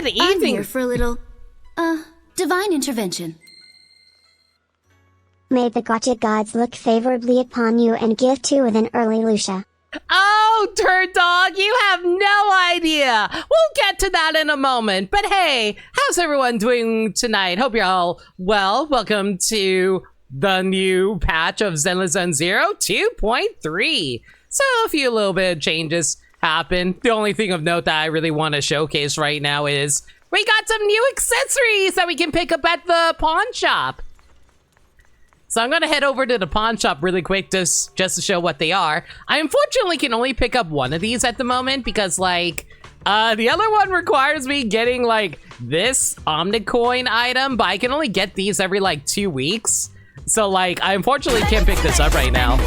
Good evening. I'm here for a little, divine intervention. May the gotcha gods look favorably upon you and give to with an early Lucia. Oh, Turd Dog, you have no idea. We'll get to that in a moment. But hey, how's everyone doing tonight? Hope you're all well. Welcome to the new patch of Zenless Zone 0 2.3. So a few little bit of changes happened. The only thing of note that I really want to showcase right now is we got some new accessories that we can pick up at the pawn shop. So I'm gonna head over to the pawn shop really quick just to show what they are. I unfortunately can only pick up one of these at the moment because like, the other one requires me getting like this Omnicoin item, but I can only get these every like 2 weeks. So like, I unfortunately can't pick this up right now.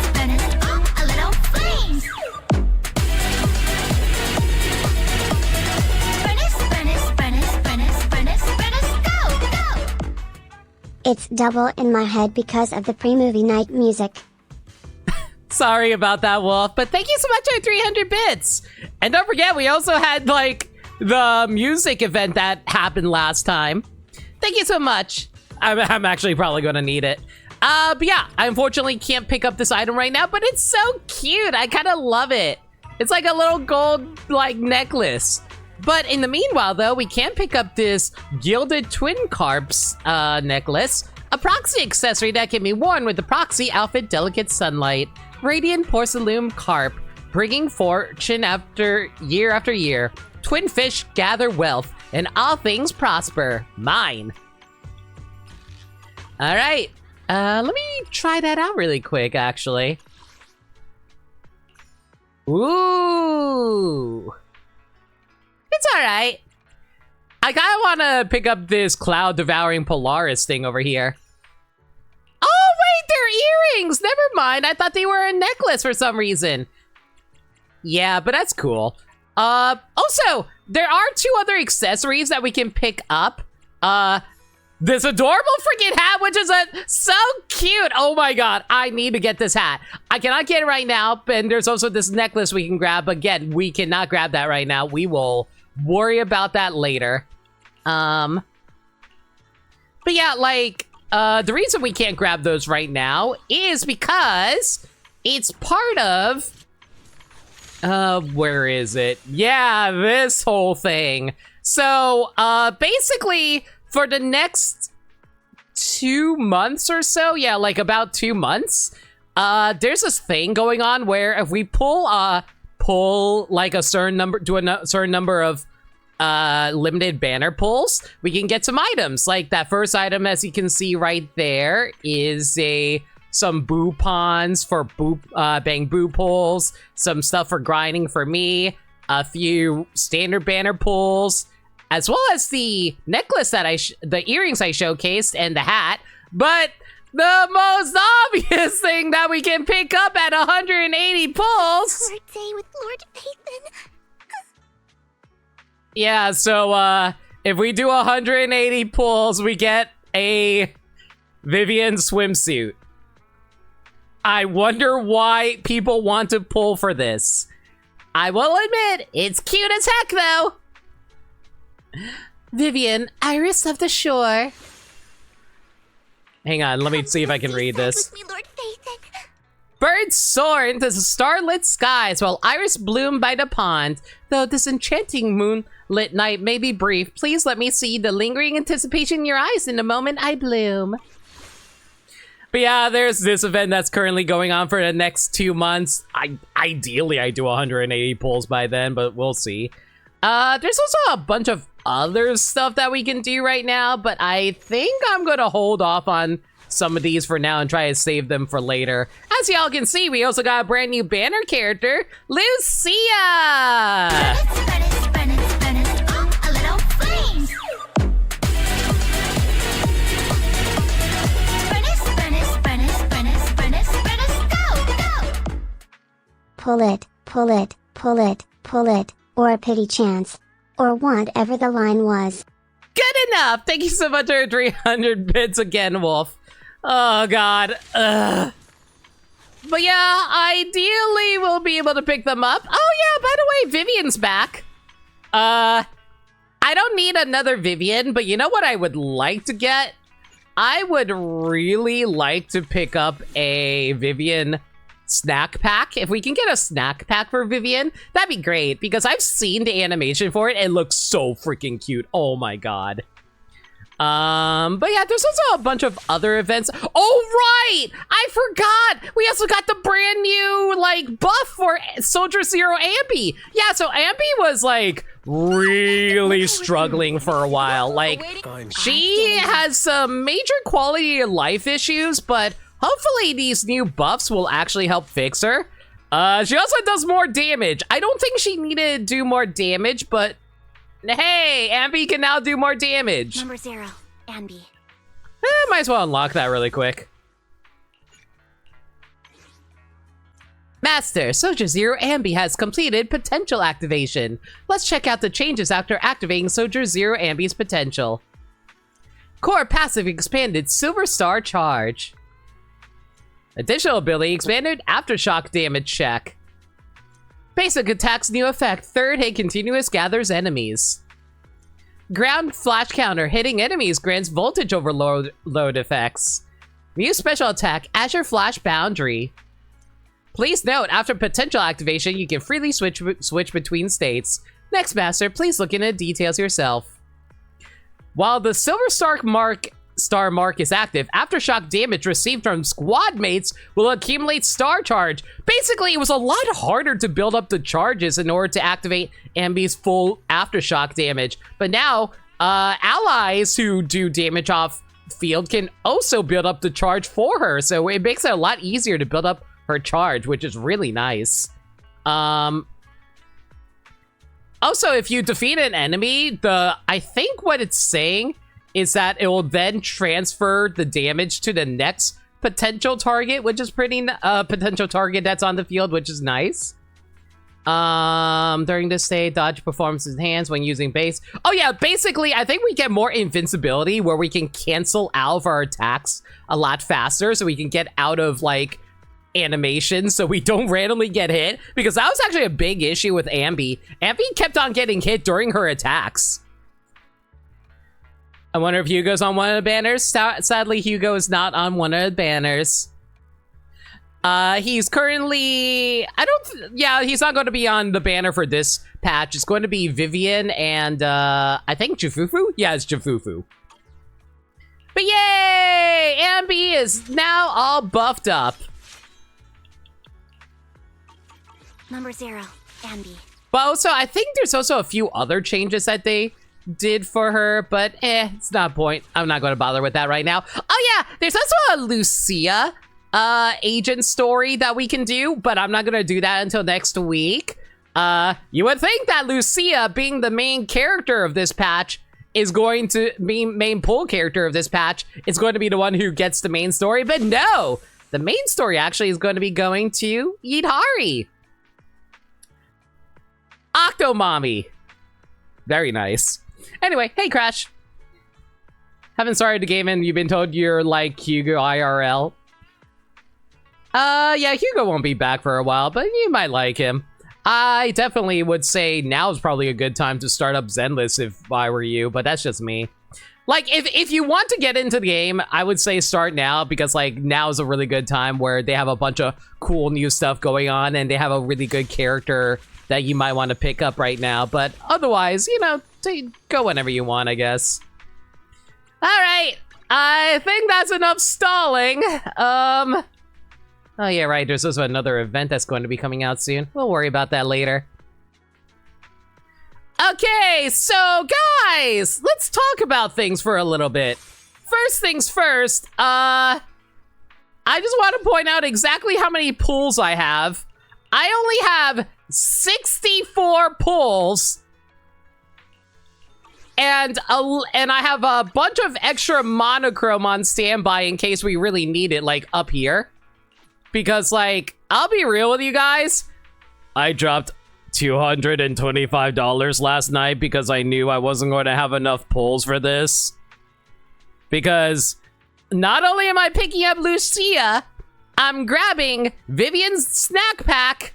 It's double in my head because of the pre-movie night music. Sorry about that, Wolf, but thank you so much for 300 bits. And don't forget, we also had like the music event that happened last time. Thank you so much. I'm actually probably gonna need it. But yeah, I unfortunately can't pick up this item right now, but it's so cute. I kind of love it. It's like a little gold like necklace. But in the meanwhile, though, we can pick up this Gilded Twin Carps necklace, a proxy accessory that can be worn with the proxy outfit Delicate Sunlight, Radiant Porcelain Carp, bringing fortune after year. Twin fish gather wealth, and all things prosper. Mine. All right, let me try that out really quick, actually. Ooh. It's alright. I kind of want to pick up this Cloud Devouring Polaris thing over here. Oh, wait, they're earrings! Never mind, I thought they were a necklace for some reason. Yeah, but that's cool. Also, there are 2 other accessories that we can pick up. This adorable freaking hat, which is so cute. Oh my god, I need to get this hat. I cannot get it right now, and there's also this necklace we can grab. Again, we cannot grab that right now. We will worry about that later. But yeah, like, the reason we can't grab those right now is because it's part of, where is it? Yeah, this whole thing. So, basically, for the next 2 months or so, yeah, like about 2 months, there's this thing going on where if we pull like a certain number, do a certain number of limited banner pulls, we can get some items. Like that first item, as you can see right there, is some boo pawns for bang boo pulls, some stuff for grinding for me, a few standard banner pulls, as well as the necklace that the earrings I showcased, and the hat. But the most obvious thing that we can pick up at 180 pulls. Birthday with Lord Pathan. Yeah, so if we do 180 pulls, we get a Vivian swimsuit. I wonder why people want to pull for this. I will admit, it's cute as heck, though. Vivian, Iris of the Shore. Hang on, let me see if I can read this. Birds soar into the starlit skies while iris bloom by the pond. Though this enchanting moonlit night may be brief, please let me see the lingering anticipation in your eyes in the moment I bloom. But yeah, there's this event that's currently going on for the next 2 months. Ideally, I do 180 pulls by then, but we'll see. There's also a bunch of other stuff that we can do right now, but I think I'm gonna hold off on some of these for now and try to save them for later. As y'all can see, we also got a brand new banner character, Lucia! Pull it, pull it, pull it, pull it, or a pity chance. Or whatever the line was. Good enough! Thank you so much for 300 bits again, Wolf. Oh god. Ugh. But yeah, ideally we'll be able to pick them up. Oh yeah, by the way, Vivian's back. I I don't need another Vivian, but you know what I would like to get? I would really like to pick up a Vivian snack pack. If we can get a snack pack for Vivian, that'd be great, because I've seen the animation for it. It looks so freaking cute. Oh my god. But yeah, there's also a bunch of other events. Oh, right! I forgot! We also got the brand new, like, buff for Soldier Zero Ambi. Yeah, so Ambi was, like, really struggling for a while. Like, she has some major quality of life issues, but hopefully these new buffs will actually help fix her. She also does more damage. I don't think she needed to do more damage, but hey, Ambi can now do more damage. Number 0, Ambi. Might as well unlock that really quick. Master, Soldier Zero Ambi has completed potential activation. Let's check out the changes after activating Soldier Zero Ambi's potential. Core passive expanded Silver Star Charge. Additional ability expanded Aftershock damage check. Basic attacks new effect, third hit continuous gathers enemies. Ground flash counter, hitting enemies grants voltage overload effects. New special attack, Azure Flash Boundary. Please note, after potential activation, you can freely switch between states. Next, Master, please look into details yourself. While the Silver Star mark is active, aftershock damage received from squad mates will accumulate star charge. Basically, it was a lot harder to build up the charges in order to activate Ambi's full aftershock damage. But now, allies who do damage off field can also build up the charge for her. So it makes it a lot easier to build up her charge, which is really nice. Also, if you defeat an enemy, I think what it's saying is that it will then transfer the damage to the next potential target, which is potential target that's on the field, which is nice. During this stage, dodge performs enhanced when using base. Oh yeah, basically, I think we get more invincibility where we can cancel out of our attacks a lot faster, so we can get out of, like, animation so we don't randomly get hit, because that was actually a big issue with Ambi. Ambi kept on getting hit during her attacks. I wonder if Hugo's on one of the banners. Sadly, Hugo is not on one of the banners. He's currently... yeah, he's not going to be on the banner for this patch. It's going to be Vivian and, I think Jufufu? Yeah, it's Jufufu. But yay! Ambi is now all buffed up. Number 0, Ambi. But also, I think there's also a few other changes that they did for her, but it's not a point. I'm not going to bother with that right now. Oh yeah, there's also a Lucia agent story that we can do, but I'm not going to do that until next week. You would think that Lucia, being the main character of this patch, is going to be main pull character of this patch, is going to be the one who gets the main story, but no! The main story actually is going to be going to Yidhari. Octomommy. Very nice. Anyway, hey Crash. Haven't started the game and you've been told you're like Hugo IRL. Yeah, Hugo won't be back for a while, but you might like him. I definitely would say now is probably a good time to start up Zenless if I were you, but that's just me. Like, if you want to get into the game, I would say start now, because, like, now is a really good time where they have a bunch of cool new stuff going on, and they have a really good character that you might want to pick up right now. But otherwise, you know, go whenever you want, I guess. Alright, I think that's enough stalling. Oh yeah, right, there's also another event that's going to be coming out soon. We'll worry about that later. Okay, so guys, let's talk about things for a little bit. First things first, I just want to point out exactly how many pulls I have. I only have 64 pulls, and I have a bunch of extra monochrome on standby in case we really need it, like up here. Because, like, I'll be real with you guys, I dropped $225 last night because I knew I wasn't going to have enough pulls for this. Because not only am I picking up Lucia, I'm grabbing Vivian's snack pack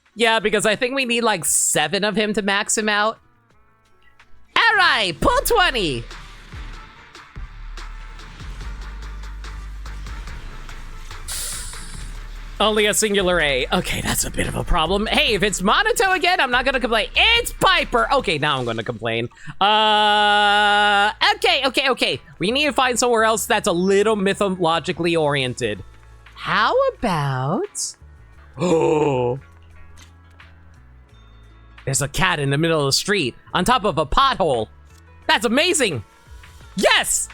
Yeah, because I think we need like 7 of him to max him out. All right, pull 20. Only a singular A. Okay, that's a bit of a problem. Hey, if it's Monato again, I'm not gonna complain. It's Piper. Okay, now I'm gonna complain. Okay. We need to find somewhere else that's a little mythologically oriented. How about... Oh... There's a cat in the middle of the street, on top of a pothole. That's amazing! Yes!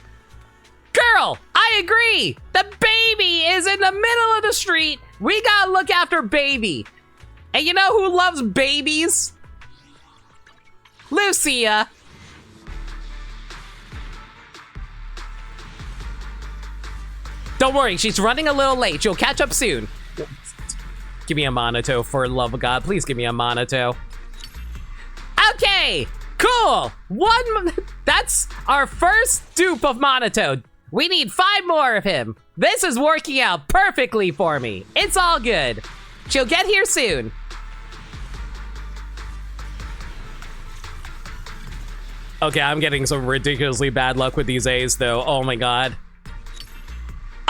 Girl, I agree! The baby is in the middle of the street. We gotta look after baby. And you know who loves babies? Lucia. Don't worry, she's running a little late. She'll catch up soon. Give me a Monato, for the love of God. Please give me a Monato. Okay, cool. That's our first dupe of Monato. We need 5 more of him. This is working out perfectly for me. It's all good. She'll get here soon. Okay, I'm getting some ridiculously bad luck with these A's though. Oh my God.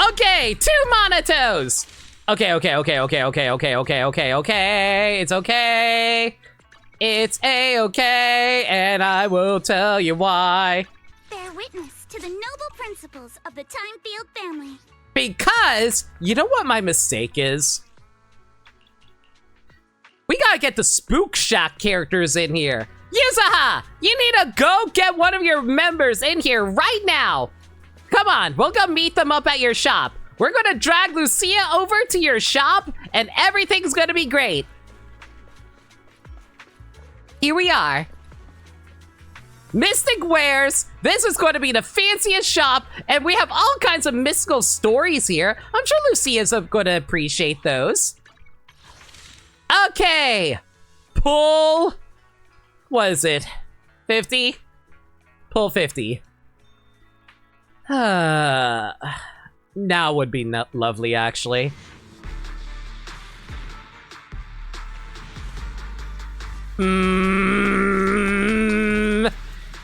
Okay, 2 Monatos. Okay. It's okay. It's A-okay, and I will tell you why. Bear witness to the noble principles of the Timefield family. Because, you know what my mistake is? We gotta get the Spook Shack characters in here. Yuzaha, you need to go get one of your members in here right now. Come on, we'll go meet them up at your shop. We're gonna drag Lucia over to your shop, and everything's gonna be great. Here we are. Mystic Wares. This is going to be the fanciest shop, and we have all kinds of mystical stories here. I'm sure Lucia's going to appreciate those. Okay. Pull. What is it? 50? Pull 50. Now would be lovely, actually.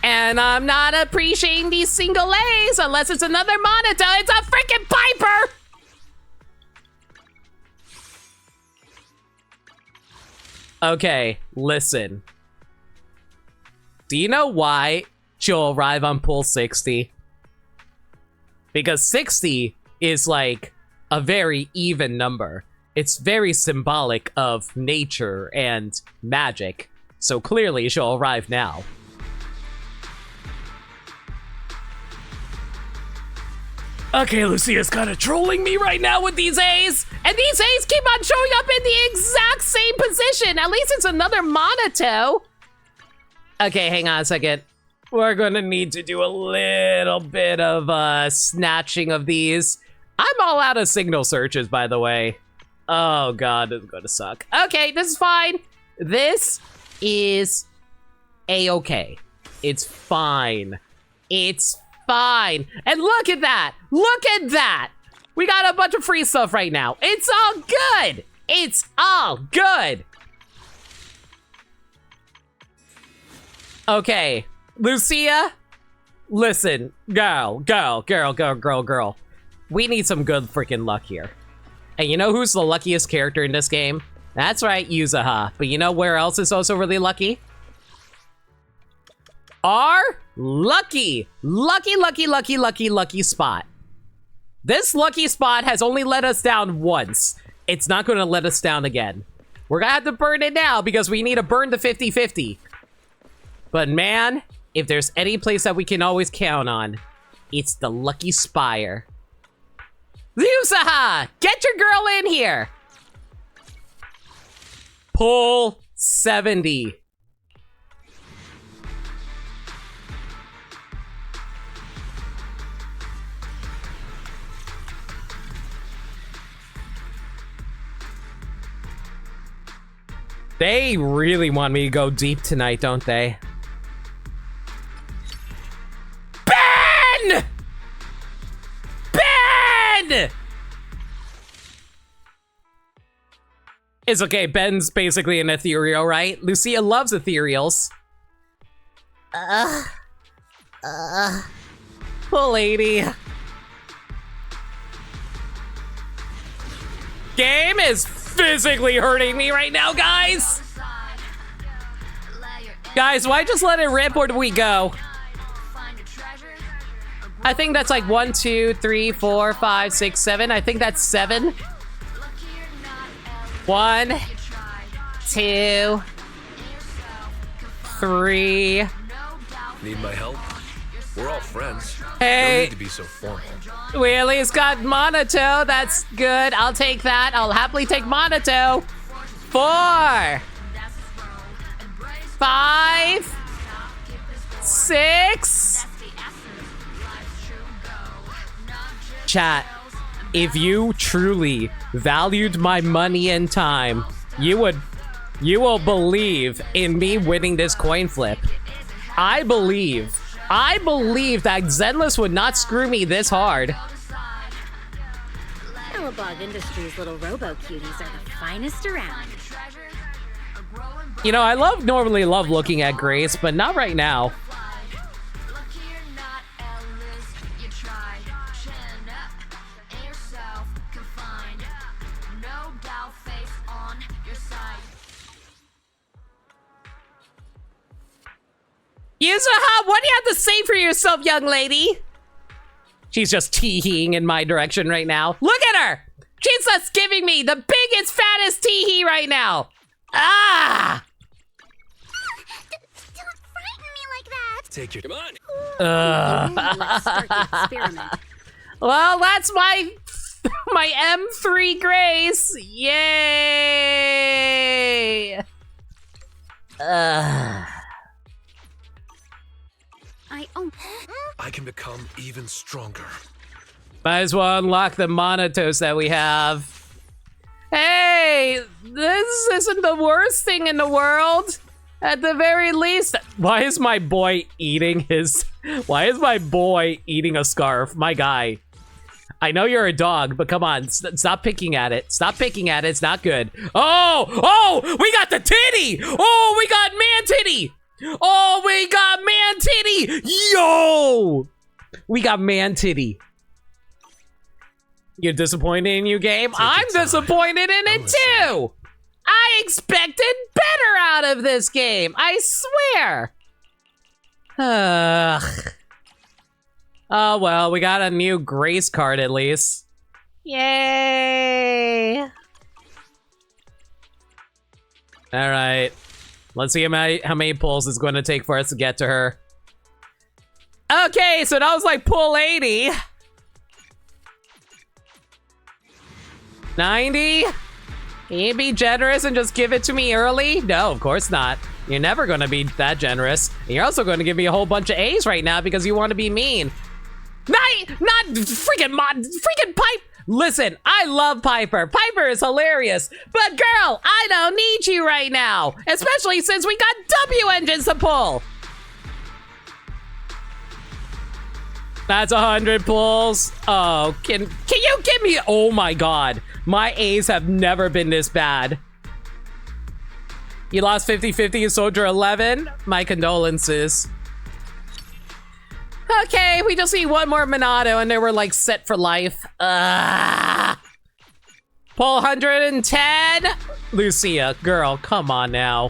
And I'm not appreciating these single A's unless it's another Monato. It's a freaking Piper! Okay, listen. Do you know why she'll arrive on pull 60? Because 60 is like a very even number. It's very symbolic of nature and magic, so clearly she'll arrive now. Okay, Lucia's kind of trolling me right now with these A's, and these A's keep on showing up in the exact same position. At least it's another Monato. Okay, hang on a second. We're gonna need to do a little bit of snatching of these. I'm all out of signal searches, by the way. Oh God, this is gonna suck. Okay, this is fine. This is A-okay. It's fine. It's fine. And look at that. Look at that. We got a bunch of free stuff right now. It's all good. It's all good. Okay, Lucia, listen, girl. We need some good freaking luck here. And you know who's the luckiest character in this game? That's right, Yuzaha. But you know where else is also really lucky? Our lucky spot. This lucky spot has only let us down once. It's not gonna let us down again. We're gonna have to burn it now because we need to burn the 50-50. But man, if there's any place that we can always count on, it's the Lucky Spire. Yuzaha, get your girl in here. Pull 70. They really want me to go deep tonight, don't they? Ben! Ben! It's okay, Ben's basically an ethereal, right? Lucia loves ethereals. Poor lady. Game is physically hurting me right now, guys. Guys, why just let it rip or do we go? I think that's like 1, 2, 3, 4, 5, 6, 7. I think that's 7. 1, 2, 3. Need my help? We're all friends. Hey. No need to be so formal. We at least got Monato. That's good. I'll take that. I'll happily take Monato. 4, 5, 6. Chat, if you truly valued my money and time, you will believe in me winning this coin flip. I believe that Zenless would not screw me this hard. Billabog Industries' little robo-cuties are the finest around. You know, I normally love looking at Grace, but not right now. Yuzuha, what do you have to say for yourself, young lady? She's just tee-heeing in my direction right now. Look at her! She's just giving me the biggest, fattest tee-hee right now. Ah! Don't frighten me like that! Take your... Come on! Let's start the experiment. Well, that's my M3 Grace. Yay! I can become even stronger. Might as well unlock the Monatos that we have. Hey, this isn't the worst thing in the world. At the very least, why is my boy eating a scarf? My guy. I know you're a dog, but come on, stop picking at it. Stop picking at it, it's not good. Oh, we got the titty! Oh, we got man titty! Oh, we got man titty! Yo! We got man titty. You're disappointed in you, game? I'm disappointed in it too! I expected better out of this game, I swear! Oh well, we got a new Grace card at least. Yay! Alright. Let's see how many pulls it's going to take for us to get to her. Okay, so that was like pull 80. 90? Can you be generous and just give it to me early? No, of course not. You're never going to be that generous. And you're also going to give me a whole bunch of A's right now because you want to be mean. Not freaking Pipe. Listen, I love Piper. Piper is hilarious. But girl, I don't need you right now. Especially since we got W engines to pull. That's 100 pulls. Oh, can you give me... Oh my god. My A's have never been this bad. You lost 50-50 in Soldier 11? My condolences. Okay, we just need one more Monado and then we're like set for life. Pull 110. Lucia, girl, come on now.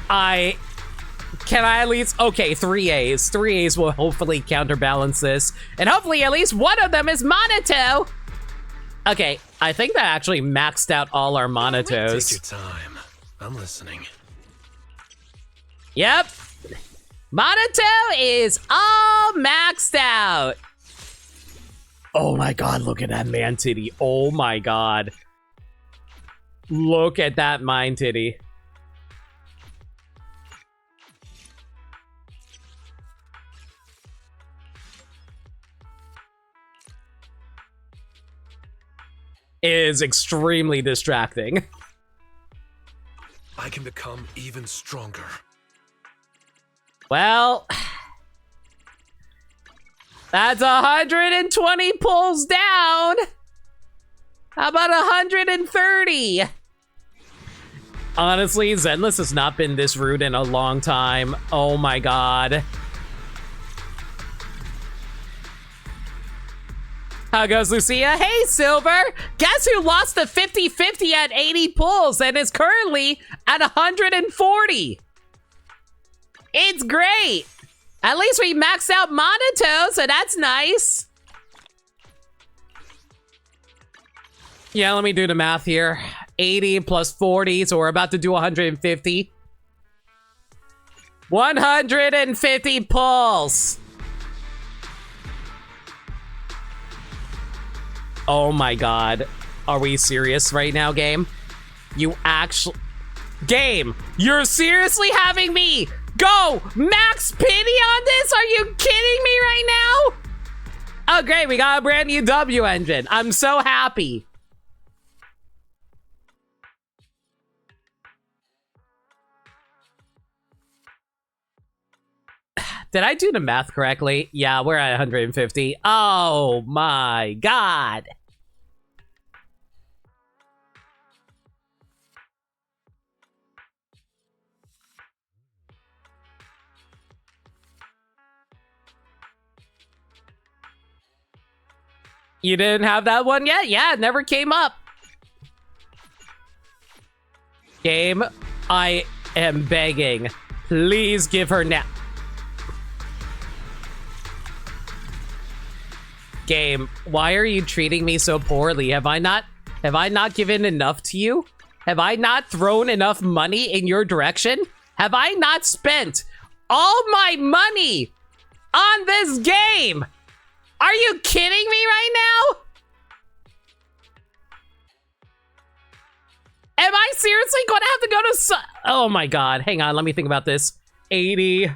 Can I at least... Okay, 3 A's. 3 A's will hopefully counterbalance this. And hopefully at least one of them is Monato. Okay, I think that actually maxed out all our Monatos. Take your time. I'm listening. Yep. Monato is all maxed out. Oh my god, look at that man titty. Oh my god. Look at that mine titty. It is extremely distracting. I can become even stronger. Well, that's 120 pulls down. How about 130? Honestly, Zenless has not been this rude in a long time. Oh my god. How goes Lucia? Hey, Silver! Guess who lost the 50-50 at 80 pulls and is currently at 140? It's great! At least we maxed out Monato, so that's nice. Yeah, let me do the math here. 80 plus 40, so we're about to do 150. 150 pulls! Oh my god. Are we serious right now, game? You actually... Game! You're seriously having me go max pity on this? Are you kidding me right now? Oh great, we got a brand new W engine. I'm so happy. Did I do the math correctly? Yeah, we're at 150. Oh my god. You didn't have that one yet? Yeah, it never came up. Game, I am begging. Please give her now. Game, why are you treating me so poorly? Have I not given enough to you? Have I not thrown enough money in your direction? Have I not spent all my money on this game? Are you kidding me right now? Am I seriously going to have to go to oh my god, hang on, let me think about this. 80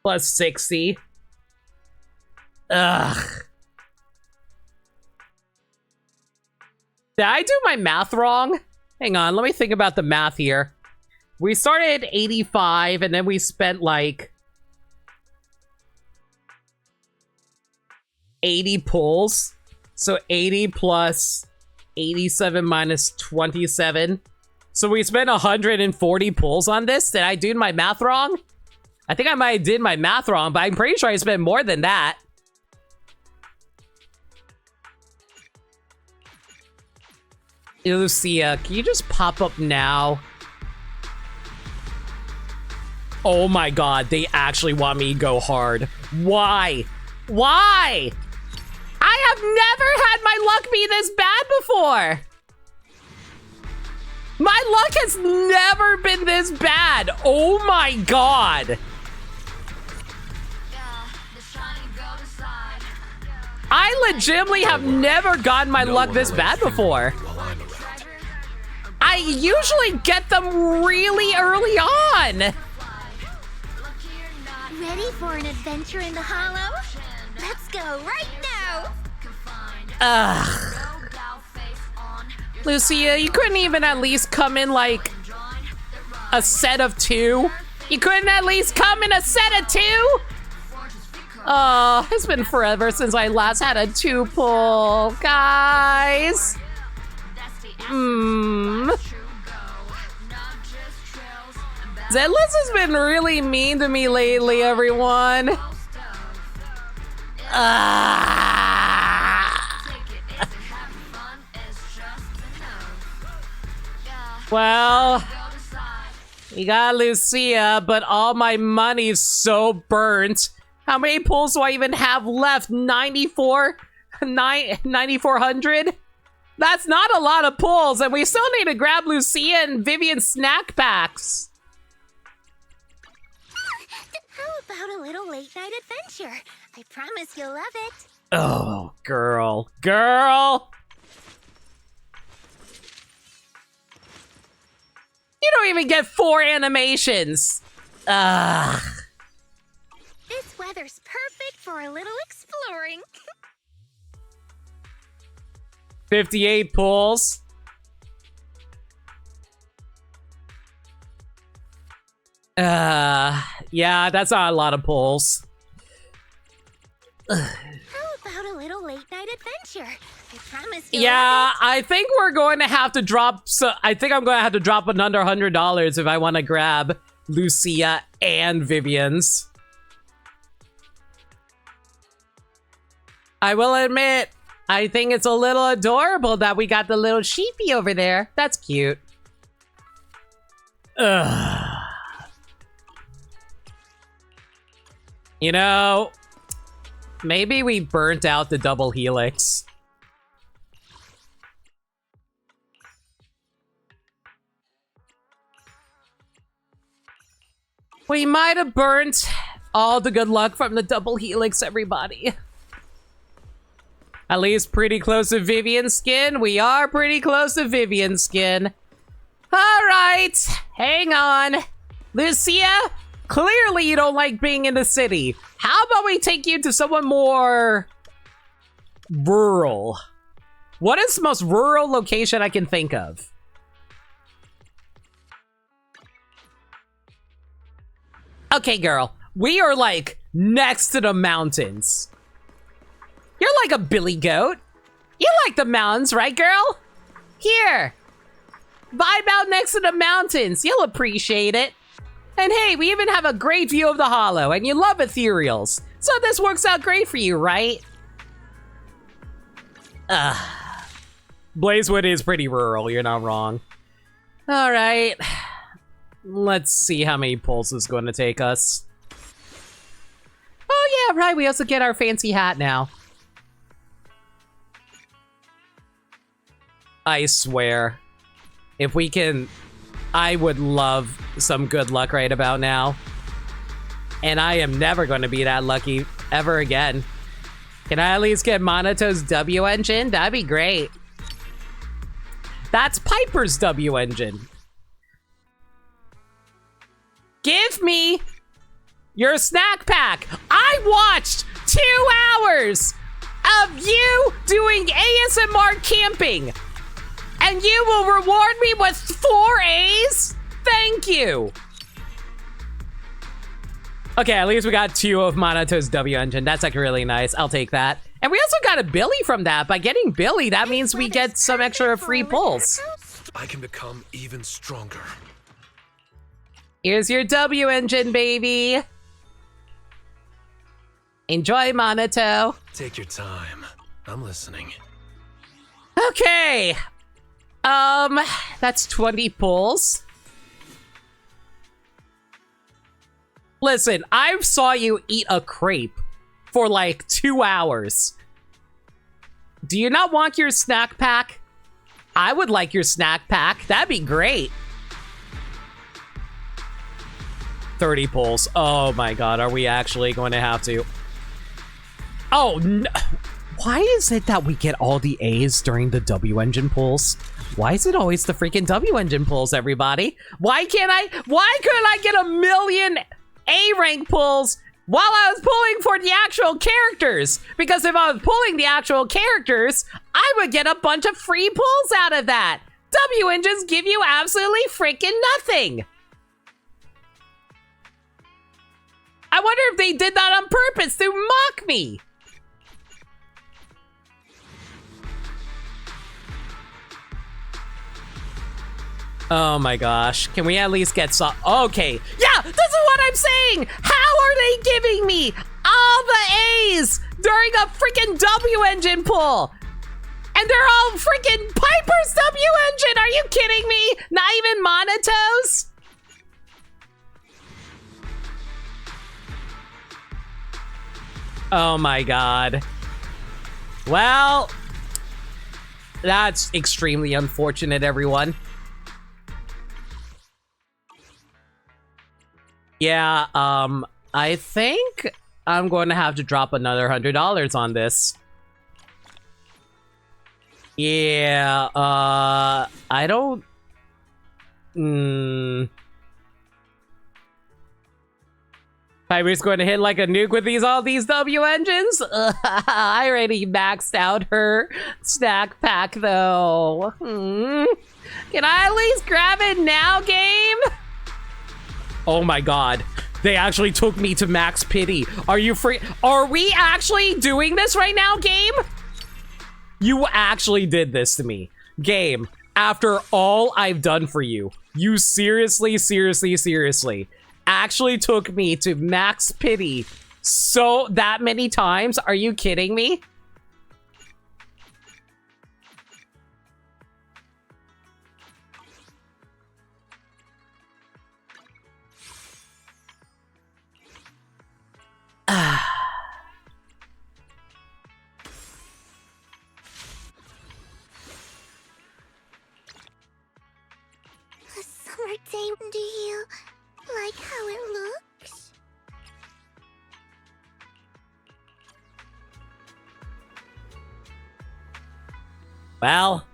plus 60. Ugh. Did I do my math wrong? Hang on, let me think about the math here. We started at 85 and then we spent like 80 pulls. So 80 plus 87 minus 27. So we spent 140 pulls on this. Did I do my math wrong? I think I might have did my math wrong, but I'm pretty sure I spent more than that. Lucia, can you just pop up now? Oh my god, they actually want me to go hard. Why? Why? I have never had my luck be this bad before. My luck has never been this bad. Oh my god. I legitimately have never gotten my luck this bad before. I usually get them really early on. Ready for an adventure in the Hollow? Let's go right now. Ugh. Lucia, you couldn't even at least come in like a set of 2? You couldn't at least come in a set of 2? Oh, it's been forever since I last had a 2 pull, guys. Zenless has been really mean to me lately, everyone. Well, we got Lucia, but all my money's so burnt. How many pulls do I even have left? 9,400? That's not a lot of pulls, and we still need to grab Lucia and Vivian's snack packs. How about a little late-night adventure? I promise you'll love it. Oh, girl. Girl! You don't even get 4 animations. Ugh. This weather's perfect for a little exploring. 58 pulls. Yeah, that's not a lot of pulls. How about a little late-night adventure? adventure. I promise you'll Yeah, love it. I think we're going to have to drop. I think I'm going to have to drop another $100 if I want to grab Lucia and Vivian's. I will admit, I think it's a little adorable that we got the little sheepy over there. That's cute. Ugh. You know, maybe we burnt out the double helix. We might have burnt all the good luck from the double helix, everybody. At least pretty close to Vivian's skin. We are pretty close to Vivian's skin. All right, hang on. Lucia, clearly you don't like being in the city. How about we take you to someone more rural? What is the most rural location I can think of? Okay, girl, we are like next to the mountains. You're like a billy goat. You like the mountains, right, girl? Here, vibe out next to the mountains. You'll appreciate it. And hey, we even have a great view of the hollow, and you love ethereals. So this works out great for you, right? Blazewood is pretty rural, you're not wrong. All right. Let's see how many pulls is going to take us. Oh yeah, right, we also get our fancy hat now. I swear, if we can, I would love some good luck right about now. And I am never going to be that lucky ever again. Can I at least get Monato's W engine? That'd be great. That's Piper's W engine. Give me your snack pack. I watched 2 hours of you doing ASMR camping. And you will reward me with 4 A's? Thank you. Okay, at least we got 2 of Monato's W engine. That's like really nice. I'll take that. And we also got a Billy from that. By getting Billy, that means we get some extra free pulls. I can become even stronger. Here's your W engine, baby. Enjoy, Monato. Take your time. I'm listening. Okay. That's 20 pulls. Listen, I saw you eat a crepe for like 2 hours. Do you not want your snack pack? I would like your snack pack. That'd be great. 30 pulls. Oh my god, are we actually going to have to? Oh, no. Why is it that we get all the A's during the W engine pulls? Why is it always the freaking W engine pulls, everybody? Why couldn't I get a million A rank pulls while I was pulling for the actual characters? Because if I was pulling the actual characters, I would get a bunch of free pulls out of that. W engines give you absolutely freaking nothing. I wonder if they did that on purpose to mock me. Oh my gosh. Can we at least get some? Okay. Yeah, this is what I'm saying. How are they giving me all the A's during a freaking W engine pull? And they're all freaking Piper's W engine. Are you kidding me? Not even Monato's? Oh my god. Well, that's extremely unfortunate, everyone. Yeah, I think I'm going to have to drop another $100 on this. Yeah, I don't... Piper's going to hit like a nuke with all these W engines? I already maxed out her snack pack, though. Can I at least grab it now, game? Oh my god. They actually took me to max pity. Are you free? Are we actually doing this right now, game? You actually did this to me. Game, after all I've done for you, you seriously actually took me to max pity so that many times? Are you kidding me? A summer day, do you like how it looks? Well,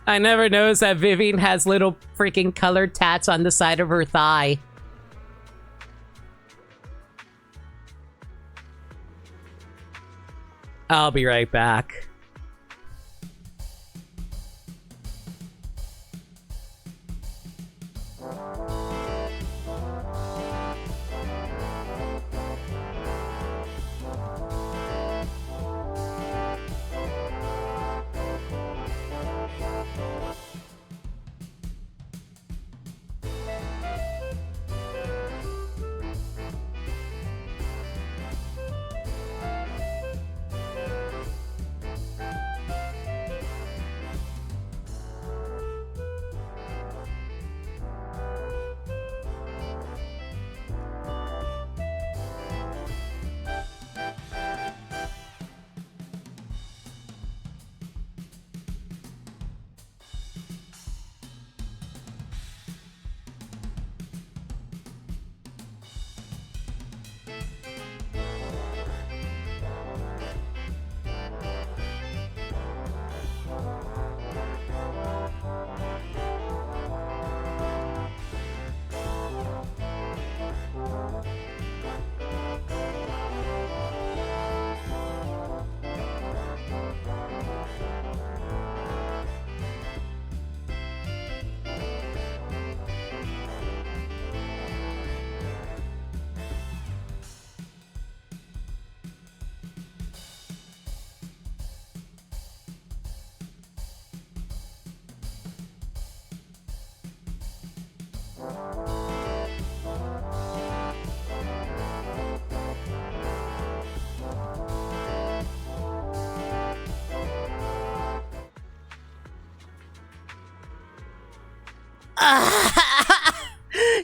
I never noticed that Vivian has little freaking colored tats on the side of her thigh. I'll be right back.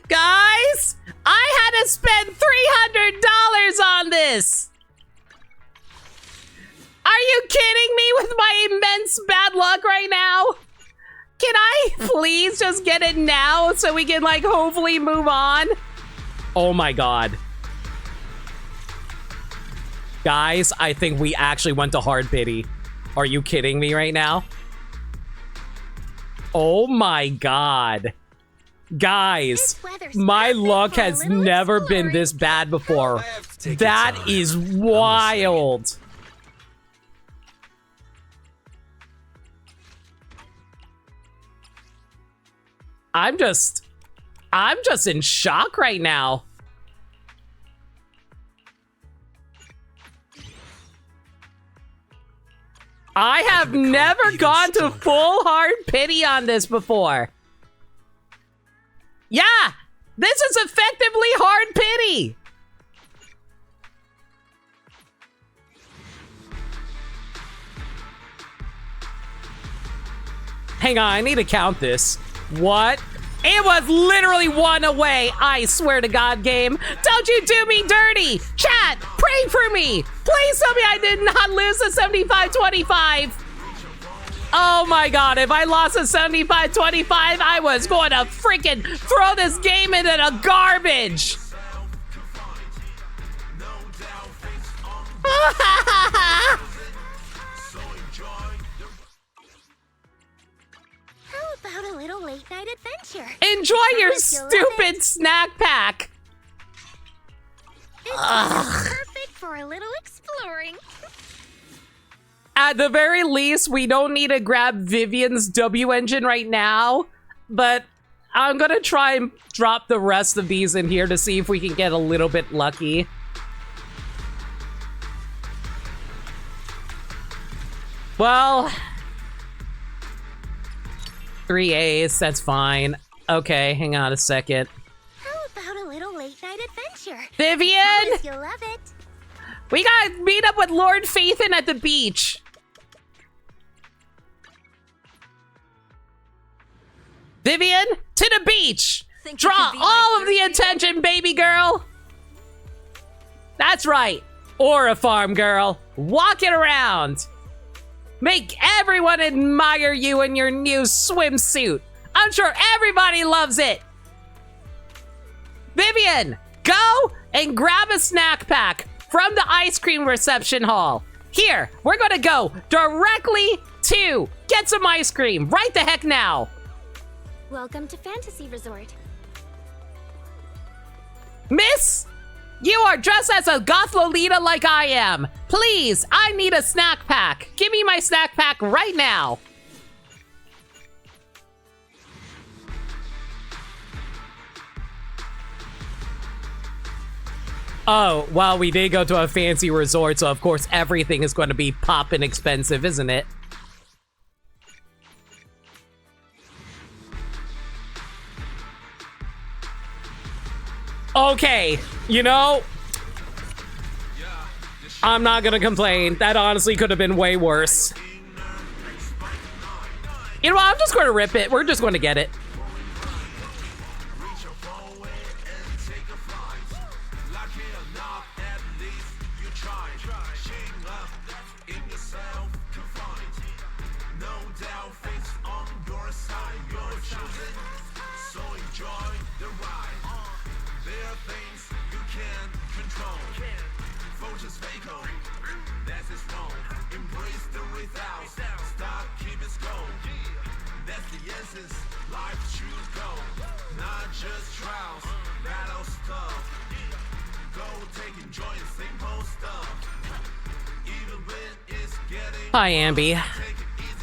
Guys, I had to spend $300 on this. Are you kidding me with my immense bad luck right now? Can I please just get it now so we can, like, hopefully move on? Oh my god. Guys, I think we actually went to hard pity. Are you kidding me right now? Oh my god. Guys, my luck has never been this bad before. That is wild. I'm just in shock right now. I have never gone to full hard pity on this before. Yeah, this is effectively hard pity. Hang on, I need to count this. What? It was literally one away. I swear to God, game. Don't you do me dirty. Chat, pray for me. Please tell me I did not lose the 75-25. Oh my god, if I lost the 75-25, I was going to freaking throw this game into the garbage. How about a little late night adventure? Enjoy your stupid snack pack. It's perfect for a little exploring. At the very least, we don't need to grab Vivian's W engine right now, but I'm gonna try and drop the rest of these in here to see if we can get a little bit lucky. Well, 3 A's, that's fine. Okay, hang on a second. How about a little late night adventure? Vivian! Promise you'll love it. We gotta meet up with Lord Phaethon at the beach. Vivian, to the beach! Draw all of the attention, baby girl! That's right. Or a farm girl. Walk it around. Make everyone admire you in your new swimsuit. I'm sure everybody loves it. Vivian, go and grab a snack pack from the ice cream reception hall. Here, we're gonna go directly to get some ice cream right the heck now. Welcome to Fantasy Resort. Miss, you are dressed as a goth Lolita like I am. Please, I need a snack pack. Give me my snack pack right now. Oh, well, we did go to a fancy resort, so of course everything is going to be poppin' expensive, isn't it? Okay, you know, I'm not gonna complain. That honestly could have been way worse. You know what, I'm just gonna rip it. We're just gonna get it. Hi, Ambi.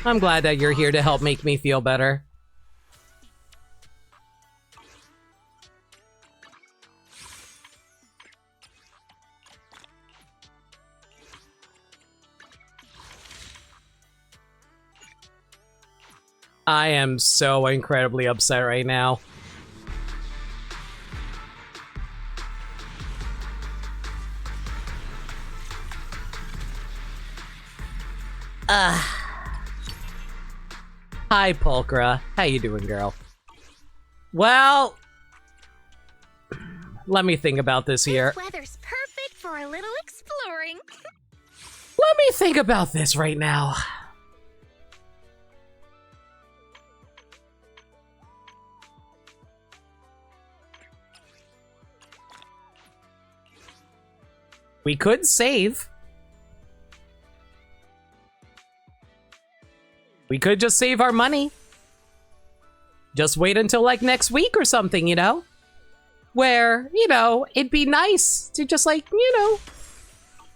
I'm glad that you're here to help make me feel better. I am so incredibly upset right now. Hi, Pulchra. How you doing, girl? Well, let me think about this here. This weather's perfect for a little exploring. Let me think about this right now. We could save. We could just save our money. Just wait until like next week or something, you know? Where, you know, it'd be nice to just like, you know,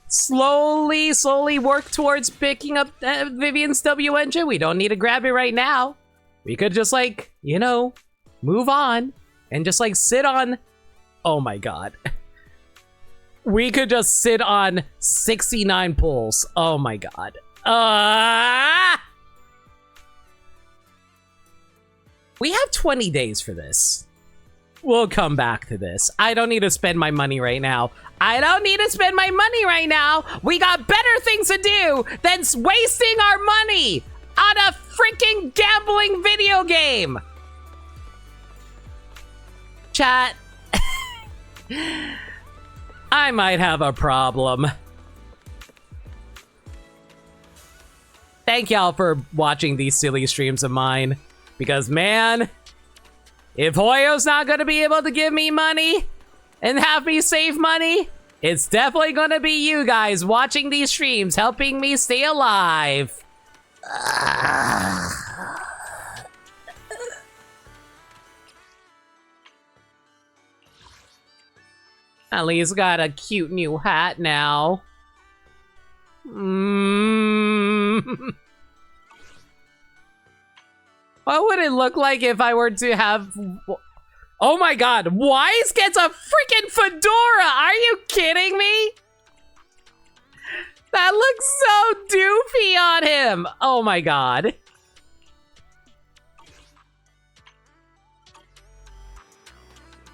slowly work towards picking up Vivian's W engine. We don't need to grab it right now. We could just like, you know, move on and just like sit on, oh my god. We could just sit on 69 pulls. Oh my god. We have 20 days for this. We'll come back to this. I don't need to spend my money right now. I don't need to spend my money right now. We got better things to do than wasting our money on a freaking gambling video game. Chat. I might have a problem. Thank y'all for watching these silly streams of mine. Because, man, if Hoyo's not going to be able to give me money and have me save money, it's definitely going to be you guys watching these streams helping me stay alive. At least got a cute new hat now. What would it look like if I were to have... Oh my god, Wise gets a freaking fedora! Are you kidding me? That looks so doofy on him! Oh my god.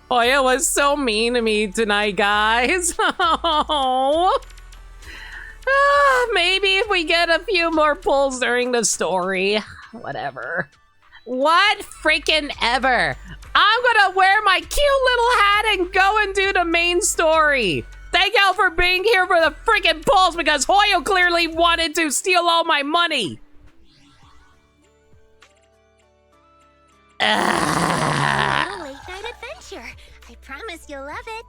Hoya was so mean to me tonight, guys. Oh. Maybe if we get a few more pulls during the story. Whatever. What freaking ever. I'm gonna wear my cute little hat and go and do the main story. Thank y'all for being here for the freaking pulls because Hoyo clearly wanted to steal all my money. A late night adventure. I promise you'll love it.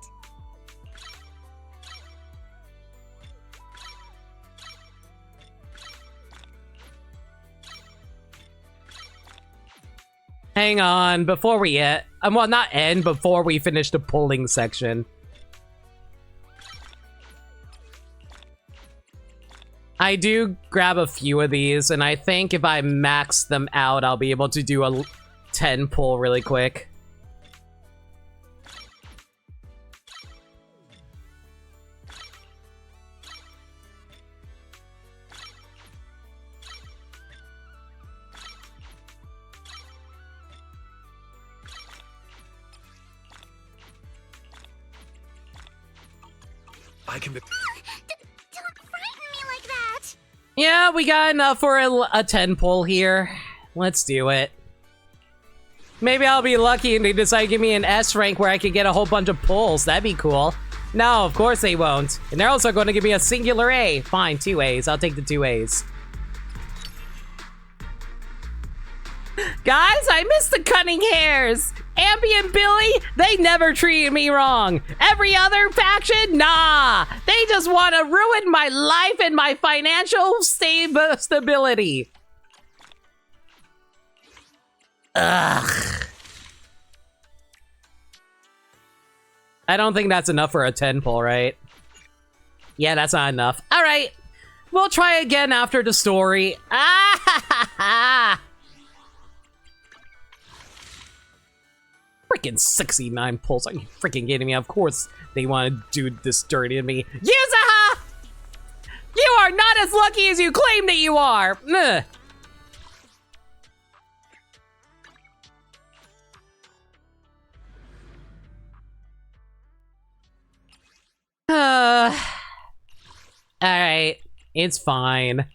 Hang on, before we well, not end, before we finish the pulling section. I do grab a few of these, and I think if I max them out, I'll be able to do a 10 pull really quick. I can be... Don't frighten me like that. Yeah, we got enough for a 10 pull here. Let's do it. Maybe I'll be lucky and they decide to give me an S rank where I can get a whole bunch of pulls. That'd be cool. No, of course they won't. And they're also going to give me a singular A. Fine, 2 A's. I'll take the 2 A's. Guys, I miss the cunning hairs. Ambi and Billy, they never treated me wrong. Every other faction, nah. They just want to ruin my life and my financial stability. Ugh. I don't think that's enough for a 10 pull, right? Yeah, that's not enough. All right. We'll try again after the story. Ah ha ha ha. Freaking 69 pulls. Are you freaking kidding me? Of course they want to do this dirty to me. Yuzaha! You are not as lucky as you claim that you are! Ugh. Alright. It's fine.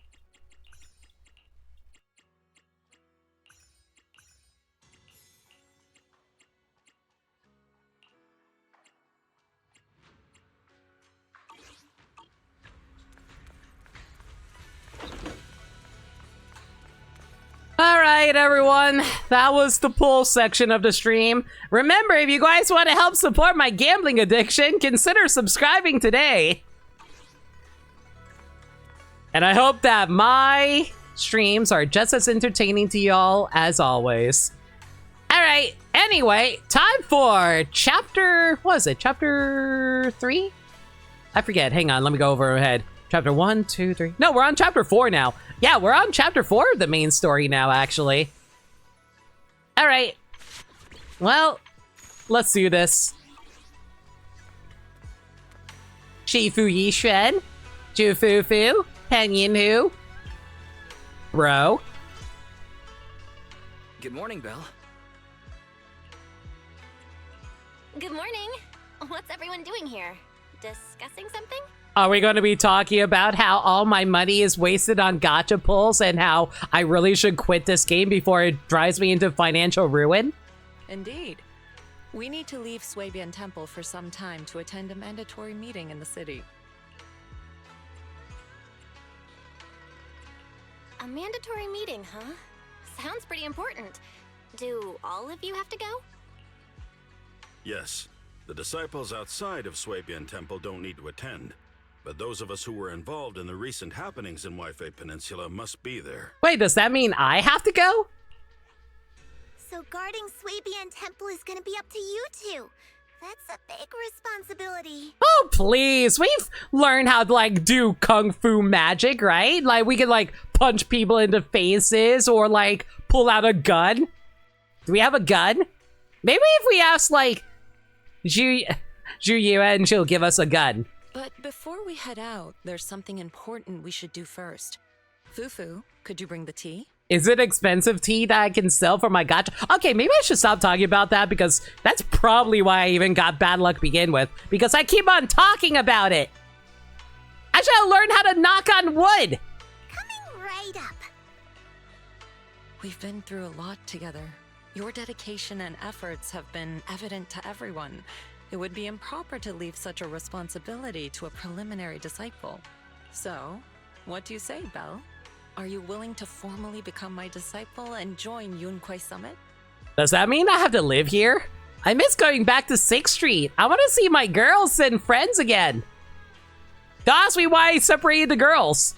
Alright, everyone. That was the pull section of the stream. Remember, if you guys want to help support my gambling addiction, consider subscribing today. And I hope that my streams are just as entertaining to y'all as always. Alright, anyway, time for chapter... What is it? Chapter 3? I forget. Hang on, let me go over ahead. Chapter 1, 2, 3. No, we're on chapter 4 now. Yeah, we're on chapter 4 of the main story now, actually. Alright. Well, let's do this. Shifu Yishuan, Jufufu, Penyinhu, Bro. Good morning, Belle. Good morning. What's everyone doing here? Discussing something? Are we going to be talking about how all my money is wasted on gacha pulls and how I really should quit this game before it drives me into financial ruin? Indeed. We need to leave Swabian Temple for some time to attend a mandatory meeting in the city. A mandatory meeting, huh? Sounds pretty important. Do all of you have to go? Yes. The disciples outside of Swabian Temple don't need to attend. But those of us who were involved in the recent happenings in Waifei Peninsula must be there. Wait, does that mean I have to go? So guarding Swabian Temple is gonna be up to you two. That's a big responsibility. Oh, please. We've learned how to, like, do kung fu magic, right? Like, we could, like, punch people in the faces or like pull out a gun. Do we have a gun? Maybe if we ask like Zhu Yuan, she'll give us a gun. But before we head out, there's something important we should do first. Fufu, could you bring the tea? Is it expensive tea that I can sell for my gacha? Okay, maybe I should stop talking about that because that's probably why I even got bad luck to begin with. Because I keep on talking about it. I should have learned how to knock on wood. Coming right up. We've been through a lot together. Your dedication and efforts have been evident to everyone. It would be improper to leave such a responsibility to a preliminary disciple. So, what do you say, Belle? Are you willing to formally become my disciple and join Yunkwei Summit? Does that mean I have to live here? I miss going back to 6th Street. I want to see my girls and friends again. Don't ask me why I separated the girls.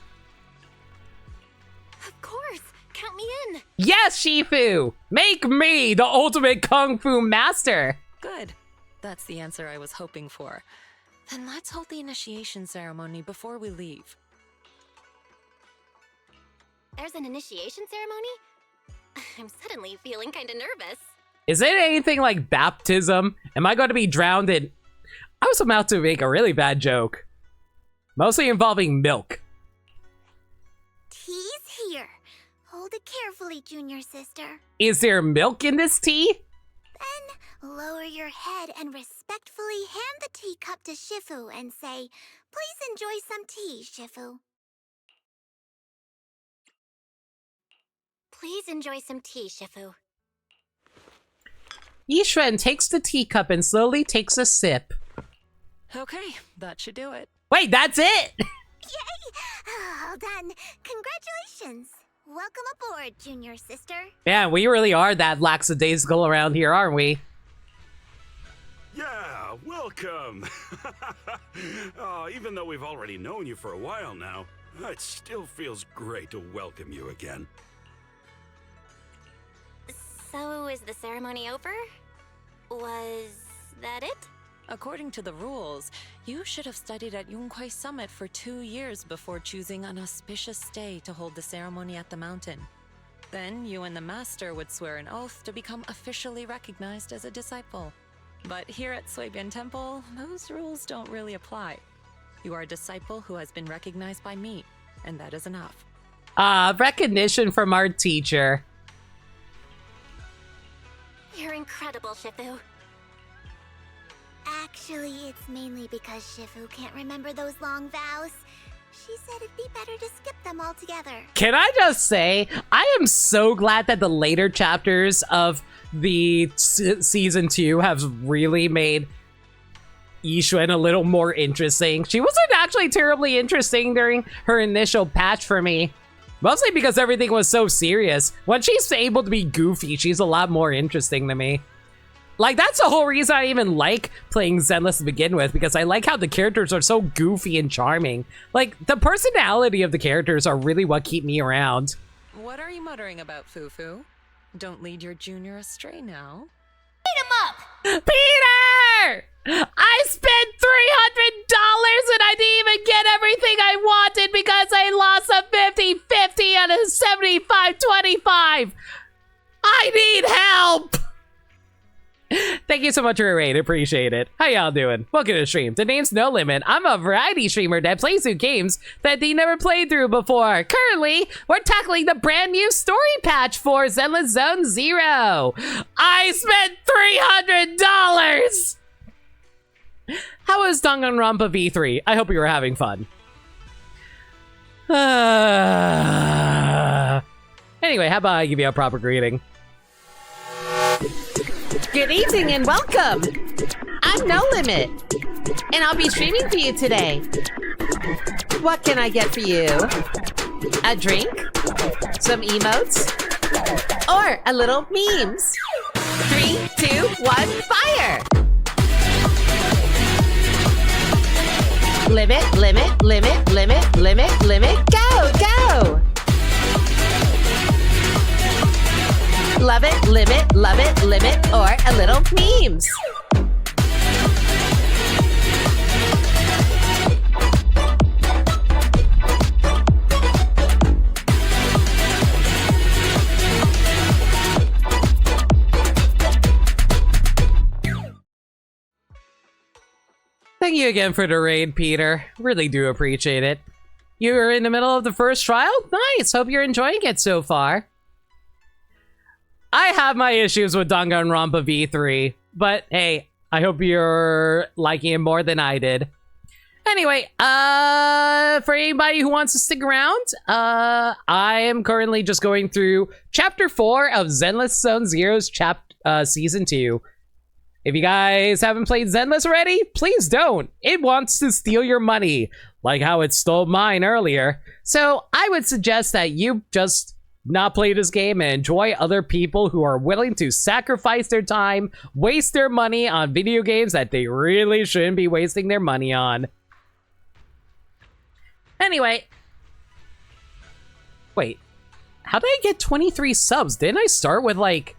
Of course. Count me in. Yes, Shifu! Make me the ultimate Kung Fu master! Good. That's the answer I was hoping for. Then let's hold the initiation ceremony before we leave. There's an initiation ceremony? I'm suddenly feeling kind of nervous. Is it anything like baptism? Am I going to be drowned in... I was about to make a really bad joke. Mostly involving milk. Tea's here. Hold it carefully, junior sister. Is there milk in this tea? Then lower your head and respectfully hand the teacup to Shifu and say, "Please enjoy some tea, Shifu." Please enjoy some tea, Shifu. Yishuan takes the teacup and slowly takes a sip. Okay, that should do it. Wait, that's it? Yay! All done. Congratulations. Welcome aboard, junior sister. Man, we really are that lackadaisical around here, aren't we? Yeah, welcome. Oh, even though we've already known you for a while now, it still feels great to welcome you again. So, is the ceremony over? Was that it? According to the rules, you should have studied at Yunkwei Summit for 2 years before choosing an auspicious day to hold the ceremony at the mountain. Then you and the master would swear an oath to become officially recognized as a disciple. But here at Swabian Temple, those rules don't really apply. You are a disciple who has been recognized by me, and that is enough. Recognition from our teacher. You're incredible, Shifu. Actually, it's mainly because Shifu can't remember those long vows. She said it'd be better to skip them altogether. Can I just say, I am so glad that the later chapters of the season 2 have really made Yishuan a little more interesting. She wasn't actually terribly interesting during her initial patch for me. Mostly because everything was so serious. When she's able to be goofy, she's a lot more interesting to me. Like, that's the whole reason I even like playing Zenless to begin with, because I like how the characters are so goofy and charming. Like, the personality of the characters are really what keep me around. What are you muttering about, Fufu? Don't lead your junior astray now. Peter! I spent $300 and I didn't even get everything I wanted because I lost a 50-50 and a 75-25. I need help! Thank you so much for your raid, appreciate it. How y'all doing? Welcome to the stream. The name's No Limit. I'm a variety streamer that plays through games that they never played through before. Currently, we're tackling the brand new story patch for Zenless Zone Zero. I spent $300! How was Danganronpa V3? I hope you were having fun. Anyway, how about I give you a proper greeting? Good evening and welcome! I'm No Limit, and I'll be streaming for you today. What can I get for you? A drink? Some emotes? Or a little memes? 3, 2, 1, fire! Limit, limit, limit, limit, limit, limit, go, go! Love it, limit, or a little memes. Thank you again for the raid, Peter. Really do appreciate it. You're in the middle of the first trial? Nice, hope you're enjoying it so far. I have my issues with Danganronpa V3, but hey, I hope you're liking it more than I did. Anyway, for anybody who wants to stick around, I am currently just going through Chapter 4 of Zenless Zone Zero's Season 2. If you guys haven't played Zenless already, please don't. It wants to steal your money, like how it stole mine earlier. So I would suggest that you just not play this game and enjoy other people who are willing to sacrifice their time, waste their money on video games that they really shouldn't be wasting their money on. Anyway. Wait. How did I get 23 subs? Didn't I start with like...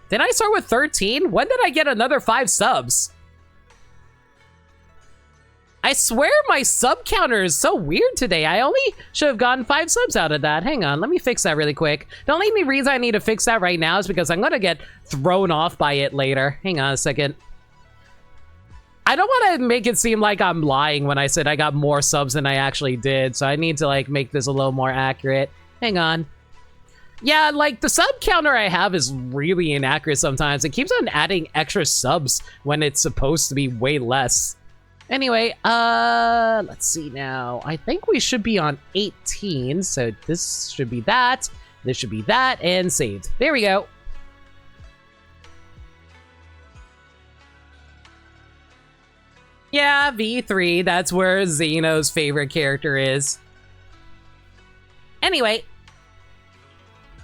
Did I start with 13? When did I get another 5 subs? I swear my sub counter is so weird today. I only should have gotten 5 subs out of that. Hang on, let me fix that really quick. The only reason I need to fix that right now is because I'm gonna get thrown off by it later. Hang on a second. I don't want to make it seem like I'm lying when I said I got more subs than I actually did, so I need to like make this a little more accurate. Hang on. Yeah, like the sub counter I have is really inaccurate sometimes. It keeps on adding extra subs when it's supposed to be way less. Anyway, let's see now. I think we should be on 18, so this should be that. This should be that, and saved. There we go. Yeah, V3, that's where Zeno's favorite character is. Anyway.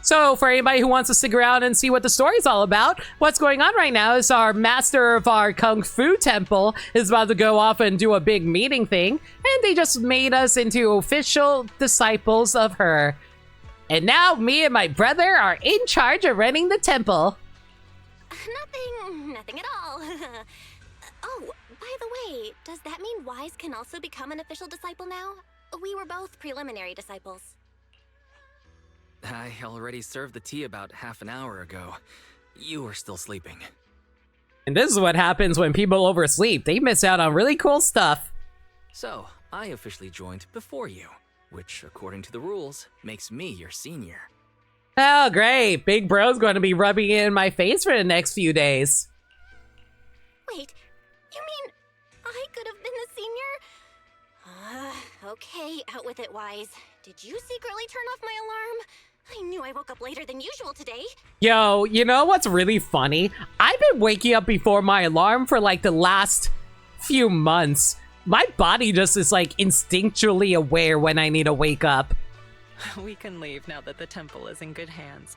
So, for anybody who wants to stick around and see what the story's all about, what's going on right now is our master of our Kung Fu temple is about to go off and do a big meeting thing, and they just made us into official disciples of her. And now, me and my brother are in charge of running the temple. Nothing at all. Oh, by the way, does that mean Wise can also become an official disciple now? We were both preliminary disciples. I already served the tea about half an hour ago. You were still sleeping. And this is what happens when people oversleep. They miss out on really cool stuff. So, I officially joined before you, which, according to the rules, makes me your senior. Oh, great. Big Bro's going to be rubbing it in my face for the next few days. Wait, you mean I could have been the senior? Okay, out with it, Wise. Did you secretly turn off my alarm? I knew I woke up later than usual today. Yo, you know what's really funny? I've been waking up before my alarm for like the last few months. My body just is like instinctually aware when I need to wake up. We can leave now that the temple is in good hands.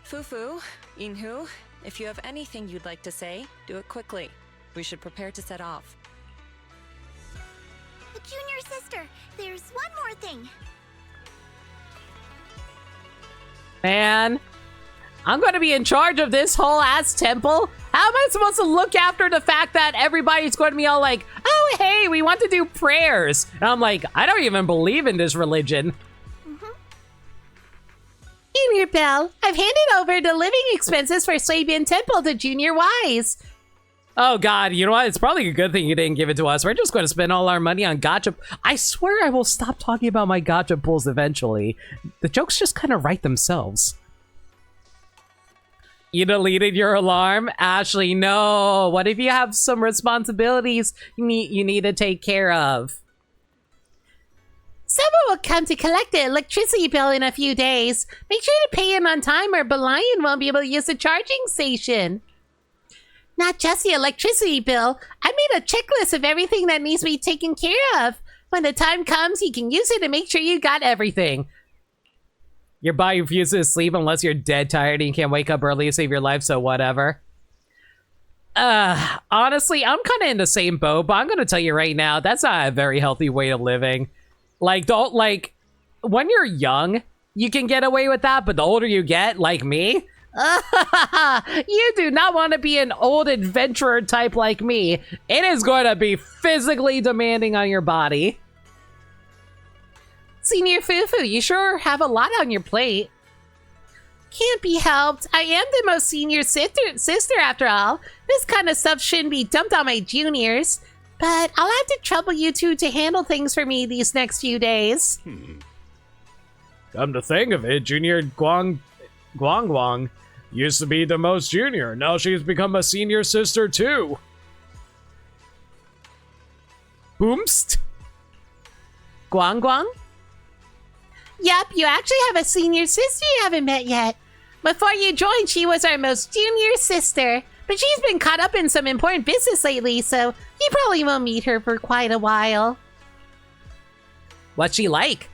Fufu, Inhu, if you have anything you'd like to say, do it quickly. We should prepare to set off. Junior sister, there's one more thing. Man, I'm going to be in charge of this whole ass temple? How am I supposed to look after the fact that everybody's going to be all like, oh, hey, we want to do prayers? And I'm like, I don't even believe in this religion. Junior Belle, I've handed over the living expenses for Swabian Temple to Junior Wise. Oh god, you know what? It's probably a good thing you didn't give it to us. We're just going to spend all our money on gacha. I swear I will stop talking about my gacha pulls eventually. The jokes just kind of write themselves. You deleted your alarm? Ashley, no. What if you have some responsibilities you need to take care of? Someone will come to collect the electricity bill in a few days. Make sure to pay him on time or Belian won't be able to use the charging station. Not just the electricity bill. I made a checklist of everything that needs to be taken care of. When the time comes, you can use it to make sure you got everything. Your body refuses to sleep unless you're dead tired and you can't wake up early to save your life, so whatever. Honestly, I'm kind of in the same boat, but I'm going to tell you right now, that's not a very healthy way of living. Like, when you're young, you can get away with that, but the older you get, like me... You do not want to be an old adventurer type like me. It is going to be physically demanding on your body. Senior Fufu, you sure have a lot on your plate. Can't be helped. I am the most senior sister after all. This kind of stuff shouldn't be dumped on my juniors. but I'll have to trouble you two to handle things for me these next few days. Come to think of it, Junior Guang used to be the most junior. Now she's become a senior sister too. Boomst? Guang? Yep, you actually have a senior sister you haven't met yet. Before you joined, she was our most junior sister, but she's been caught up in some important business lately, so you probably won't meet her for quite a while. What's she like?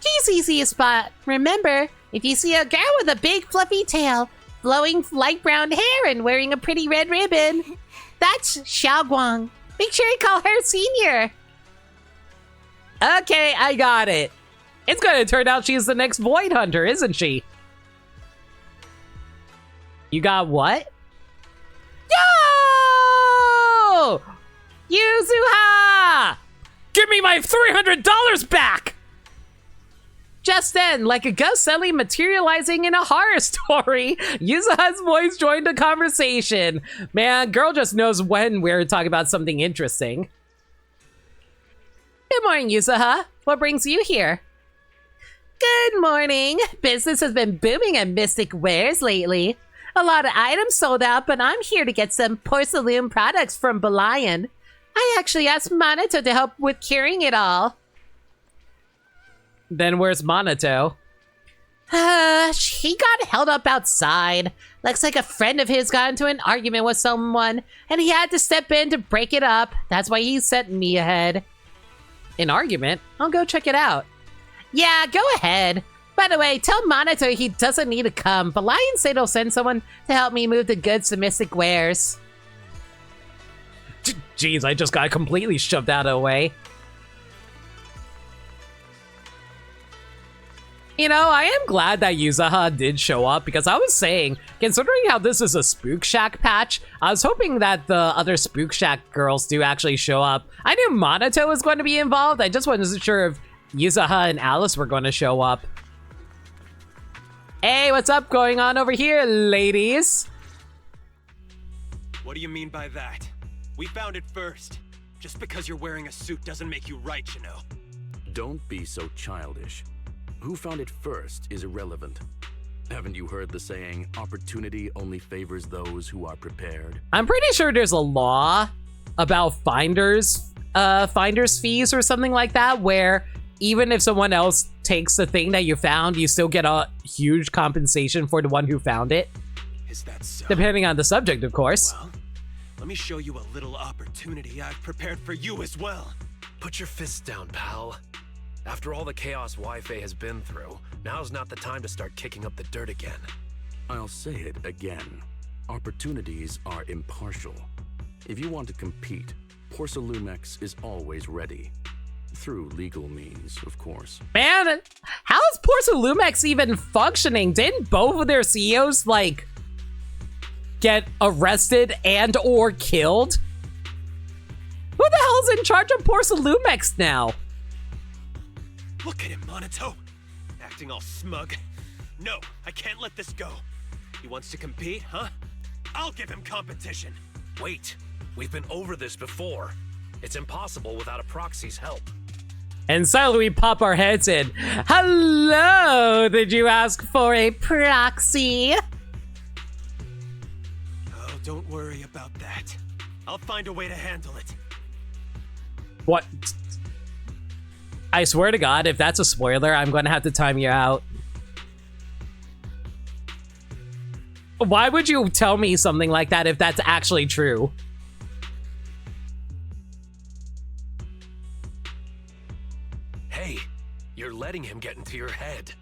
She's easy to spot. Remember, if you see a girl with a big fluffy tail, flowing light brown hair, and wearing a pretty red ribbon, that's Xiaoguang. Make sure you call her senior. Okay, I got it. It's gonna turn out she's the next Void Hunter, isn't she? You got what? Yo! Yuzuha! Give me my $300 back! Just then, like a ghost suddenly materializing in a horror story, Yuzuha's voice joined the conversation. Man, girl just knows when we're talking about something interesting. Good morning, Yuzuha. What brings you here? Good morning. Business has been booming at Mystic Wares lately. A lot of items sold out, but I'm here to get some porcelain products from Belian. I actually asked Minato to help with carrying it all. Then where's Minato? He got held up outside. Looks like a friend of his got into an argument with someone, and he had to step in to break it up. That's why he sent me ahead. An argument? I'll go check it out. Yeah, go ahead. By the way, tell Minato he doesn't need to come, but Lion said he'll send someone to help me move the goods to Mystic Wares. Jeez, I just got completely shoved out of the way. You know, I am glad that Yuzuha did show up, because I was saying, considering how this is a Spook Shack patch, I was hoping that the other Spook Shack girls do actually show up. I knew Minato was going to be involved, I just wasn't sure if Yuzuha and Alice were going to show up. Hey, what's up going on over here, ladies? What do you mean by that? We found it first. Just because you're wearing a suit doesn't make you right, you know. Don't be so childish. Who found it first is irrelevant. Haven't you heard the saying, opportunity only favors those who are prepared? I'm pretty sure there's a law about finder's fees or something like that, where even if someone else takes the thing that you found, you still get a huge compensation for the one who found it. Is that so? Depending on the subject, of course. Well, let me show you a little opportunity I've prepared for you as well. Put your fists down, pal. After all the chaos Wi-Fi has been through, now's not the time to start kicking up the dirt again. I'll say it again. Opportunities are impartial. If you want to compete, Porcelumex is always ready. Through legal means, of course. Man, how is Porcelumex even functioning? Didn't both of their CEOs, like, get arrested and or killed? Who the hell's in charge of Porcelumex now? Look at him, Minato. Acting all smug. No, I can't let this go. He wants to compete, huh? I'll give him competition. Wait, we've been over this before. It's impossible without a proxy's help. And suddenly we pop our heads in. Hello, did you ask for a proxy? Oh, don't worry about that. I'll find a way to handle it. What? I swear to God, if that's a spoiler, I'm going to have to time you out. Why would you tell me something like that if that's actually true? Hey, you're letting him get into your head.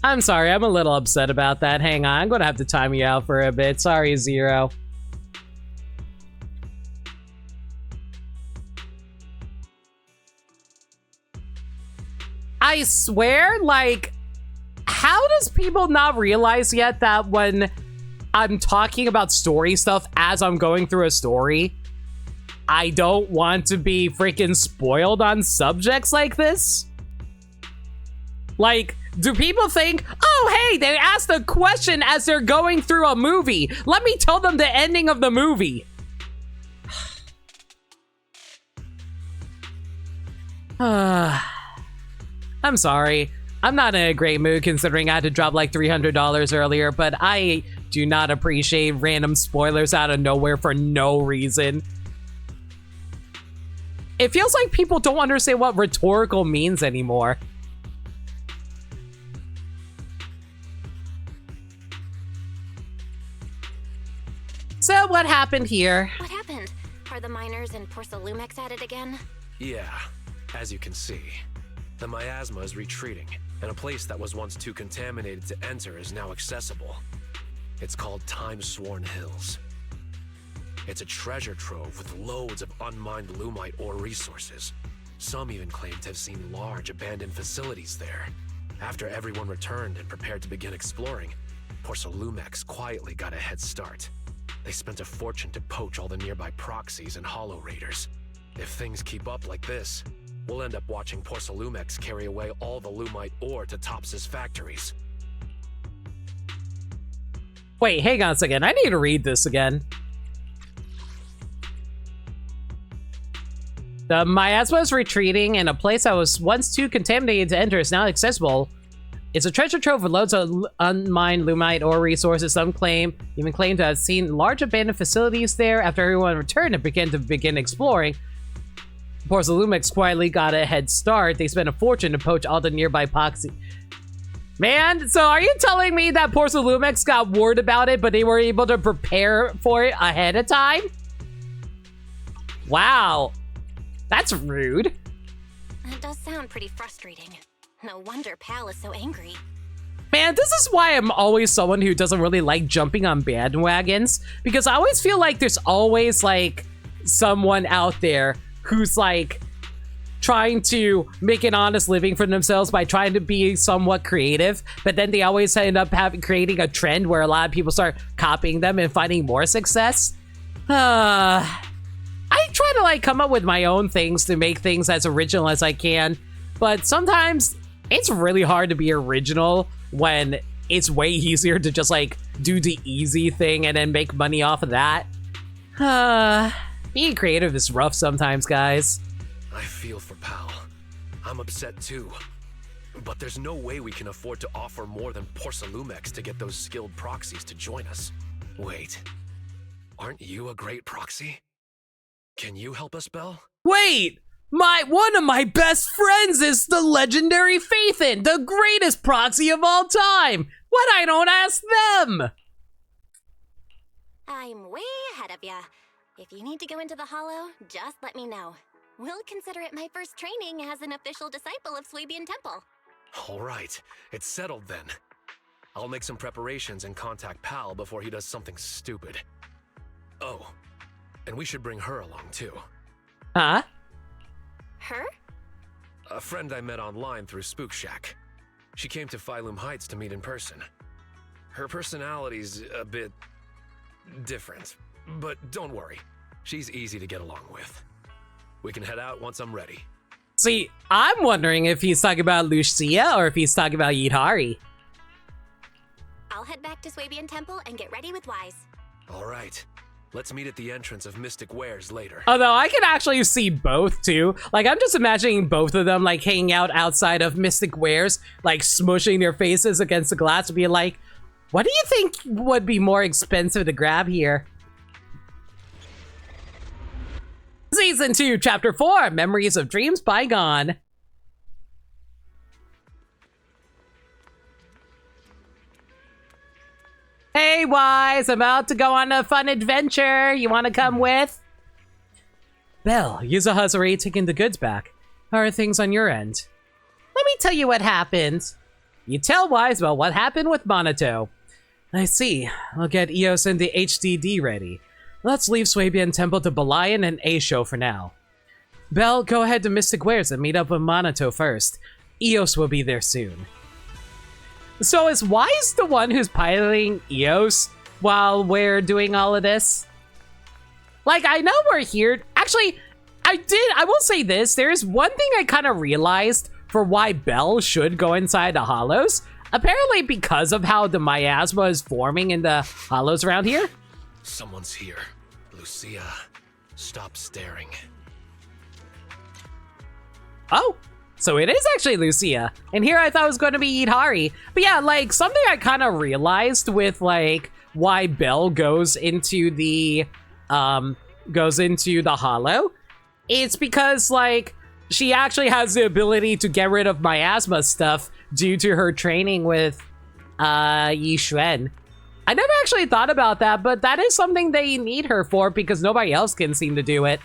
I'm sorry, I'm a little upset about that. Hang on, I'm gonna have to time you out for a bit. Sorry, Zero. I swear, like, how does people not realize yet that when I'm talking about story stuff as I'm going through a story, I don't want to be freaking spoiled on subjects like this? Like, do people think, oh, hey, they asked a question as they're going through a movie. Let me tell them the ending of the movie. I'm sorry. I'm not in a great mood considering I had to drop like $300 earlier, but I do not appreciate random spoilers out of nowhere for no reason. It feels like people don't understand what rhetorical means anymore. So what happened here? What happened? Are the miners in Porsalumex at it again? Yeah, as you can see, the miasma is retreating, and a place that was once too contaminated to enter is now accessible. It's called Time-Sworn Hills. It's a treasure trove with loads of unmined Lumite ore resources. Some even claim to have seen large abandoned facilities there. After everyone returned and prepared to begin exploring, Porsalumex quietly got a head start. They spent a fortune to poach all the nearby proxies and hollow raiders. If things keep up like this, we'll end up watching Porsalumex carry away all the Lumite ore to Tops's factories. Wait, hang on a second. I need to read this again. The miasma is retreating, and a place that was once too contaminated to enter is now accessible. It's a treasure trove with loads of unmined Lumite ore resources. Some even claim to have seen large abandoned facilities there. After everyone returned and begin exploring, Porsalumex quietly got a head start. They spent a fortune to poach all the nearby proxy. Man, so are you telling me that Porsalumex got word about it, but they were able to prepare for it ahead of time? Wow. That's rude. That does sound pretty frustrating. No wonder Pal is so angry. Man, this is why I'm always someone who doesn't really like jumping on bandwagons, because I always feel like there's always like someone out there who's like trying to make an honest living for themselves by trying to be somewhat creative, but then they always end up creating a trend where a lot of people start copying them and finding more success. I try to like come up with my own things to make things as original as I can, but sometimes it's really hard to be original when it's way easier to just like do the easy thing and then make money off of that. Being creative is rough sometimes, guys. I feel for Pal. I'm upset too. But there's no way we can afford to offer more than Porsalumex to get those skilled proxies to join us. Wait, aren't you a great proxy? Can you help us, Belle? Wait! One of my best friends is the legendary Faithin, the greatest proxy of all time! What I don't ask them? I'm way ahead of ya. If you need to go into the Hollow, just let me know. We'll consider it my first training as an official disciple of Swabian Temple. All right, it's settled then. I'll make some preparations and contact Pal before he does something stupid. Oh, and we should bring her along too. Huh? Her? A friend I met online through Spook Shack. She came to Phylum Heights to meet in person. Her personality's a bit different, but don't worry, she's easy to get along with. We can head out once I'm ready. See, I'm wondering if he's talking about Lucia or if he's talking about Yidhari. I'll head back to Swabian Temple and get ready with Wise. All right. Let's meet at the entrance of Mystic Wares later. Although I can actually see both too. Like I'm just imagining both of them like hanging out outside of Mystic Wares, like smushing their faces against the glass and being like, what do you think would be more expensive to grab here? Season 2, Chapter 4, Memories of Dreams Bygone. Hey, Wise, I'm about to go on a fun adventure. You want to come with? Belle, Yuzuha's already taken the goods back. How are things on your end? Let me tell you what happened. You tell Wise about what happened with Monato. I see. I'll get Eos and the HDD ready. Let's leave Swabian Temple to Belian and Aisho for now. Belle, go ahead to Mystic Wares and meet up with Monato first. Eos will be there soon. So is Wise the one who's piloting Eos while we're doing all of this? Like, I know we're here. Actually, I will say this. There is one thing I kind of realized for why Belle should go inside the hollows. Apparently because of how the miasma is forming in the hollows around here. Someone's here. Lucia, stop staring. Oh, so it is actually Lucia. And here I thought it was going to be Yidhari. But yeah, like, something I kind of realized with, like, why Belle goes into the hollow. It's because, like, she actually has the ability to get rid of miasma stuff due to her training with Yi Xuan. I never actually thought about that, but that is something they need her for because nobody else can seem to do it.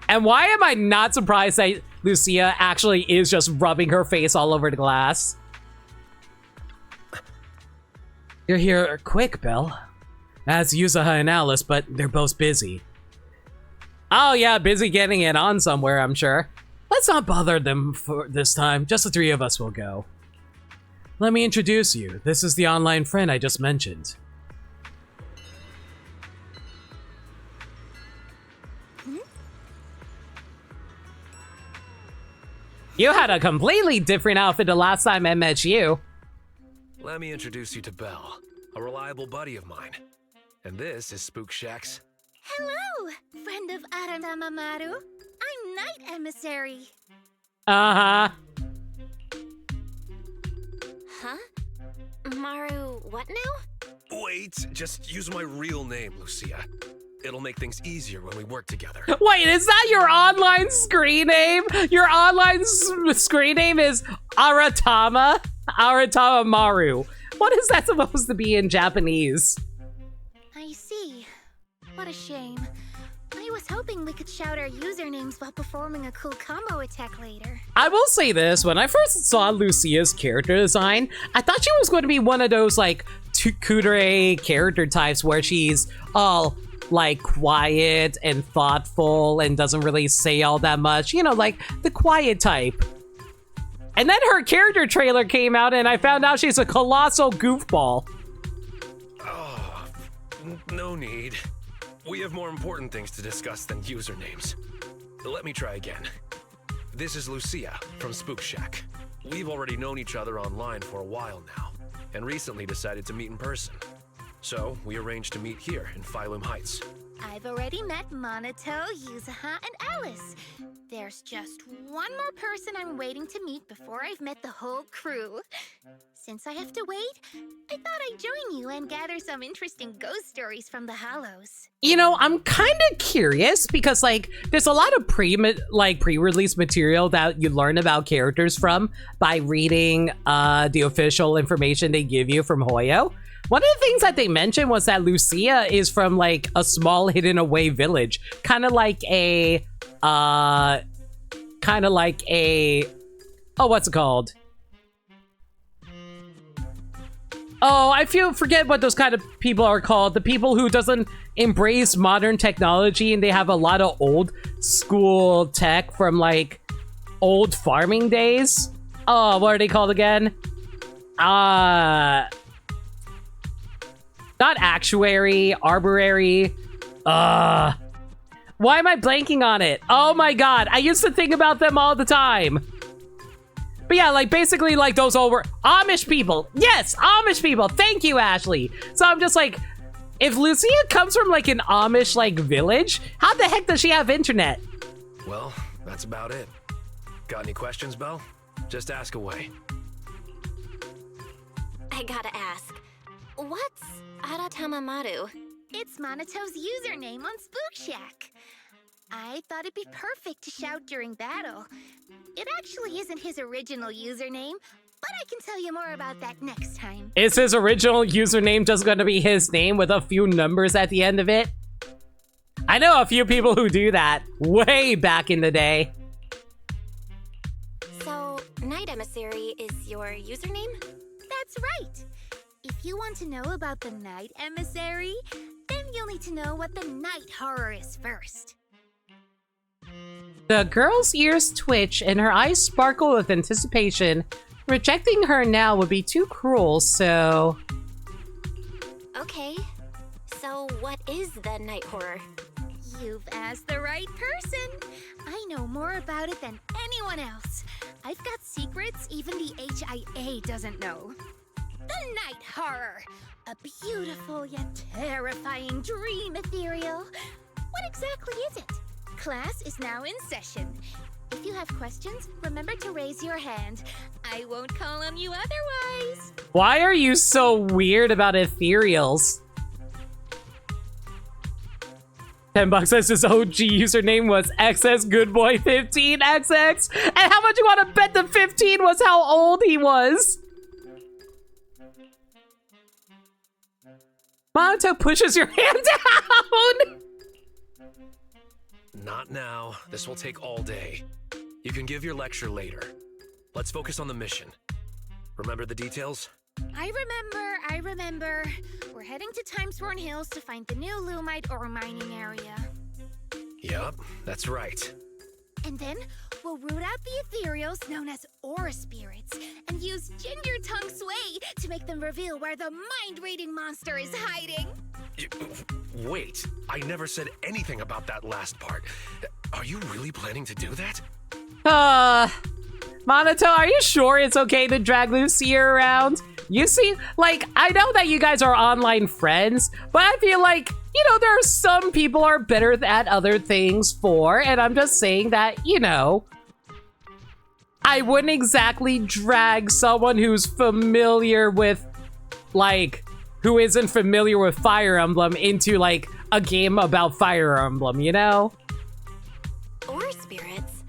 And why am I not surprised that Lucia actually is just rubbing her face all over the glass? You're here quick, Belle. As Yusaha and Alice, but they're both busy. Oh yeah, busy getting it on somewhere, I'm sure. Let's not bother them for this time. Just the three of us will go. Let me introduce you. This is the online friend I just mentioned. You had a completely different outfit the last time I met you. Let me introduce you to Belle, a reliable buddy of mine. And this is Spook Shack's. Hello, friend of Aranama Maru. I'm Night Emissary. Uh-huh. Huh? Maru, what now? Wait, just use my real name, Lucia. It'll make things easier when we work together. Wait, is that your online screen name? Your online screen name is Aratama? Aratama Maru. What is that supposed to be in Japanese? I see. What a shame. I was hoping we could shout our usernames while performing a cool combo attack later. I will say this, when I first saw Lucia's character design, I thought she was going to be one of those, like, tsundere character types where she's all, like, quiet and thoughtful and doesn't really say all that much. You know, like, the quiet type. And then her character trailer came out and I found out she's a colossal goofball. Oh, no need. We have more important things to discuss than usernames. Let me try again. This is Lucia from Spook Shack. We've already known each other online for a while now, and recently decided to meet in person. So, we arranged to meet here in Phylum Heights. I've already met Monato, Yuzaha, and Alice. There's just one more person I'm waiting to meet before I've met the whole crew. Since I have to wait, I thought I'd join you and gather some interesting ghost stories from the Hollows. You know, I'm kind of curious because, like, there's a lot of pre-release material that you learn about characters from by reading the official information they give you from Hoyo. One of the things that they mentioned was that Lucia is from, like, a small hidden away village. Kind of like a, oh, what's it called? Oh, I forget what those kind of people are called. The people who doesn't embrace modern technology and they have a lot of old school tech from, like, old farming days. Oh, what are they called again? Not actuary, arborary. Why am I blanking on it? Oh my god, I used to think about them all the time. But yeah, like, basically, like, those over Amish people. Yes, Amish people. Thank you, Ashley. So I'm just like, if Lucia comes from, like, an Amish, like, village, how the heck does she have internet? Well, that's about it. Got any questions, Belle? Just ask away. I gotta ask, what's Aratamamaru? It's Monato's username on Spook Shack. I thought it'd be perfect to shout during battle. It actually isn't his original username, but I can tell you more about that next time. Is his original username just going to be his name with a few numbers at the end of it? I know a few people who do that way back in the day. So, Night Emissary is your username? That's right. If you want to know about the Night Emissary, then you'll need to know what the night horror is first. The girl's ears twitch and her eyes sparkle with anticipation. Rejecting her now would be too cruel, so... Okay, so what is the night horror? You've asked the right person. I know more about it than anyone else. I've got secrets even the HIA doesn't know. The Night Horror. A beautiful yet terrifying dream ethereal. What exactly is it? Class is now in session. If you have questions, remember to raise your hand. I won't call on you otherwise. Why are you so weird about ethereals? $10 says his OG username was XSGoodBoy15XX. And how much you want to bet the 15 was how old he was? Monato pushes your hand down. Not now. This will take all day. You can give your lecture later. Let's focus on the mission. Remember the details? I remember. We're heading to Timesworn Hills to find the new Lumite ore mining area. Yup, that's right. And then we'll root out the ethereals known as ore spirits and use Ginger Tongue Sway to make them reveal where the mind-reading monster is hiding. Wait, I never said anything about that last part. Are you really planning to do that? Monato, are you sure it's okay to drag Lucia around? You see, like, I know that you guys are online friends, but I feel like, you know, there are some people are better at other things and I'm just saying that, you know, I wouldn't exactly drag someone who's familiar with, like, who isn't familiar with Fire Emblem into, like, a game about Fire Emblem, you know? Ore spirits?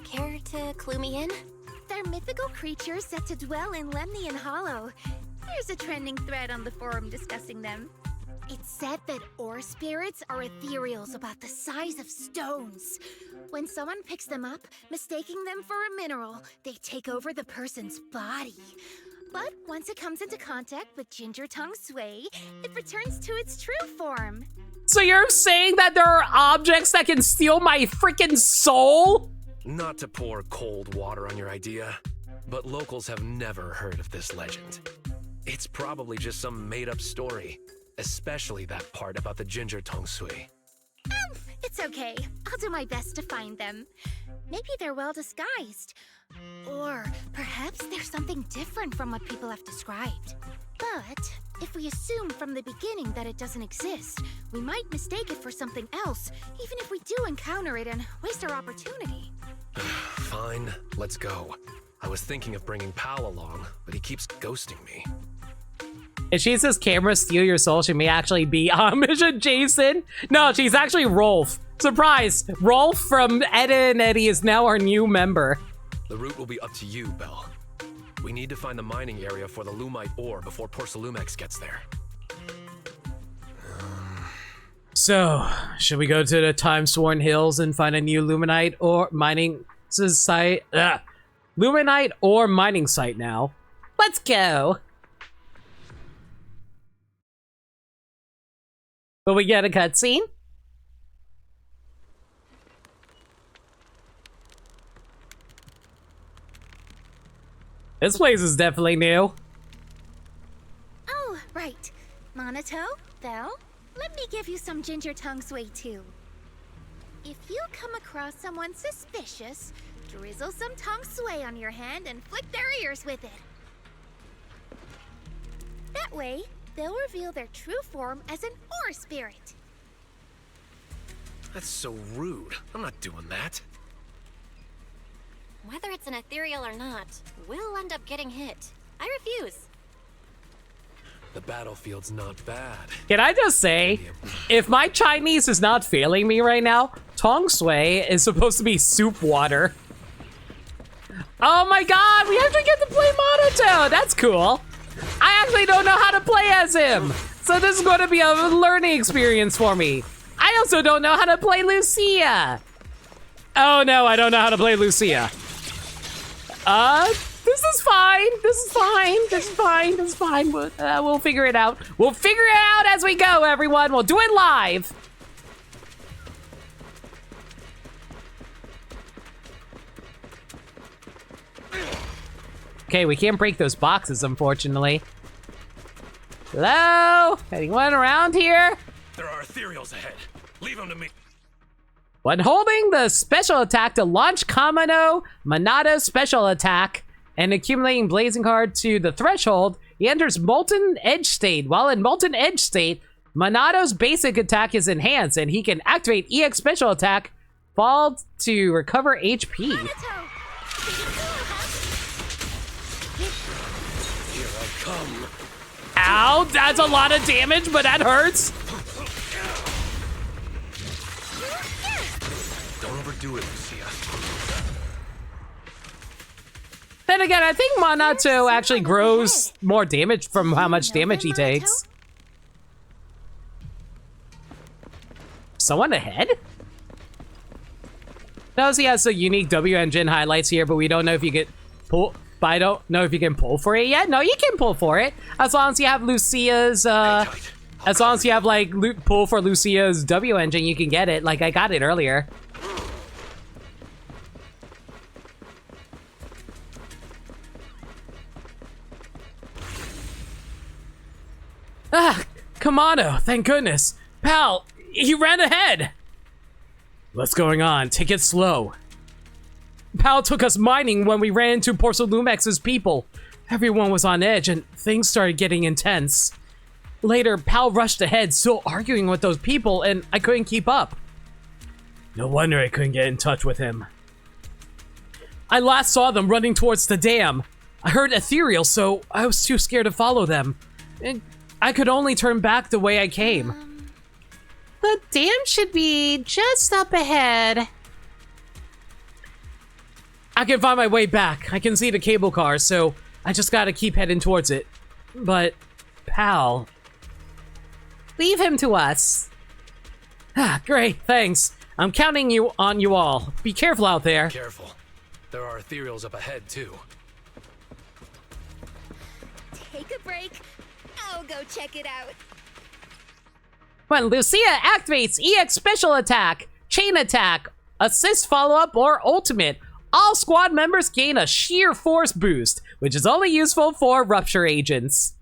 Care to clue me in? They're mythical creatures set to dwell in Lemnian Hollow. There's a trending thread on the forum discussing them. It's said that ore spirits are ethereals about the size of stones. When someone picks them up, mistaking them for a mineral, they take over the person's body. But once it comes into contact with Ginger Tongue Sway, it returns to its true form. So you're saying that there are objects that can steal my freaking soul? Not to pour cold water on your idea, but locals have never heard of this legend. It's probably just some made-up story, especially that part about the Ginger Tongue Sway. It's okay. I'll do my best to find them. Maybe they're well disguised. Or perhaps there's something different from what people have described. But if we assume from the beginning that it doesn't exist, we might mistake it for something else, even if we do encounter it and waste our opportunity. Fine, let's go. I was thinking of bringing Pal along, but he keeps ghosting me. If she says camera steal your soul, she may actually be Amish adjacent. No, she's actually Rolf. Surprise! Rolf from Edda and Eddie is now our new member. The route will be up to you, Belle. We need to find the mining area for the Lumite ore before Porcelumex gets there. So, should we go to the Timesworn Hills and find a new Luminite or mining site? Luminite or mining site now? Let's go! Will we get a cutscene? This place is definitely new. Oh, right. Monato, Belle, let me give you some Ginger Tongue Sway too. If you come across someone suspicious, drizzle some tongue sway on your hand and flick their ears with it. That way, they'll reveal their true form as an ore spirit. That's so rude. I'm not doing that. Whether it's an ethereal or not, we'll end up getting hit. I refuse. The battlefield's not bad. Can I just say, if my Chinese is not failing me right now, Tong Sui is supposed to be soup water. Oh my god, we actually get to play Monato! That's cool. I actually don't know how to play as him, so this is going to be a learning experience for me. I also don't know how to play Lucia. Oh no, I don't know how to play Lucia. This is fine. This is fine. This is fine. This is fine. We'll figure it out. We'll figure it out as we go, everyone. We'll do it live. Okay, we can't break those boxes, unfortunately. Hello? Anyone around here? There are ethereals ahead. Leave them to me. When holding the special attack to launch Monato's special attack and accumulating blazing card to the threshold, he enters Molten Edge state. While in Molten Edge state, Monato's basic attack is enhanced and he can activate EX special attack, fall to recover HP. Here I come. Ow, that's a lot of damage, but that hurts. Don't overdo it, Lucia. Then again, I think Monato actually grows more damage from how much damage he takes. Someone ahead? Knows he has a unique W engine highlights here, but we don't know if you get pull. But I don't know if you can pull for it yet. No, you can pull for it as long as you have Lucia's. As long as you have like pull for Lucia's W engine, you can get it. Like I got it earlier. Ah, Kamano, thank goodness. Pal, he ran ahead. What's going on? Take it slow. Pal took us mining when we ran into Porcelumex's people. Everyone was on edge and things started getting intense. Later, Pal rushed ahead, still arguing with those people, and I couldn't keep up. No wonder I couldn't get in touch with him. I last saw them running towards the dam. I heard ethereal, so I was too scared to follow them. I could only turn back the way I came. The dam should be just up ahead. I can find my way back. I can see the cable car, so I just gotta keep heading towards it. But, Pal... leave him to us. Ah, great, thanks. I'm counting on you all. Be careful out there. Careful. There are ethereals up ahead, too. Take a break. I'll go check it out. When Lucia activates EX Special Attack, Chain Attack, Assist Follow-Up, or Ultimate, all squad members gain a Sheer Force boost, which is only useful for Rupture agents.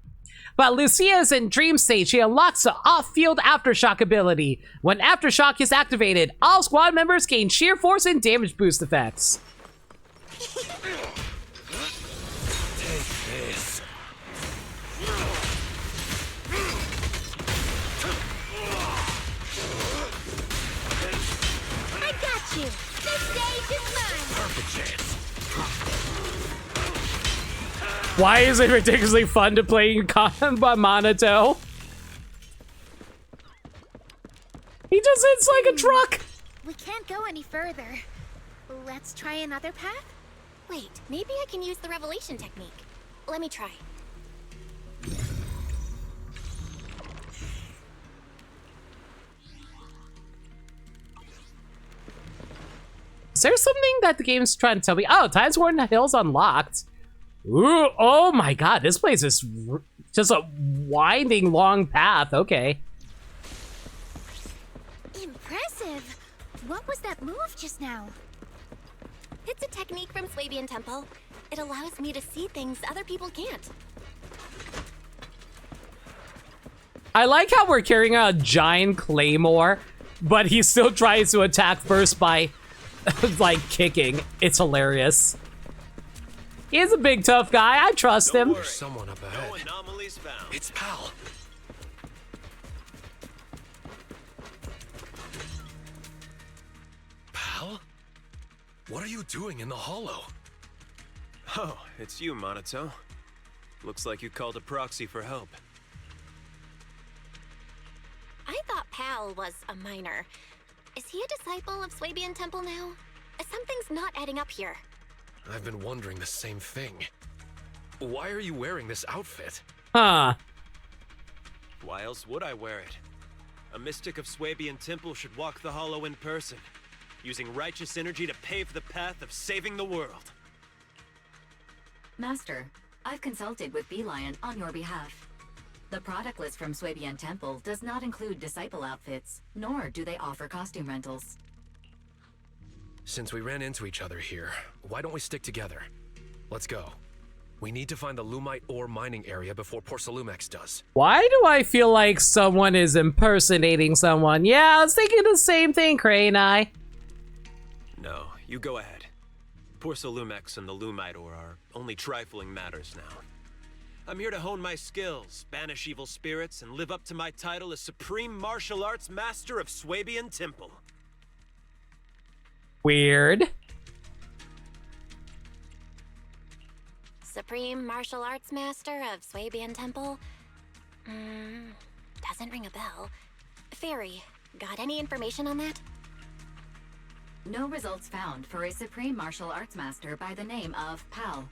While Lucia is in Dream State, she unlocks the Off-Field Aftershock ability. When Aftershock is activated, all squad members gain Sheer Force and Damage boost effects. Take this. I got you. The stage is mine. Perfect chance. Why is it ridiculously fun to play Combat Monato? He just hits like a truck. We can't go any further. Let's try another path? Wait, maybe I can use the revelation technique. Let me try. Is there something that the game's trying to tell me? Oh, Times Worn Hills unlocked. Ooh, oh my god, this place is just a winding long path. Okay. Impressive. What was that move just now? It's a technique from Swabian Temple. It allows me to see things other people can't. I like how we're carrying a giant claymore, but he still tries to attack first by like kicking. It's hilarious. He's a big tough guy. I trust him. There's someone up ahead. No anomalies found. It's Pal. Pal? What are you doing in the hollow? Oh, it's you, Monato. Looks like you called a proxy for help. I thought Pal was a miner. Is he a disciple of Swabian Temple now? Something's not adding up here. I've been wondering the same thing. Why are you wearing this outfit? Huh. Why else would I wear it? A mystic of Swabian Temple should walk the hollow in person, using righteous energy to pave the path of saving the world. Master, I've consulted with Beelion on your behalf. The product list from Swabian Temple does not include disciple outfits, nor do they offer costume rentals. Since we ran into each other here, why don't we stick together? Let's go. We need to find the Lumite ore mining area before Porcelumex does. Why do I feel like someone is impersonating someone? Yeah, I was thinking the same thing, Crane Eye. No, you go ahead. Porcelumex and the Lumite ore are only trifling matters now. I'm here to hone my skills, banish evil spirits, and live up to my title as Supreme Martial Arts Master of Swabian Temple. Weird. Supreme Martial Arts Master of Swabian Temple? Doesn't ring a bell. Fairy, got any information on that? No results found for a Supreme Martial Arts Master by the name of Pal.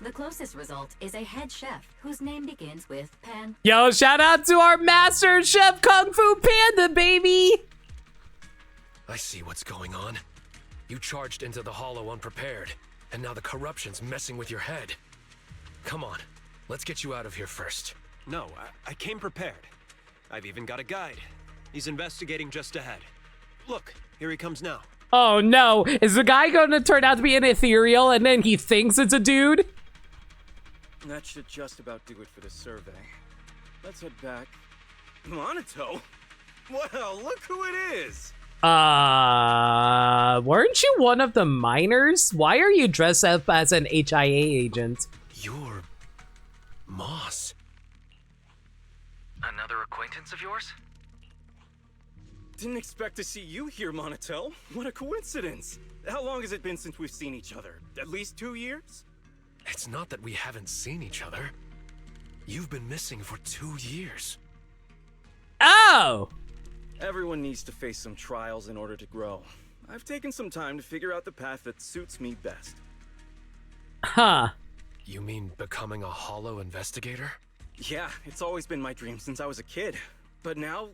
The closest result is a head chef whose name begins with Pan. Yo, shout out to our Master Chef Kung Fu Panda, baby! I see what's going on. You charged into the hollow unprepared, and now the corruption's messing with your head. Come on, let's get you out of here first. No, I came prepared. I've even got a guide. He's investigating just ahead. Look, here he comes now. Oh no, is the guy going to turn out to be an ethereal and then he thinks it's a dude? That should just about do it for the survey. Let's head back. Monito? Well, look who it is! Weren't you one of the miners? Why are you dressed up as an HIA agent? You're... Moss. Another acquaintance of yours? Didn't expect to see you here, Monito. What a coincidence. How long has it been since we've seen each other? At least 2 years? It's not that we haven't seen each other. You've been missing for 2 years. Oh! Everyone needs to face some trials in order to grow. I've taken some time to figure out the path that suits me best. Huh. You mean becoming a hollow investigator? Yeah, it's always been my dream since I was a kid. But now,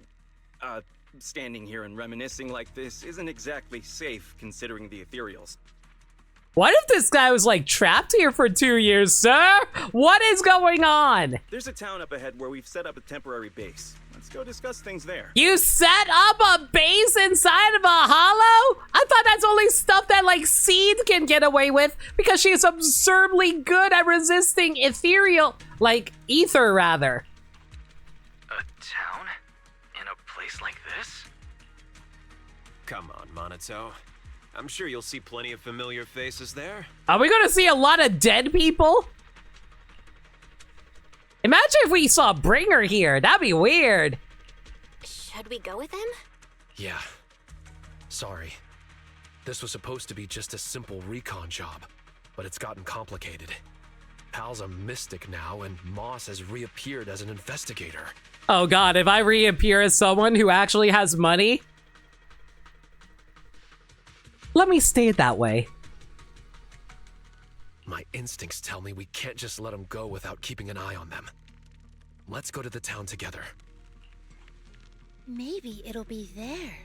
standing here and reminiscing like this isn't exactly safe considering the ethereals. What if this guy was like trapped here for 2 years, sir? What is going on? There's a town up ahead where we've set up a temporary base. Let's go discuss things there. You set up a base inside of a hollow? I thought that's only stuff that like Seed can get away with because she's absurdly good at resisting ethereal, like ether rather. A town? In a place like this? Come on, Monito. I'm sure you'll see plenty of familiar faces there. Are we gonna see a lot of dead people? Imagine if we saw Bringer here. That'd be weird. Should we go with him? Yeah. Sorry. This was supposed to be just a simple recon job, but it's gotten complicated. Pal's a mystic now, and Moss has reappeared as an investigator. Oh god, if I reappear as someone who actually has money, let me stay that way. My instincts tell me we can't just let them go without keeping an eye on them. Let's go to the town together. Maybe it'll be there.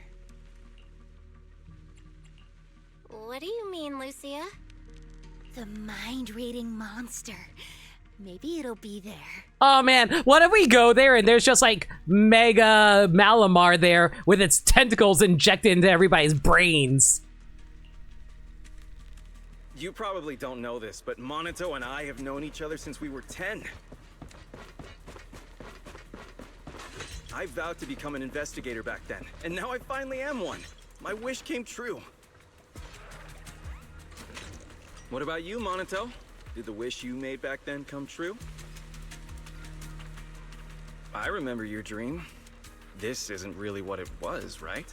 What do you mean, Lucia? The mind-reading monster. Maybe it'll be there. Oh man, what if we go there and there's just like Mega Malamar there with its tentacles injected into everybody's brains? You probably don't know this, but Monito and I have known each other since we were 10. I vowed to become an investigator back then, and now I finally am one. My wish came true. What about you, Monito? Did the wish you made back then come true? I remember your dream. This isn't really what it was, right?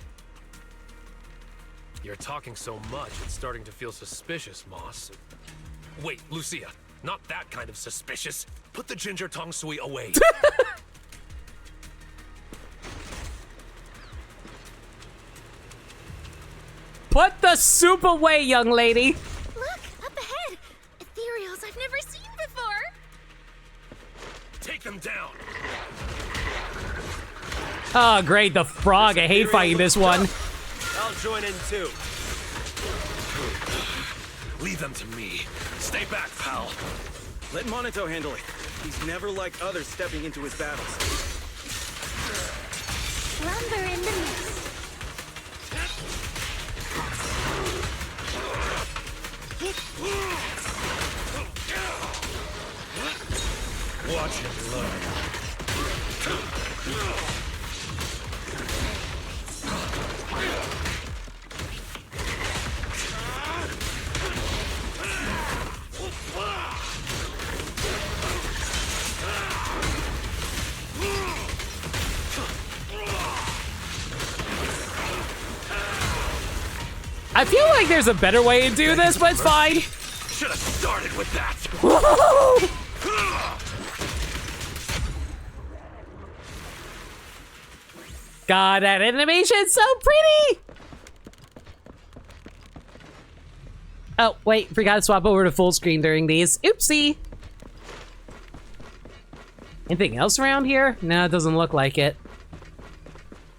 You're talking so much, it's starting to feel suspicious, Moss. Wait, Lucia, not that kind of suspicious. Put the ginger tong sui away. Put the soup away, young lady. Look, up ahead! Ethereals I've never seen before! Take them down. Oh, great, the frog. I hate fighting this one. I'll join in too. Leave them to me. Stay back, pal. Let Monito handle it. He's never like others stepping into his battles. Lumber in the mist. Watch him learn. I feel like there's a better way to do this, but it's fine. Should have started with that. God, that animation's so pretty! Oh, wait, forgot to swap over to full screen during these. Oopsie! Anything else around here? No, it doesn't look like it.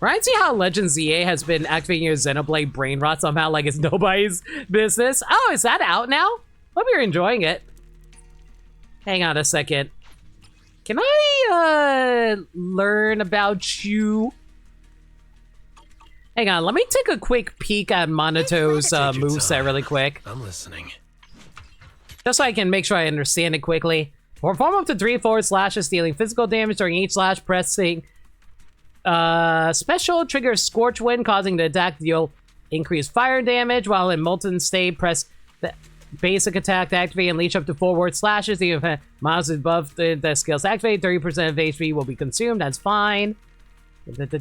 Right, see how Legend ZA has been activating your Xenoblade brain rot somehow like it's nobody's business? Oh, is that out now? Hope you're enjoying it. Hang on a second. Can I, learn about you? Hang on, let me take a quick peek at Monito's moveset really quick. I'm listening. Just so I can make sure I understand it quickly. Perform up to 3 forward slashes, dealing physical damage during each slash, pressing special triggers Scorch Wind, causing the attack to deal increased fire damage. While in molten state, press the basic attack to activate and leash up to forward slashes. The miles above the skills activate, 30% of HP will be consumed. That's fine. One of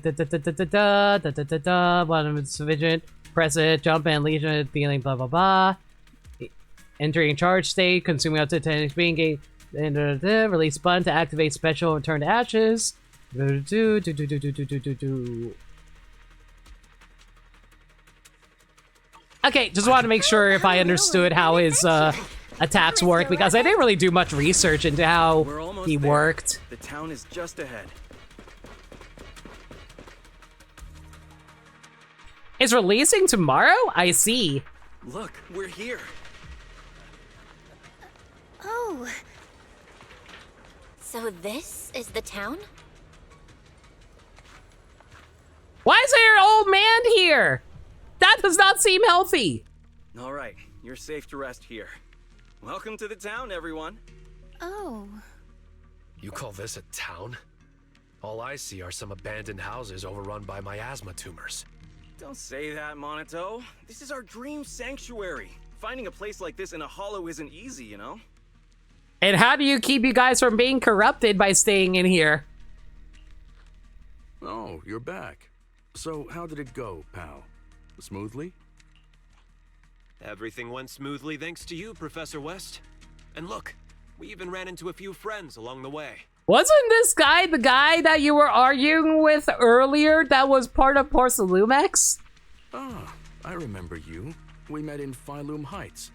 it's sufficient. Press it, jump and leash it, dealing blah blah blah. Entering charge state, consuming up to 10 HP. Engage. Release button to activate special and turn to ashes. Okay, just wanted to make sure if I understood how his attacks work, because I didn't really do much research into how he worked. The town is just ahead. It's releasing tomorrow? I see. Look, we're here. Oh. So this is the town? Why is there an old man here? That does not seem healthy. All right, you're safe to rest here. Welcome to the town, everyone. Oh. You call this a town? All I see are some abandoned houses overrun by miasma tumors. Don't say that, Monito. This is our dream sanctuary. Finding a place like this in a hollow isn't easy, you know? And how do you keep you guys from being corrupted by staying in here? Oh, you're back. So, how did it go, pal? Smoothly? Everything went smoothly thanks to you, Professor West. And look, we even ran into a few friends along the way. Wasn't this guy the guy that you were arguing with earlier that was part of Porcelumex? Ah, I remember you. We met in Phylum Heights.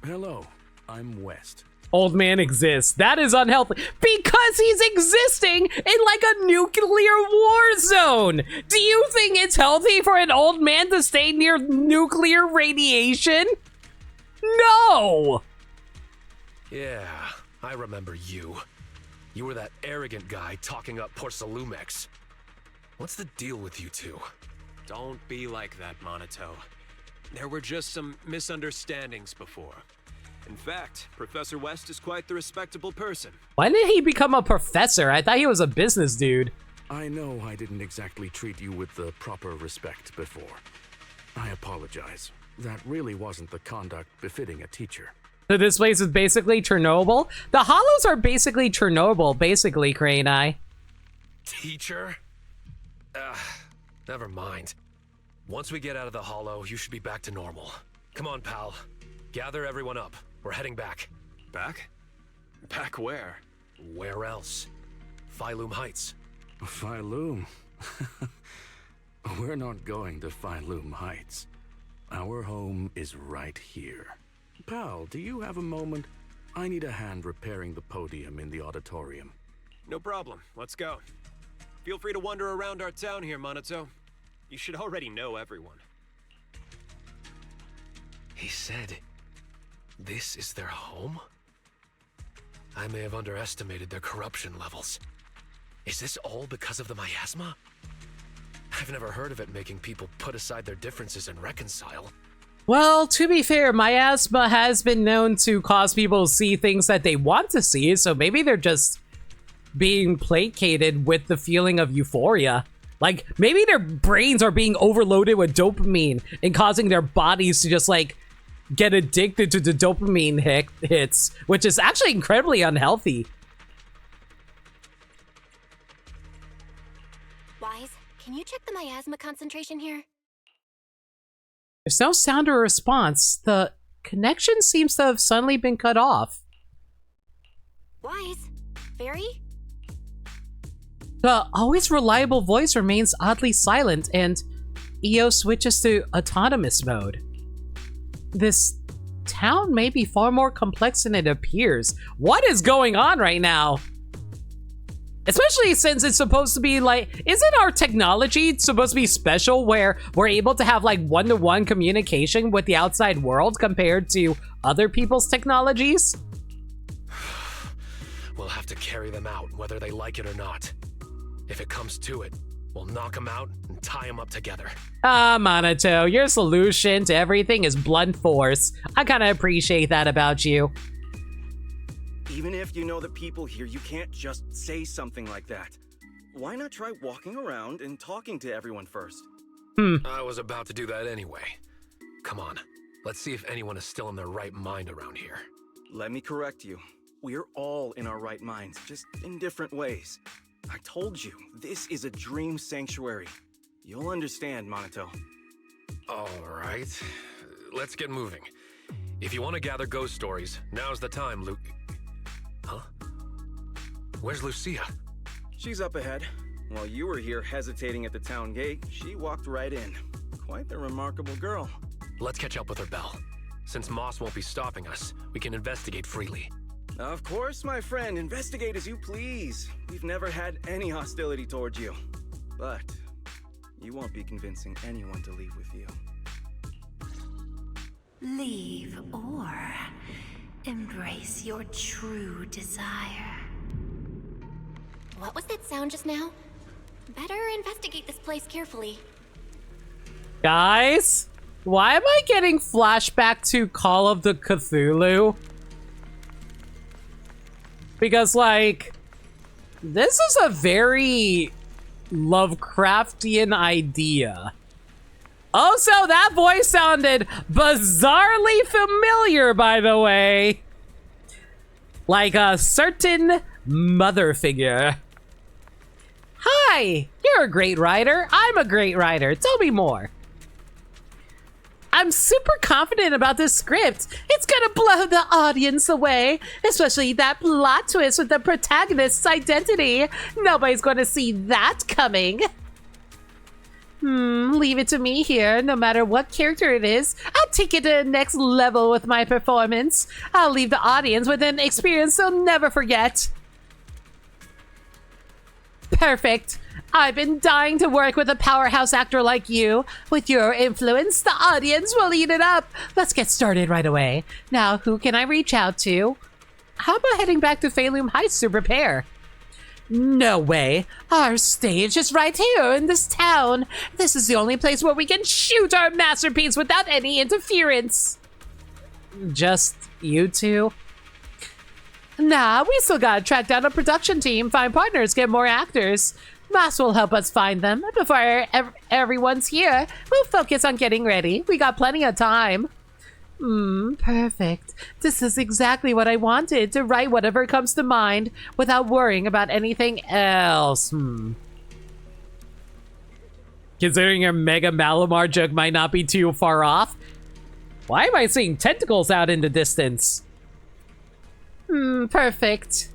Hello, I'm West. Old man exists. That is unhealthy. Because he's existing in like a nuclear war zone. Do you think it's healthy for an old man to stay near nuclear radiation? No! Yeah, I remember you. You were that arrogant guy talking up Porcelumex. What's the deal with you two? Don't be like that, Monito. There were just some misunderstandings before. In fact, Professor West is quite the respectable person. Why did he become a professor? I thought he was a business dude. I know I didn't exactly treat you with the proper respect before. I apologize. That really wasn't the conduct befitting a teacher. So this place is basically Chernobyl? The Hollows are basically Chernobyl, basically, Crane Eye. Teacher? Never mind. Once we get out of the Hollow, you should be back to normal. Come on, pal. Gather everyone up. We're heading back. Back? Back where? Where else? Phylum Heights. Phylum? We're not going to Phylum Heights. Our home is right here. Pal, do you have a moment? I need a hand repairing the podium in the auditorium. No problem. Let's go. Feel free to wander around our town here, Monito. You should already know everyone. He said, this is their home? I may have underestimated their corruption levels. Is this all because of the miasma? I've never heard of it making people put aside their differences and reconcile. Well, to be fair, miasma has been known to cause people to see things that they want to see, so maybe they're just being placated with the feeling of euphoria. Like, maybe their brains are being overloaded with dopamine and causing their bodies to just, like, get addicted to the dopamine hits, which is actually incredibly unhealthy. Wise, can you check the miasma concentration here? There's no sound or response. The connection seems to have suddenly been cut off. Wise? Fairy? The always reliable voice remains oddly silent, and EO switches to autonomous mode. This town may be far more complex than it appears. What is going on right now? Especially since it's supposed to be like, isn't our technology supposed to be special where we're able to have like one-to-one communication with the outside world compared to other people's technologies? We'll have to carry them out, whether they like it or not. If it comes to it, we'll knock them out and tie them up together. Ah, Minato, your solution to everything is blunt force. I kind of appreciate that about you. Even if you know the people here, you can't just say something like that. Why not try walking around and talking to everyone first? I was about to do that anyway. Come on, let's see if anyone is still in their right mind around here. Let me correct you. We're all in our right minds, just in different ways. I told you, this is a dream sanctuary. You'll understand, Minato. All right, let's get moving. If you want to gather ghost stories, now's the time, Luke. Huh? Where's Lucia? She's up ahead. While you were here hesitating at the town gate, she walked right in. Quite the remarkable girl. Let's catch up with her, Belle. Since Moss won't be stopping us, we can investigate freely. Of course, my friend. Investigate as you please. We've never had any hostility towards you. But you won't be convincing anyone to leave with you. Leave or embrace your true desire. What was that sound just now? Better investigate this place carefully. Guys, why am I getting flashback to Call of the Cthulhu? Because, like, this is a very Lovecraftian idea. Also, that voice sounded bizarrely familiar, by the way. Like a certain mother figure. Hi, you're a great writer. I'm a great writer. Tell me more. I'm super confident about this script. It's gonna blow the audience away, especially that plot twist with the protagonist's identity. Nobody's gonna see that coming. Leave it to me here. No matter what character it is, I'll take it to the next level with my performance. I'll leave the audience with an experience they'll never forget. Perfect. I've been dying to work with a powerhouse actor like you. With your influence, the audience will eat it up. Let's get started right away. Now, who can I reach out to? How about heading back to Phalum Heights to prepare? No way. Our stage is right here in this town. This is the only place where we can shoot our masterpiece without any interference. Just you two? Nah, we still gotta track down a production team, find partners, get more actors. Moss will help us find them. Before everyone's here, we'll focus on getting ready. We got plenty of time. Perfect. This is exactly what I wanted, to write whatever comes to mind without worrying about anything else. Considering your Mega Malamar joke might not be too far off. Why am I seeing tentacles out in the distance? Perfect.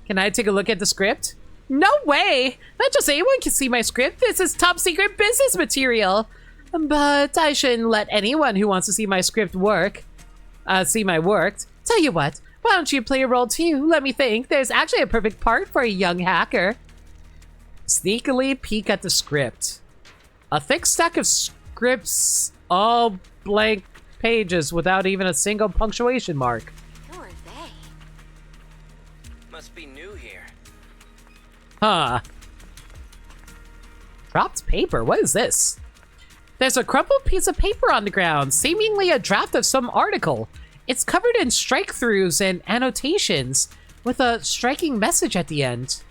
Can I take a look at the script? No way! Not just anyone can see my script. This is top secret business material. But I shouldn't let anyone who wants to see my script see my work. Tell you what, why don't you play a role too? Let me think. There's actually a perfect part for a young hacker. Sneakily peek at the script. A thick stack of scripts, all blank pages without even a single punctuation mark. Who are they? Must be new here. Huh. Dropped paper? What is this? There's a crumpled piece of paper on the ground, seemingly a draft of some article. It's covered in strike-throughs and annotations, with a striking message at the end.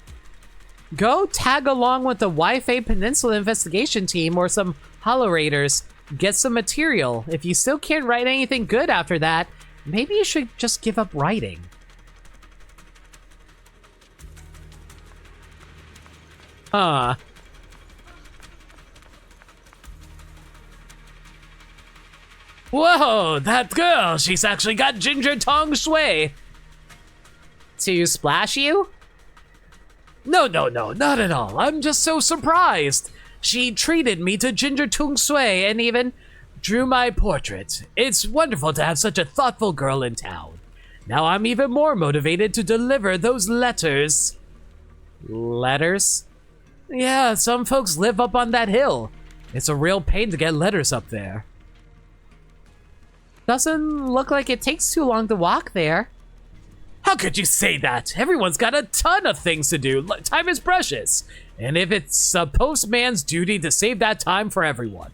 Go tag along with the Wi-Fi Peninsula investigation team or some Hollow Raiders. Get some material. If you still can't write anything good after that, maybe you should just give up writing. Huh. Whoa, that girl, she's actually got ginger tongue sway. To splash you? No, not at all. I'm just so surprised. She treated me to ginger tongue sway and even drew my portrait. It's wonderful to have such a thoughtful girl in town. Now I'm even more motivated to deliver those letters. Letters? Yeah, some folks live up on that hill. It's a real pain to get letters up there. Doesn't look like it takes too long to walk there. How could you say that? Everyone's got a ton of things to do. Time is precious. And if it's a postman's duty to save that time for everyone.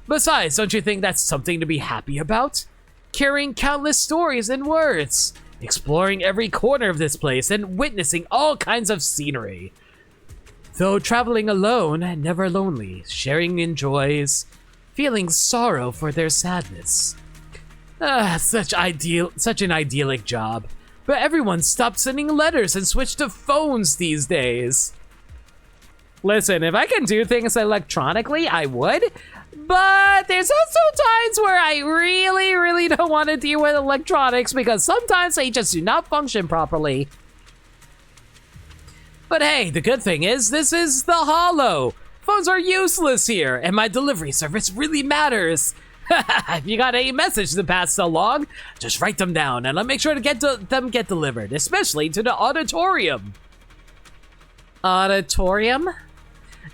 Besides, don't you think that's something to be happy about? Carrying countless stories and words. Exploring every corner of this place and witnessing all kinds of scenery. Though traveling alone, never lonely. Sharing in joys. Feeling sorrow for their sadness. Such an idyllic job. But everyone stopped sending letters and switched to phones these days. Listen, if I can do things electronically, I would. But there's also times where I really don't want to deal with electronics because sometimes they just do not function properly. But hey, the good thing is, this is the Hollow. Phones are useless here, and my delivery service really matters. If you got any message to pass along, just write them down, and I'll make sure to get delivered, especially to the auditorium. Auditorium?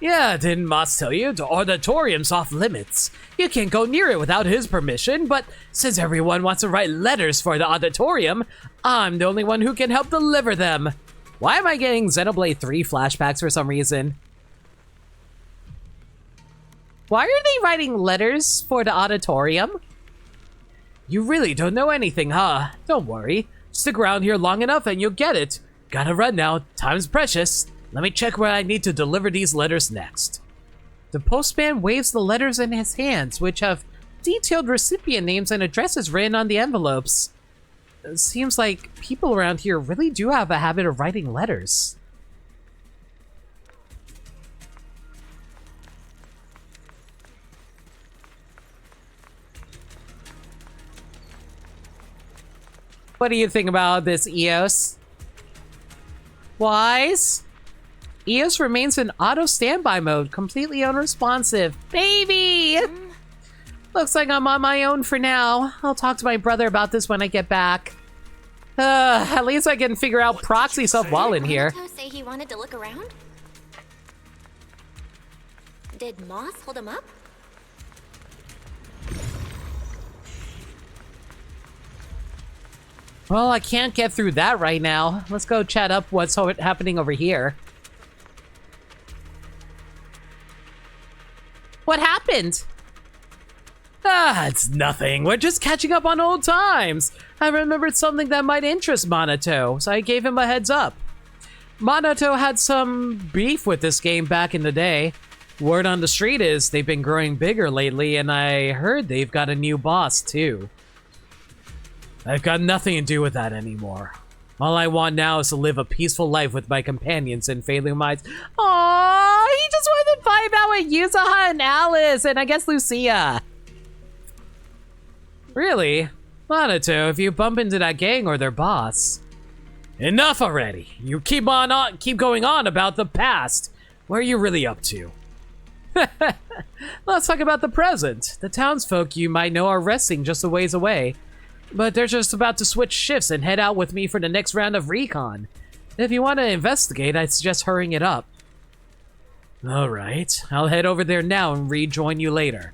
Yeah, didn't Moss tell you? The auditorium's off limits. You can't go near it without his permission, but since everyone wants to write letters for the auditorium, I'm the only one who can help deliver them. Why am I getting Xenoblade 3 flashbacks for some reason? Why are they writing letters for the auditorium? You really don't know anything, huh? Don't worry. Stick around here long enough and you'll get it. Gotta run now. Time's precious. Let me check where I need to deliver these letters next. The postman waves the letters in his hands, which have detailed recipient names and addresses written on the envelopes. It seems like people around here really do have a habit of writing letters. What do you think about this, Eos? Wise? Eos remains in auto standby mode, completely unresponsive. Baby! Looks like I'm on my own for now. I'll talk to my brother about this when I get back. At least I can figure out proxy stuff while in here. Did Monato say he wanted to look around? Did Moss hold him up? Well, I can't get through that right now. Let's go chat up what's happening over here. What happened? It's nothing. We're just catching up on old times. I remembered something that might interest Monato, so I gave him a heads up. Monato had some beef with this game back in the day. Word on the street is they've been growing bigger lately, and I heard they've got a new boss, too. I've got nothing to do with that anymore. All I want now is to live a peaceful life with my companions in Phalum Heights. Aww, he just wanted to vibe out with Yuzaha and Alice, and I guess Lucia. Really? Monato, if you bump into that gang or their boss. Enough already. You keep going on about the past. What are you really up to? Let's talk about the present. The townsfolk you might know are resting just a ways away. But they're just about to switch shifts and head out with me for the next round of recon. If you want to investigate, I'd suggest hurrying it up. Alright, I'll head over there now and rejoin you later.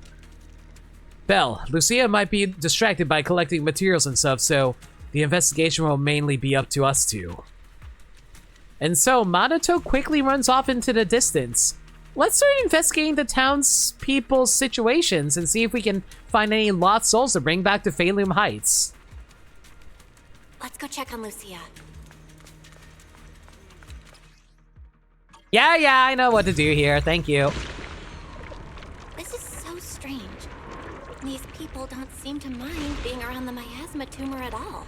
Belle, Lucia might be distracted by collecting materials and stuff, so the investigation will mainly be up to us two. And so, Monato quickly runs off into the distance. Let's start investigating the townspeople's situations and see if we can find any lost souls to bring back to Phalum Heights. Let's go check on Lucia. Yeah, I know what to do here. Thank you. This is so strange. These people don't seem to mind being around the miasma tumor at all.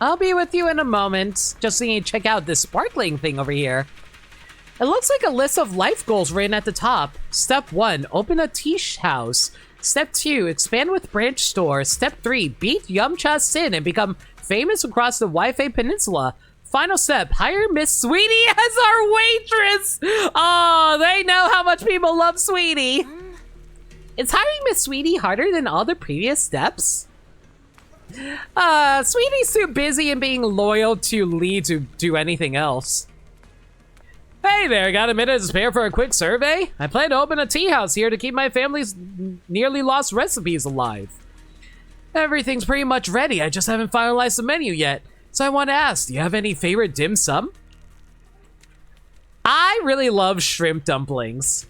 I'll be with you in a moment. Just need to check out this sparkling thing over here. It looks like a list of life goals written at the top. Step 1, open a tea house. Step 2, expand with branch store. Step 3, beat Yamcha Sin and become famous across the Wi-Fi Peninsula. Final step, hire Miss Sweetie as our waitress! Oh, they know how much people love Sweetie. Is hiring Miss Sweetie harder than all the previous steps? Sweetie's too busy and being loyal to Lee to do anything else. Hey there, got a minute to spare for a quick survey? I plan to open a tea house here to keep my family's nearly lost recipes alive. Everything's pretty much ready, I just haven't finalized the menu yet. So I want to ask, do you have any favorite dim sum? I really love shrimp dumplings.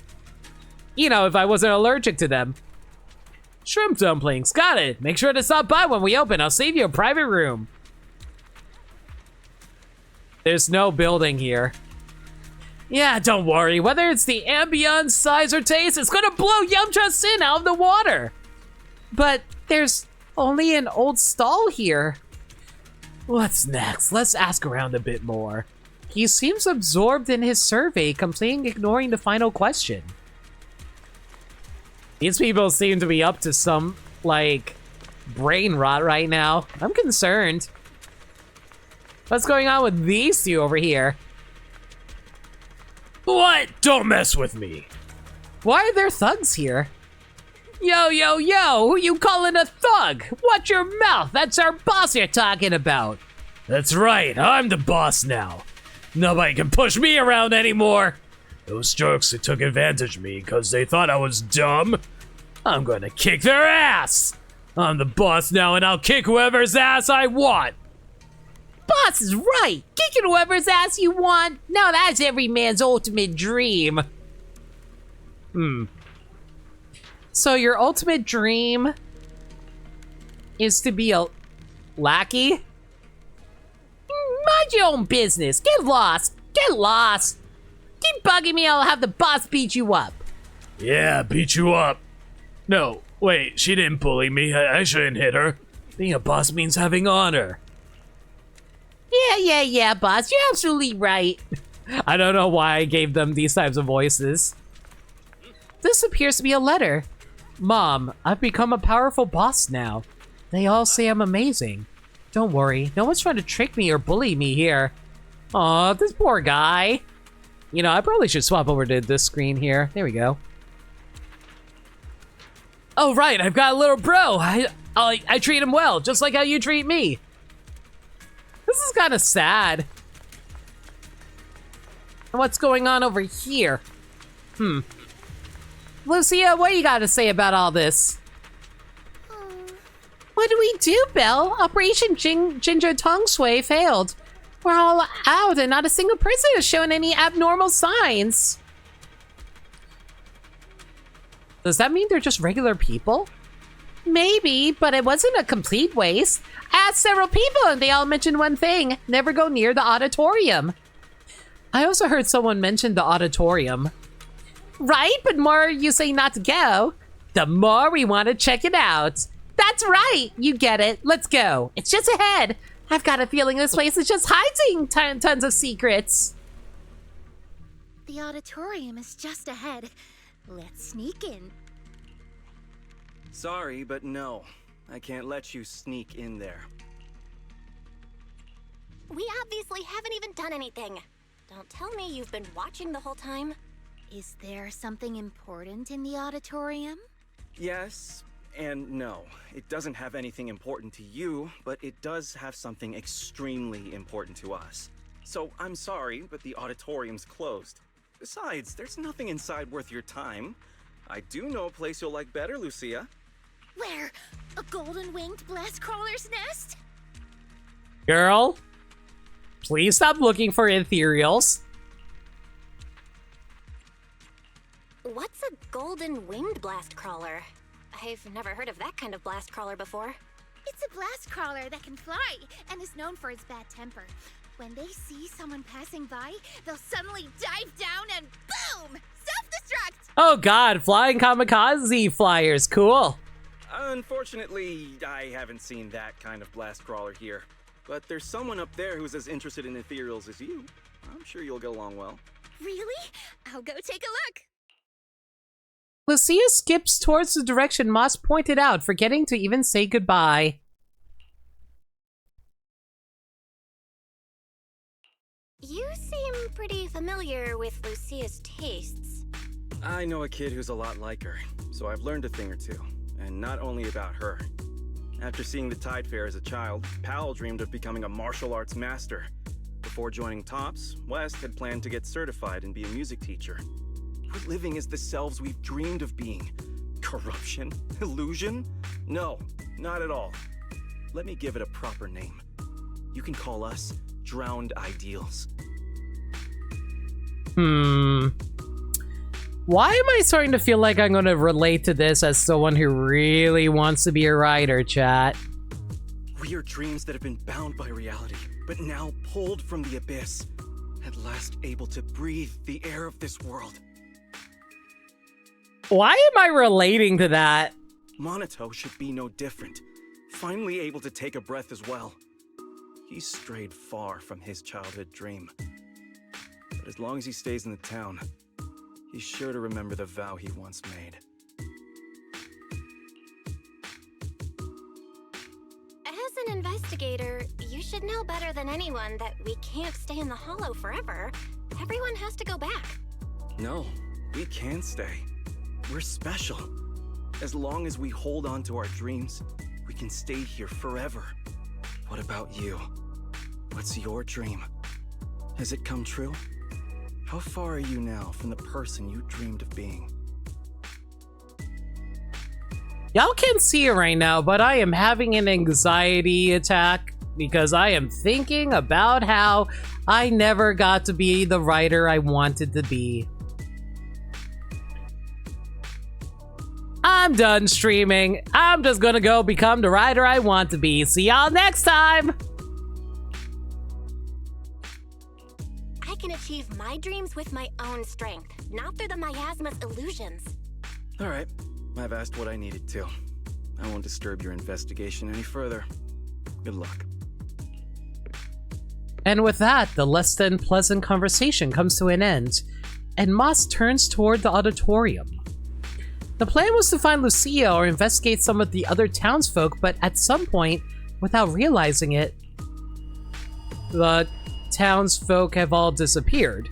You know, if I wasn't allergic to them. Shrimp dumplings, got it. Make sure to stop by when we open. I'll save you a private room. There's no building here. Yeah, don't worry. Whether it's the ambience, size, or taste, it's gonna blow Yamcha Sin out of the water. But there's only an old stall here. What's next? Let's ask around a bit more. He seems absorbed in his survey, completely ignoring the final question. These people seem to be up to some, like, brain rot right now. I'm concerned. What's going on with these two over here? What? Don't mess with me. Why are there thugs here? Yo, yo, yo, who you calling a thug? Watch your mouth, that's our boss you're talking about. That's right, I'm the boss now. Nobody can push me around anymore. Those jerks that took advantage of me because they thought I was dumb, I'm gonna kick their ass. I'm the boss now and I'll kick whoever's ass I want. Boss is right, kicking whoever's ass you want. Now that's every man's ultimate dream. So your ultimate dream is to be a lackey? Mind your own business. Get lost. Get lost. Keep bugging me, I'll have the boss beat you up. Yeah, beat you up. No, wait, she didn't bully me. I shouldn't hit her. Being a boss means having honor. Yeah, boss. You're absolutely right. I don't know why I gave them these types of voices. This appears to be a letter. Mom, I've become a powerful boss now. They all say I'm amazing. Don't worry, no one's trying to trick me or bully me here. Aw, this poor guy. You know, I probably should swap over to this screen here. There we go. Oh, right, I've got a little bro. I treat him well, just like how you treat me. This is kind of sad. What's going on over here? Lucia, what you got to say about all this? What do we do, Belle? Operation Ginger Tongue Sway failed. We're all out and not a single person has shown any abnormal signs. Does that mean they're just regular people? Maybe, but it wasn't a complete waste. I asked several people and they all mentioned one thing. Never go near the auditorium. I also heard someone mention the auditorium. Right, but more you say not to go, the more we want to check it out. That's right, you get it. Let's go. It's just ahead. I've got a feeling this place is just hiding tons of secrets. The auditorium is just ahead. Let's sneak in. Sorry, but no. I can't let you sneak in there. We obviously haven't even done anything. Don't tell me you've been watching the whole time. Is there something important in the auditorium? Yes and no. It doesn't have anything important to you, but it does have something extremely important to us. So I'm sorry, but the auditorium's closed. Besides, there's nothing inside worth your time. I do know a place you'll like better, Lucia. Where? A golden-winged blast crawler's nest? Girl, please stop looking for ethereals. What's a golden winged blast crawler? I've never heard of that kind of blast crawler before. It's a blast crawler that can fly and is known for its bad temper. When they see someone passing by, they'll suddenly dive down and boom! Self-destruct! Oh god, flying kamikaze flyers, cool. Unfortunately, I haven't seen that kind of blast crawler here. But there's someone up there who's as interested in ethereals as you. I'm sure you'll get along well. Really? I'll go take a look. Lucia skips towards the direction Moss pointed out, forgetting to even say goodbye. You seem pretty familiar with Lucia's tastes. I know a kid who's a lot like her, so I've learned a thing or two. And not only about her. After seeing the Tide Fair as a child, Pal dreamed of becoming a martial arts master. Before joining TOPS, West had planned to get certified and be a music teacher. We're living as the selves we've dreamed of being. Corruption? Illusion? No, not at all. Let me give it a proper name. You can call us drowned ideals. Why am I starting to feel like I'm going to relate to this as someone who really wants to be a writer, chat? We are dreams that have been bound by reality, but now pulled from the abyss. At last able to breathe the air of this world. Why am I relating to that? Monito should be no different. Finally able to take a breath as well. He's strayed far from his childhood dream. But as long as he stays in the town, he's sure to remember the vow he once made. As an investigator, you should know better than anyone that we can't stay in the Hollow forever. Everyone has to go back. No, we can stay. We're special. As long as we hold on to our dreams, we can stay here forever. What about you? What's your dream? Has it come true? How far are you now from the person you dreamed of being? Y'all can't see it right now, but I am having an anxiety attack because I am thinking about how I never got to be the writer I wanted to be. I'm done streaming. I'm just gonna go become the writer I want to be. See y'all next time! I can achieve my dreams with my own strength, not through the miasma's illusions. Alright, I've asked what I needed to. I won't disturb your investigation any further. Good luck. And with that, the less than pleasant conversation comes to an end, and Moss turns toward the auditorium. The plan was to find Lucia or investigate some of the other townsfolk, but at some point, without realizing it, the townsfolk have all disappeared.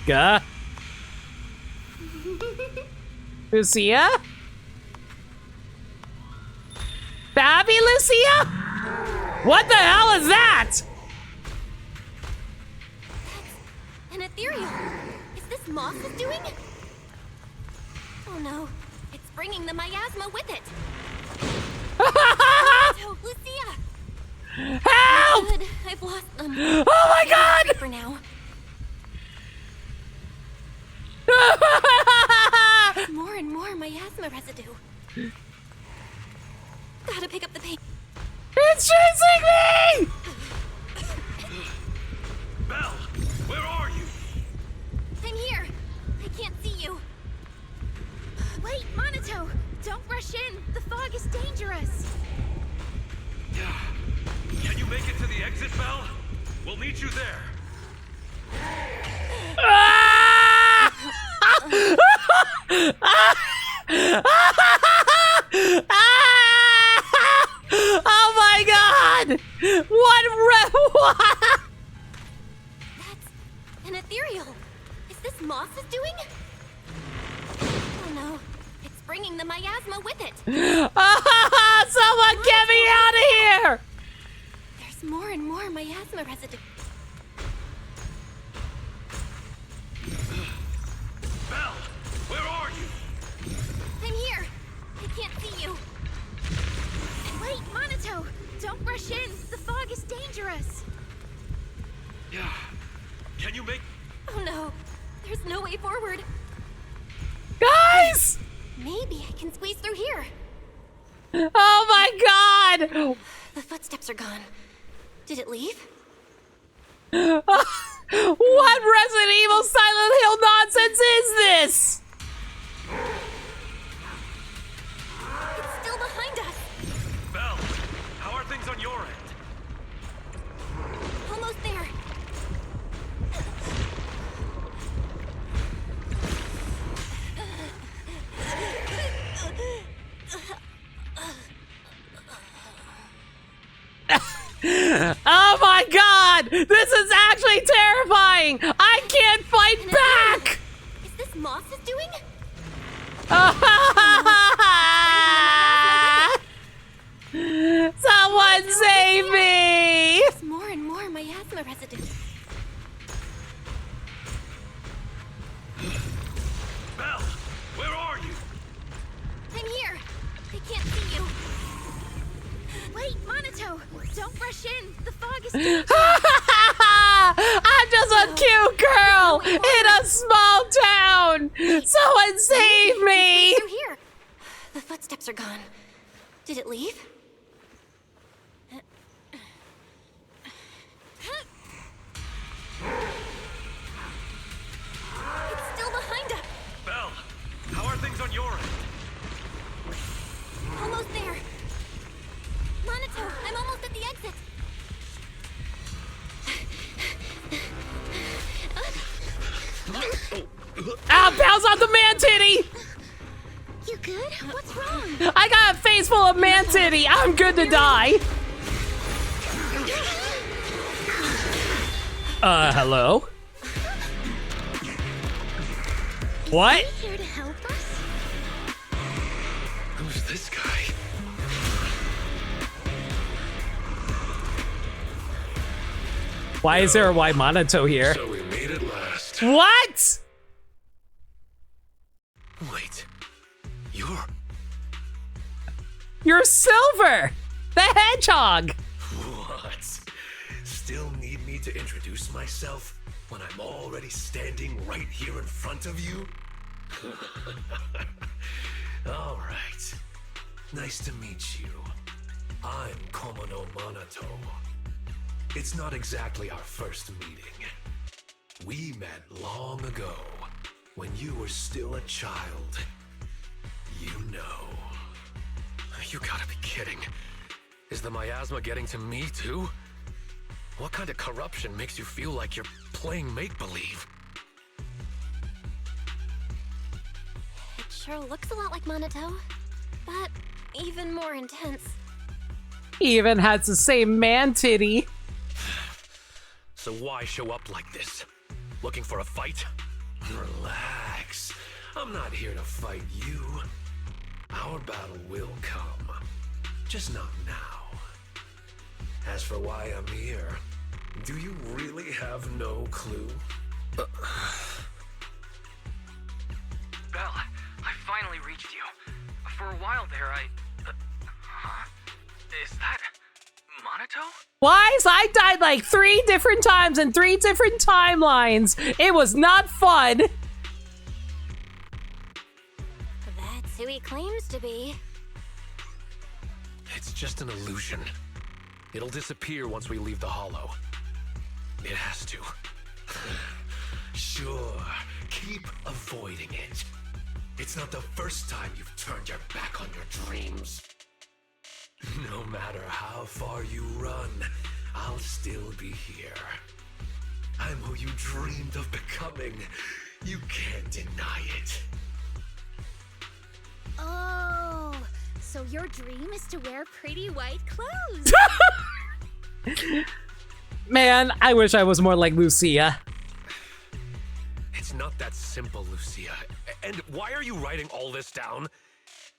Gah. Lucia? Babby Lucia? What the hell is that? An ethereal! Is this Moss is doing? Oh no, it's bringing the miasma with it! Oh, Lucia! Help! Good, I've lost them. Oh my god! For now. More and more miasma residue. Gotta pick up the pace. It's chasing me! Belle, where are you? I'm here. I can't see you. Wait, Monito! Don't rush in. The fog is dangerous. Can you make it to the exit, Belle? We'll meet you there. Oh my god! What? That's an ethereal. Is this Moss is doing? Oh no, it's bringing the miasma with it. Someone get me out of here! There's more and more miasma residue. Belle, where are you? I'm here. I can't see you. Wait, Monito! Don't rush in. The fog is dangerous. Yeah. Can you make... Oh no, there's no way forward. Guys! Maybe I can squeeze through here. Oh my god! The footsteps are gone. Did it leave? What Resident Evil Silent Hill nonsense is this? Oh my god! This is actually terrifying! I can't fight back! Is this Moss is doing? Someone save me! There's more and more miasma residue. Belle, where are you? I'm here. I can't see you. Wait, Monato! Don't rush in. The fog is too I'm just a cute girl in a small town! Someone save me! Through here. The footsteps are gone. Did it leave? It's still behind us. Belle, how are things on your end? Almost there. Monato, I'm almost at the exit. Bounce off the man titty! You good? What's wrong? I got a face full of man titty. I'm good to die. Hello? What? Here to help us? Who's this guy? Why is there a white Monato here? So we made it last. What? Wait, You're Silver, the hedgehog. What? Still need me to introduce myself when I'm already standing right here in front of you? All right. Nice to meet you. I'm Komono Monato. It's not exactly our first meeting. We met long ago, when you were still a child. You know. You gotta be kidding. Is the miasma getting to me too? What kind of corruption makes you feel like you're playing make-believe? It sure looks a lot like Monato, but even more intense. He even has the same man titty. So why show up like this? Looking for a fight? Relax. I'm not here to fight you. Our battle will come. Just not now. As for why I'm here, do you really have no clue? Belle, I finally reached you. For a while there, huh? Is that Monato? Wise, I died like 3 different times in 3 different timelines. It was not fun. That's who he claims to be. It's just an illusion. It'll disappear once we leave the hollow. It has to. Sure, keep avoiding it. It's not the first time you've turned your back on your dreams. No matter how far you run, I'll still be here. I'm who you dreamed of becoming. You can't deny it. Oh, so your dream is to wear pretty white clothes. Man, I wish I was more like Lucia. It's not that simple, Lucia. And why are you writing all this down?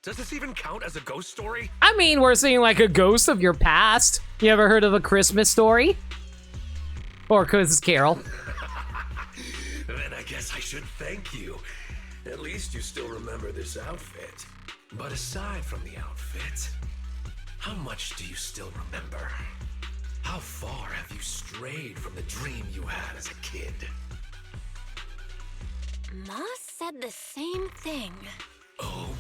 Does this even count as a ghost story? I mean, we're seeing like a ghost of your past. You ever heard of A Christmas Story? Or Christmas Carol? Then I guess I should thank you. At least you still remember this outfit. But aside from the outfit, how much do you still remember? How far have you strayed from the dream you had as a kid? Moss said the same thing. Oh,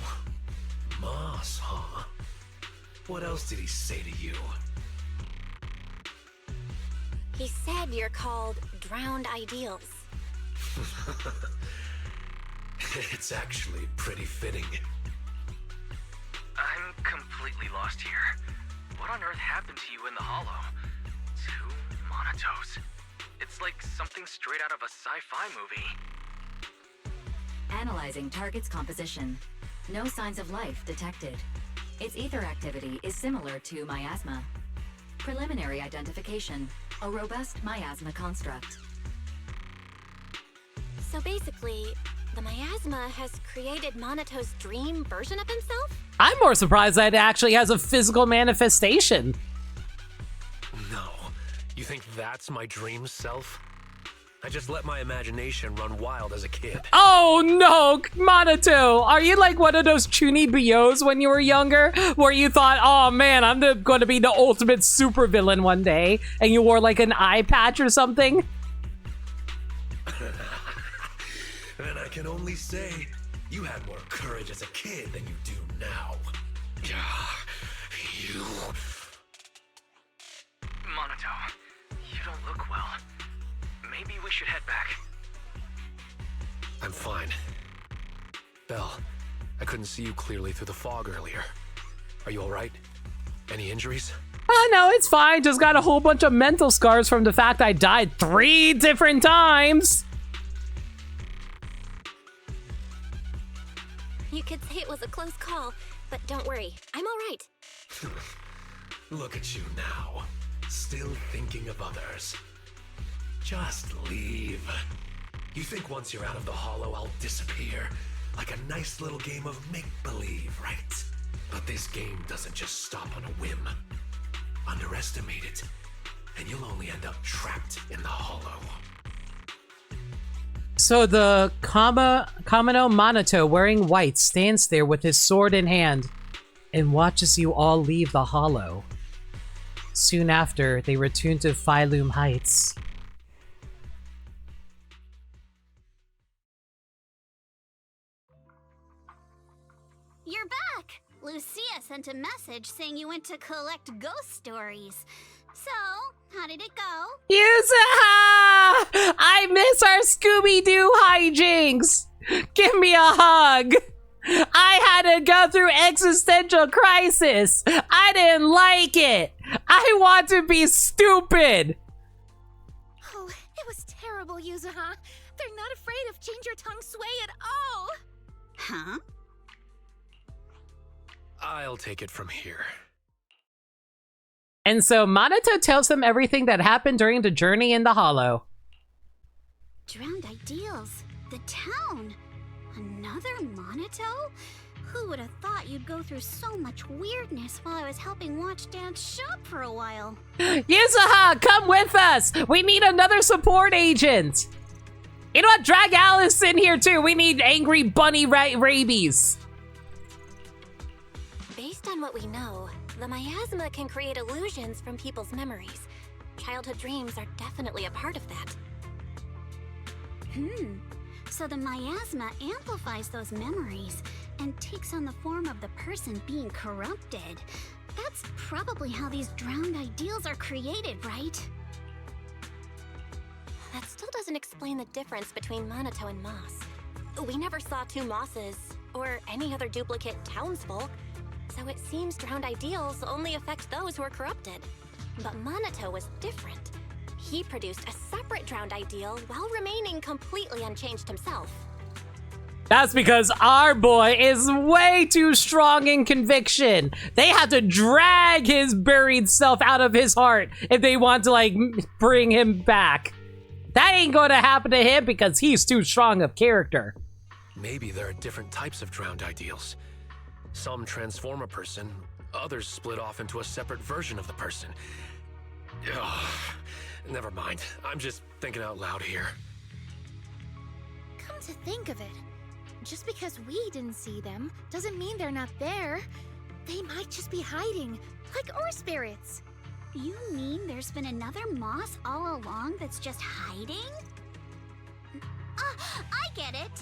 Moss, huh? What else did he say to you? He said you're called Drowned Ideals. It's actually pretty fitting. I'm completely lost here. What on earth happened to you in the hollow? 2 Monatos. It's like something straight out of a sci-fi movie. Analyzing target's composition. No signs of life detected. Its ether activity is similar to miasma. Preliminary identification. A robust miasma construct. So basically, the miasma has created Monato's dream version of himself? I'm more surprised that it actually has a physical manifestation. No. You think that's my dream self? I just let my imagination run wild as a kid. Oh no, Monato! Are you like one of those chuny bios when you were younger? Where you thought, oh man, I'm going to be the ultimate supervillain one day, and you wore like an eye patch or something? And I can only say, you had more courage as a kid than you do now. You... Monato, you don't look well. Maybe we should head back. I'm fine. Belle, I couldn't see you clearly through the fog earlier. Are you alright? Any injuries? Oh no, it's fine. Just got a whole bunch of mental scars from the fact I died 3 different times. You could say it was a close call, but don't worry, I'm alright. Look at you now, still thinking of others. Just leave. You think once you're out of the hollow, I'll disappear? Like a nice little game of make-believe, right? But this game doesn't just stop on a whim. Underestimate it, and you'll only end up trapped in the hollow. So the Kamino Monato wearing white stands there with his sword in hand and watches you all leave the hollow. Soon after, they return to Phylum Heights. You're back! Lucia sent a message saying you went to collect ghost stories. So, how did it go? Yuzuha! I miss our Scooby-Doo hijinks! Give me a hug! I had to go through existential crisis! I didn't like it! I want to be stupid! Oh, it was terrible, Yuzuha. They're not afraid of Change Your Tongue Sway at all! Huh? I'll take it from here. And so Monato tells them everything that happened during the journey in the hollow. Drowned ideals. The town. Another Monato? Who would have thought you'd go through so much weirdness while I was helping Watch Dance shop for a while? Yuzuha, come with us! We need another support agent! You know what? Drag Alice in here too! We need angry bunny rabies! Based on what we know, the miasma can create illusions from people's memories. Childhood dreams are definitely a part of that. So the miasma amplifies those memories and takes on the form of the person being corrupted. That's probably how these drowned ideals are created, right? That still doesn't explain the difference between Monato and Moss. We never saw 2 Mosses, or any other duplicate townsfolk, so it seems drowned ideals only affect those who are corrupted. But Monato was different. He produced a separate drowned ideal while remaining completely unchanged himself. That's because our boy is way too strong in conviction. They have to drag his buried self out of his heart if they want to, like, bring him back. That ain't going to happen to him because he's too strong of character. Maybe there are different types of drowned ideals. Some transform a person, others split off into a separate version of the person. Ugh, never mind. I'm just thinking out loud here. Come to think of it, just because we didn't see them doesn't mean they're not there. They might just be hiding, like ore spirits. You mean there's been another Moss all along that's just hiding? I get it.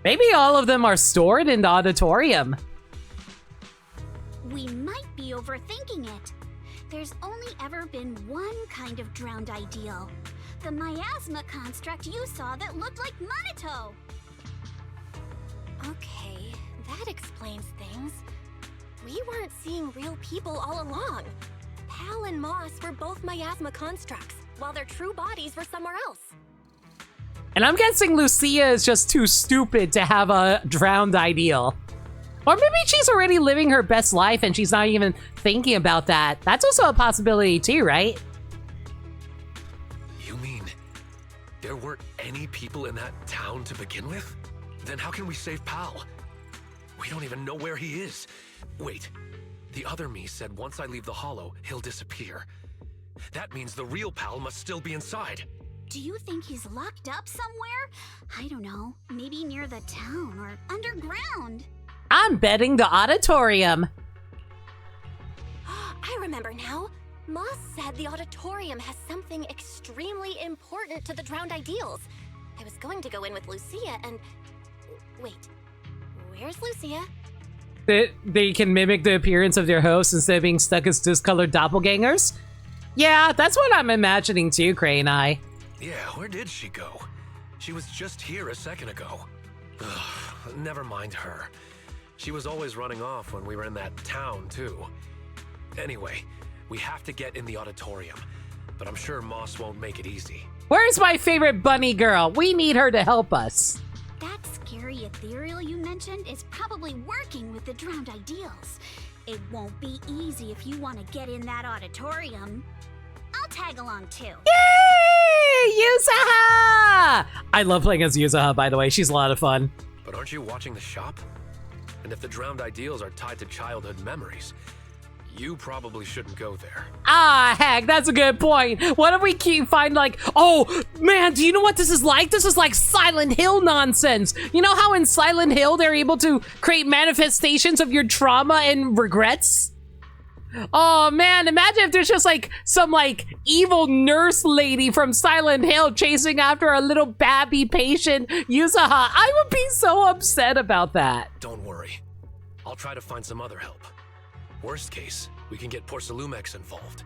Maybe all of them are stored in the auditorium. We might be overthinking it. There's only ever been one kind of drowned ideal. The miasma construct you saw that looked like Monato. Okay, that explains things. We weren't seeing real people all along. Pal and Moss were both miasma constructs, while their true bodies were somewhere else. And I'm guessing Lucia is just too stupid to have a drowned ideal. Or maybe she's already living her best life and she's not even thinking about that. That's also a possibility too, right? You mean there weren't any people in that town to begin with? Then how can we save Pal? We don't even know where he is. Wait, the other me said once I leave the Hollow, he'll disappear. That means the real Pal must still be inside. Do you think he's locked up somewhere? I don't know. Maybe near the town or underground. I'm betting the auditorium. I remember now. Moss said the auditorium has something extremely important to the drowned ideals. I was going to go in with Lucia and... Wait, where's Lucia? They can mimic the appearance of their host instead of being stuck as discolored doppelgangers? Yeah, that's what I'm imagining too, Crane Eye. Yeah, where did she go? She was just here a second ago. Ugh, never mind her. She was always running off when we were in that town, too. Anyway, we have to get in the auditorium, but I'm sure Moss won't make it easy. Where's my favorite bunny girl? We need her to help us. That scary ethereal you mentioned is probably working with the drowned ideals. It won't be easy if you want to get in that auditorium. I'll tag along too. Yay! Yusaha! I love playing as Yusaha, by the way. She's a lot of fun. But aren't you watching the shop? And if the drowned ideals are tied to childhood memories, you probably shouldn't go there. Ah, heck, that's a good point. What if we find like, oh, man, do you know what this is like? This is like Silent Hill nonsense. You know how in Silent Hill they're able to create manifestations of your trauma and regrets? Oh, man, imagine if there's just like some like evil nurse lady from Silent Hill chasing after a little babby patient, Yusaha. I would be so upset about that. Don't worry. I'll try to find some other help. Worst case, we can get Porcelumex involved.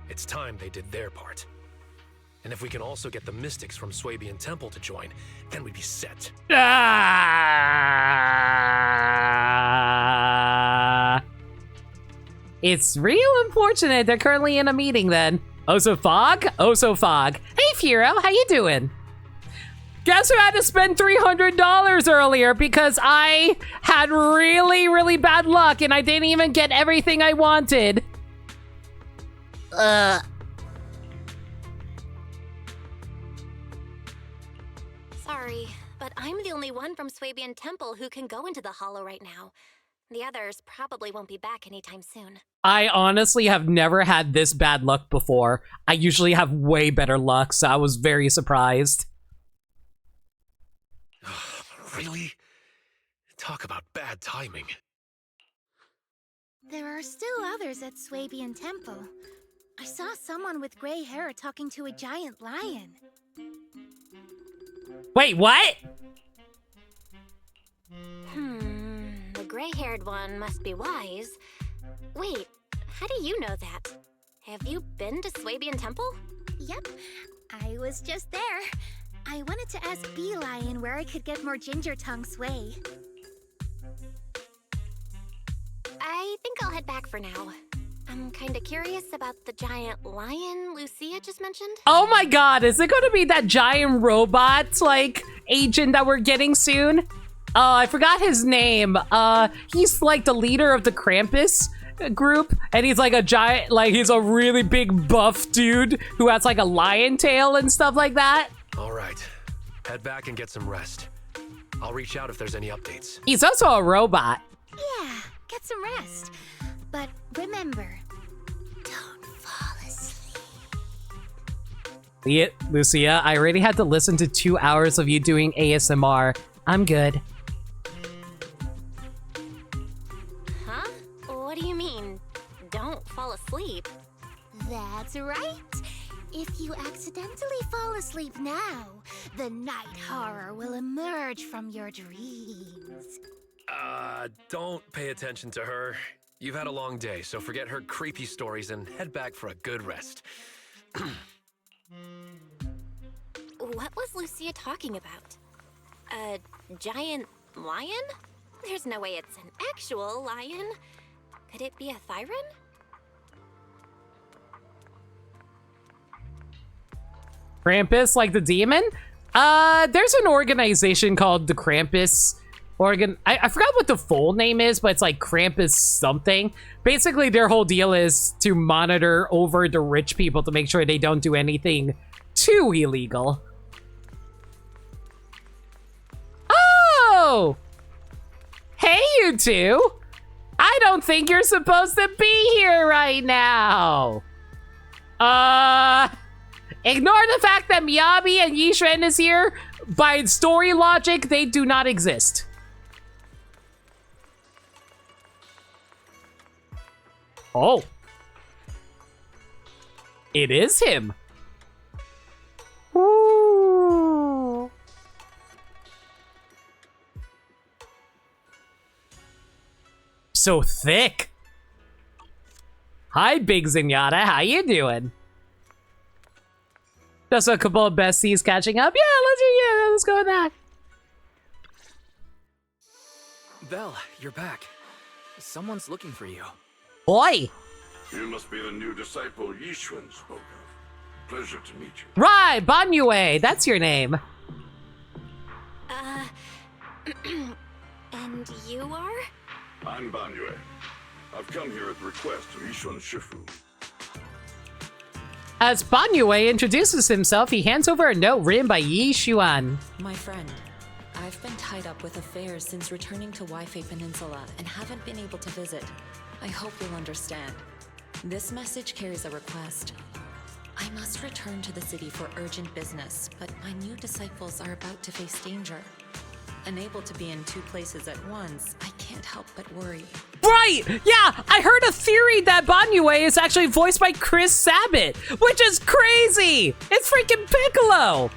It's time they did their part. And if we can also get the mystics from Swabian Temple to join, then we'd be set. It's real unfortunate they're currently in a meeting then. Oso Fog? Oso Fog. Hey, Furo, how you doing? Guess who had to spend $300 earlier because I had really, really bad luck and I didn't even get everything I wanted. Sorry, but I'm the only one from Swabian Temple who can go into the Hollow right now. The others probably won't be back anytime soon. I honestly have never had this bad luck before. I usually have way better luck, so I was very surprised. Really? Talk about bad timing. There are still others at Swabian Temple. I saw someone with gray hair talking to a giant lion. Wait, what? The gray-haired one must be wise. Wait, how do you know that? Have you been to Swabian Temple? Yep, I was just there. I wanted to ask Bee Lion where I could get more ginger tongue sway. I think I'll head back for now. I'm kinda curious about the giant lion Lucia just mentioned. Oh my god, is it gonna be that giant robot, like, agent that we're getting soon? I forgot his name. He's like the leader of the Krampus group, and he's like a giant, like he's a really big buff dude who has like a lion tail and stuff like that. All right, head back and get some rest. I'll reach out if there's any updates. He's also a robot. Yeah, get some rest. But remember, don't fall asleep. Lucia, I already had to listen to 2 hours of you doing ASMR. I'm good. Huh? What do you mean, don't fall asleep? That's right. If you accidentally fall asleep now, the night horror will emerge from your dreams. Don't pay attention to her. You've had a long day, so forget her creepy stories and head back for a good rest. What was Lucia talking about? A giant lion? There's no way it's an actual lion. Could it be a Thyron? Krampus, like the demon? There's an organization called the Krampus I forgot what the full name is, but it's like Krampus something. Basically, their whole deal is to monitor over the rich people to make sure they don't do anything too illegal. Oh! Hey, you two! I don't think you're supposed to be here right now! Ignore the fact that Miyabi and Yishren is here. By story logic, they do not exist. Oh. It is him. Ooh. So thick. Hi, Big Zenyatta. How you doing? Just a couple of besties catching up. Yeah, let's go with that. Belle, you're back. Someone's looking for you. Boy! You must be the new disciple Yishren spoke of. Pleasure to meet you. Right, Banyue, that's your name. And you are? I'm Banyue. I've come here at the request of Yishren Shifu. As Banyue introduces himself, he hands over a note written by Yi Xuan. My friend, I've been tied up with affairs since returning to Waifei Peninsula and haven't been able to visit. I hope you'll understand. This message carries a request. I must return to the city for urgent business, but my new disciples are about to face danger. Unable to be in two places at once, I can't help but worry. Right! Yeah, I heard a theory that Banyue is actually voiced by Chris Sabat, which is crazy! It's freaking Piccolo!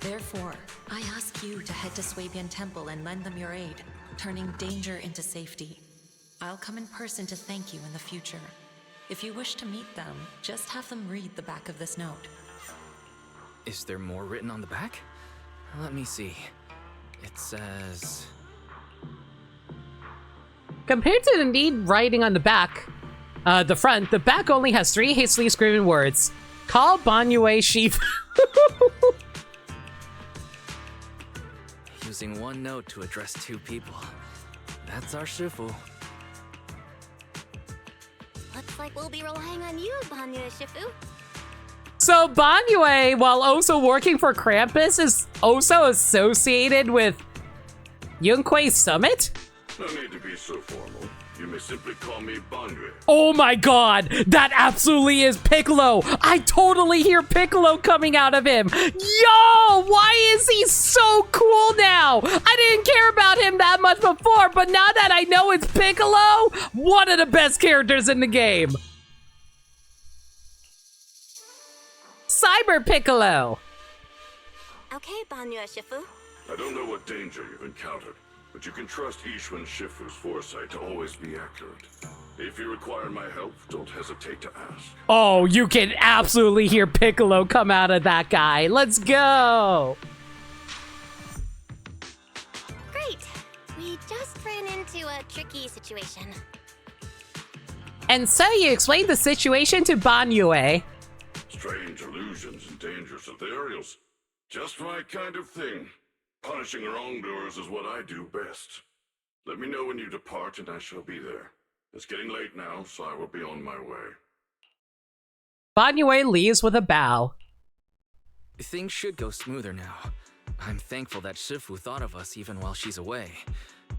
Therefore, I ask you to head to Swabian Temple and lend them your aid, turning danger into safety. I'll come in person to thank you in the future. If you wish to meet them, just have them read the back of this note. Is there more written on the back? Let me see. It says... Compared to the neat writing on the back, the front, the back only has 3 hastily scribbled words. Call Banyue Shifu. Using one note to address 2 people. That's our Shifu. Looks like we'll be relying on you, Banyue Shifu. So Banyue, while also working for Krampus, is also associated with Yunquei Summit? No need to be so formal. You may simply call me Banyue. Oh my god, that absolutely is Piccolo! I totally hear Piccolo coming out of him! Yo, why is he so cool now? I didn't care about him that much before, but now that I know it's Piccolo, one of the best characters in the game. Cyber Piccolo! Okay, Banyue Shifu. I don't know what danger you've encountered, but you can trust Yishren Shifu's foresight to always be accurate. If you require my help, don't hesitate to ask. Oh, you can absolutely hear Piccolo come out of that guy. Let's go! Great. We just ran into a tricky situation. And so you explained the situation to Banyue. Strange illusions and dangerous ethereals. Just my kind of thing. Punishing wrongdoers is what I do best. Let me know when you depart and I shall be there. It's getting late now, so I will be on my way. Banyue leaves with a bow. Things should go smoother now. I'm thankful that Shifu thought of us even while she's away.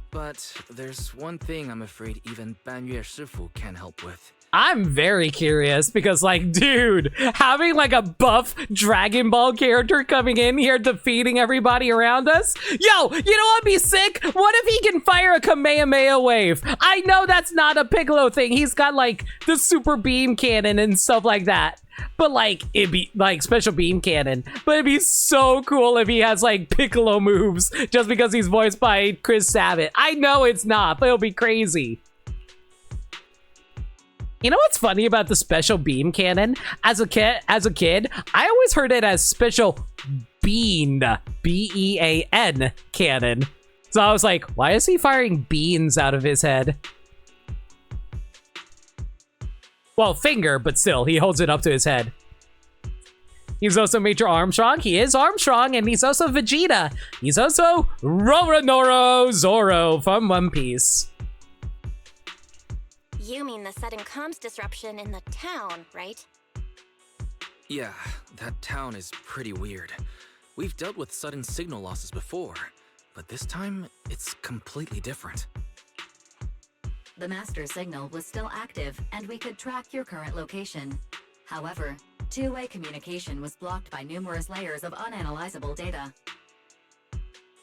But there's one thing I'm afraid even Banyue Shifu can't help with. I'm very curious because, like, dude, having like a buff Dragon Ball character coming in here defeating everybody around us. Yo, you know what'd be sick? What if he can fire a Kamehameha wave? I know that's not a Piccolo thing. He's got like the super beam cannon and stuff like that. But like, it'd be like special beam cannon. But it'd be so cool if he has like Piccolo moves just because he's voiced by Chris Sabat. I know it's not, but it'll be crazy. You know what's funny about the special beam cannon? As a kid, I always heard it as special bean, B-E-A-N cannon. So I was like, why is he firing beans out of his head? Well, finger, but still, he holds it up to his head. He's also Major Armstrong. He is Armstrong, and he's also Vegeta. He's also Roronoa Zoro from One Piece. You mean the sudden comms disruption in the town, right? Yeah, that town is pretty weird. We've dealt with sudden signal losses before, but this time, it's completely different. The master signal was still active, and we could track your current location. However, two-way communication was blocked by numerous layers of unanalyzable data.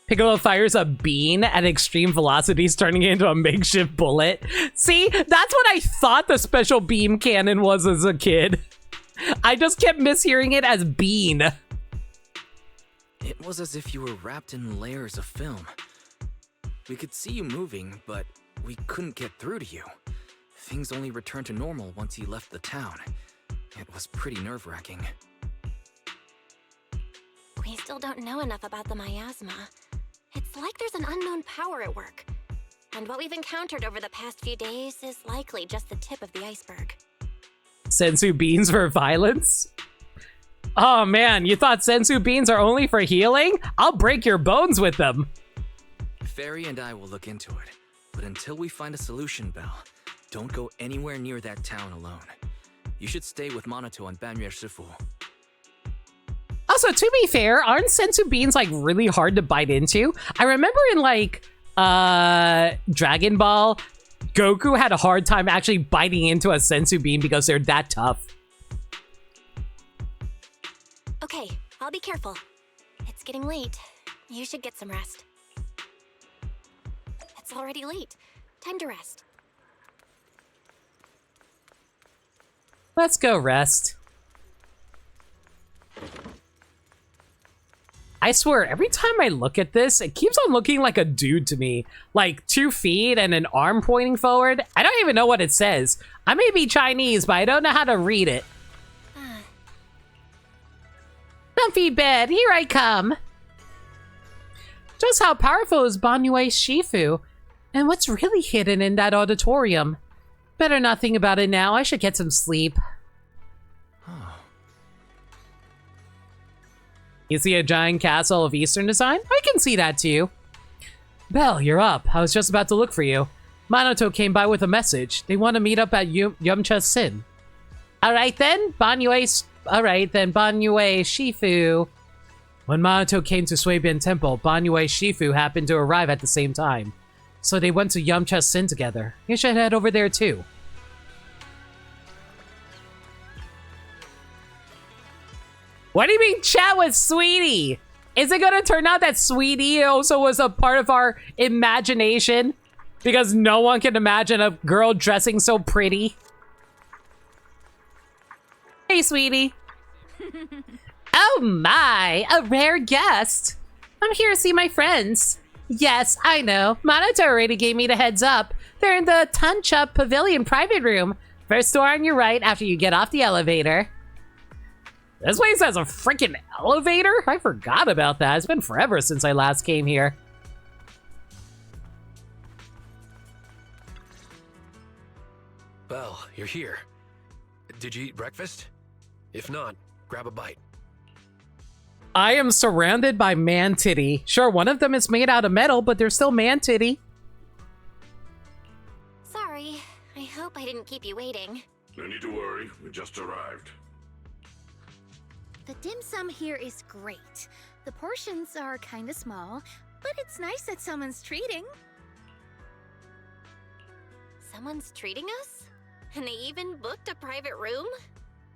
Piccolo fires a bean at extreme velocities, turning it into a makeshift bullet. See, that's what I thought the special beam cannon was as a kid. I just kept mishearing it as bean. It was as if you were wrapped in layers of film. We could see you moving, but we couldn't get through to you. Things only returned to normal once you left the town. It was pretty nerve-wracking. We still don't know enough about the miasma. It's like there's an unknown power at work. And what we've encountered over the past few days is likely just the tip of the iceberg. Sensu beans for violence? Oh man, you thought sensu beans are only for healing? I'll break your bones with them. Fairy and I will look into it. But until we find a solution, Belle, don't go anywhere near that town alone. You should stay with Minato and Banyue Shifu. Also, to be fair, aren't sensu beans like really hard to bite into? I remember in like Dragon Ball, Goku had a hard time actually biting into a sensu bean because they're that tough. Okay, I'll be careful. It's getting late. You should get some rest. It's already late. Time to rest. Let's go rest. I swear, every time I look at this, it keeps on looking like a dude to me. Like 2 feet and an arm pointing forward. I don't even know what it says. I may be Chinese, but I don't know how to read it. Comfy bed, here I come. Just how powerful is Banyue Shifu? And what's really hidden in that auditorium? Better not think about it now. I should get some sleep. You see a giant castle of Eastern design? I can see that too. Belle, you're up. I was just about to look for you. Minato came by with a message. They want to meet up at Yamcha Sin. Alright then, Banyue Shifu. When Minato came to Swabian Temple, Banyue Shifu happened to arrive at the same time. So they went to Yamcha Sin together. You should head over there too. What do you mean chat with Sweetie? Is it gonna turn out that Sweetie also was a part of our imagination? Because no one can imagine a girl dressing so pretty. Hey, Sweetie. Oh my, a rare guest. I'm here to see my friends. Yes, I know. Minato already gave me the heads up. They're in the Tancha Pavilion private room. First door on your right after you get off the elevator. This place has a freaking elevator? I forgot about that. It's been forever since I last came here. Belle, you're here. Did you eat breakfast? If not, grab a bite. I am surrounded by man titty. Sure, one of them is made out of metal, but they're still man titty. Sorry, I hope I didn't keep you waiting. No need to worry, we just arrived. The dim sum here is great. The portions are kinda small, but it's nice that someone's treating. Someone's treating us? And they even booked a private room?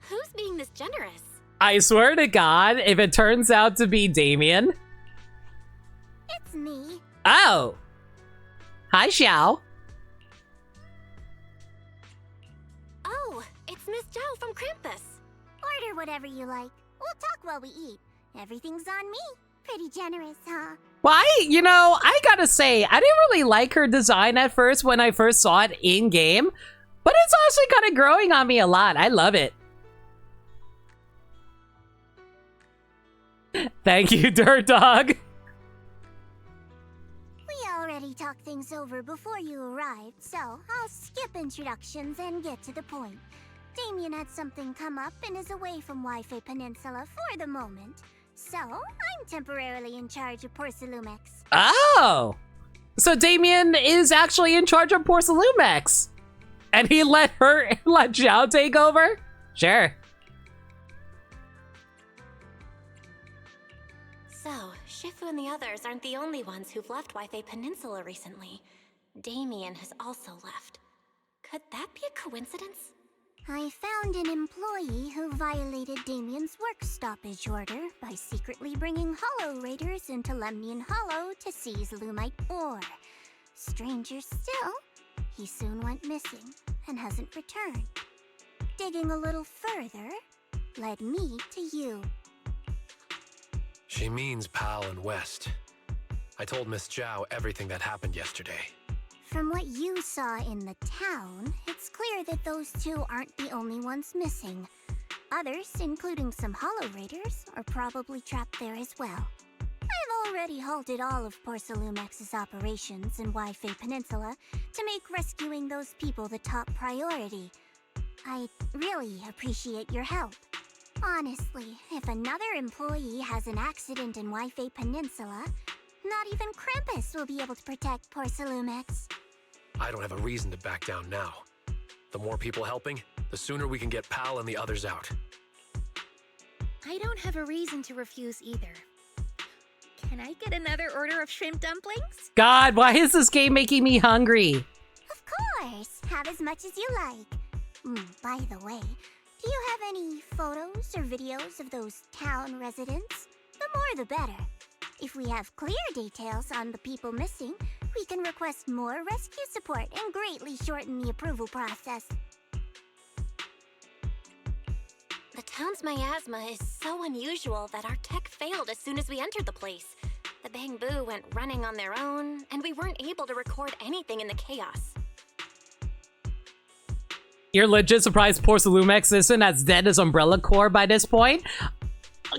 Who's being this generous? I swear to God, if it turns out to be Damien. It's me. Oh. Hi, Xiao. Oh, it's Miss Zhao from Krampus. Order whatever you like. We'll talk while we eat. Everything's on me. Pretty generous, huh? Why? You know, I gotta say, I didn't really like her design at first when I first saw it in-game, but it's actually kind of growing on me a lot. I love it. Thank you, Dirt Dog. We already talked things over before you arrived, so I'll skip introductions and get to the point. Damien had something come up and is away from Wi-Fi Peninsula for the moment. So, I'm temporarily in charge of Porcelumex. Oh! So Damien is actually in charge of Porcelumex. And he let Zhao take over? Sure. So, Shifu and the others aren't the only ones who've left Wi-Fi Peninsula recently. Damien has also left. Could that be a coincidence? I found an employee who violated Damien's work stoppage order by secretly bringing Hollow Raiders into Lemnian Hollow to seize Lumite ore. Stranger still, he soon went missing and hasn't returned. Digging a little further led me to you. She means Pal and West. I told Miss Zhao everything that happened yesterday. From what you saw in the town, it's clear that those two aren't the only ones missing. Others, including some Hollow Raiders, are probably trapped there as well. I've already halted all of Porcelumex's operations in Wi-Fi Peninsula to make rescuing those people the top priority. I really appreciate your help. Honestly, if another employee has an accident in Wi-Fi Peninsula, not even Krampus will be able to protect Porcelumex. I don't have a reason to back down now. The more people helping, the sooner we can get Pal and the others out. I don't have a reason to refuse either. Can I get another order of shrimp dumplings? God, why is this game making me hungry? Of course, have as much as you like. By the way, do you have any photos or videos of those town residents? The more the better. If we have clear details on the people missing, we can request more rescue support and greatly shorten the approval process. The town's miasma is so unusual that our tech failed as soon as we entered the place. The Bang Boo went running on their own, and we weren't able to record anything in the chaos. You're legit surprised Porcelumex isn't as dead as Umbrella Corps by this point?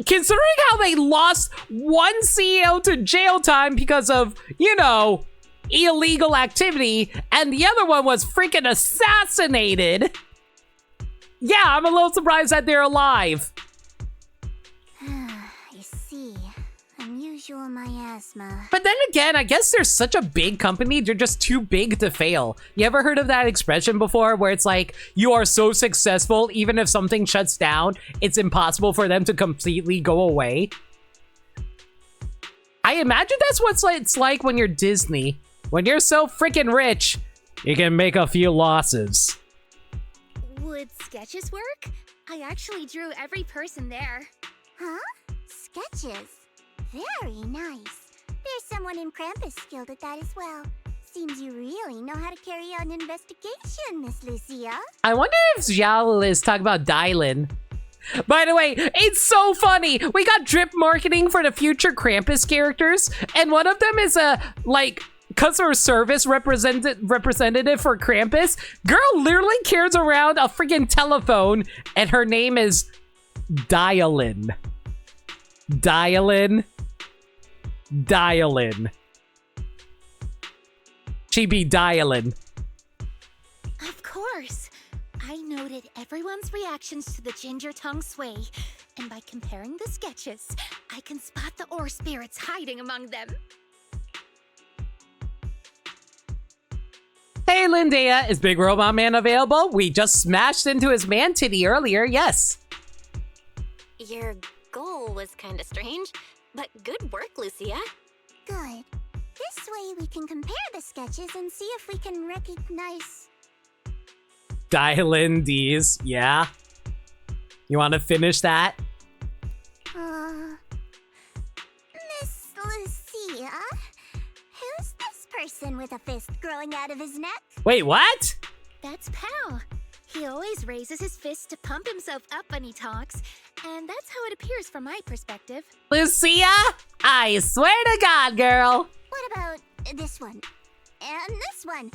Considering how they lost one CEO to jail time because of, you know, illegal activity, and the other one was freaking assassinated. Yeah, I'm a little surprised that they're alive. I see. Unusual miasma. But then again, I guess they're such a big company, they're just too big to fail. You ever heard of that expression before where it's like, you are so successful, even if something shuts down, it's impossible for them to completely go away? I imagine that's what it's like when you're Disney. When you're so freaking rich, you can make a few losses. Would sketches work? I actually drew every person there. Huh? Sketches? Very nice. There's someone in Krampus skilled at that as well. Seems you really know how to carry out an investigation, Miss Lucia. I wonder if Zhao is talking about Dylan. By the way, it's so funny. We got drip marketing for the future Krampus characters, and one of them is a, like, customer service representative for Krampus. Girl literally carries around a freaking telephone, and her name is Dialin. Dialin. Dialin. She be dialing. Of course. I noted everyone's reactions to the ginger tongue sway, and by comparing the sketches, I can spot the ore spirits hiding among them. Hey Lindea, is Big Robot Man available? We just smashed into his man titty earlier, yes. Your goal was kinda strange, but good work, Lucia. Good. This way we can compare the sketches and see if we can recognize... Dialin D's, yeah. You want to finish that? Miss Lucia? Who's this person with a fist growing out of his neck? Wait, what? That's Pal. He always raises his fist to pump himself up when he talks, and that's how it appears from my perspective. Lucia? I swear to God, girl. What about this one? And this one?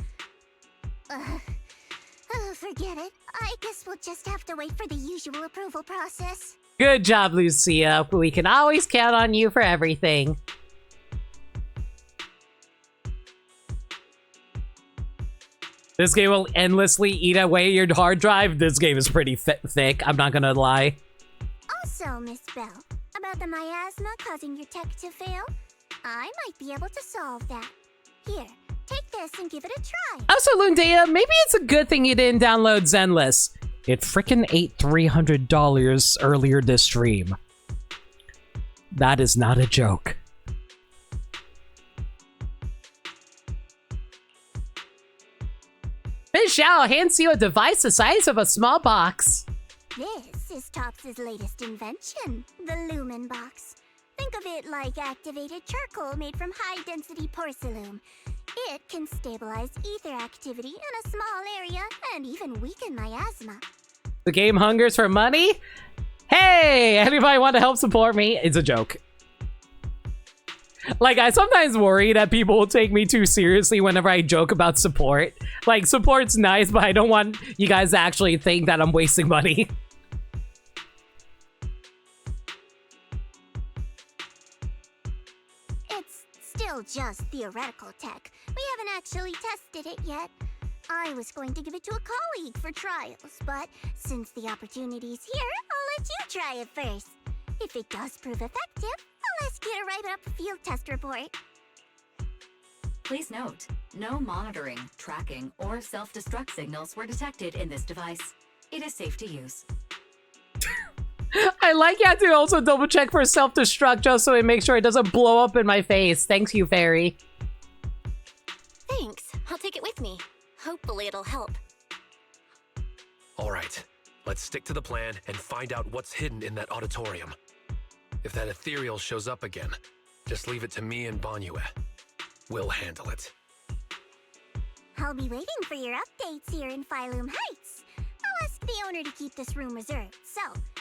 Forget it. I guess we'll just have to wait for the usual approval process. Good job, Lucia. We can always count on you for everything. This game will endlessly eat away your hard drive. This game is pretty thick, I'm not gonna lie. Also, Miss Bell, about the miasma causing your tech to fail, I might be able to solve that. Here, take this and give it a try. Also, Lundea, maybe it's a good thing you didn't download Zenless. It frickin' ate $300 earlier this stream. That is not a joke. Miss Xiao hands you a device the size of a small box. This is Topps' latest invention, the Lumen Box. Think of it like activated charcoal made from high-density porcelain. It can stabilize ether activity in a small area and even weaken miasma. The game hungers for money? Hey, anybody want to help support me? It's a joke. Like, I sometimes worry that people will take me too seriously whenever I joke about support. Like, support's nice, but I don't want you guys to actually think that I'm wasting money. It's still just theoretical tech. We haven't actually tested it yet. I was going to give it to a colleague for trials, but since the opportunity's here, I'll let you try it first. If it does prove effective, I'll ask you to write up a field test report. Please note, no monitoring, tracking, or self-destruct signals were detected in this device. It is safe to use. I like you have to also double check for self-destruct just so it makes sure it doesn't blow up in my face. Thanks you, Fairy. Thanks. I'll take it with me. Hopefully it'll help. All right, let's stick to the plan and find out what's hidden in that auditorium. If that ethereal shows up again, just leave it to me and Banyue. We'll handle it. I'll be waiting for your updates here in Phylum Heights. I'll ask the owner to keep this room reserved, so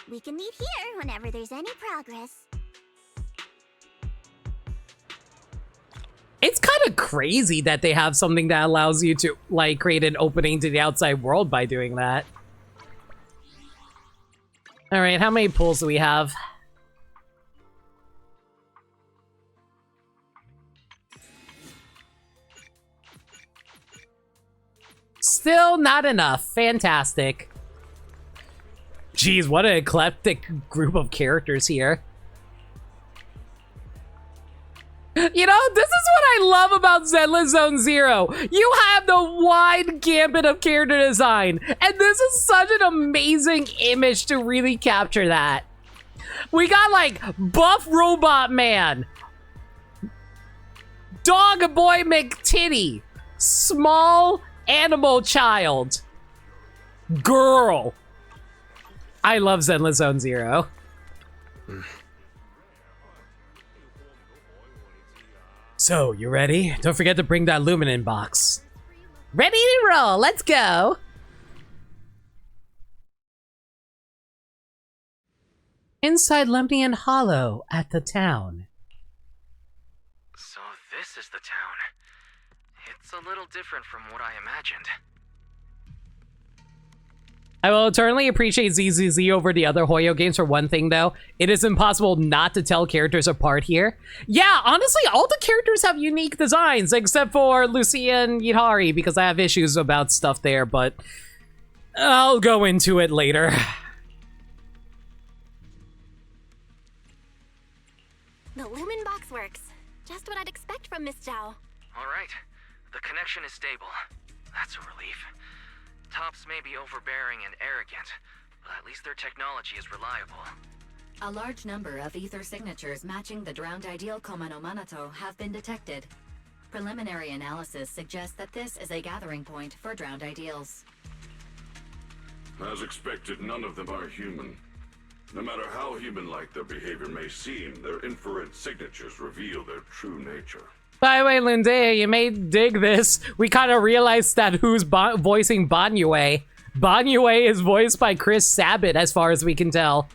we can meet here whenever there's any progress. It's kind of crazy that they have something that allows you to, like, create an opening to the outside world by doing that. Alright, how many pulls do we have? Still not enough. Fantastic. Jeez, what an eclectic group of characters here. You know, this is what I love about Zenless Zone Zero. You have the wide gambit of character design, and this is such an amazing image to really capture that. We got, like, Buff Robot Man, Dog Boy McTitty, Small Animal Child, Girl. I love Zenless Zone Zero. So, you ready? Don't forget to bring that Luminen box. Ready to roll, let's go! Inside Lemnian Hollow at the town. So this is the town. It's a little different from what I imagined. I will eternally appreciate ZZZ over the other Hoyo games for one thing, though. It is impossible not to tell characters apart here. Yeah, honestly, all the characters have unique designs, except for Lucia and Yidhari, because I have issues about stuff there, but I'll go into it later. The Lumen box works. Just what I'd expect from Miss Zhao. All right, the connection is stable. That's a relief. Topps may be overbearing and arrogant, but at least their technology is reliable. A large number of ether signatures matching the drowned ideal Koma no Manato have been detected. Preliminary analysis suggests that this is a gathering point for drowned ideals. As expected, none of them are human. No matter how human-like their behavior may seem, their infrared signatures reveal their true nature. By the way, Lindea, you may dig this. We kind of realized that who's voicing Banyue. Banyue is voiced by Chris Sabat, as far as we can tell.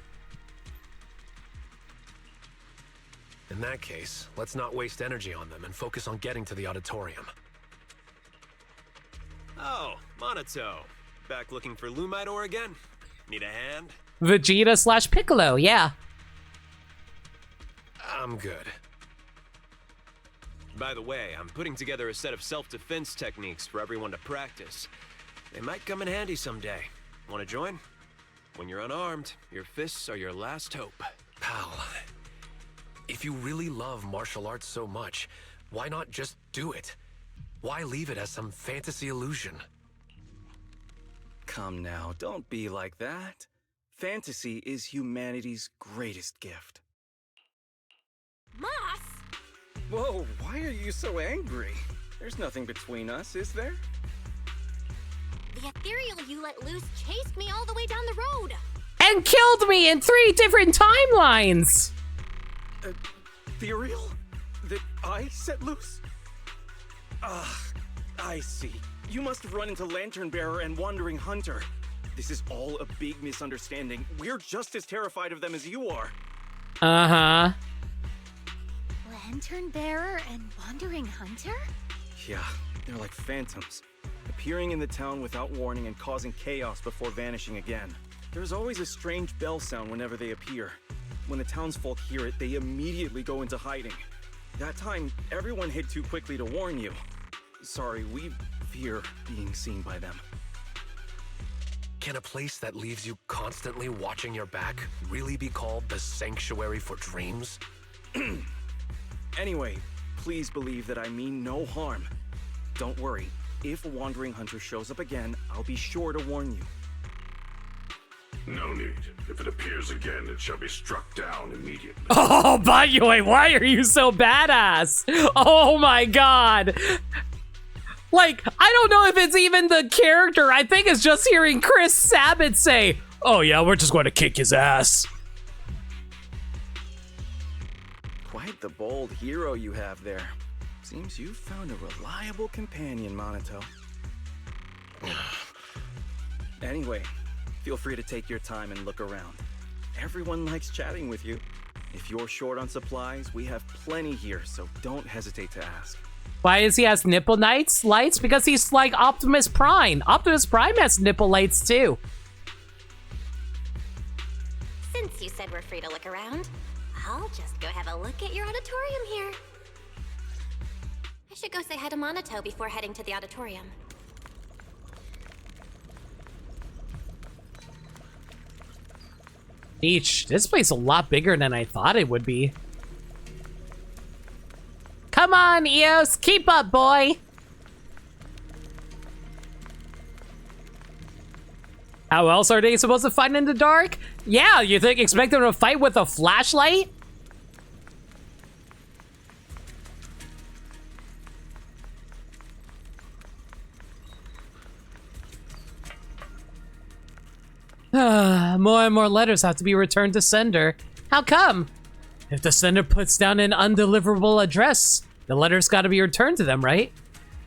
In that case, let's not waste energy on them and focus on getting to the auditorium. Oh, Monato. Back looking for Lumite ore again? Need a hand? Vegeta / Piccolo, yeah. I'm good. By the way, I'm putting together a set of self-defense techniques for everyone to practice. They might come in handy someday. Want to join? When you're unarmed, your fists are your last hope. Pal, if you really love martial arts so much, why not just do it? Why leave it as some fantasy illusion? Come now, don't be like that. Fantasy is humanity's greatest gift. Moss! Whoa, why are you so angry? There's nothing between us, is there? The ethereal you let loose chased me all the way down the road. And killed me in 3 different timelines! Ethereal? That I set loose? I see. You must have run into Lantern Bearer and Wandering Hunter. This is all a big misunderstanding. We're just as terrified of them as you are. Uh-huh. Lantern Bearer and Wandering Hunter? Yeah, they're like phantoms, appearing in the town without warning and causing chaos before vanishing again. There's always a strange bell sound whenever they appear. When the townsfolk hear it, they immediately go into hiding. That time, everyone hid too quickly to warn you. Sorry, we fear being seen by them. Can a place that leaves you constantly watching your back really be called the Sanctuary for Dreams? Anyway, please believe that I mean no harm. Don't worry, if a Wandering Hunter shows up again, I'll be sure to warn you. No need. If it appears again, it shall be struck down immediately. Oh, Banyue, why are you so badass? Oh my god. Like, I don't know if it's even the character. I think it's just hearing Chris Sabat say, "Oh yeah, we're just going to kick his ass." Quite the bold hero you have there. Seems you've found a reliable companion, Minato. Anyway, feel free to take your time and look around. Everyone likes chatting with you. If you're short on supplies, we have plenty here, so don't hesitate to ask. Why does he has nipple lights? Because he's like Optimus Prime. Optimus Prime has nipple lights too. Since you said we're free to look around, I'll just go have a look at your auditorium here. I should go say hi to Minato before heading to the auditorium. Each, this place is a lot bigger than I thought it would be. Come on, Eos, keep up, boy. How else are they supposed to fight in the dark? Yeah, you expect them to fight with a flashlight? More and more letters have to be returned to sender. How come? If the sender puts down an undeliverable address, the letter's gotta be returned to them, right?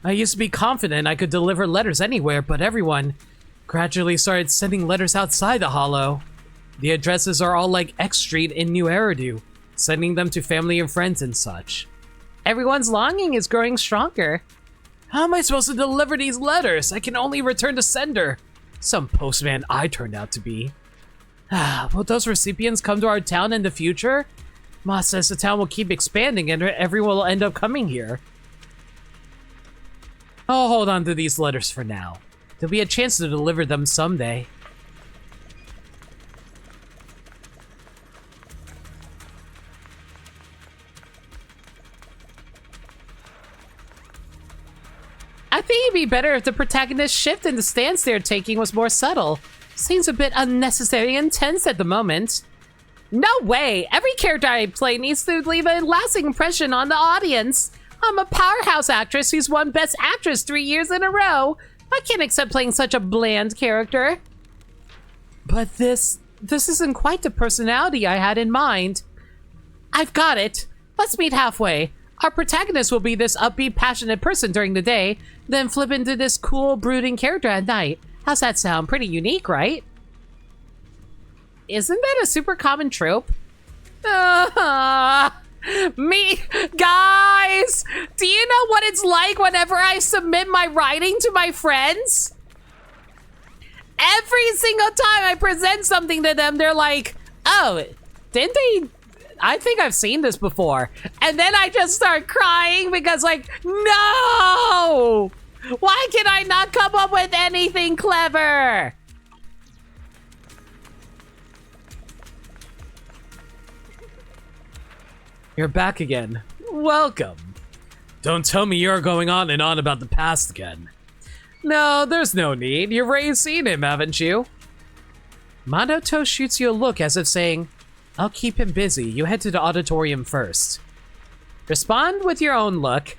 I used to be confident I could deliver letters anywhere, but everyone gradually started sending letters outside the Hollow. The addresses are all like X Street in New Eridu, sending them to family and friends and such. Everyone's longing is growing stronger. How am I supposed to deliver these letters? I can only return to sender. Some postman I turned out to be. Will those recipients come to our town in the future? Ma says the town will keep expanding and everyone will end up coming here. I'll hold on to these letters for now. There'll be a chance to deliver them someday. I think it'd be better if the protagonist's shift in the stance they're taking was more subtle. Seems a bit unnecessary and tense at the moment. No way! Every character I play needs to leave a lasting impression on the audience. I'm a powerhouse actress who's won Best Actress 3 years in a row. I can't accept playing such a bland character. But this isn't quite the personality I had in mind. I've got it. Let's meet halfway. Our protagonist will be this upbeat, passionate person during the day, then flip into this cool, brooding character at night. How's that sound? Pretty unique, right? Isn't that a super common trope? Me, guys! Do you know what it's like whenever I submit my writing to my friends? Every single time I present something to them, they're like, "Oh, didn't I think I've seen this before. And then I just start crying because like, no! Why can I not come up with anything clever? You're back again. Welcome. Don't tell me you're going on and on about the past again. No, there's no need. You've already seen him, haven't you? Madoto shoots you a look as if saying, I'll keep him busy. You head to the auditorium first. Respond with your own look.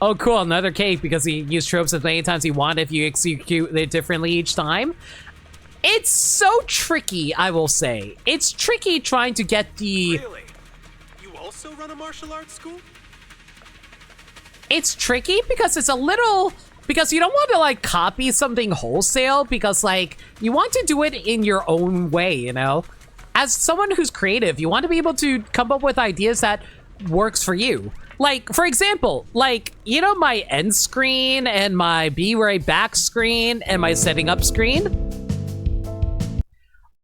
Oh, cool. Another cake because he used tropes as many times he wanted if you execute it differently each time. It's so tricky, I will say. It's tricky trying to get the... Really? You also run a martial arts school? It's tricky because it's a little... Because you don't want to, like, copy something wholesale because, like, you want to do it in your own way, you know? As someone who's creative, you want to be able to come up with ideas that works for you. Like, for example, like, you know my end screen and my be right back screen and my setting up screen?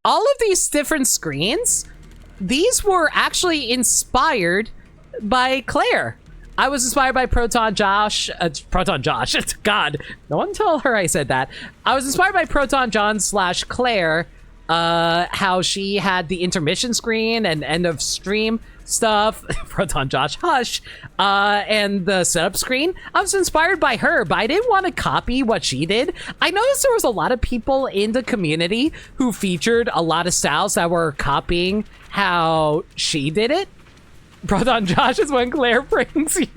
All of these different screens, these were actually inspired by Claire. I was inspired by Proton Josh. God, no one tell her I said that. I was inspired by Proton John / Claire, how she had the intermission screen and end of stream stuff, Proton Josh, hush, and the setup screen. I was inspired by her, but I didn't want to copy what she did. I noticed there was a lot of people in the community who featured a lot of styles that were copying how she did it. Proton Josh is when Claire brings you.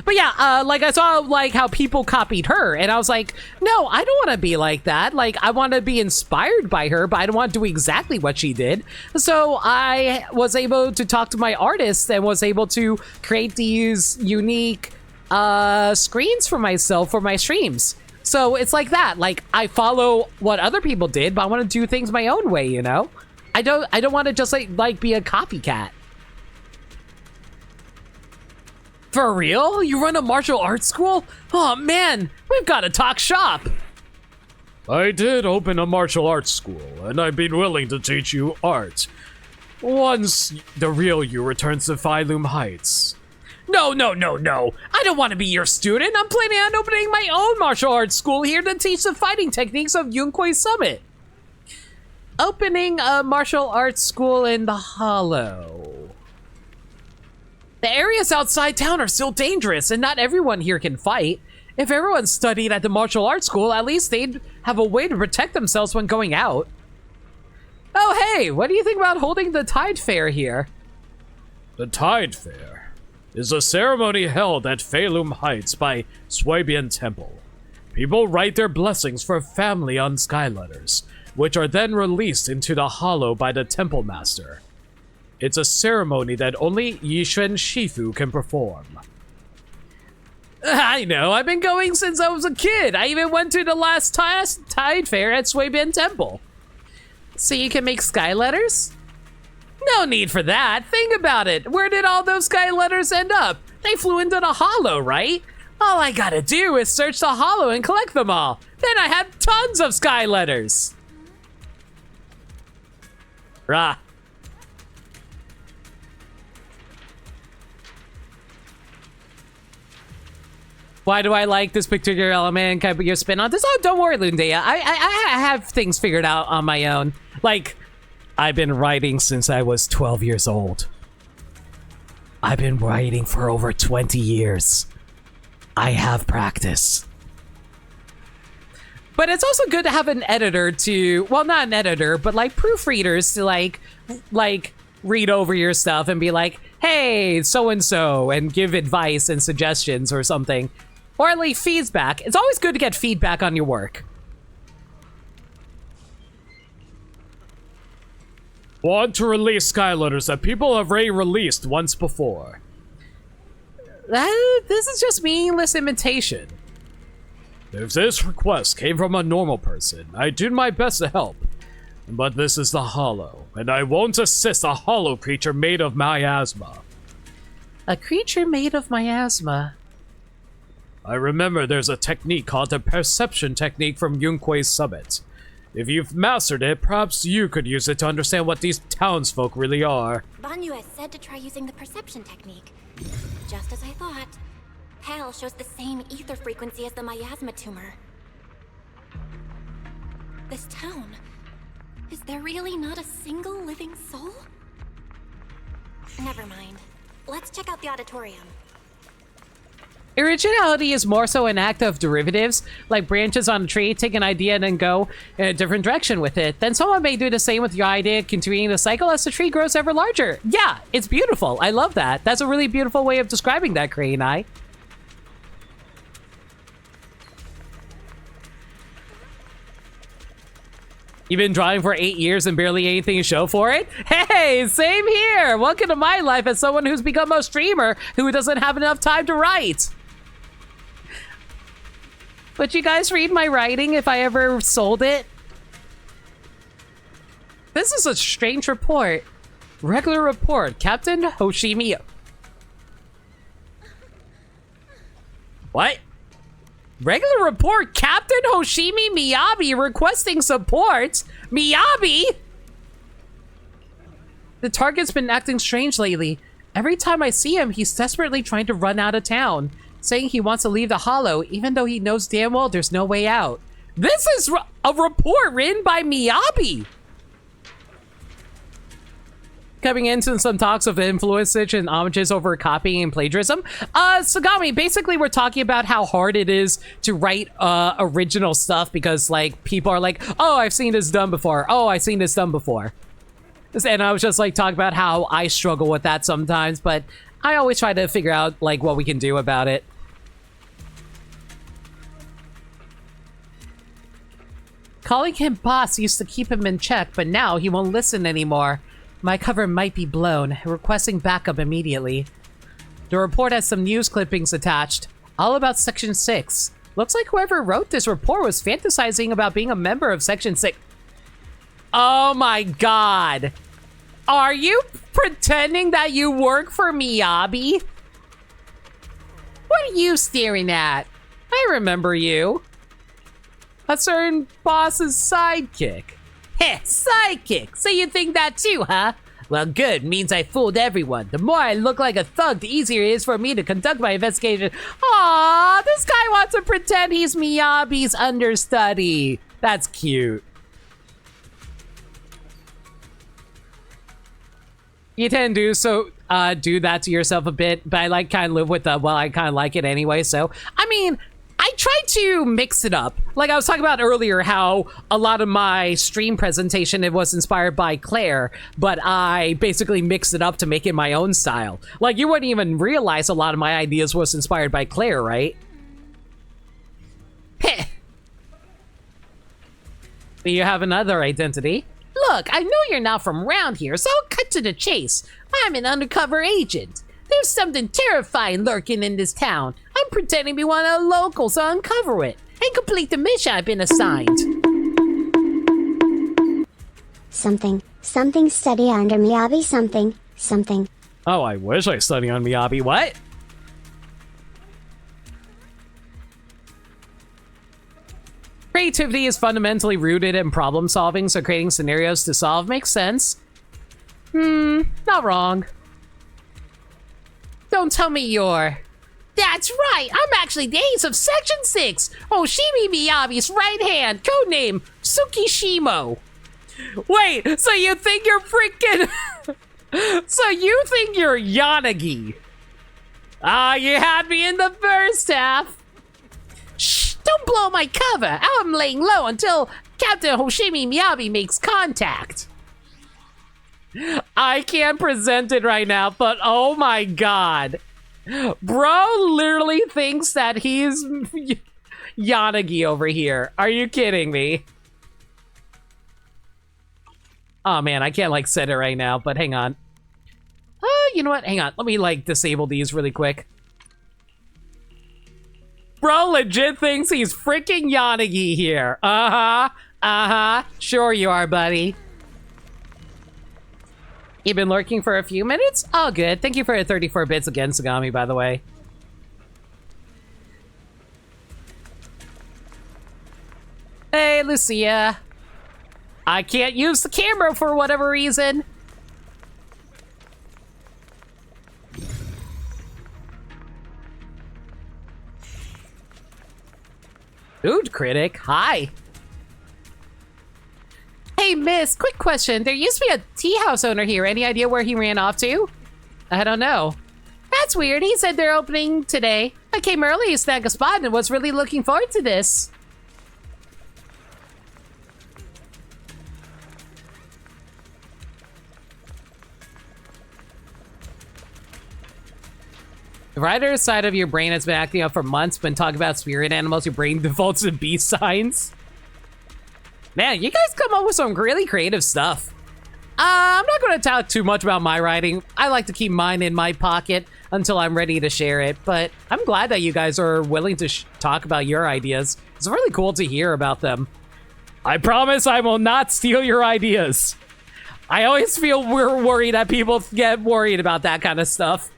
But yeah, like I saw like how people copied her and I was like, no, I don't want to be like that. Like I want to be inspired by her, but I don't want to do exactly what she did. So I was able to talk to my artists and was able to create these unique screens for myself for my streams. So it's like that. Like I follow what other people did, but I want to do things my own way, you know? I don't want to just like be a copycat. For real? You run a martial arts school? Oh man, we've got to talk shop. I did open a martial arts school, and I've been willing to teach you art. Once the real you returns to Phylum Heights. No. I don't want to be your student. I'm planning on opening my own martial arts school here to teach the fighting techniques of Yunkwei Summit. Opening a martial arts school in the Hollow. The areas outside town are still dangerous, and not everyone here can fight. If everyone studied at the martial arts school, at least they'd have a way to protect themselves when going out. Oh hey, what do you think about holding the Tide Fair here? The Tide Fair is a ceremony held at Phylum Heights by Swabian Temple. People write their blessings for family on skyletters, which are then released into the Hollow by the Temple Master. It's a ceremony that only Yishen Shifu can perform. I know, I've been going since I was a kid. I even went to the last Tide Fair at Swabian Temple. So you can make sky letters? No need for that. Think about it. Where did all those sky letters end up? They flew into the Hollow, right? All I gotta do is search the Hollow and collect them all. Then I have tons of sky letters. Rah. Why do I like this particular element? Can I put your spin on this? Oh, don't worry, Lundea. I have things figured out on my own. Like, I've been writing since I was 12 years old. I've been writing for over 20 years. I have practice. But it's also good to have an editor to, well, not an editor, but like proofreaders to like read over your stuff and be like, hey, so-and-so, and give advice and suggestions or something. Or at least feedback. It's always good to get feedback on your work. Want to release skyletters that people have already released once before. This is just meaningless imitation. If this request came from a normal person, I did my best to help. But this is the Hollow, and I won't assist a hollow creature made of miasma. A creature made of miasma? I remember there's a technique called the perception technique from Yunkwei Summit. If you've mastered it, perhaps you could use it to understand what these townsfolk really are. Banyu has said to try using the perception technique. Just as I thought. Pal shows the same ether frequency as the miasma tumor. This town... is there really not a single living soul? Never mind. Let's check out the auditorium. Originality is more so an act of derivatives, like branches on a tree, take an idea and then go in a different direction with it. Then someone may do the same with your idea, continuing the cycle as the tree grows ever larger. Yeah, it's beautiful. I love that. That's a really beautiful way of describing that, Crane Eye. You've been drawing for 8 years and barely anything to show for it? Hey, same here! Welcome to my life as someone who's become a streamer who doesn't have enough time to write. Would you guys read my writing if I ever sold it? This is a strange report. Regular report, Captain Hoshimi. What? Regular report, Captain Hoshimi Miyabi requesting support? Miyabi? The target's been acting strange lately. Every time I see him, he's desperately trying to run out of town, saying he wants to leave the Hollow, even though he knows damn well there's no way out. This is a report written by Miyabi! Coming into some talks of influencage and homages over copying and plagiarism. Sagami, basically we're talking about how hard it is to write original stuff because, like, people are like, oh, I've seen this done before. Oh, I've seen this done before. And I was just, like, talking about how I struggle with that sometimes, but I always try to figure out, like, what we can do about it. Calling him boss used to keep him in check, but now he won't listen anymore. My cover might be blown, requesting backup immediately. The report has some news clippings attached, all about Section 6. Looks like whoever wrote this report was fantasizing about being a member of Section 6. Oh my god! Are you pretending that you work for Miyabi? What are you staring at? I remember you. A certain boss's sidekick. Heh, sidekick! So you think that too, huh? Well, good. Means I fooled everyone. The more I look like a thug, the easier it is for me to conduct my investigation. Aww, this guy wants to pretend he's Miyabi's understudy. That's cute. You tend to do that to yourself a bit, but I like kind of live with the, well, I kind of like it anyway, so, I mean, I try to mix it up. Like I was talking about earlier, how a lot of my stream presentation, it was inspired by Claire, but I basically mixed it up to make it my own style. Like, you wouldn't even realize a lot of my ideas was inspired by Claire, right? Heh. But you have another identity. Look, I know you're not from around here, so I'll cut to the chase. I'm an undercover agent. There's something terrifying lurking in this town. I'm pretending to be one of the locals to uncover it and complete the mission I've been assigned. Something study under Miyabi, something. Oh, I wish I studied on Miyabi. What? Creativity is fundamentally rooted in problem solving, so creating scenarios to solve makes sense. Not wrong. Don't tell me you're... That's right! I'm actually the ace of Section 6! Hoshimi Miyabi's right hand, codename Tsukishimo. Wait, so you think you're freaking... So you think you're Yanagi? Ah, you had me in the first half. Shh, don't blow my cover. I'm laying low until Captain Hoshimi Miyabi makes contact. I can't present it right now, but oh my god. Bro literally thinks that he's Yanagi over here. Are you kidding me? Oh man, I can't like set it right now, but hang on. You know what? Hang on. Let me like disable these really quick. Bro legit thinks he's freaking Yanagi here. Sure you are, buddy. You've been lurking for a few minutes? Oh, good. Thank you for your 34 bits again, Sagami, by the way. Hey, Lucia. I can't use the camera for whatever reason. Food critic, hi. Hey, miss, quick question. There used to be a tea house owner here. Any idea where he ran off to? I don't know. That's weird. He said they're opening today. I came early to snag a spot and was really looking forward to this. The right side of your brain has been acting up for months. When talking about spirit animals, your brain defaults to beast signs. Man, you guys come up with some really creative stuff. I'm not going to talk too much about my writing. I like to keep mine in my pocket until I'm ready to share it. But I'm glad that you guys are willing to talk about your ideas. It's really cool to hear about them. I promise I will not steal your ideas. I always feel we're worried that people get worried about that kind of stuff.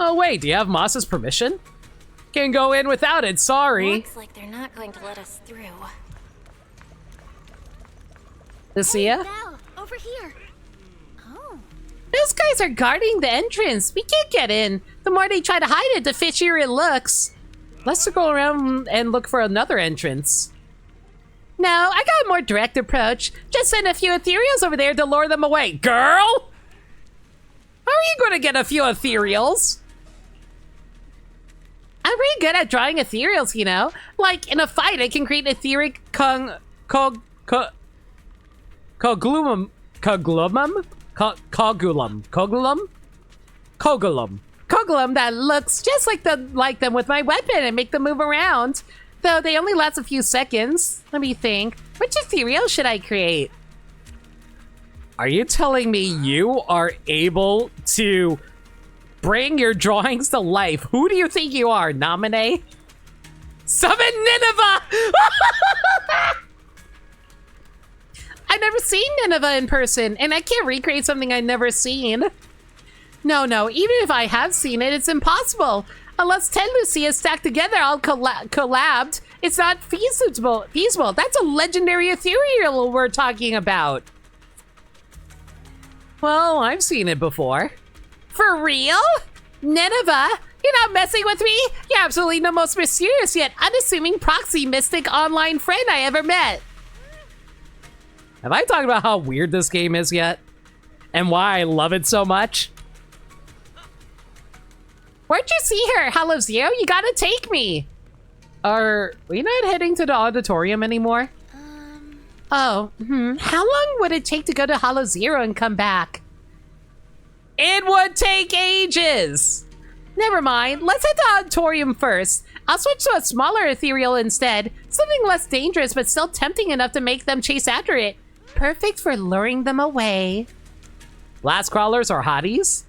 Oh wait, do you have Moss's permission? Can't go in without it, sorry. Looks like they're not going to let us through. Lucia? Hey, Belle, over here. Oh. Those guys are guarding the entrance. We can't get in. The more they try to hide it, the fishier it looks. Let's go around and look for another entrance. No, I got a more direct approach. Just send a few ethereals over there to lure them away. Girl? How are you going to get a few ethereals? I'm pretty good at drawing ethereals, you know? Like, in a fight, I can create etheric cogulum that looks just like them with my weapon and make them move around. Though they only last a few seconds. Let me think. Which ethereal should I create? Are you telling me you are able to bring your drawings to life? Who do you think you are, Nominee? Summon Nineveh! I've never seen Nineveh in person, and I can't recreate something I've never seen. No, even if I have seen it, it's impossible. Unless 10 Lucias stacked together all collabed, it's not feasible. That's a legendary ethereal we're talking about. Well, I've seen it before. For real? Nineveh? You're not messing with me? You're absolutely the most mysterious yet unassuming proxy mystic online friend I ever met. Have I talked about how weird this game is yet? And why I love it so much? Where'd you see her, Hollow Zero? You gotta take me. Are we not heading to the auditorium anymore? How long would it take to go to Hollow Zero and come back? It would take ages. Never mind, let's head to the auditorium first. I'll switch to a smaller ethereal instead. Something less dangerous but still tempting enough to make them chase after it. Perfect for luring them away. Last crawlers or hotties?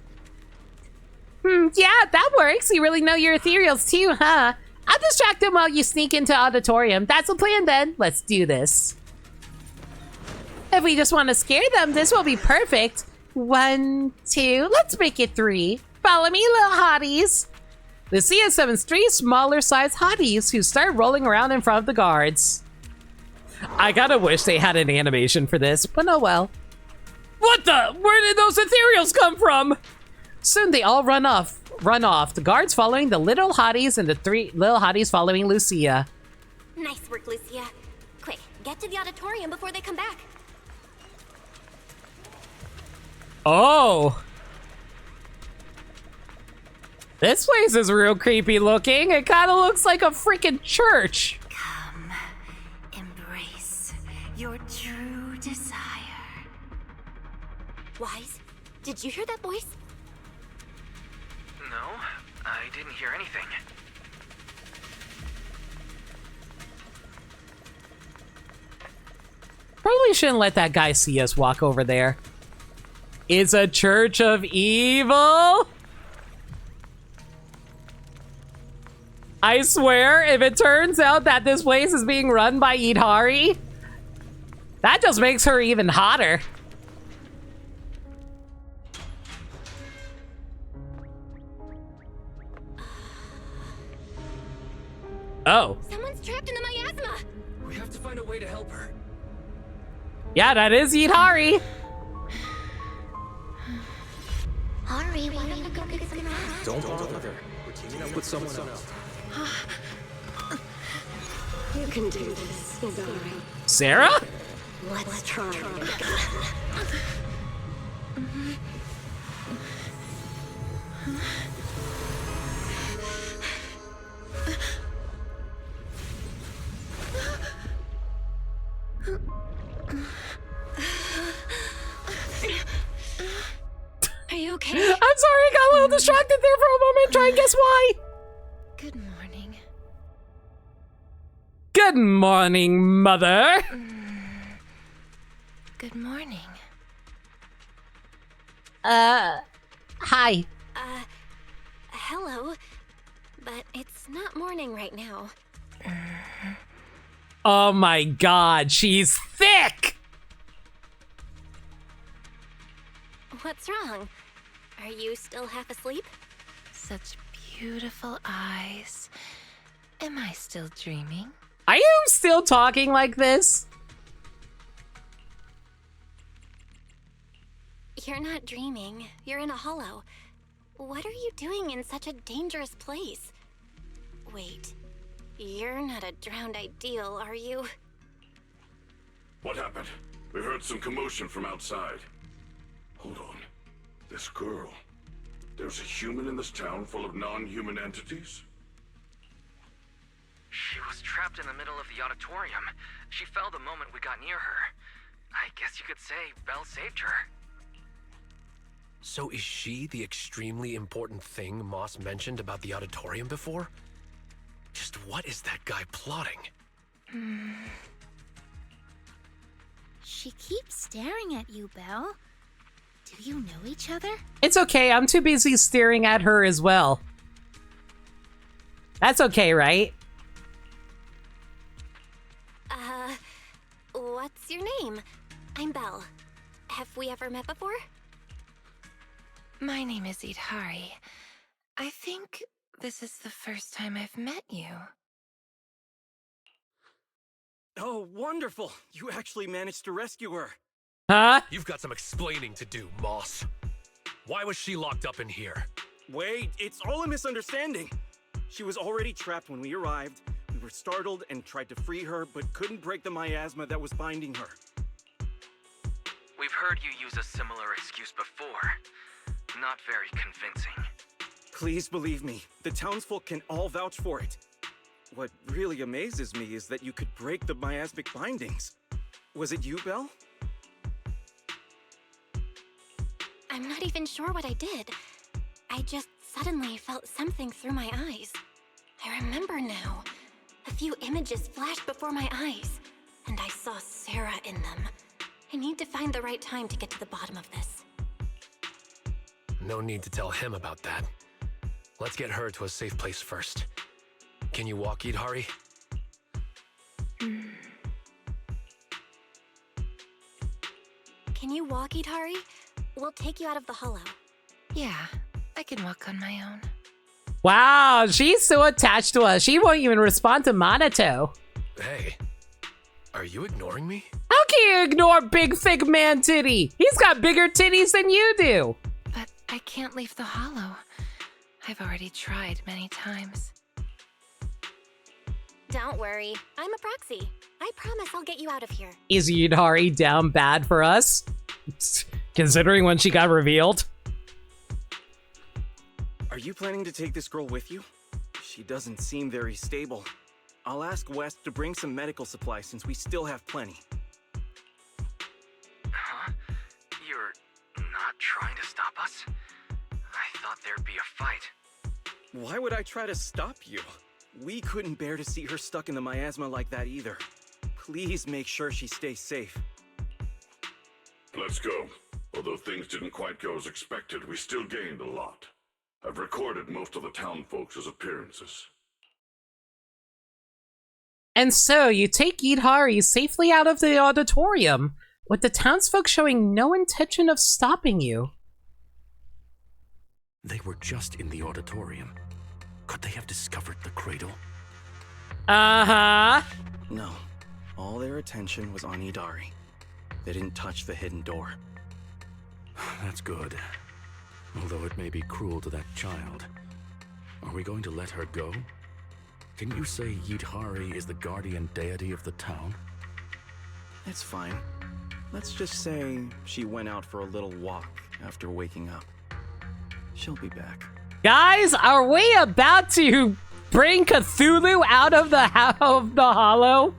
Yeah, that works. You really know your ethereals too, huh? I'll distract them while you sneak into auditorium. That's the plan then. Let's do this. If we just want to scare them, this will be perfect. 1, 2, let's make it 3. Follow me, little hotties. Lucia summons 3 smaller sized hotties who start rolling around in front of the guards. I gotta wish they had an animation for this, but oh well. What the? Where did those ethereals come from? Soon they all run off. The guards following the little hotties and the 3 little hotties following Lucia. Nice work, Lucia. Quick, get to the auditorium before they come back. Oh. This place is real creepy looking. It kind of looks like a freaking church. Come, embrace your true desire. Wise, did you hear that voice? No, I didn't hear anything. Probably shouldn't let that guy see us walk over there. It's a church of evil? I swear, if it turns out that this place is being run by Yidhari, that just makes her even hotter. Someone's trapped in the miasma. We have to find a way to help her. Yeah, that is Yidhari. Hurry, why don't you go get some rest? Don't bother her. We're teaming up with someone else. You can do this, Yidhari. Sarah? Let's try it again. Are you okay? I'm sorry, I got a little distracted there for a moment. Try and guess why. Good morning. Good morning, Mother. Good morning. Hi. Hello. But it's not morning right now. Oh my god, she's thick! What's wrong? Are you still half asleep? Such beautiful eyes. Am I still dreaming? Are you still talking like this? You're not dreaming. You're in a hollow. What are you doing in such a dangerous place? Wait. You're not a drowned ideal, are you? What happened? We heard some commotion from outside. Hold on. This girl. There's a human in this town full of non-human entities? She was trapped in the middle of the auditorium. She fell the moment we got near her. I guess you could say Belle saved her. So is she the extremely important thing Moss mentioned about the auditorium before? Just what is that guy plotting? She keeps staring at you, Belle. Do you know each other? It's okay, I'm too busy staring at her as well. That's okay, right? What's your name? I'm Belle. Have we ever met before? My name is Yidhari. I think this is the first time I've met you. Oh, wonderful! You actually managed to rescue her. Huh? You've got some explaining to do, Moss. Why was she locked up in here? Wait, it's all a misunderstanding. She was already trapped when we arrived. We were startled and tried to free her, but couldn't break the miasma that was binding her. We've heard you use a similar excuse before. Not very convincing. Please believe me, the townsfolk can all vouch for it. What really amazes me is that you could break the miasmic bindings. Was it you, Belle? I'm not even sure what I did. I just suddenly felt something through my eyes. I remember now. A few images flashed before my eyes, and I saw Sarah in them. I need to find the right time to get to the bottom of this. No need to tell him about that. Let's get her to a safe place first. Can you walk, Yidhari? Can you walk, Yidhari? We'll take you out of the hollow. Yeah, I can walk on my own. Wow, she's so attached to us. She won't even respond to Minato. Hey, are you ignoring me? How can you ignore big, thick man titty? He's got bigger titties than you do. But I can't leave the hollow. I've already tried many times. Don't worry, I'm a proxy. I promise I'll get you out of here. Is Yidhari down bad for us? Considering when she got revealed. Are you planning to take this girl with you? She doesn't seem very stable. I'll ask West to bring some medical supplies since we still have plenty. Huh? You're not trying to stop us? I thought there'd be a fight. Why would I try to stop you? We couldn't bear to see her stuck in the miasma like that either. Please make sure she stays safe. Let's go. Although things didn't quite go as expected, we still gained a lot. I've recorded most of the town folks' appearances. And so, you take Yidhari safely out of the auditorium, with the townsfolk showing no intention of stopping you. They were just in the auditorium. Could they have discovered the cradle? Uh-huh. No. All their attention was on Yidhari. They didn't touch the hidden door. That's good. Although it may be cruel to that child. Are we going to let her go? Didn't you say Yidhari is the guardian deity of the town? It's fine. Let's just say she went out for a little walk after waking up. She'll be back. Guys, are we about to bring Cthulhu out of the hollow?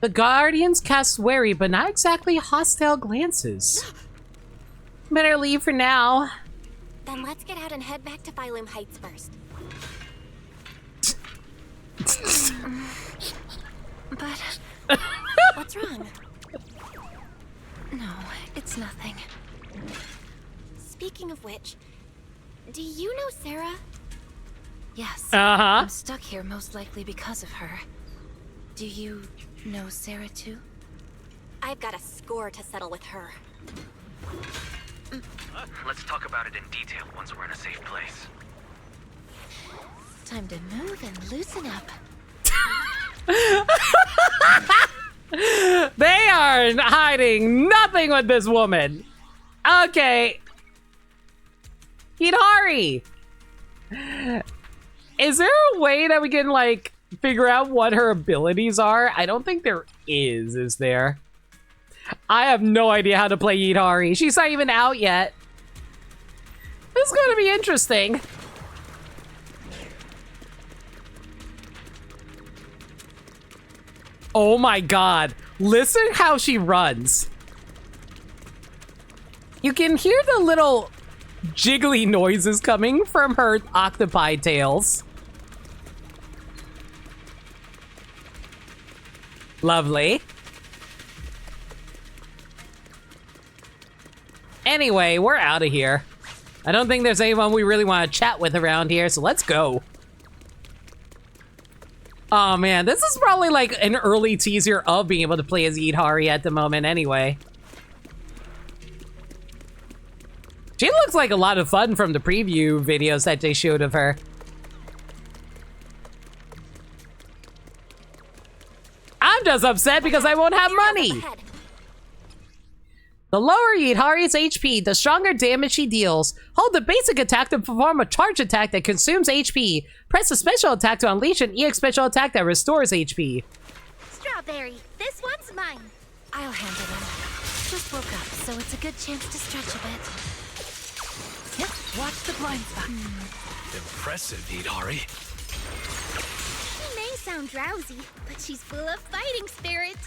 The Guardians cast wary, but not exactly hostile glances. Better leave for now. Then let's get out and head back to Phylum Heights first. But what's wrong? No, it's nothing. Speaking of which, do you know Sarah? Yes. Uh-huh. I'm stuck here most likely because of her. Do you know Sarah too? I've got a score to settle with her. Let's talk about it in detail once we're in a safe place. Time to move and loosen up. They are hiding nothing with this woman. Okay. Yidhari. Is there a way that we can, like, figure out what her abilities are? I don't think there is there? I have no idea how to play Yidhari. She's not even out yet. This is gonna be interesting. Oh my god. Listen how she runs. You can hear the little jiggly noises coming from her octopi tails. Lovely. Anyway, we're out of here. I don't think there's anyone we really want to chat with around here, so let's go. Oh man, this is probably like an early teaser of being able to play as Yidhari at the moment anyway. She looks like a lot of fun from the preview videos that they showed of her. I'm just upset because I won't have money. The lower Yidhari's HP, the stronger damage she deals. Hold the basic attack to perform a charge attack that consumes HP. Press the special attack to unleash an EX special attack that restores HP. Strawberry, this one's mine. I'll handle it. Just woke up, so it's a good chance to stretch a bit. Yep, watch the blind spot. Impressive, Yidhari. She may sound drowsy, but she's full of fighting spirit.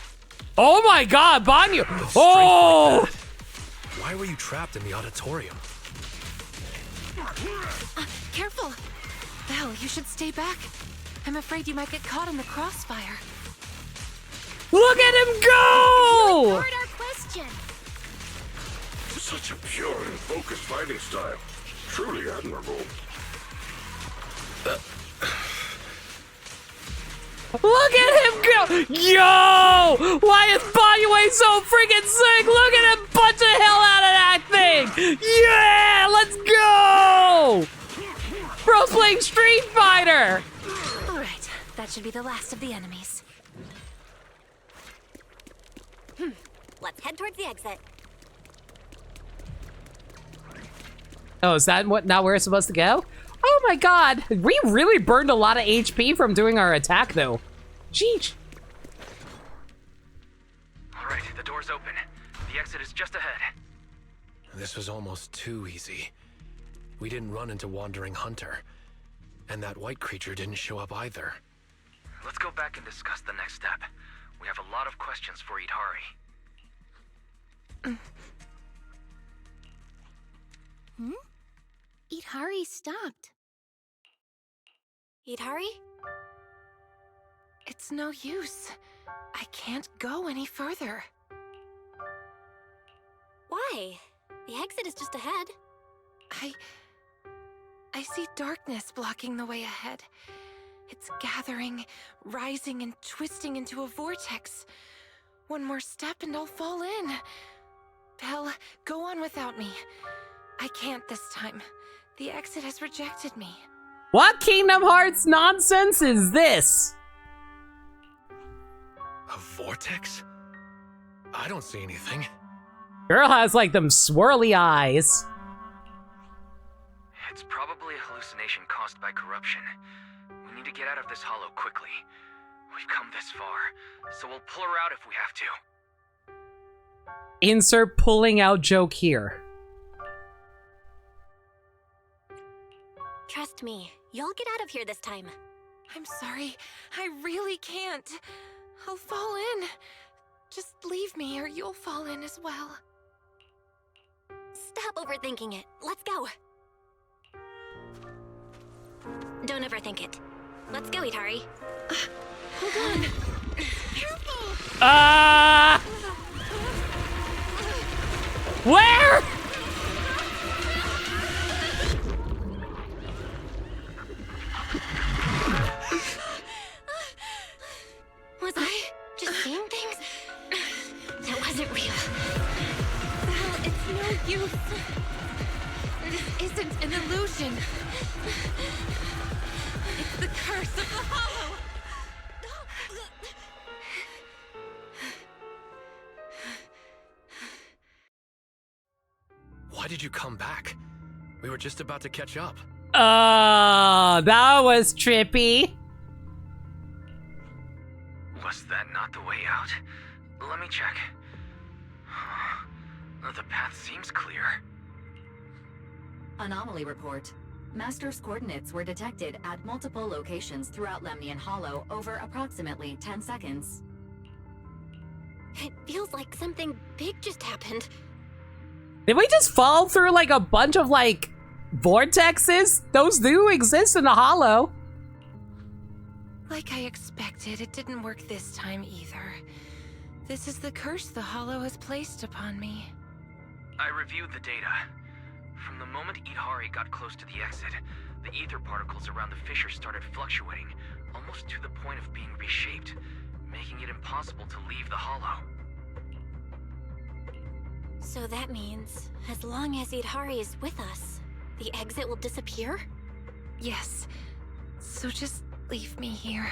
Oh my god, Banyu! Oh! Why were you trapped in the auditorium? Careful! Val, you should stay back. I'm afraid you might get caught in the crossfire. Look at him go! Ignored our question. Such a pure and focused fighting style. Truly admirable. Look at him go! Yo! Why is Banyu so freaking sick? Look at him punch the hell out of that thing! Yeah! Let's go! Bro's playing Street Fighter! Alright, that should be the last of the enemies. Let's head towards the exit. Oh, is that not where it's supposed to go? Oh my god! We really burned a lot of HP from doing our attack, though. Sheesh. Alright, the door's open. The exit is just ahead. This was almost too easy. We didn't run into Wandering Hunter. And that white creature didn't show up either. Let's go back and discuss the next step. We have a lot of questions for Yidhari. Yidhari stopped. Yidhari? It's no use. I can't go any further. Why? The exit is just ahead. I see darkness blocking the way ahead. It's gathering, rising, and twisting into a vortex. One more step and I'll fall in. Belle, go on without me. I can't this time. The exit has rejected me. What Kingdom Hearts nonsense is this? A vortex? I don't see anything. Girl has like them swirly eyes. It's probably a hallucination caused by corruption. We need to get out of this hollow quickly. We've come this far, so we'll pull her out if we have to. Insert pulling out joke here. Trust me, you'll get out of here this time. I'm sorry. I really can't. I'll fall in. Just leave me or you'll fall in as well. Stop overthinking it. Let's go. Don't overthink it. Let's go, Yidhari. Hold on. Careful! Where? Was I just seeing things? That wasn't real. Well, it's no use. This isn't an illusion. It's the curse of the hollow. Why did you come back? We were just about to catch up. Oh, that was trippy. Was that not the way out? Let me check. The path seems clear. Anomaly report. Master's coordinates were detected at multiple locations throughout Lemnian Hollow over approximately 10 seconds. It feels like something big just happened. Did we just fall through like a bunch of like vortexes? Those do exist in the hollow. Like I expected, it didn't work this time either. This is the curse the hollow has placed upon me. I reviewed the data. From the moment Yidhari got close to the exit, the ether particles around the fissure started fluctuating, almost to the point of being reshaped, making it impossible to leave the hollow. So that means, as long as Yidhari is with us, the exit will disappear? Yes. So just leave me here.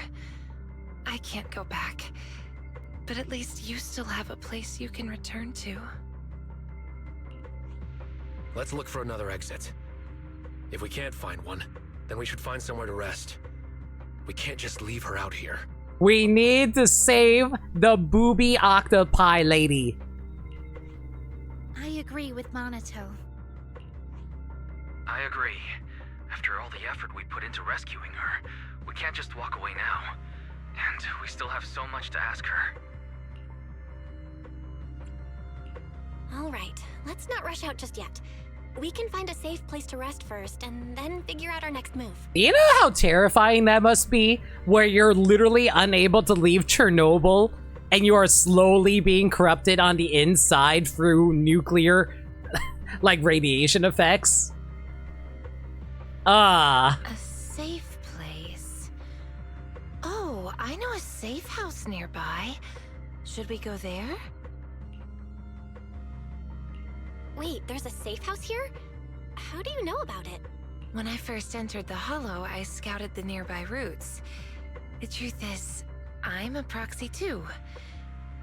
I can't go back. But at least you still have a place you can return to. Let's look for another exit. If we can't find one, then we should find somewhere to rest. We can't just leave her out here. We need to save the booby octopi lady. I agree with Monato. I agree. After all the effort we put into rescuing her, we can't just walk away now. And we still have so much to ask her. All right, let's not rush out just yet. We can find a safe place to rest first, and then figure out our next move. You know how terrifying that must be? Where you're literally unable to leave Chernobyl, and you are slowly being corrupted on the inside through nuclear, like, radiation effects? A safe place. Oh, I know a safe house nearby. Should we go there? Wait, there's a safe house here? How do you know about it? When I first entered the Hollow, I scouted the nearby routes. The truth is, I'm a proxy too.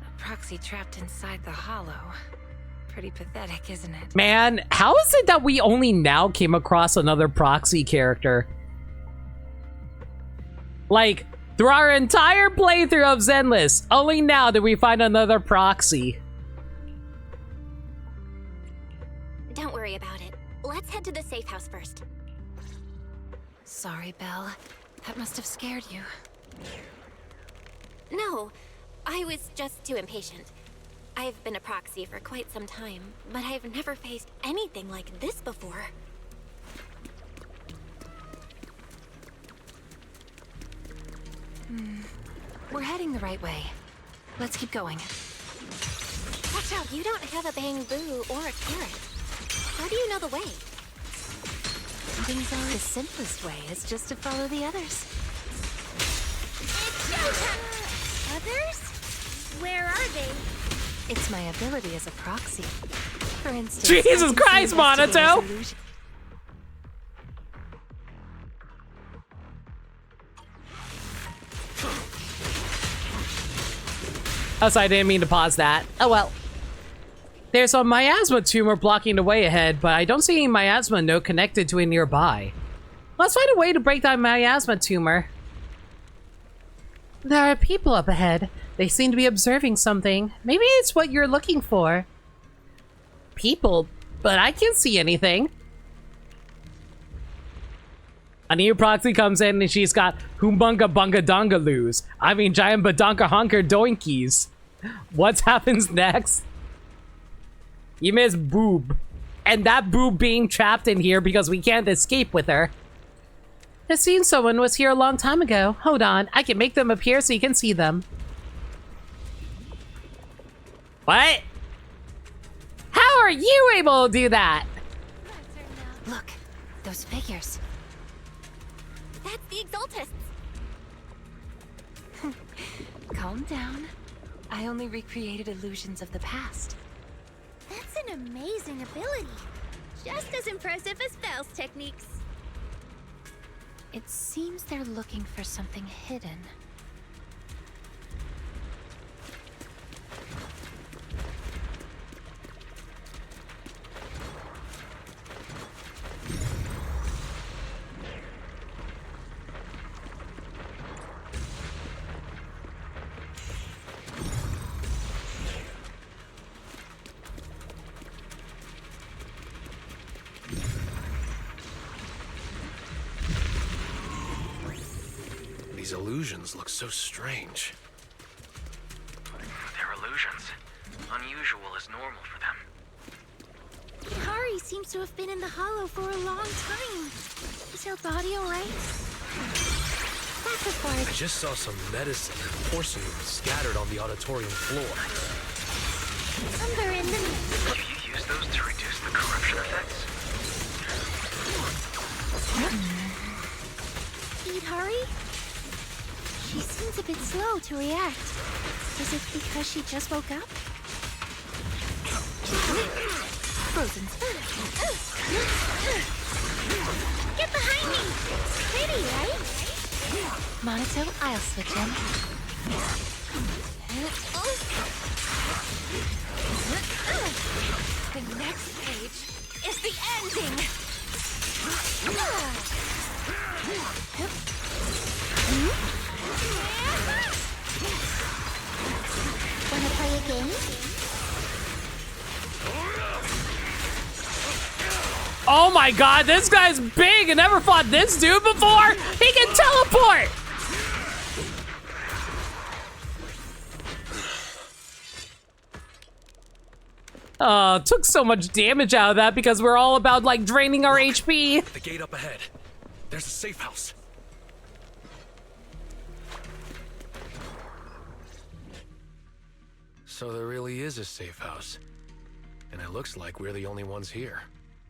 A proxy trapped inside the Hollow. Pretty pathetic, isn't it? Man, how is it that we only now came across another proxy character? Like, through our entire playthrough of Zenless, only now did we find another proxy. Don't worry about it. Let's head to the safe house first. Sorry, Belle. That must have scared you. No, I was just too impatient. I've been a proxy for quite some time, but I've never faced anything like this before. We're heading the right way. Let's keep going. Watch out, you don't have a bamboo or a carrot. How do you know the way? Things are the simplest way is just to follow the others. It's showtime! Others? Where are they? It's my ability as a proxy. For instance, Jesus Christ, Monato! Oh, sorry, I didn't mean to pause that. Oh well. There's a miasma tumor blocking the way ahead, but I don't see any miasma node connected to it nearby. Let's find a way to break that miasma tumor. There are people up ahead. They seem to be observing something. Maybe it's what you're looking for. People? But I can't see anything. A new proxy comes in and she's got Humbunga Bunga Dongaloos. I mean giant badonka honker doinkies. What happens next? You miss Boob. And that Boob being trapped in here because we can't escape with her. I've seen someone was here a long time ago. Hold on, I can make them appear so you can see them. What? How are you able to do that? Look, those figures. That's the Exaltists. Calm down. I only recreated illusions of the past. That's an amazing ability. Just as impressive as Val's techniques. It seems they're looking for something hidden. These illusions look so strange. They're illusions. Unusual is normal for them. Yidhari seems to have been in the hollow for a long time. Is her body alright? That's as far I as... just saw some medicine and porcelain scattered on the auditorium floor. Somewhere in the... Do you use those to reduce the corruption effects? Yidhari? She seems a bit slow to react. Is it because she just woke up? Frozen. Get behind me! Pretty, right? Monato, I'll switch in. The next page is the ending! Wanna play a game? Oh my god, this guy's big! I never fought this dude before! He can teleport! Took so much damage out of that because we're all about, like, draining our HP. The gate up ahead. There's a safe house. So there really is a safe house. And it looks like we're the only ones here.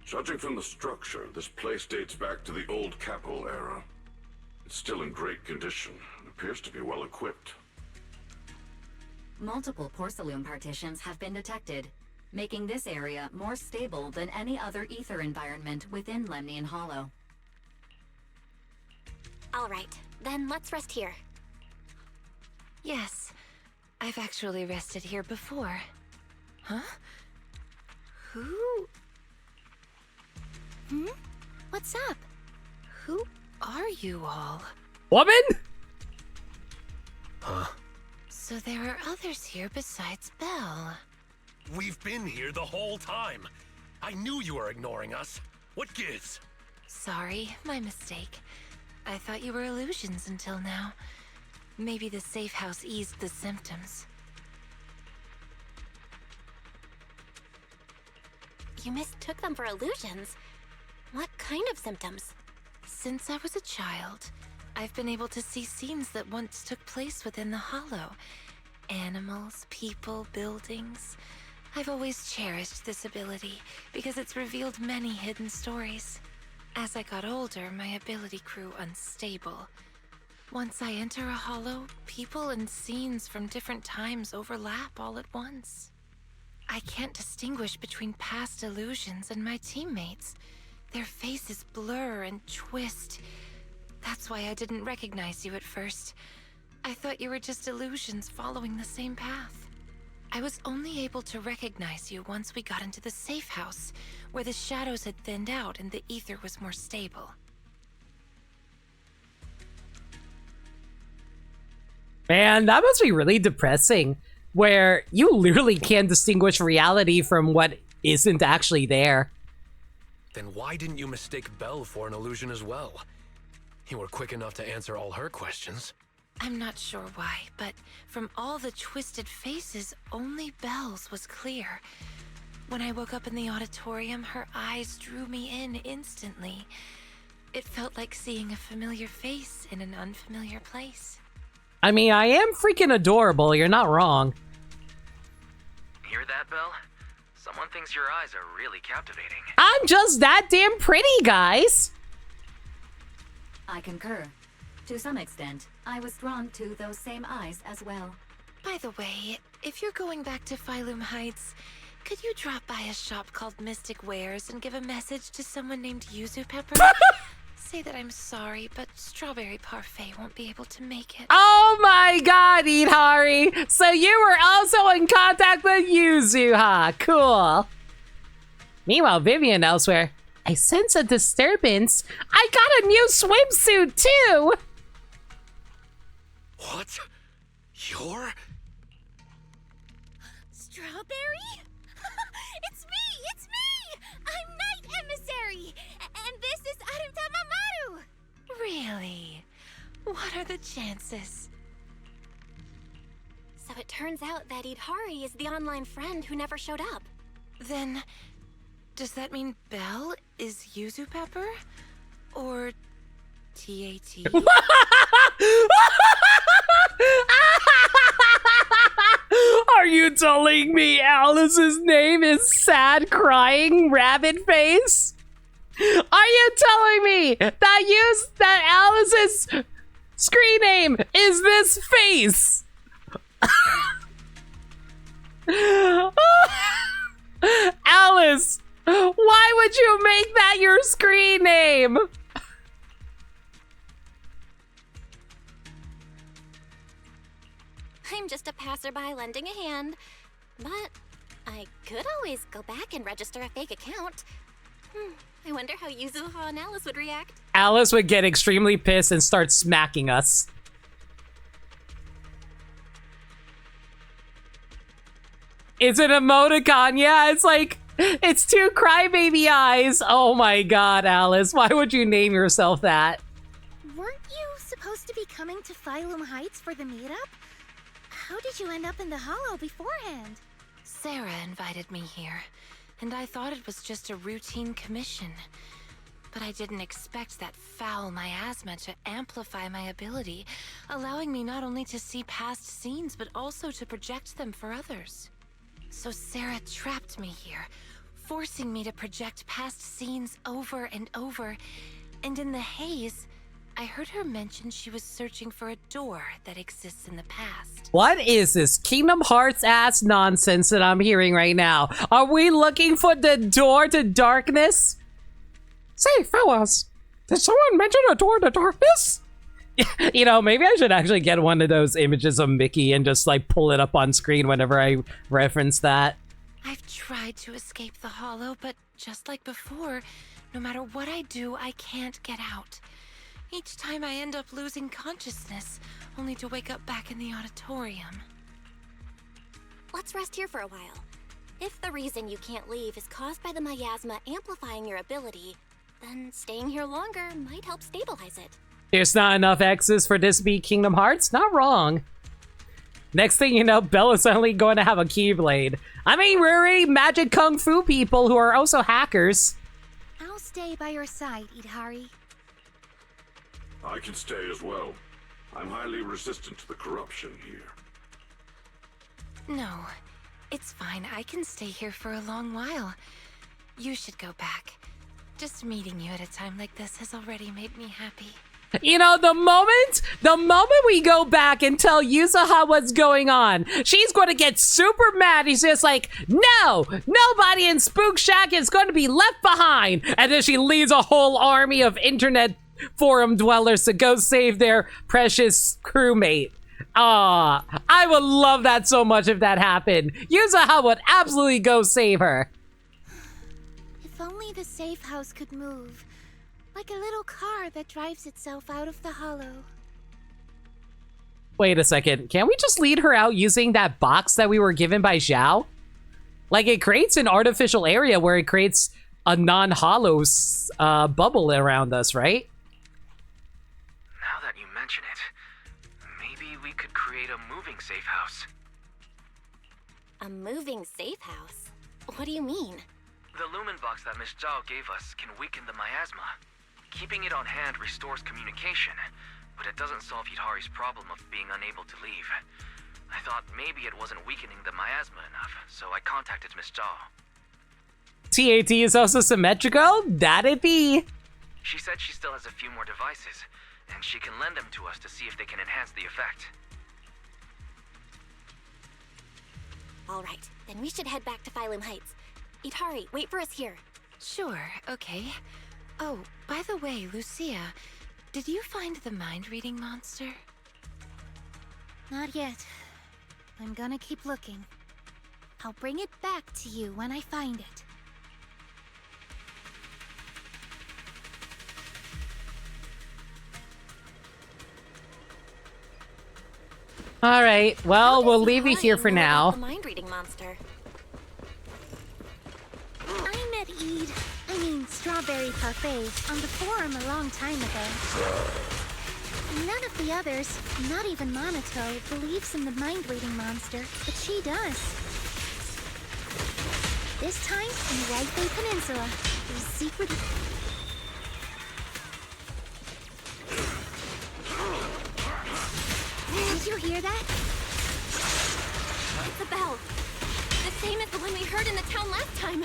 Judging from the structure, this place dates back to the old capital era. It's still in great condition and appears to be well equipped. Multiple porcelain partitions have been detected, making this area more stable than any other ether environment within Lemnian Hollow. All right, then let's rest here. Yes, I've actually rested here before. Huh? Who? What's up? Who are you all? Woman? Huh? So there are others here besides Belle. We've been here the whole time. I knew you were ignoring us. What gives? Sorry, my mistake. I thought you were illusions until now. Maybe the safe house eased the symptoms. You mistook them for illusions. What kind of symptoms? Since I was a child, I've been able to see scenes that once took place within the Hollow. Animals, people, buildings. I've always cherished this ability because it's revealed many hidden stories. As I got older, my ability grew unstable. Once I enter a hollow, people and scenes from different times overlap all at once. I can't distinguish between past illusions and my teammates. Their faces blur and twist. That's why I didn't recognize you at first. I thought you were just illusions following the same path. I was only able to recognize you once we got into the safe house, where the shadows had thinned out and the ether was more stable. Man, that must be really depressing, where you literally can't distinguish reality from what isn't actually there. Then why didn't you mistake Belle for an illusion as well? You were quick enough to answer all her questions. I'm not sure why, but from all the twisted faces, only Belle's was clear. When I woke up in the auditorium, her eyes drew me in instantly. It felt like seeing a familiar face in an unfamiliar place. I mean, I am freaking adorable, you're not wrong. Hear that, Belle? Someone thinks your eyes are really captivating. I'm just that damn pretty, guys! I concur. To some extent, I was drawn to those same eyes as well. By the way, if you're going back to Phylum Heights, could you drop by a shop called Mystic Wares and give a message to someone named Yuzu Pepper? Say that I'm sorry, but Strawberry Parfait won't be able to make it. Oh my god, Yidhari! So you were also in contact with Yuzu, huh? Cool. Meanwhile, Vivian elsewhere. I sense a disturbance. I got a new swimsuit, too! What? You're? Strawberry? It's me! I'm Night Emissary! And this is Arum Tamamaru! Really? What are the chances? So it turns out that Yidhari is the online friend who never showed up. Then, does that mean Belle is Yuzu Pepper? Or TAT? Are you telling me Alice's name is Sad Crying Rabbit Face? Are you telling me that Alice's screen name is this face? Alice, why would you make that your screen name? I'm just a passerby lending a hand. But I could always go back and register a fake account. I wonder how Yuzuha and Alice would react. Alice would get extremely pissed and start smacking us. It's an emoticon, yeah, it's like, it's two crybaby eyes. Oh my god, Alice, why would you name yourself that? Weren't you supposed to be coming to Phylum Heights for the meetup? How did you end up in the Hollow beforehand? Sarah invited me here, and I thought it was just a routine commission. But I didn't expect that foul miasma to amplify my ability, allowing me not only to see past scenes, but also to project them for others. So Sarah trapped me here, forcing me to project past scenes over and over, and in the haze, I heard her mention she was searching for a door that exists in the past. What is this Kingdom Hearts ass nonsense that I'm hearing right now? Are we looking for the door to darkness? Say, fellas, did someone mention a door to darkness? You know, maybe I should actually get one of those images of Mickey and just like pull it up on screen whenever I reference that. I've tried to escape the Hollow, but just like before, no matter what I do, I can't get out. Each time I end up losing consciousness, only to wake up back in the auditorium. Let's rest here for a while. If the reason you can't leave is caused by the miasma amplifying your ability, then staying here longer might help stabilize it. There's not enough X's for this to be Kingdom Hearts? Not wrong. Next thing you know, Bella's suddenly going to have a Keyblade. I mean, we're already magic kung fu people who are also hackers. I'll stay by your side, Yidhari. I can stay as well. I'm highly resistant to the corruption here. No, it's fine. I can stay here for a long while. You should go back. Just meeting you at a time like this has already made me happy. You know, the moment we go back and tell Yuzuha what's going on, she's going to get super mad. He's just like, no, nobody in Spook Shack is going to be left behind. And then she leads a whole army of internet forum dwellers to go save their precious crewmate. Aw, I would love that so much if that happened. Yuzuha would absolutely go save her. If only the safe house could move. Like a little car that drives itself out of the hollow. Wait a second. Can't we just lead her out using that box that we were given by Zhao? Like, it creates an artificial area where it creates a non-hollow bubble around us, right? Now that you mention it, maybe we could create a moving safe house. A moving safe house? What do you mean? The lumen box that Miss Zhao gave us can weaken the miasma. Keeping it on hand restores communication, but it doesn't solve Yidhari's problem of being unable to leave. I thought maybe it wasn't weakening the miasma enough, so I contacted Miss Zhao. TAT is also symmetrical? That'd be. She said she still has a few more devices, and she can lend them to us to see if they can enhance the effect. Alright, then we should head back to Phylum Heights. Yidhari, wait for us here. Sure, okay. Oh, by the way, Lucia, did you find the mind-reading monster? Not yet. I'm gonna keep looking. I'll bring it back to you when I find it. Alright, well, we'll leave you here for now. The mind-reading monster. I met Strawberry Parfait on the forum a long time ago. None of the others, not even Monato, believes in the mind-reading monster, but she does. This time, in White Bay Peninsula, there's secret... Did you hear that? It's a bell. The same as the one we heard in the town last time.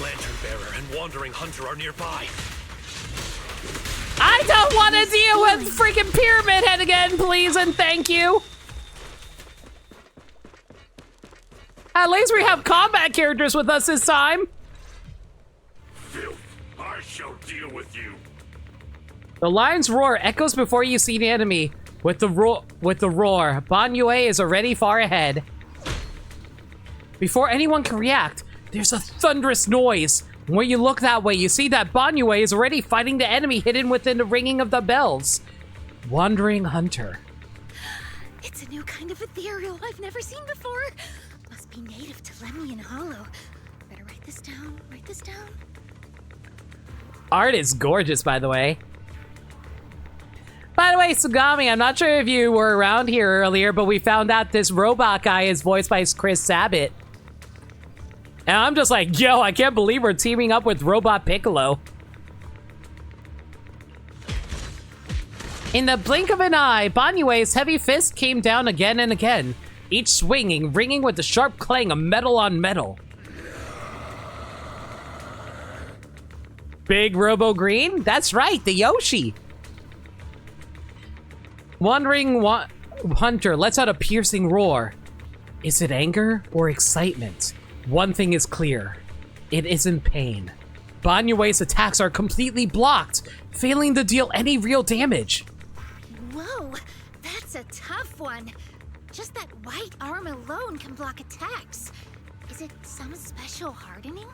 Lantern Bearer and Wandering Hunter are nearby. I don't want to deal with freaking Pyramid Head again, please and thank you. At least we have combat characters with us this time. Filth, I shall deal with you. The lion's roar echoes before you see the enemy. With the roar, Ban Yue is already far ahead. Before anyone can react, there's a thunderous noise. When you look that way, you see that Ban Yue is already fighting the enemy hidden within the ringing of the bells. Wandering Hunter. It's a new kind of ethereal I've never seen before. Must be native to Lemnian Hollow. Better write this down, Art is gorgeous, by the way. By the way, Sugami, I'm not sure if you were around here earlier, but we found out this robot guy is voiced by Chris Sabat. And I'm just like, yo, I can't believe we're teaming up with Robot Piccolo. In the blink of an eye, Ban Yue's heavy fist came down again and again, each swinging, ringing with the sharp clang of metal on metal. Big Robo Green? That's right, the Yoshi. Wandering Hunter lets out a piercing roar. Is it anger or excitement? One thing is clear. It isn't pain. Ban Yue's attacks are completely blocked, failing to deal any real damage. Whoa, that's a tough one. Just that white arm alone can block attacks. Is it some special hardening?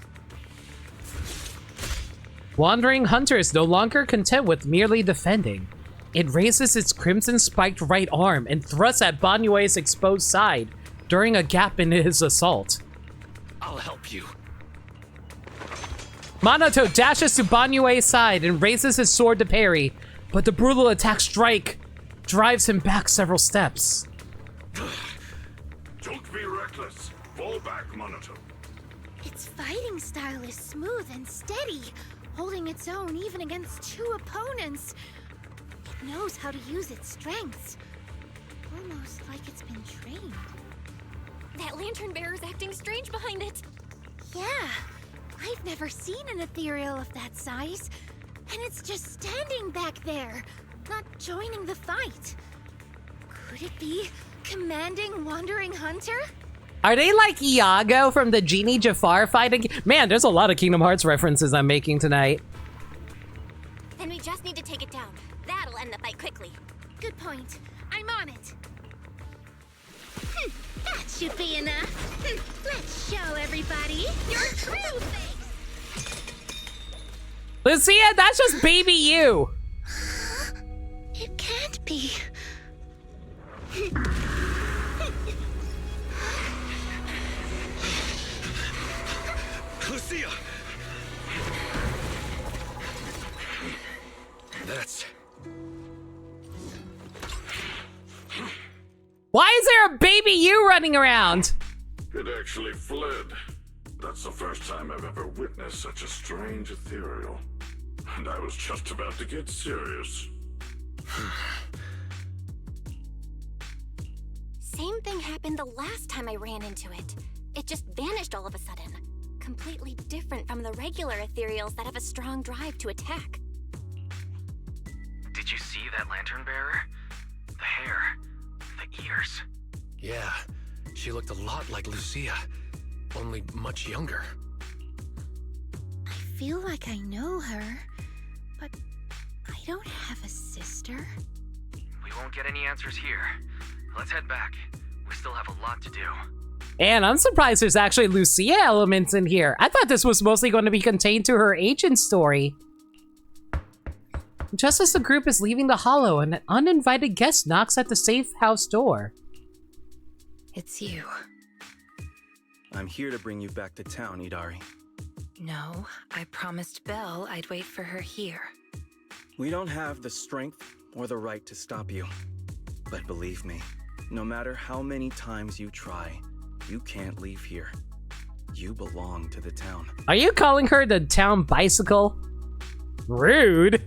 Wandering Hunter is no longer content with merely defending. It raises its crimson-spiked right arm and thrusts at Ban Yue's exposed side during a gap in his assault. I'll help you. Monato dashes to Ban Yue's side and raises his sword to parry, but the brutal attack strike drives him back several steps. Don't be reckless. Fall back, Monato. Its fighting style is smooth and steady, holding its own even against two opponents. It knows how to use its strengths. Almost like it's been trained. That lantern bearer's acting strange behind it. Yeah, I've never seen an ethereal of that size. And it's just standing back there, not joining the fight. Could it be commanding Wandering Hunter? Are they like Iago from the Genie Jafar fighting? Man, there's a lot of Kingdom Hearts references I'm making tonight. Then we just need to take it down. That'll end the fight quickly. Good point. I'm on it. That should be enough. Let's show everybody your true face. Lucia, that's just baby you. It can't be. Lucia! That's... Why is there a baby you running around? It actually fled. That's the first time I've ever witnessed such a strange ethereal. And I was just about to get serious. Same thing happened the last time I ran into it. It just vanished all of a sudden. Completely different from the regular ethereals that have a strong drive to attack. Did you see that lantern bearer? The hair, the ears. Yeah, she looked a lot like Lucia, only much younger. I feel like I know her, but I don't have a sister. We won't get any answers here. Let's head back. We still have a lot to do. And I'm surprised there's actually Lucia elements in here. I thought this was mostly going to be contained to her agent story. Just as the group is leaving the hollow, an uninvited guest knocks at the safe house door. It's you. I'm here to bring you back to town, Yidhari. No, I promised Belle I'd wait for her here. We don't have the strength or the right to stop you. But believe me, no matter how many times you try, you can't leave here. You belong to the town. Are you calling her the town bicycle? Rude.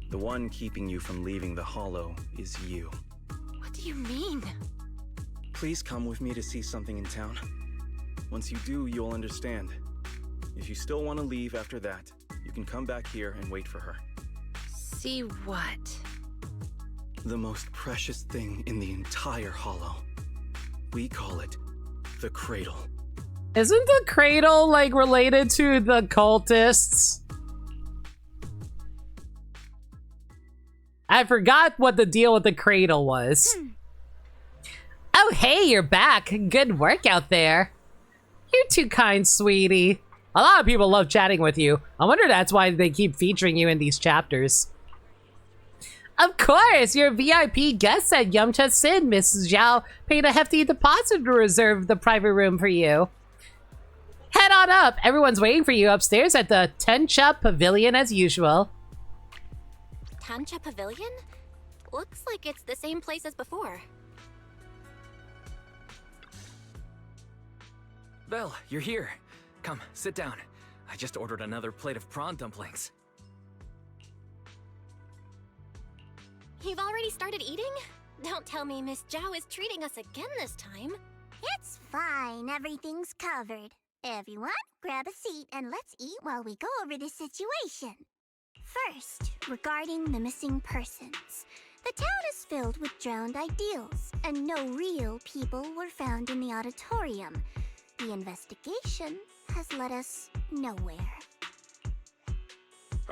The one keeping you from leaving the hollow is you. What do you mean? Please come with me to see something in town. Once you do, you'll understand. If you still want to leave after that, you can come back here and wait for her. See what? The most precious thing in the entire hollow. We call it the cradle. Isn't the cradle, like, related to the cultists? I forgot what the deal with the cradle was. Oh, hey, you're back. Good work out there. You're too kind, sweetie. A lot of people love chatting with you. I wonder that's why they keep featuring you in these chapters. Of course, you're a VIP guest at Yumcha Sin. Mrs. Zhao paid a hefty deposit to reserve the private room for you. Head on up. Everyone's waiting for you upstairs at the Tencha Pavilion as usual. Tancha Pavilion? Looks like it's the same place as before. Belle, you're here. Come, sit down. I just ordered another plate of prawn dumplings. You've already started eating? Don't tell me Miss Zhao is treating us again this time. It's fine. Everything's covered. Everyone, grab a seat and let's eat while we go over the situation. First, regarding the missing persons. The town is filled with drowned ideals, and no real people were found in the auditorium. The investigation has led us nowhere.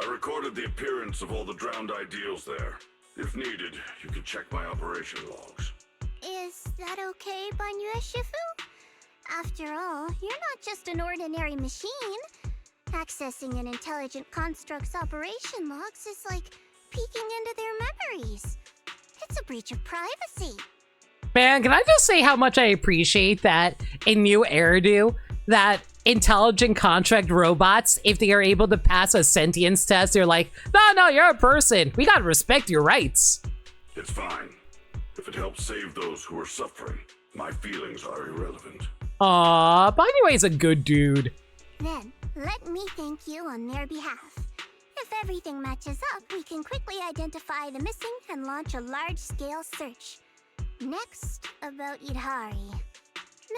I recorded the appearance of all the drowned ideals there. If needed, you can check my operation logs. Is that okay, Banyu Shifu? After all, you're not just an ordinary machine. Accessing an intelligent construct's operation logs is like peeking into their memories. It's a breach of privacy. Man, can I just say how much I appreciate that in New Eridu, that intelligent contract robots, if they are able to pass a sentience test, they're like, no, you're a person. We gotta respect your rights. It's fine. If it helps save those who are suffering, my feelings are irrelevant. Aw, Banyue's a good dude. Then, let me thank you on their behalf. If everything matches up, we can quickly identify the missing and launch a large-scale search. Next, about Yidhari.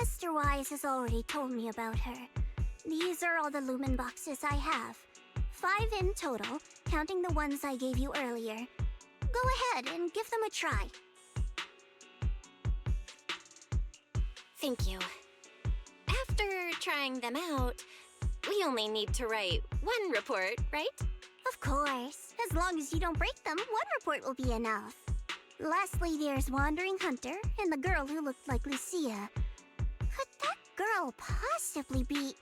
Mr. Wise has already told me about her. These are all the lumen boxes I have. 5 in total, counting the ones I gave you earlier. Go ahead and give them a try. Thank you. After trying them out, we only need to write 1 report, right? Of course. As long as you don't break them, 1 report will be enough. Lastly, there's Wandering Hunter and the girl who looked like Lucia. Could that girl possibly be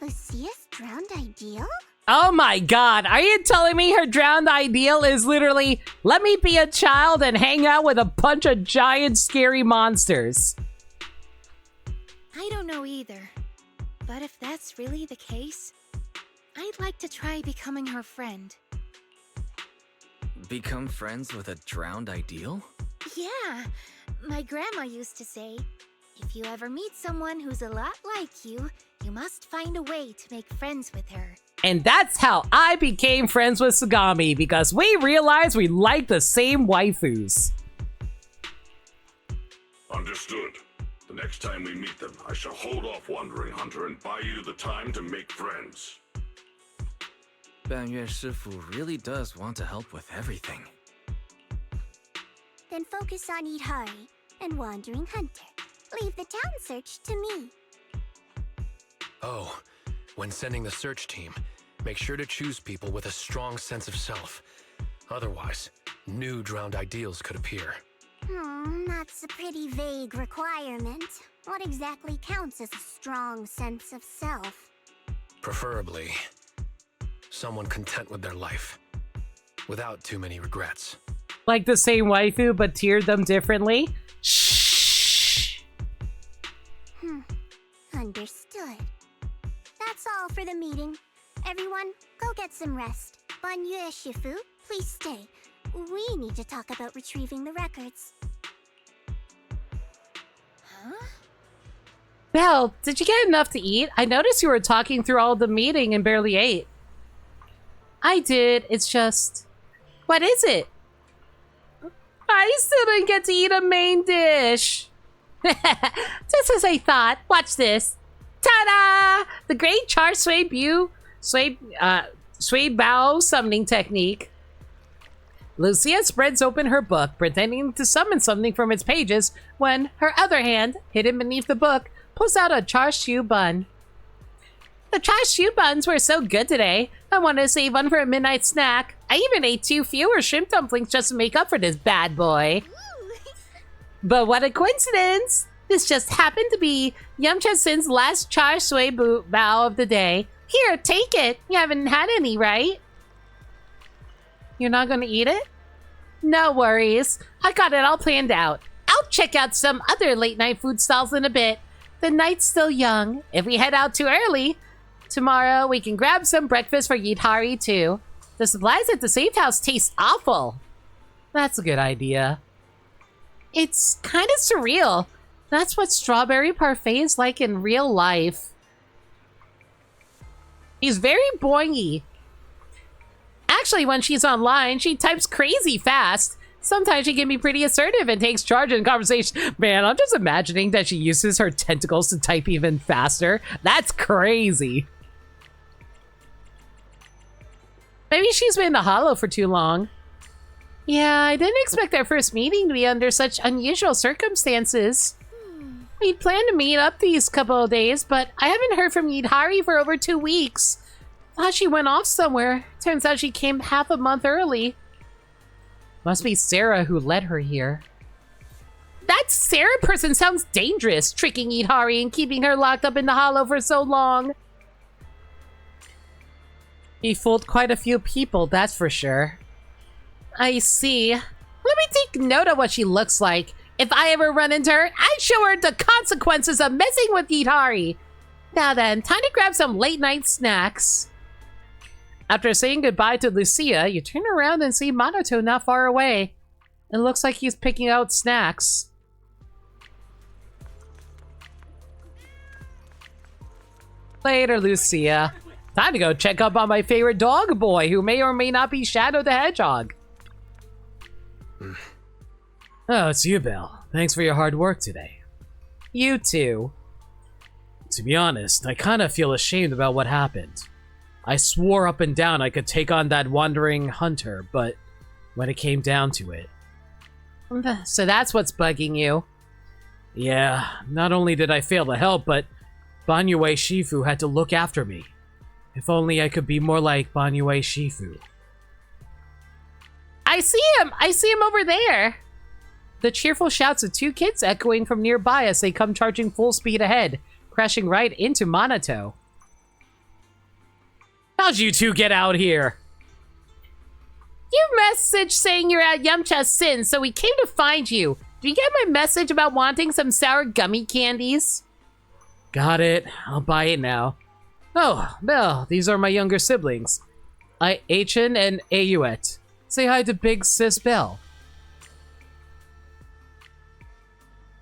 Lucia's drowned ideal? Oh my god, are you telling me her drowned ideal is literally, let me be a child and hang out with a bunch of giant scary monsters? I don't know either. But if that's really the case, I'd like to try becoming her friend. Become friends with a drowned ideal? Yeah, my grandma used to say, if you ever meet someone who's a lot like you, you must find a way to make friends with her. And that's how I became friends with Sagami, because we realized we like the same waifus. Understood. The next time we meet them, I shall hold off Wandering Hunter and buy you the time to make friends. Banyue Shifu really does want to help with everything. Then focus on Yidhari and Wandering Hunter. Leave the town search to me. Oh, when sending the search team, make sure to choose people with a strong sense of self. Otherwise, new drowned ideals could appear. That's a pretty vague requirement. What exactly counts as a strong sense of self? Preferably, someone content with their life, without too many regrets. Like the same waifu, but tiered them differently? Shh. Understood. That's all for the meeting. Everyone, go get some rest. Banyue Shifu, please stay. We need to talk about retrieving the records. Huh? Belle, did you get enough to eat? I noticed you were talking through all the meeting and barely ate. I did. It's just... What is it? I still didn't get to eat a main dish. Just as I thought. Watch this. Ta-da! The great Char Sui Bao summoning technique. Lucia spreads open her book, pretending to summon something from its pages, when her other hand, hidden beneath the book, pulls out a char siu bun. The char siu buns were so good today. I wanted to save one for a midnight snack. I even ate 2 fewer shrimp dumplings just to make up for this bad boy. But what a coincidence! This just happened to be Yamcha Sin's last char sui bao of the day. Here, take it. You haven't had any, right? You're not gonna eat it? No worries. I got it all planned out. I'll check out some other late night food stalls in a bit. The night's still young. If we head out too early, tomorrow we can grab some breakfast for Yidhari too. The supplies at the safe house taste awful. That's a good idea. It's kind of surreal. That's what strawberry parfait is like in real life. He's very boingy. Actually, when she's online, she types crazy fast. Sometimes she can be pretty assertive and takes charge in conversation. Man, I'm just imagining that she uses her tentacles to type even faster. That's crazy. Maybe she's been in the hollow for too long. Yeah, I didn't expect our first meeting to be under such unusual circumstances. We'd planned to meet up these couple of days, but I haven't heard from Yidhari for over 2 weeks. Thought she went off somewhere. Turns out she came half a month early. Must be Sarah who led her here. That Sarah person sounds dangerous, tricking Yidhari and keeping her locked up in the hollow for so long. He fooled quite a few people, that's for sure. I see. Let me take note of what she looks like. If I ever run into her, I'd show her the consequences of messing with Yidhari. Now then, time to grab some late night snacks. After saying goodbye to Lucia, you turn around and see Monoto not far away. It looks like he's picking out snacks. Later, Lucia. Time to go check up on my favorite dog boy, who may or may not be Shadow the Hedgehog. Oh, it's you, Belle. Thanks for your hard work today. You too. To be honest, I kind of feel ashamed about what happened. I swore up and down I could take on that wandering hunter, but when it came down to it... So that's what's bugging you. Yeah, not only did I fail to help, but Banyue Shifu had to look after me. If only I could be more like Banyue Shifu. I see him! I see him over there! The cheerful shouts of two kids echoing from nearby as they come charging full speed ahead, crashing right into Minato. How'd you two get out here? You messaged saying you're at Yamcha's Sin, so we came to find you. Did you get my message about wanting some sour gummy candies? Got it. I'll buy it now. Oh, Belle, these are my younger siblings. Aichin and Ayuet. Say hi to Big Sis Belle.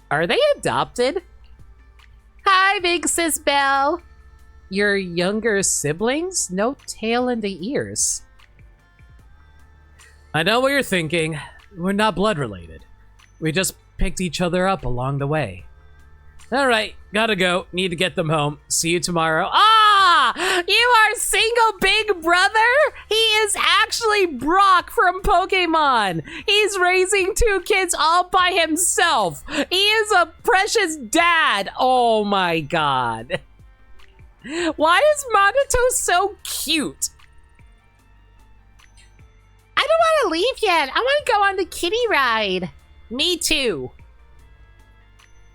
Are they adopted? Hi, Big Sis Belle. Your younger siblings? No tail in the ears. I know what you're thinking. We're not blood related. We just picked each other up along the way. Alright, gotta go. Need to get them home. See you tomorrow. Ah! You are single big brother? He is actually Brock from Pokemon. He's raising two kids all by himself. He is a precious dad. Oh my god. Why is Minato so cute? I don't want to leave yet. I want to go on the kitty ride. Me too.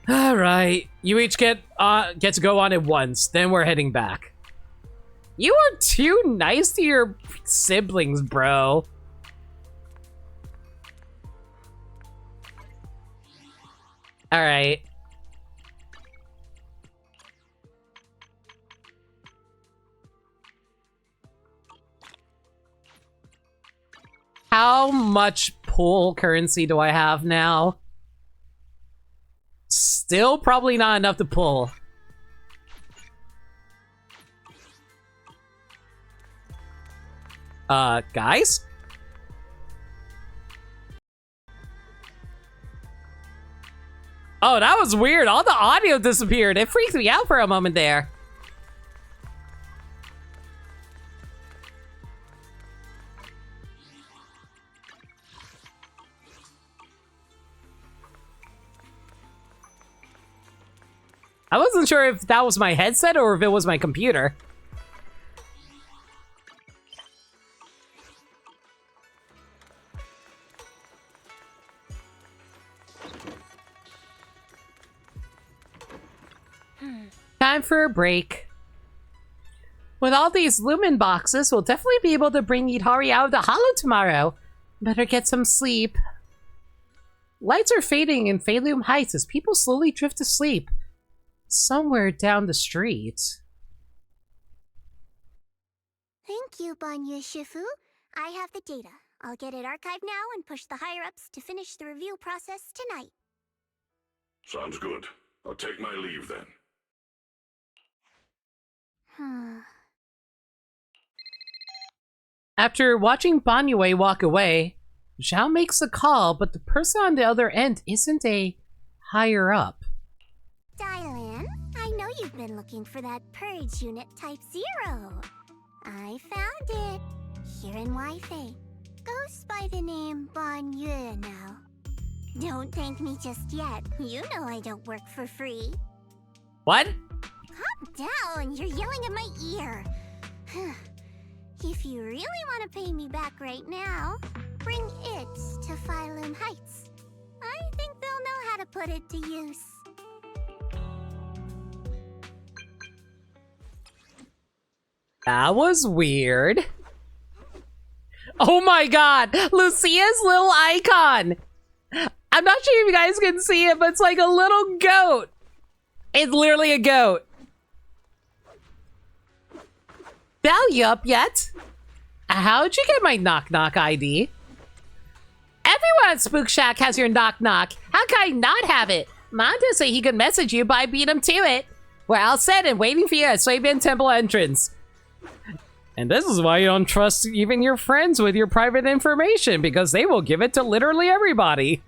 All right, you each get to go on it once. Then we're heading back. You are too nice to your siblings, bro. All right. How much pool currency do I have now? Still probably not enough to pull. Guys? Oh, that was weird. All the audio disappeared. It freaked me out for a moment there. I wasn't sure if that was my headset or if it was my computer. Time for a break. With all these Lumen boxes, we'll definitely be able to bring Yidhari out of the hollow tomorrow. Better get some sleep. Lights are fading in Phalum Heights as people slowly drift to sleep. Somewhere down the street. Thank you, Banyu Shifu. I have the data. I'll get it archived now and push the higher-ups to finish the review process tonight. Sounds good. I'll take my leave then. After watching Banyue walk away, Zhao makes a call, but the person on the other end isn't a higher-up. Dylan, I know you've been looking for that purge unit Type 0. I found it. Here in Wi-Fi. Goes by the name Banyu now. Don't thank me just yet. You know I don't work for free. What? Calm down, you're yelling in my ear. If you really want to pay me back right now, bring it to Phalum Heights. I think they'll know how to put it to use. That was weird. Oh my god, Lucia's little icon. I'm not sure if you guys can see it, but it's like a little goat. It's literally a goat. Belle, you up yet? How'd you get my knock-knock ID? Everyone at Spook Shack has your knock-knock. How can I not have it? Mondo said he could message you, but I beat him to it. We're all set and waiting for you at Suibin Temple entrance. And this is why you don't trust even your friends with your private information, because they will give it to literally everybody.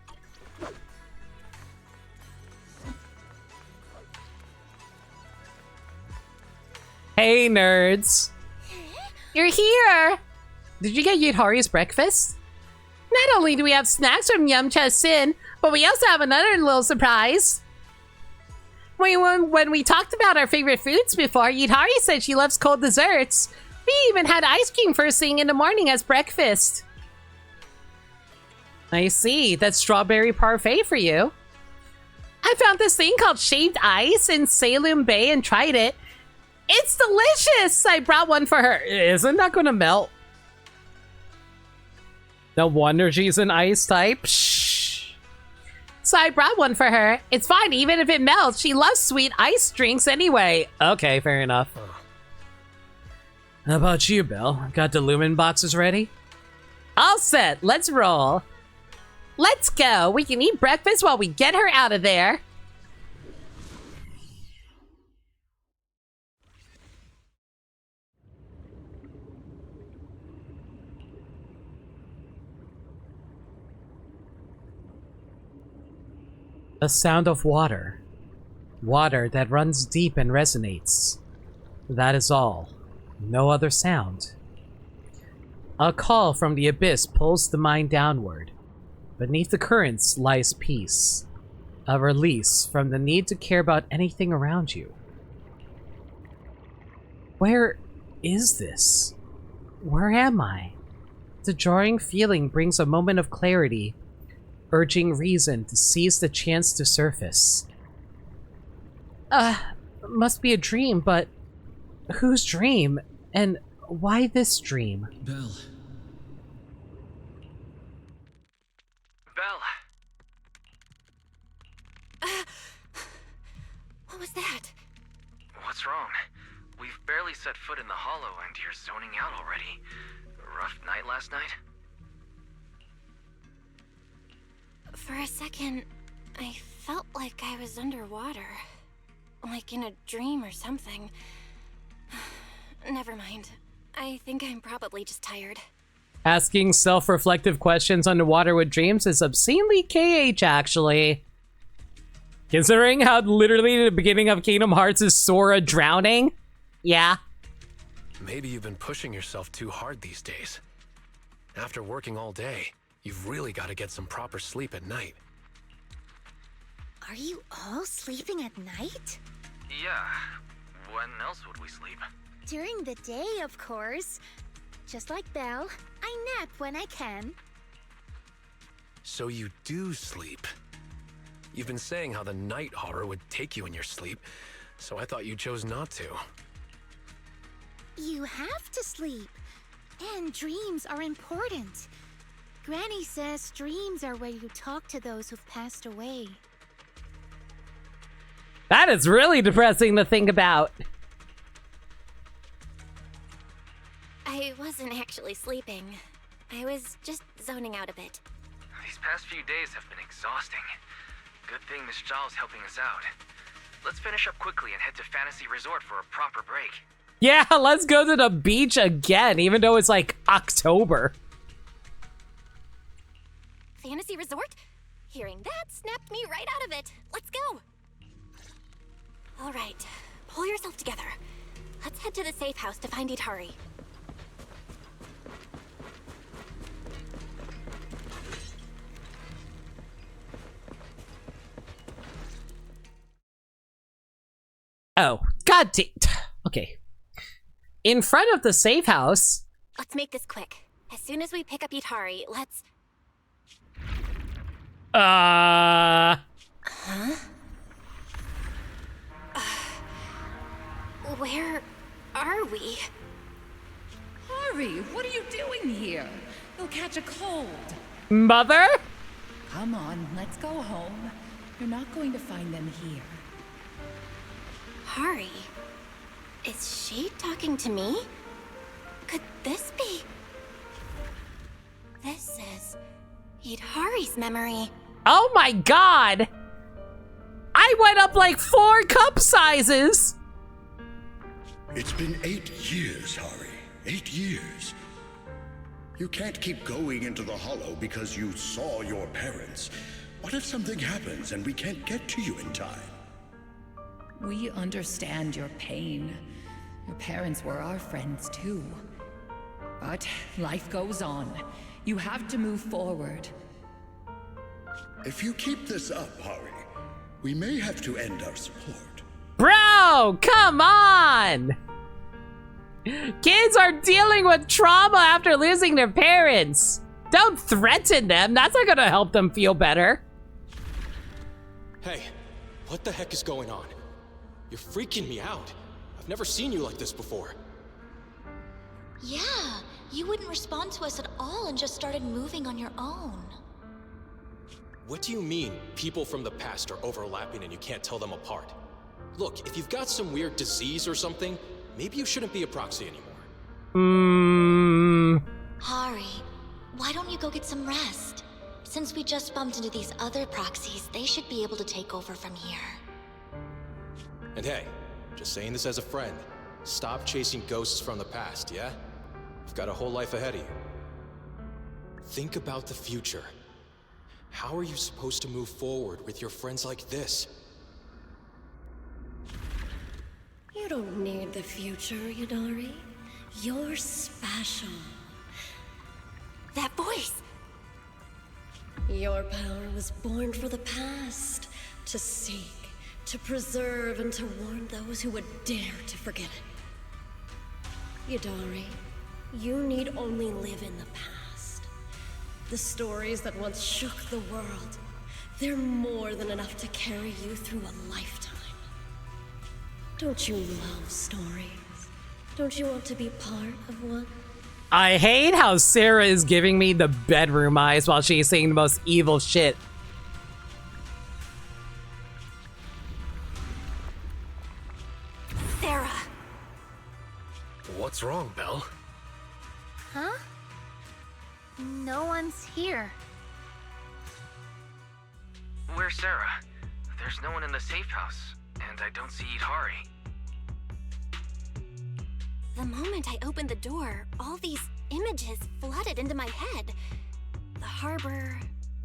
Hey, nerds. You're here! Did you get Yidhari's breakfast? Not only do we have snacks from Yamcha Sin, but we also have another little surprise. When we talked about our favorite foods before, Yidhari said she loves cold desserts. We even had ice cream first thing in the morning as breakfast. I see. That's strawberry parfait for you. I found this thing called shaved ice in Salem Bay and tried it. It's delicious! I brought one for her. Isn't that gonna melt? No wonder she's an ice type. Shh. So I brought one for her. It's fine, even if it melts. She loves sweet ice drinks anyway. Okay, fair enough. How about you, Belle? Got the Lumen boxes ready? All set. Let's roll. Let's go. We can eat breakfast while we get her out of there. The sound of water. Water that runs deep and resonates. That is all. No other sound. A call from the abyss pulls the mind downward. Beneath the currents lies peace. A release from the need to care about anything around you. Where is this? Where am I? The jarring feeling brings a moment of clarity, urging reason to seize the chance to surface. Must be a dream, but whose dream? And why this dream? Belle. Belle! What was that? What's wrong? We've barely set foot in the hollow and you're zoning out already. Rough night last night? For a second, I felt like I was underwater. Like in a dream or something. Never mind. I think I'm probably just tired. Asking self-reflective questions underwater with dreams is obscenely KH, actually. Considering how literally the beginning of Kingdom Hearts is Sora drowning? Yeah. Maybe you've been pushing yourself too hard these days. After working all day, you've really got to get some proper sleep at night. Are you all sleeping at night? Yeah. When else would we sleep? During the day, of course. Just like Belle, I nap when I can. So you do sleep. You've been saying how the night horror would take you in your sleep, so I thought you chose not to. You have to sleep. And dreams are important. Granny says dreams are where you talk to those who've passed away. That is really depressing to think about. I wasn't actually sleeping. I was just zoning out a bit. These past few days have been exhausting. Good thing Miss Zhao's helping us out. Let's finish up quickly and head to Fantasy Resort for a proper break. Yeah, let's go to the beach again, even though it's like October. Fantasy Resort? Hearing that snapped me right out of it. Let's go. All right, pull yourself together. Let's head to the safe house to find Yidhari. Oh, god damn. Okay. In front of the safe house. Let's make this quick. As soon as we pick up Yidhari, let's... Huh? Where are we? Hurry, what are you doing here? You'll catch a cold. Mother? Come on, let's go home. You're not going to find them here. Hari? Is she talking to me? Could this be... This is... Yidhari's memory. Oh my god! I went up like 4 cup sizes! It's been 8 years, Hari. 8 years. You can't keep going into the hollow because you saw your parents. What if something happens and we can't get to you in time? We understand your pain. Your parents were our friends too. But life goes on. You have to move forward. If you keep this up, Hari, we may have to end our support. Bro, come on! Kids are dealing with trauma after losing their parents. Don't threaten them. That's not gonna help them feel better. Hey, what the heck is going on? You're freaking me out. I've never seen you like this before. Yeah, you wouldn't respond to us at all and just started moving on your own. What do you mean, people from the past are overlapping and you can't tell them apart? Look, if you've got some weird disease or something, maybe you shouldn't be a proxy anymore. Hari, why don't you go get some rest? Since we just bumped into these other proxies, they should be able to take over from here. And hey, just saying this as a friend, stop chasing ghosts from the past, yeah? You've got a whole life ahead of you. Think about the future. How are you supposed to move forward with your friends like this? You don't need the future, Yidhari. You're special. That voice! Your power was born for the past, to seek, to preserve, and to warn those who would dare to forget it. Yidhari, you need only live in the past. The stories that once shook the world, they're more than enough to carry you through a lifetime. Don't you love stories? Don't you want to be part of one? I hate how Sarah is giving me the bedroom eyes while she's saying the most evil shit. Sarah! What's wrong, Belle? Huh? No one's here. Where's Sarah? There's no one in the safe house, and I don't see Yidhari. The moment I opened the door, all these images flooded into my head. The harbor,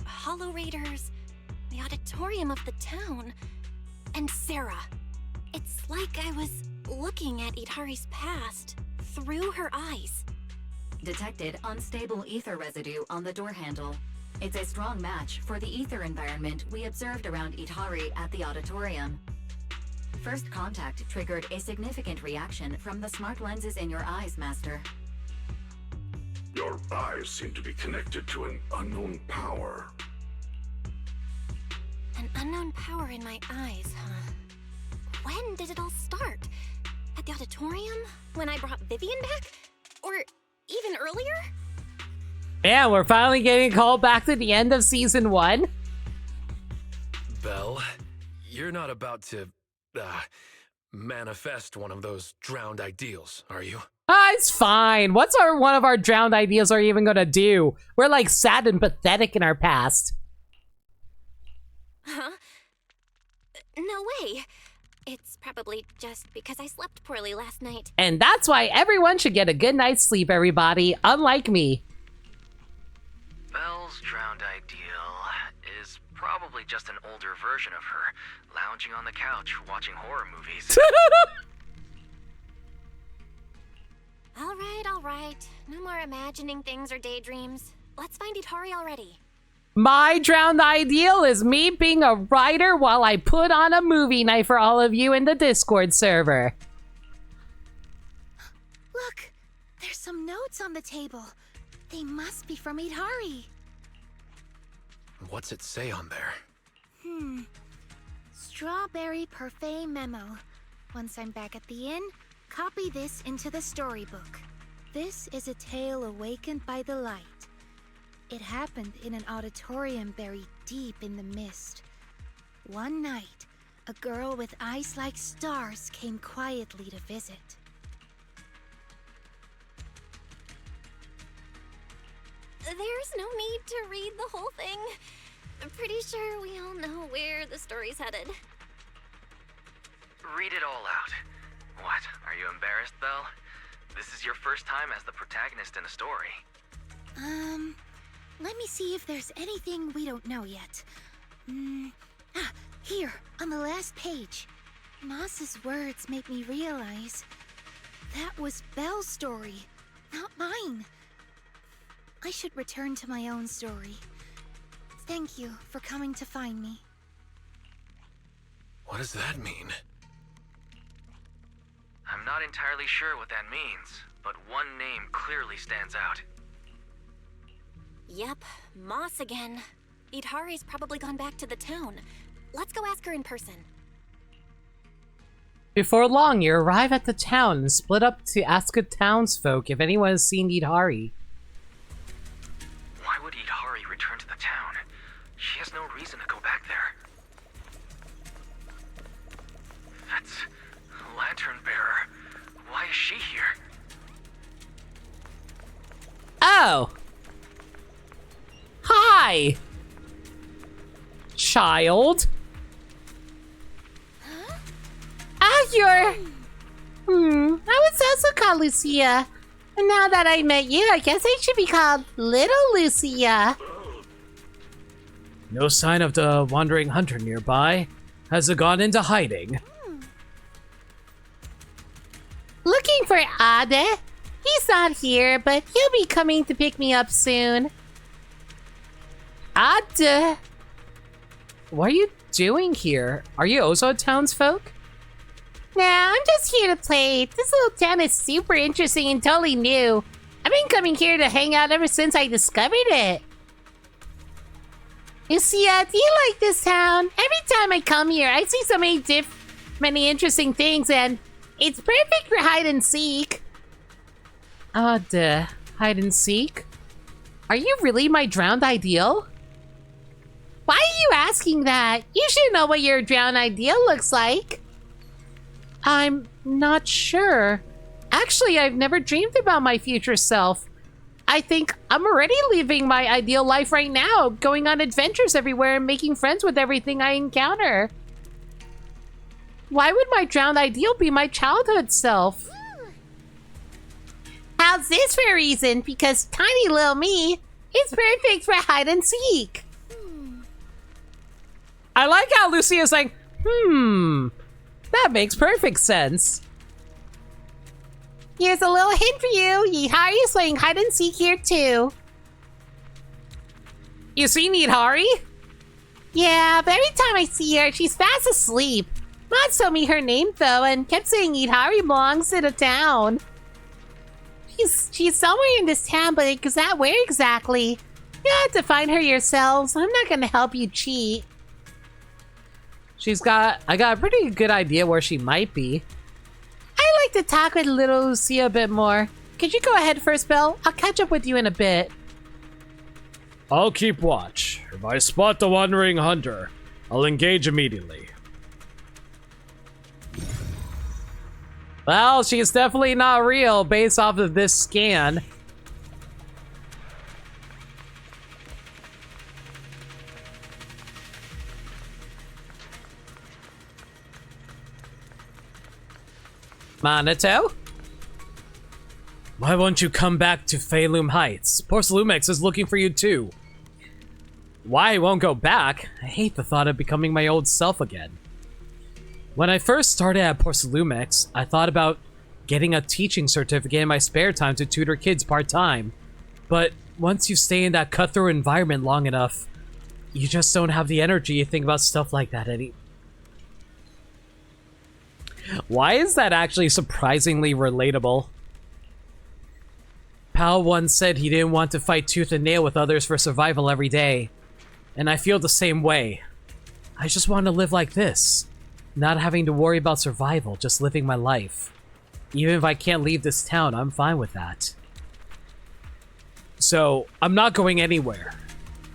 Hollow Raiders, the auditorium of the town, and Sarah. It's like I was looking at Yidhari's past through her eyes. Detected unstable ether residue on the door handle. It's a strong match for the ether environment we observed around Yidhari at the auditorium. First contact triggered a significant reaction from the smart lenses in your eyes, Master. Your eyes seem to be connected to an unknown power. An unknown power in my eyes, huh? When did it all start? At the auditorium? When I brought Vivian back? Or even earlier? Yeah, we're finally getting called back to the end of season 1. Belle, you're not about to, manifest one of those drowned ideals, are you? It's fine. What's one of our drowned ideas are even gonna do? We're like sad and pathetic in our past. Huh? No way. It's probably just because I slept poorly last night. And that's why everyone should get a good night's sleep, everybody, unlike me. Belle's drowned ideal is probably just an older version of her, lounging on the couch watching horror movies. All right. No more imagining things or daydreams. Let's find Yidhari already. My drowned ideal is me being a writer while I put on a movie night for all of you in the Discord server. Look, there's some notes on the table. They must be from Yidhari. What's it say on there? Strawberry Parfait memo. Once I'm back at the inn, copy this into the storybook. This is a tale awakened by the light. It happened in an auditorium buried deep in the mist. One night, a girl with eyes like stars came quietly to visit. There's no need to read the whole thing. I'm pretty sure we all know where the story's headed. Read it all out. What, are you embarrassed, Belle? This is your first time as the protagonist in a story. Let me see if there's anything we don't know yet. Here, on the last page. Moss's words make me realize that was Belle's story, not mine. I should return to my own story. Thank you for coming to find me. What does that mean? I'm not entirely sure what that means, but one name clearly stands out. Yep, Moss again. Yidhari's probably gone back to the town. Let's go ask her in person. Before long, you arrive at the town and split up to ask the townsfolk if anyone has seen Yidhari. Why would Yidhari return to the town? She has no reason to go back there. That's Lantern Bearer. Why is she here? Oh! Hi! Child? You're... I was also called Lucia. And now that I met you, I guess I should be called Little Lucia. No sign of the wandering hunter nearby. Has it gone into hiding? Looking for Ade? He's not here, but he'll be coming to pick me up soon. Ade! What are you doing here? Are you also a townsfolk? Nah, I'm just here to play. This little town is super interesting and totally new. I've been coming here to hang out ever since I discovered it. Lucia, do you like this town? Every time I come here, I see so many interesting things, and it's perfect for hide and seek. Ade, hide and seek? Are you really my drowned ideal? Why are you asking that? You should know what your drowned ideal looks like. I'm not sure. Actually, I've never dreamed about my future self. I think I'm already living my ideal life right now, going on adventures everywhere and making friends with everything I encounter. Why would my drowned ideal be my childhood self? How's this for a reason? Because tiny little me is perfect for hide and seek. I like how Lucia's like, that makes perfect sense. Here's a little hint for you. Yidhari is playing hide and seek here too. You seen Yidhari? Yeah, but every time I see her, she's fast asleep. Mods told me her name though, and kept saying Yidhari belongs to the town. She's somewhere in this town, but where exactly? You have to find her yourselves. I'm not gonna help you cheat. I got a pretty good idea where she might be. I'd like to talk with little Lucia a bit more. Could you go ahead first, Bill? I'll catch up with you in a bit. I'll keep watch. If I spot the wandering hunter, I'll engage immediately. Well, she's definitely not real based off of this scan. Monito? Why won't you come back to Phalum Heights? Porcelumex is looking for you too. Why I won't go back? I hate the thought of becoming my old self again. When I first started at Porcelumex, I thought about getting a teaching certificate in my spare time to tutor kids part-time. But once you stay in that cutthroat environment long enough, you just don't have the energy to think about stuff like that anymore. Why is that actually surprisingly relatable? Pal once said he didn't want to fight tooth and nail with others for survival every day. And I feel the same way. I just want to live like this. Not having to worry about survival, just living my life. Even if I can't leave this town, I'm fine with that. So, I'm not going anywhere.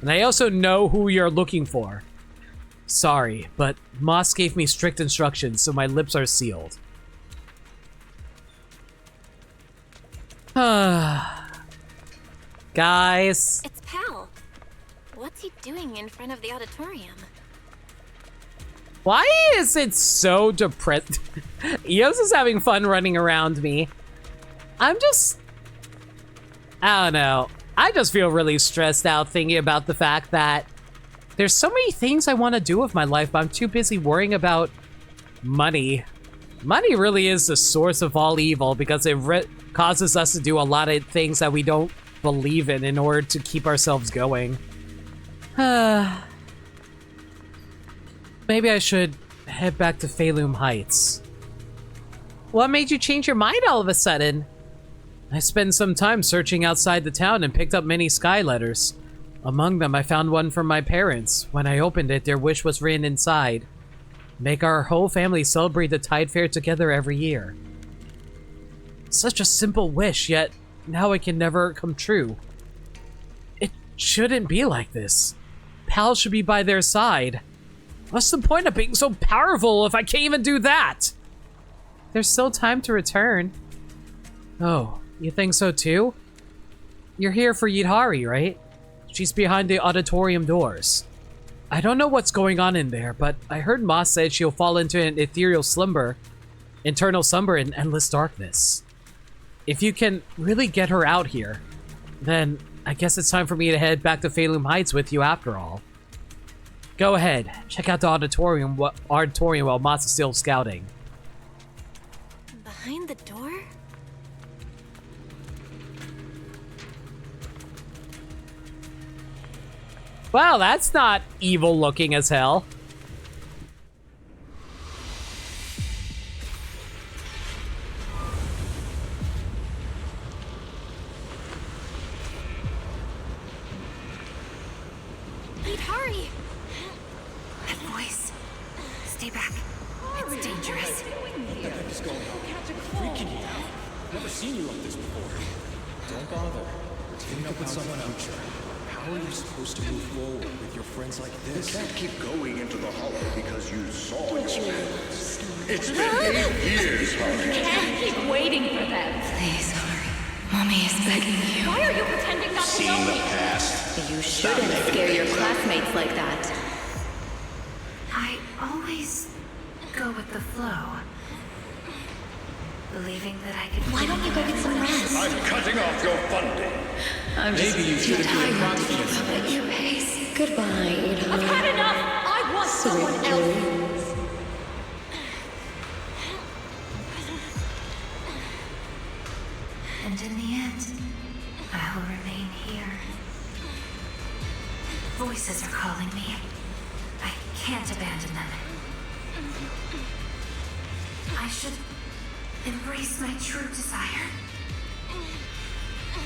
And I also know who you're looking for. Sorry, but Moss gave me strict instructions, so my lips are sealed. Guys. It's Pal. What's he doing in front of the auditorium? Why is it so depressed? Eos is having fun running around me. I don't know. I just feel really stressed out thinking about the fact that there's so many things I want to do with my life, but I'm too busy worrying about money. Money really is the source of all evil because it causes us to do a lot of things that we don't believe in order to keep ourselves going. Maybe I should head back to Phalum Heights. What made you change your mind all of a sudden? I spent some time searching outside the town and picked up many sky letters. Among them, I found one from my parents. When I opened it, their wish was written inside. Make our whole family celebrate the Tide Fair together every year. Such a simple wish, yet now it can never come true. It shouldn't be like this. Pals should be by their side. What's the point of being so powerful if I can't even do that? There's still time to return. Oh, you think so too? You're here for Yidhari, right? She's behind the auditorium doors. I don't know what's going on in there, but I heard Ma said she'll fall into an eternal slumber in endless darkness. If you can really get her out here, then I guess it's time for me to head back to Phalum Heights with you after all. Go ahead, check out the auditorium while Ma's still scouting. Behind the door? Wow, that's not evil looking as hell. Yidhari! That voice. Stay back. It's dangerous. What the heck is going on? Freaking you out. Never seen you like this before. Don't bother. Team up with someone else. How are you supposed to move forward with your friends like this? You can't keep going into the hollow because you saw your parents. It's been 8 years, Harry. Can't keep waiting for them. Please, Harry. Mommy is begging you. Why are you pretending not to know me? Past. You shouldn't scare your classmates like that. I always go with the flow. Believing that I could... Why don't you go get some rest? I'm cutting off your funding. I'm Maybe you should have been proxy. at your pace. Goodbye, Yidhari. I've had enough! I want someone Sweet else! dreams. And in the end, I will remain here. Voices are calling me. I can't abandon them. I should embrace my true desire.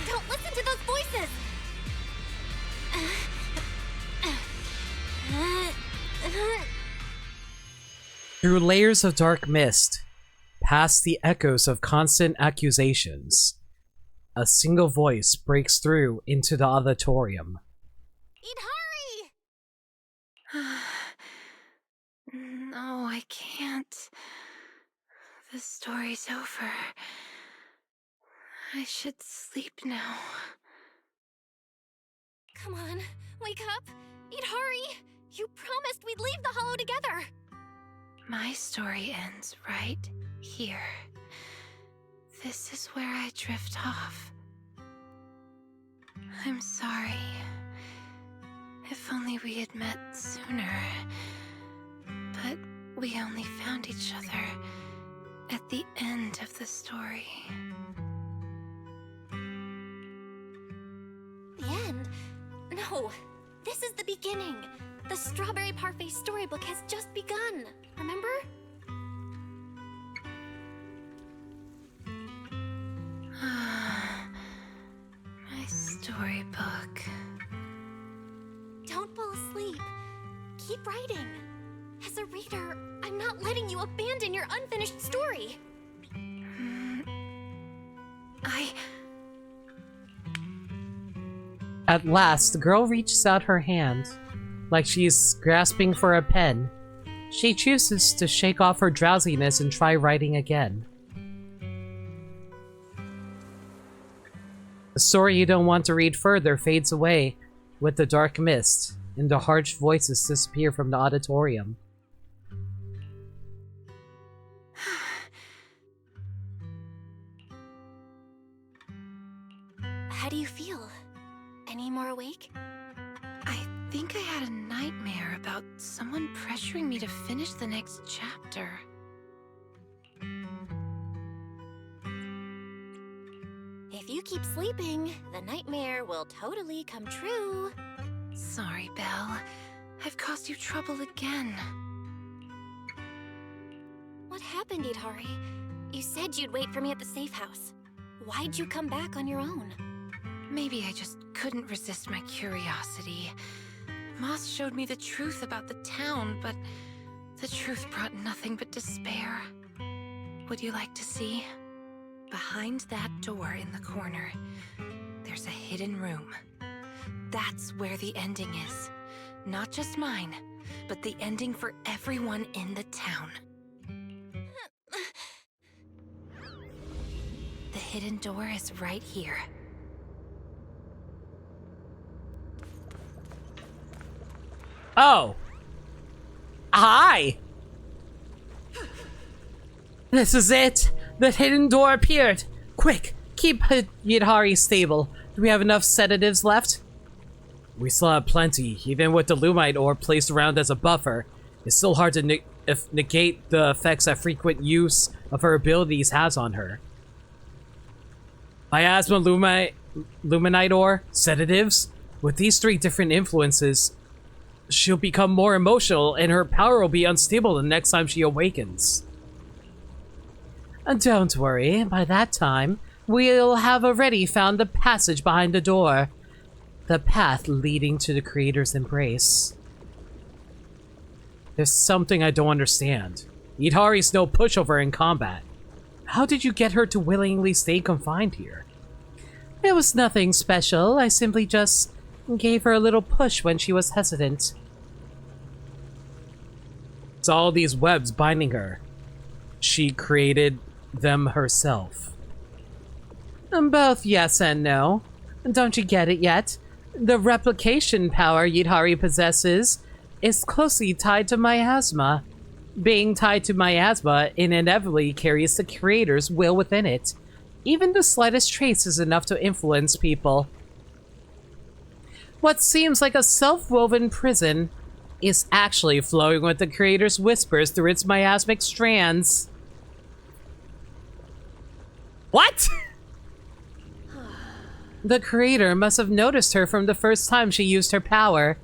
Don't listen to those voices! Through layers of dark mist, past the echoes of constant accusations, a single voice breaks through into the auditorium. Yidhari! No, I can't. The story's over. I should sleep now. Come on, wake up! Yidhari! You promised we'd leave the hollow together! My story ends right here. This is where I drift off. I'm sorry. If only we had met sooner. But we only found each other at the end of the story. The end? No, this is the beginning. The Strawberry Parfait storybook has just begun, remember? My storybook. Don't fall asleep. Keep writing. As a reader, I'm not letting you abandon your unfinished story. At last, the girl reaches out her hand, like she is grasping for a pen. She chooses to shake off her drowsiness and try writing again. The story you don't want to read further fades away with the dark mist, and the harsh voices disappear from the auditorium. How do you feel? Any more awake? I think I had a nightmare about someone pressuring me to finish the next chapter. If you keep sleeping, the nightmare will totally come true. Sorry, Belle. I've caused you trouble again. What happened, Yidhari? You said you'd wait for me at the safe house. Why'd you come back on your own? Maybe I just couldn't resist my curiosity. Moss showed me the truth about the town, but the truth brought nothing but despair. Would you like to see? Behind that door in the corner, there's a hidden room. That's where the ending is. Not just mine, but the ending for everyone in the town. The hidden door is right here. Oh. Hi. This is it. The hidden door appeared. Quick, keep Yidhari stable. Do we have enough sedatives left? We still have plenty, even with the Lumite orb placed around as a buffer. It's still hard to negate the effects that frequent use of her abilities has on her. Miasma, Luminite ore, sedatives. With these 3 different influences, she'll become more emotional and her power will be unstable the next time she awakens. And don't worry, by that time, we'll have already found the passage behind the door. The path leading to the Creator's embrace. There's something I don't understand. Yidhari's no pushover in combat. How did you get her to willingly stay confined here? It was nothing special. I simply just gave her a little push when she was hesitant. It's all these webs binding her. She created them herself. Both yes and no. Don't you get it yet? The replication power Yidhari possesses is closely tied to miasma. Being tied to miasma inevitably carries the Creator's will within it. Even the slightest trace is enough to influence people. What seems like a self-woven prison is actually flowing with the Creator's whispers through its miasmic strands. What? The Creator must have noticed her from the first time she used her power.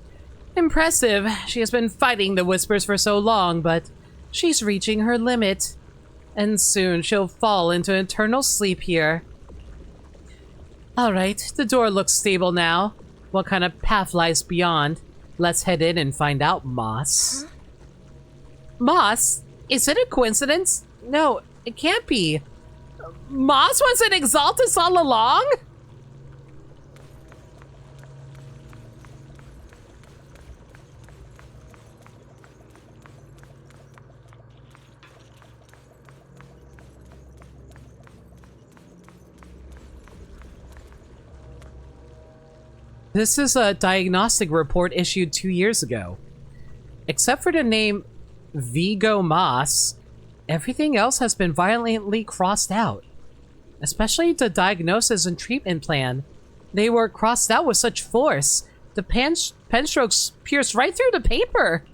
Impressive. She has been fighting the whispers for so long, but she's reaching her limit. And soon she'll fall into eternal sleep here. Alright, the door looks stable now. What kind of path lies beyond? Let's head in and find out, Moss. Huh? Moss? Is it a coincidence? No, it can't be. Moss was an Exaltus all along? This is a diagnostic report issued 2 years ago. Except for the name Vigo Moss, everything else has been violently crossed out. Especially the diagnosis and treatment plan. They were crossed out with such force. The pen strokes pierced right through the paper.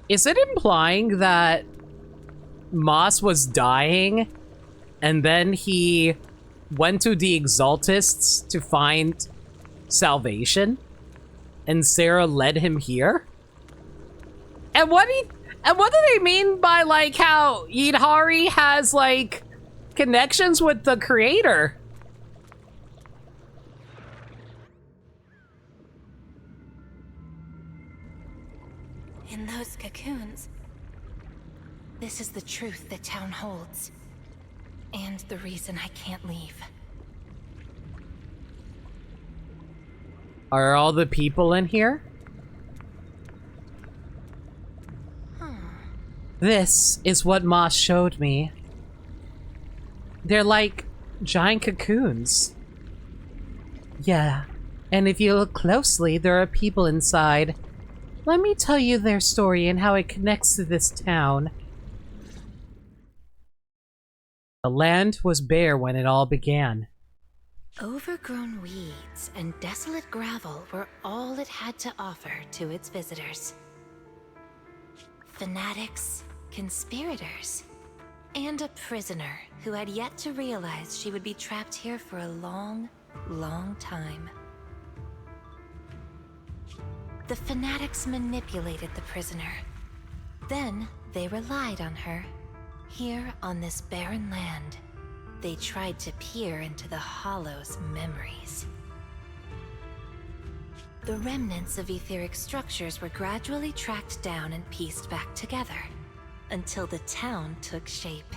Is it implying that Moss was dying and then he went to the Exaltists to find salvation, and Sarah led him here? And what do they mean by, like, how Yidhari has, like, connections with the Creator? In those cocoons, this is the truth the town holds. And the reason I can't leave. Are all the people in here? This is what Moss showed me. They're like giant cocoons. Yeah, and if you look closely, there are people inside. Let me tell you their story and how it connects to this town. The land was bare when it all began. Overgrown weeds and desolate gravel were all it had to offer to its visitors. Fanatics, conspirators, and a prisoner who had yet to realize she would be trapped here for a long, long time. The fanatics manipulated the prisoner. Then they relied on her. Here on this barren land, they tried to peer into the Hollow's memories. The remnants of etheric structures were gradually tracked down and pieced back together, until the town took shape.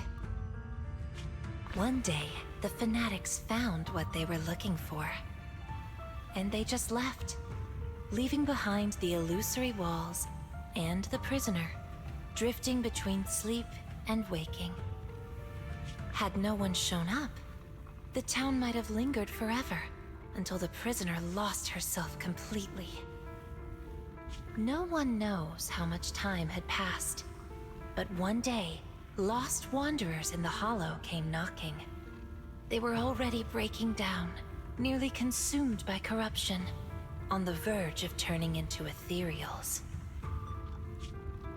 One day, the fanatics found what they were looking for. And they just left, leaving behind the illusory walls and the prisoner, drifting between sleep and waking. Had no one shown up, the town might have lingered forever, until the prisoner lost herself completely. No one knows how much time had passed, but one day, lost wanderers in the Hollow came knocking. They were already breaking down, nearly consumed by corruption, on the verge of turning into ethereals.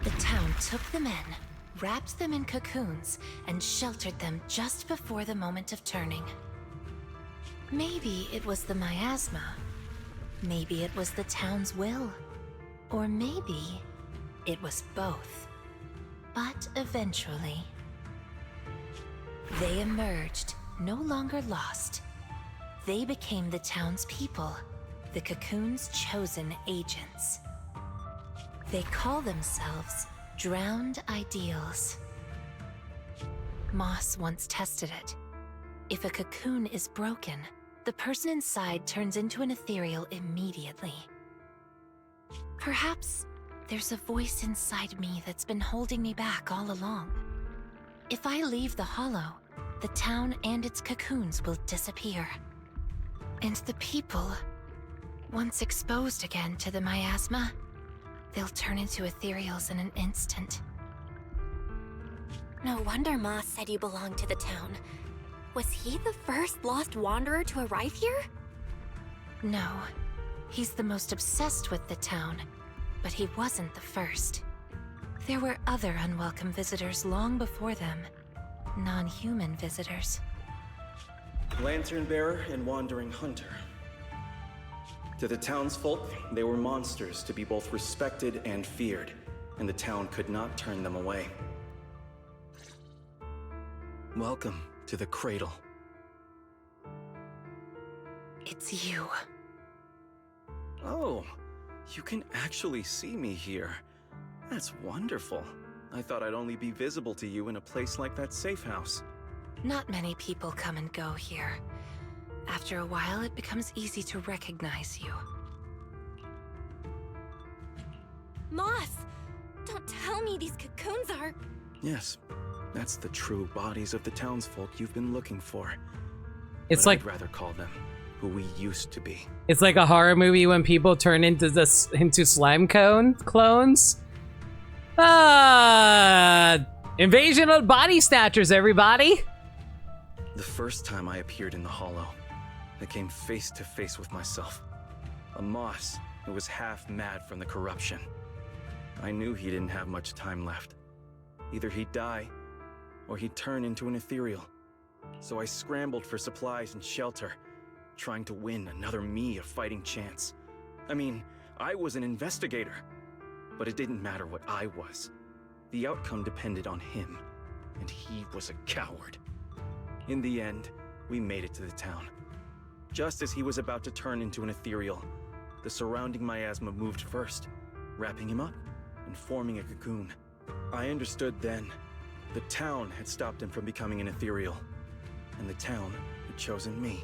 The town took them in, wrapped them in cocoons, and sheltered them just before the moment of turning. Maybe it was the miasma. Maybe it was the town's will. Or maybe it was both. But eventually, they emerged, no longer lost. They became the town's people, the cocoon's chosen agents. They call themselves Drowned Ideals. Moss once tested it. If a cocoon is broken, the person inside turns into an ethereal immediately. Perhaps there's a voice inside me that's been holding me back all along. If I leave the Hollow, the town and its cocoons will disappear. And the people, once exposed again to the miasma, they'll turn into ethereals in an instant. No wonder Moss said you belonged to the town. Was he the first lost wanderer to arrive here? No, he's the most obsessed with the town, but he wasn't the first. There were other unwelcome visitors long before them. Non-human visitors. Lantern Bearer and Wandering Hunter. To the townsfolk, they were monsters to be both respected and feared, and the town could not turn them away. Welcome to the Cradle. It's you. Oh, you can actually see me here. That's wonderful. I thought I'd only be visible to you in a place like that safe house. Not many people come and go here. After a while, it becomes easy to recognize you. Moss! Don't tell me these cocoons are... Yes, that's the true bodies of the townsfolk you've been looking for. It's But like I'd rather call them who we used to be. it's like a horror movie when people turn into slime clones. Invasion of body snatchers, everybody. The first time I appeared in the Hollow, I came face to face with myself. A Moss who was half mad from the corruption. I knew he didn't have much time left. Either he'd die, or he'd turn into an ethereal. So I scrambled for supplies and shelter, trying to win another me a fighting chance. I mean, I was an investigator, but it didn't matter what I was. The outcome depended on him, and he was a coward. In the end, we made it to the town. Just as he was about to turn into an ethereal, the surrounding miasma moved first, wrapping him up and forming a cocoon. I understood then. The town had stopped him from becoming an ethereal, and the town had chosen me.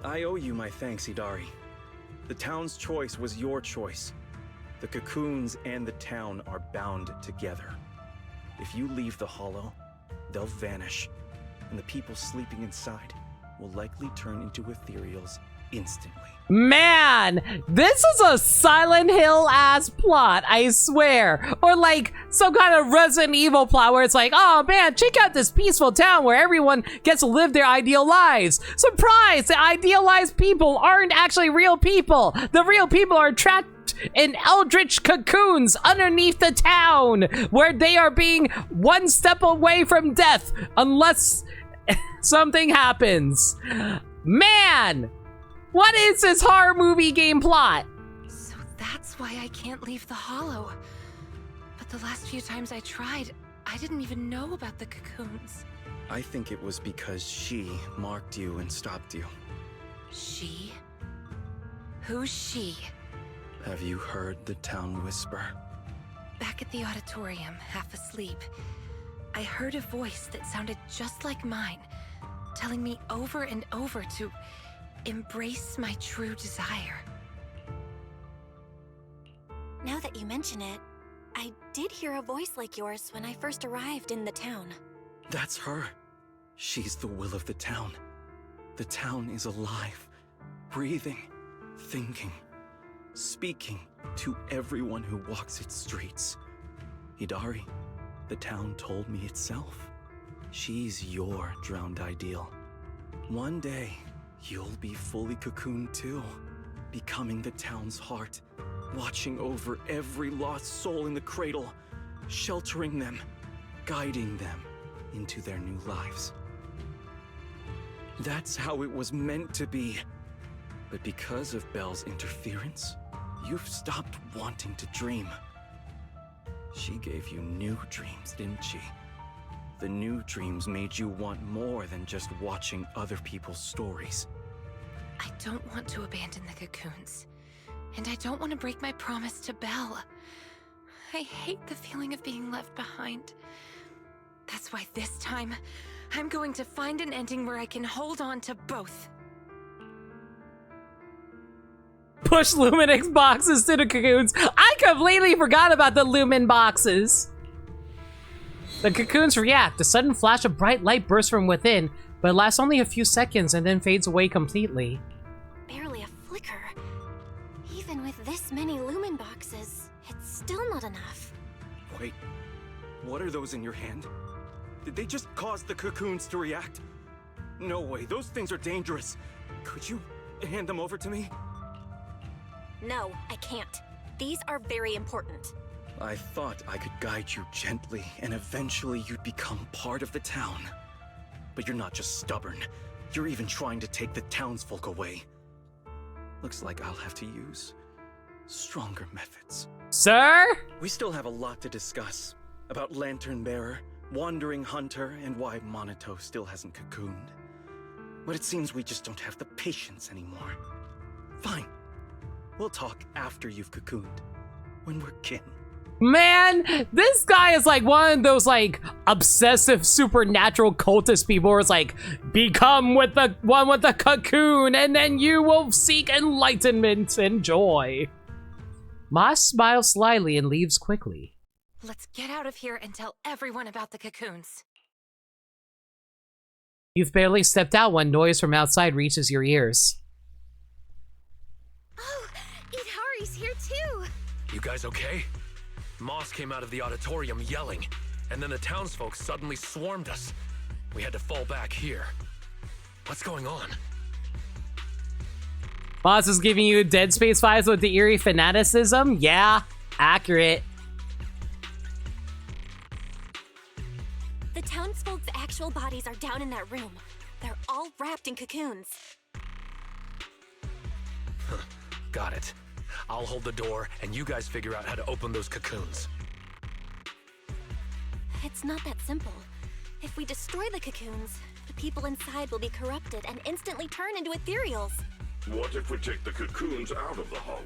I owe you my thanks, Yidhari. The town's choice was your choice. The cocoons and the town are bound together. If you leave the Hollow, they'll vanish, and the people sleeping inside will likely turn into ethereals instantly. Man, this is a Silent Hill ass plot, I swear. Or like some kind of Resident Evil plot where it's like, oh man, check out this peaceful town where everyone gets to live their ideal lives. Surprise, the idealized people aren't actually real people. The real people are trapped in eldritch cocoons underneath the town where they are being one step away from death unless something happens. Man! What is this horror movie game plot? So that's why I can't leave the Hollow. But the last few times I tried, I didn't even know about the cocoons. I think it was because she marked you and stopped you. She? Who's she? Have you heard the town whisper? Back at the auditorium, half asleep, I heard a voice that sounded just like mine, telling me over and over to embrace my true desire. Now that you mention it, I did hear a voice like yours when I first arrived in the town. That's her. She's the will of the town. The town is alive, breathing, thinking, speaking to everyone who walks its streets. Yidhari, the town told me itself. She's your drowned ideal. One day, you'll be fully cocooned too, becoming the town's heart, watching over every lost soul in the cradle, sheltering them, guiding them into their new lives. That's how it was meant to be. But because of Belle's interference, you've stopped wanting to dream. She gave you new dreams, didn't she? The new dreams made you want more than just watching other people's stories. I don't want to abandon the cocoons. And I don't want to break my promise to Belle. I hate the feeling of being left behind. That's why this time, I'm going to find an ending where I can hold on to both. Push Luminix boxes to the cocoons. I completely forgot about the Lumin boxes. The cocoons react. A sudden flash of bright light bursts from within, but it lasts only a few seconds and then fades away completely. Barely a flicker. Even with this many lumen boxes, it's still not enough. Wait, what are those in your hand? Did they just cause the cocoons to react? No way, those things are dangerous. Could you hand them over to me? No, I can't. These are very important. I thought I could guide you gently, and eventually you'd become part of the town. But you're not just stubborn. You're even trying to take the townsfolk away. Looks like I'll have to use stronger methods. Sir? We still have a lot to discuss. About Lantern Bearer, Wandering Hunter, and why Monito still hasn't cocooned. But it seems we just don't have the patience anymore. Fine. We'll talk after you've cocooned. When we're kin. Man, this guy is like one of those like obsessive supernatural cultist people where it's like, become with the one with the cocoon and then you will seek enlightenment and joy. Moss smiles slyly and leaves quickly. Let's get out of here and tell everyone about the cocoons. You've barely stepped out when noise from outside reaches your ears. Oh, Yidhari's here too! You guys okay? Moss came out of the auditorium yelling, and then the townsfolk suddenly swarmed us. We had to fall back here. What's going on? Moss is giving you Dead Space vibes with the eerie fanaticism? Yeah, accurate. The townsfolk's actual bodies are down in that room. They're all wrapped in cocoons. Got it. I'll hold the door, and you guys figure out how to open those cocoons. It's not that simple. If we destroy the cocoons, the people inside will be corrupted and instantly turn into ethereals. What if we take the cocoons out of the hollow?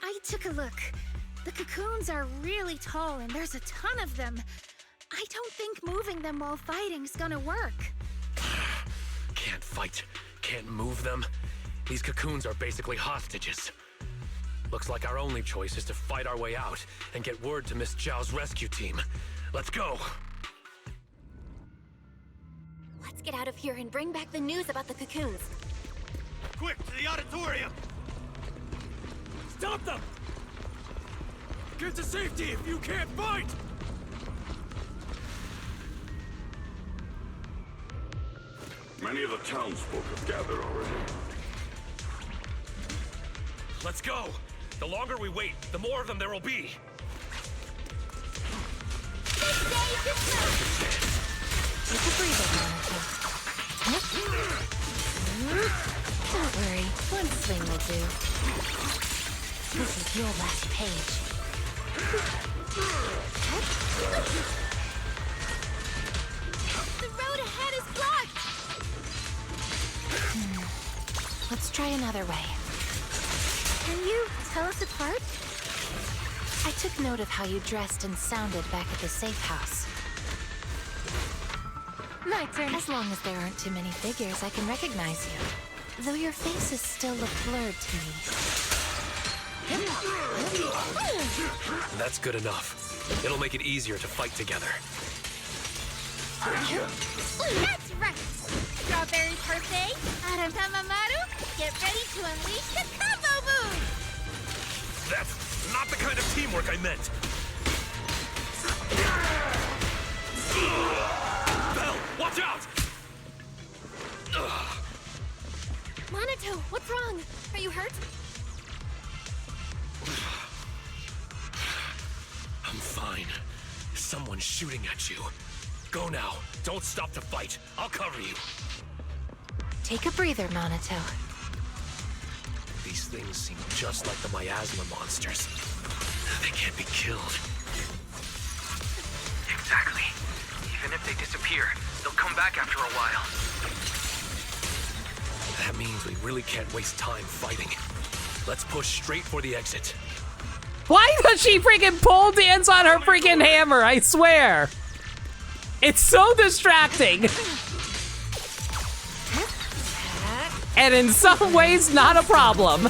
I took a look. The cocoons are really tall and there's a ton of them. I don't think moving them while fighting's gonna work. Can't fight, can't move them. These cocoons are basically hostages. Looks like our only choice is to fight our way out and get word to Miss Zhao's rescue team. Let's go! Let's get out of here and bring back the news about the cocoons. Quick, to the auditorium! Stop them! Get to safety if you can't fight! Many of the townsfolk have gathered already. Let's go! The longer we wait, the more of them there will be! Take a breather, Monica. Don't worry, one swing will do. This is your last page. Let's try another way. Can you tell us apart? I took note of how you dressed and sounded back at the safe house. My turn. As long as there aren't too many figures, I can recognize you. Though your faces still look blurred to me. That's good enough. It'll make it easier to fight together. That's right! Strawberry Parfait, Adam Tamamaru, get ready to unleash the combo move! That's not the kind of teamwork I meant. Belle, watch out! Monato, what's wrong? Are you hurt? I'm fine. Someone's shooting at you. Go now. Don't stop to fight. I'll cover you. Take a breather, Monato. These things seem just like the miasma monsters. They can't be killed. Exactly. Even if they disappear, they'll come back after a while. That means we really can't waste time fighting. Let's push straight for the exit. Why does she freaking pole dance on her freaking hammer? I swear. It's so distracting. And in some ways, not a problem.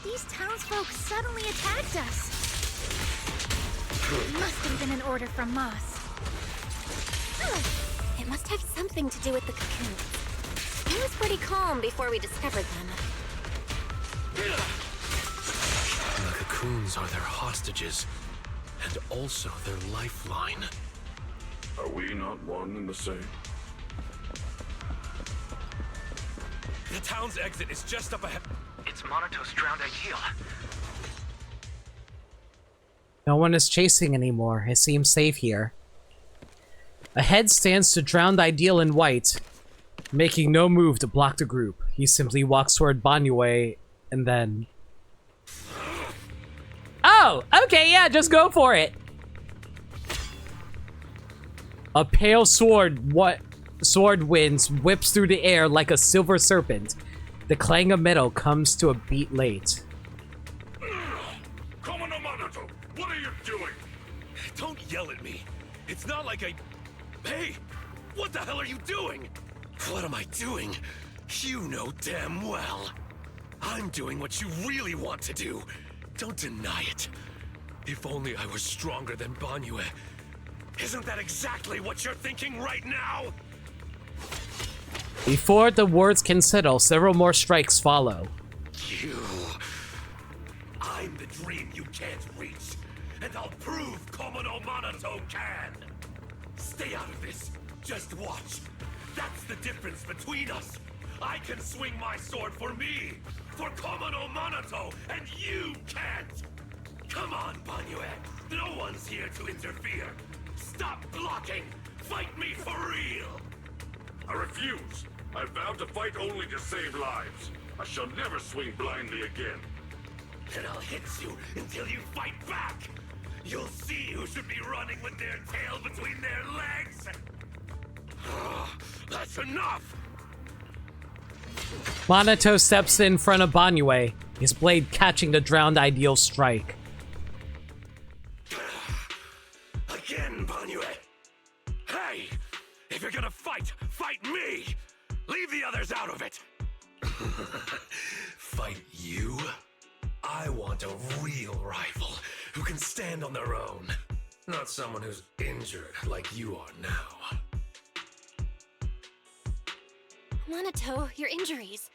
These townsfolk suddenly attacked us. It must have been an order from Moss. It must have something to do with the cocoons. It was pretty calm before we discovered them. The cocoons are their hostages, and also their lifeline. Are we not one and the same? The town's exit is just up ahead. It's Monato's drowned ideal. No one is chasing anymore. It seems safe here. Ahead stands the drowned ideal in white, making no move to block the group. He simply walks toward Banyue and then... Oh! Okay, yeah, just go for it! A pale sword winds whips through the air like a silver serpent. The clang of metal comes to a beat late. Commander Monato, what are you doing? Don't yell at me. It's not like I... Hey! What the hell are you doing? What am I doing? You know damn well. I'm doing what you really want to do. Don't deny it. If only I was stronger than Banyue. Isn't that exactly what you're thinking right now? Before the words can settle, several more strikes follow. You... I'm the dream you can't reach, and I'll prove Komodo Monato can. Stay out of this. Just watch. That's the difference between us. I can swing my sword for me, for Komodo Monato, and you can't. Come on, Banyue. No one's here to interfere. Stop blocking. Fight me for real. I refuse. I vowed to fight only to save lives. I shall never swing blindly again. Then I'll hit you until you fight back. You'll see who should be running with their tail between their legs. That's enough. Monato steps in front of Banyue, his blade catching the drowned ideal's strike. Again, Banyue. Hey, if you're gonna fight, fight me. Leave the others out of it. Fight you? I want a real rival who can stand on their own. Not someone who's injured like you are now. Monato, your injuries.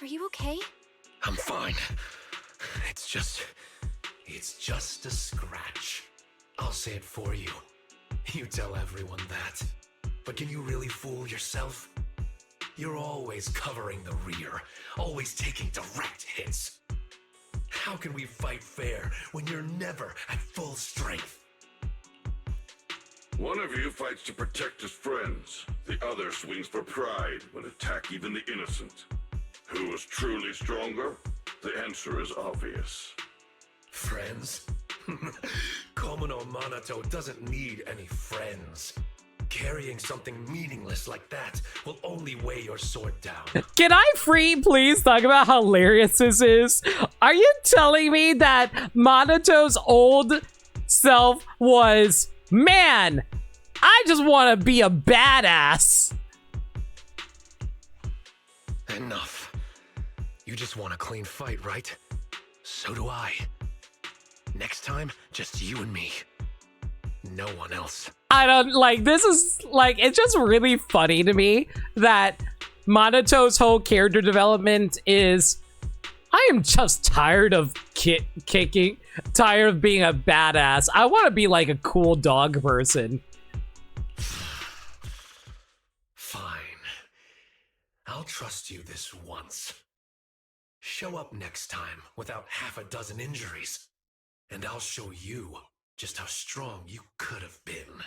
Are you okay? I'm fine. It's just a scratch. I'll say it for you. You tell everyone that. But can you really fool yourself? You're always covering the rear, always taking direct hits. How can we fight fair when you're never at full strength? One of you fights to protect his friends. The other swings for pride when attack even the innocent. Who is truly stronger? The answer is obvious. Friends? Komuno Minato doesn't need any friends. Carrying something meaningless like that will only weigh your sword down. Can I please talk about how hilarious this is? Are you telling me that Monato's old self was, man, I just want to be a badass? Enough. You just want a clean fight, right? So do I. Next time, just you and me. No one else. I don't, like, this is, like, it's just really funny to me that Monato's whole character development is, I am just tired of kicking, tired of being a badass. I want to be like a cool dog person. Fine. I'll trust you this once. Show up next time without half a dozen injuries, and I'll show you just how strong you could have been.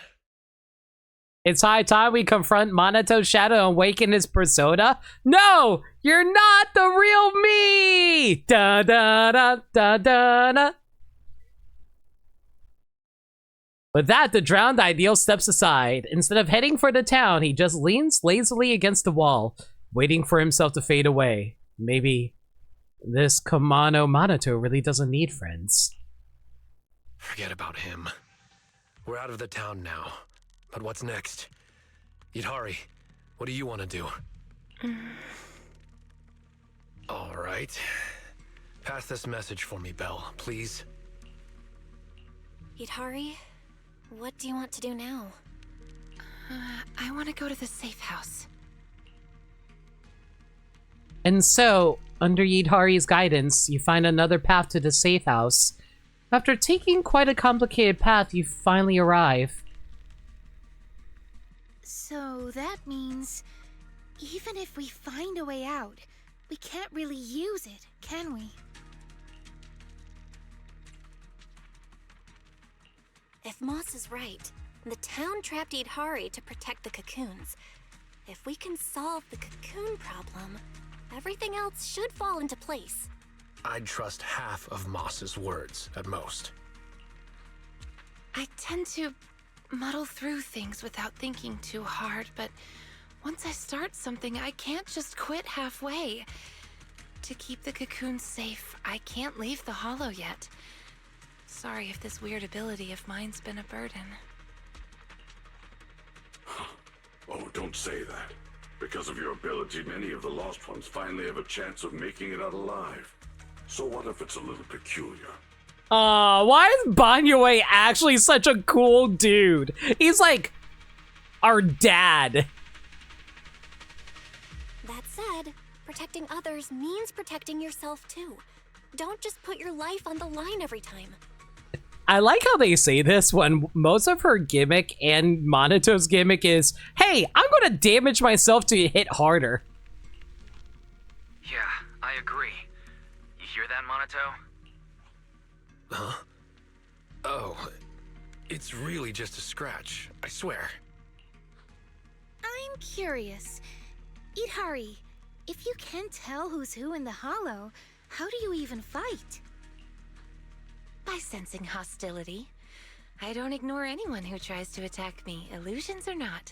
It's high time we confront Monato's shadow and awaken his persona. No, you're not the real me. Da da da da da da. With that, the drowned ideal steps aside. Instead of heading for the town, he just leans lazily against the wall, waiting for himself to fade away. Maybe this Komuno Minato really doesn't need friends. Forget about him. We're out of the town now. But what's next? Yidhari, what do you want to do? All right. Pass this message for me, Belle, please. Yidhari, what do you want to do now? I want to go to the safe house. And so, under Yidhari's guidance, you find another path to the safe house. After taking quite a complicated path, you finally arrive. So that means, even if we find a way out, we can't really use it, can we? If Moss is right, the town trapped Yidhari to protect the cocoons. If we can solve the cocoon problem, everything else should fall into place. I'd trust half of Moss's words, at most. I tend to muddle through things without thinking too hard, but once I start something, I can't just quit halfway. To keep the cocoon safe, I can't leave the hollow yet. Sorry if this weird ability of mine's been a burden. Oh, don't say that. Because of your ability, many of the lost ones finally have a chance of making it out alive. So what if it's a little peculiar? Why is Banyue actually such a cool dude? He's like our dad. That said, protecting others means protecting yourself too. Don't just put your life on the line every time. I like how they say this when most of her gimmick and Monato's gimmick is, hey, I'm gonna damage myself to hit harder. Yeah, I agree. You hear that, Minato? Huh? Oh, it's really just a scratch, I swear. I'm curious. Yidhari, if you can't tell who's who in the hollow, how do you even fight? By sensing hostility. I don't ignore anyone who tries to attack me, illusions or not.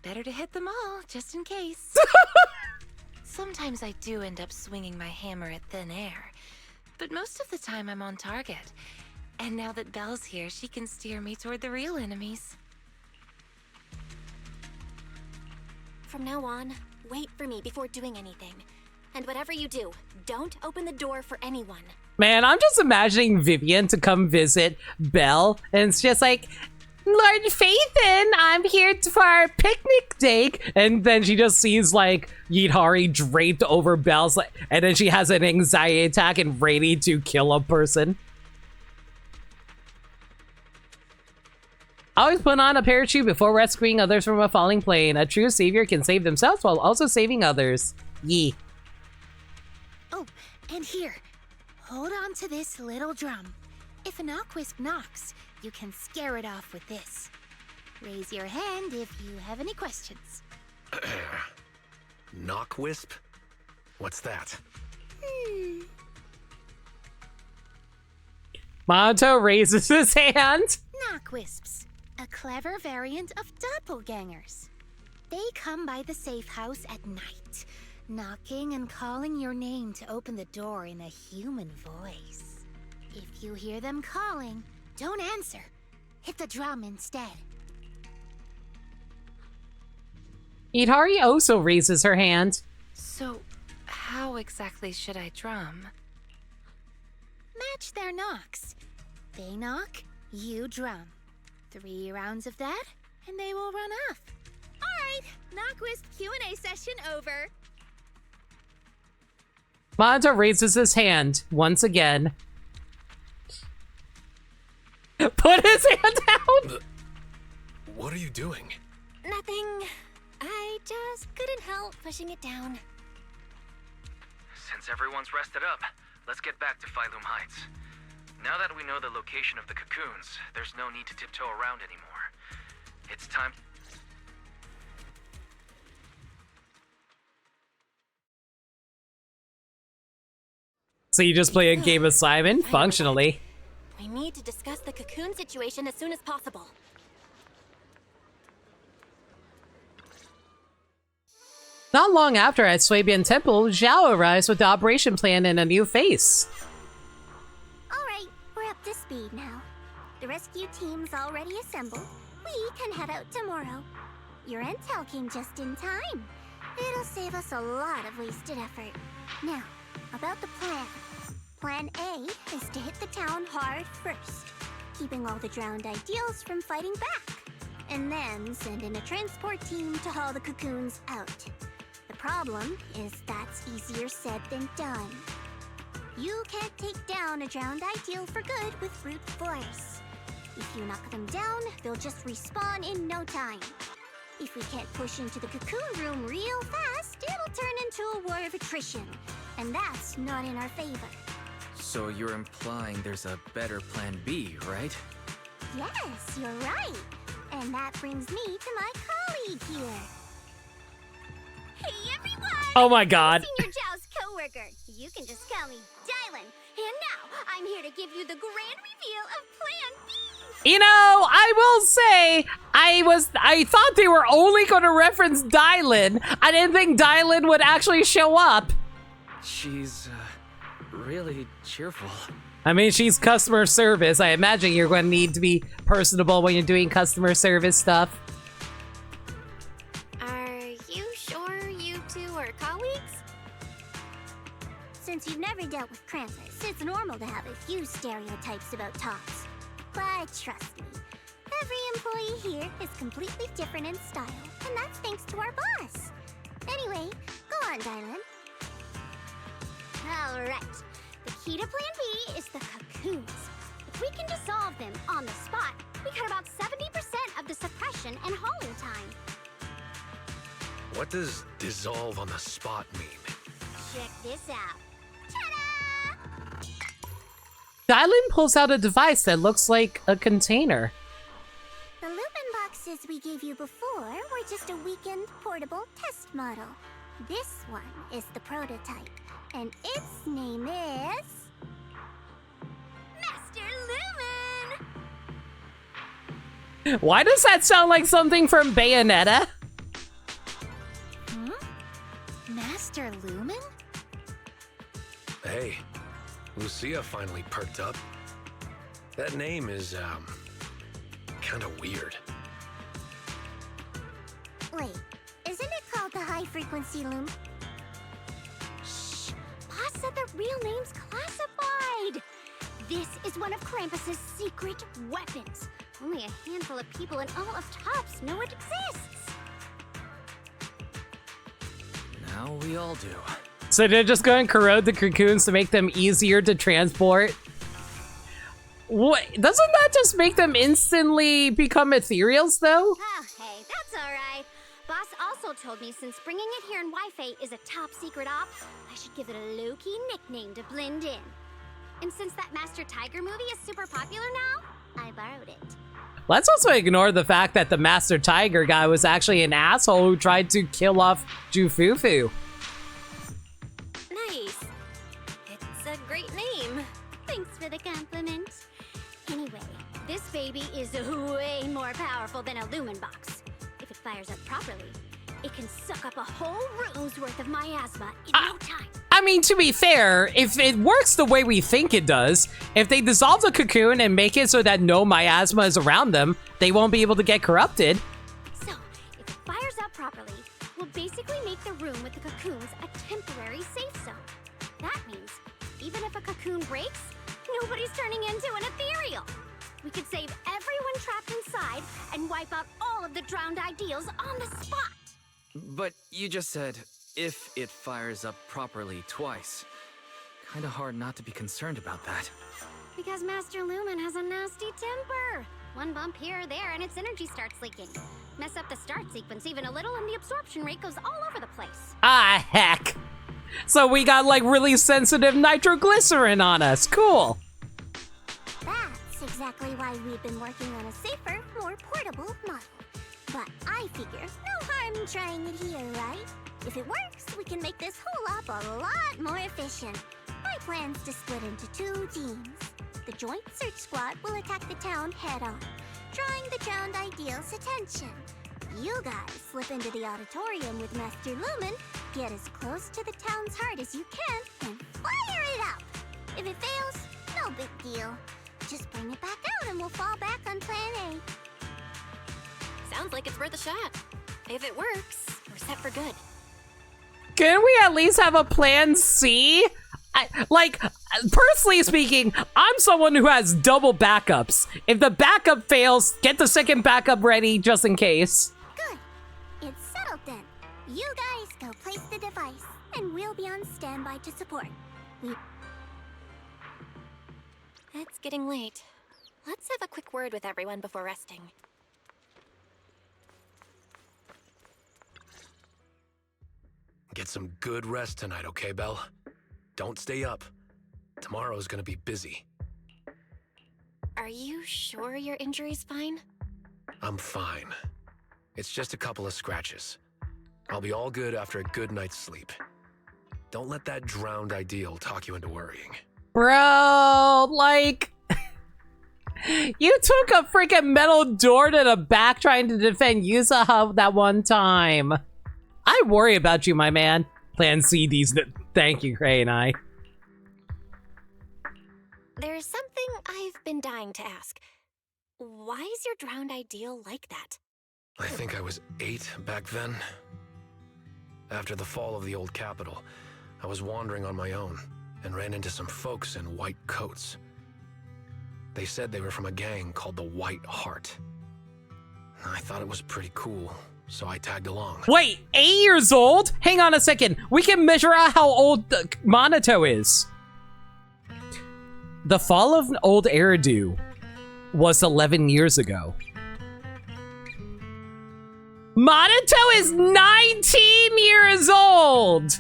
Better to hit them all, just in case. Sometimes I do end up swinging my hammer at thin air, but most of the time I'm on target. And now that Belle's here, she can steer me toward the real enemies. From now on, wait for me before doing anything. And whatever you do, don't open the door for anyone. Man, I'm just imagining Vivian to come visit Belle, and it's just like, Lord Phaethon, I'm here for our picnic date. And then she just sees like Yidhari draped over Belle's, and then she has an anxiety attack and ready to kill a person. Always put on a parachute before rescuing others from a falling plane. A true savior can save themselves while also saving others. Yee. Oh, and here. Hold on to this little drum. If an Octopus knocks, you can scare it off with this. Raise your hand if you have any questions. Knock Wisp? What's that? Monto raises his hand. Knockwisps, a clever variant of doppelgangers. They come by the safe house at night, knocking and calling your name to open the door in a human voice. If you hear them calling, don't answer. Hit the drum instead. Yidhari also raises her hand. So, how exactly should I drum? Match their knocks. They knock, you drum. 3 rounds of that, and they will run off. Alright, Knockwisp Q&A session over. Monto raises his hand once again. Put his hand down! What are you doing? Nothing. I just couldn't help pushing it down. Since everyone's rested up, let's get back to Phylum Heights. Now that we know the location of the cocoons, there's no need to tiptoe around anymore. It's time... So you just play a game of Simon, functionally. We need to discuss the cocoon situation as soon as possible. Not long after at Swabian Temple, Zhao arrives with the operation plan and a new face. Alright, we're up to speed now. The rescue team's already assembled. We can head out tomorrow. Your intel came just in time. It'll save us a lot of wasted effort. Now, about the plan. Plan A is to hit the town hard first, keeping all the drowned ideals from fighting back, and then send in a transport team to haul the cocoons out. The problem is that's easier said than done. You can't take down a drowned ideal for good with brute force. If you knock them down, they'll just respawn in no time. If we can't push into the cocoon room real fast, it'll turn into a war of attrition, and that's not in our favor. So you're implying there's a better plan B, right? Yes, you're right. And that brings me to my colleague here. Hey everyone! Oh my god. Senior Zhao's co-worker. You can just call me Dylan. And now, I'm here to give you the grand reveal of Plan B. You know, I will say, I thought they were only going to reference Dylan. I didn't think Dylan would actually show up. She's, really cheerful. I mean, she's customer service. I imagine you're going to need to be personable when you're doing customer service stuff. Are you sure you two are colleagues? Since you've never dealt with Krampus, it's normal to have a few stereotypes about tops. But trust me, every employee here is completely different in style, and that's thanks to our boss. Anyway, go on, Dylan. Alright, the key to Plan B is the cocoons. If we can dissolve them on the spot, we cut about 70% of the suppression and hauling time. What does dissolve on the spot mean? Check this out. Dylan pulls out a device that looks like a container. The Lupin boxes we gave you before were just a weakened portable test model. This one is the prototype, and its name is... Master Lumen! Why does that sound like something from Bayonetta? Master Lumen? Hey, Lucia finally perked up. That name is, kinda weird. Wait, isn't it called the High Frequency Loom? Boss said the real name's classified! This is one of Krampus's secret weapons. Only a handful of people in all of Tops know it exists. Now we all do. So they're just going to corrode the cocoons to make them easier to transport? What? Doesn't that just make them instantly become ethereals, though? Oh, hey, that's alright. Boss also told me since bringing it here in Wi-Fi is a top secret op, I should give it a low-key nickname to blend in. And since that Master Tiger movie is super popular now, I borrowed it. Let's also ignore the fact that the Master Tiger guy was actually an asshole who tried to kill off Jufufu. Nice. It's a great name. Thanks for the compliment. Anyway, this baby is way more powerful than a lumen box. If it fires up properly, it can suck up a whole room's worth of miasma in no time. I mean, to be fair, if it works the way we think it does, if they dissolve the cocoon and make it so that no miasma is around them, they won't be able to get corrupted. So, if it fires out properly, we'll basically make the room with the cocoons a temporary safe zone. That means, even if a cocoon breaks, nobody's turning into an ethereal. We could save everyone trapped inside and wipe out all of the drowned ideals on the spot. But you just said, if it fires up properly twice. Kinda hard not to be concerned about that. Because Master Lumen has a nasty temper. One bump here or there and its energy starts leaking. Mess up the start sequence even a little and the absorption rate goes all over the place. Ah, heck. So we got like really sensitive nitroglycerin on us. Cool. That's exactly why we've been working on a safer, more portable model. But I figure no harm trying it here, right? If it works, we can make this whole op a lot more efficient. My plan's to split into 2 teams. The Joint Search Squad will attack the town head-on, drawing the drowned ideals' attention. You guys slip into the auditorium with Master Lumen, get as close to the town's heart as you can, and fire it up! If it fails, no big deal. Just bring it back out and we'll fall back on Plan A. Sounds like it's worth a shot. If it works, we're set for good. Can we at least have a plan C? Personally speaking, I'm someone who has double backups. If the backup fails, get the second backup ready just in case. Good. It's settled then. You guys go place the device, and we'll be on standby to support. It's getting late. Let's have a quick word with everyone before resting. Get some good rest tonight, okay, Belle? Don't stay up. Tomorrow's gonna be busy. Are you sure your injury's fine? I'm fine. It's just a couple of scratches. I'll be all good after a good night's sleep. Don't let that drowned ideal talk you into worrying. Bro, like... You took a freaking metal door to the back trying to defend Yusaha that one time. I worry about you, my man. Plan C these... Thank you, Cray and I. There's something I've been dying to ask. Why is your drowned ideal like that? I think I was 8 back then. After the fall of the old capital, I was wandering on my own and ran into some folks in white coats. They said they were from a gang called the White Heart. I thought it was pretty cool, so I tagged along. Wait, 8 years old? Hang on a second. We can measure out how old Minato is. The fall of old Eridu was 11 years ago. Minato is 19 years old!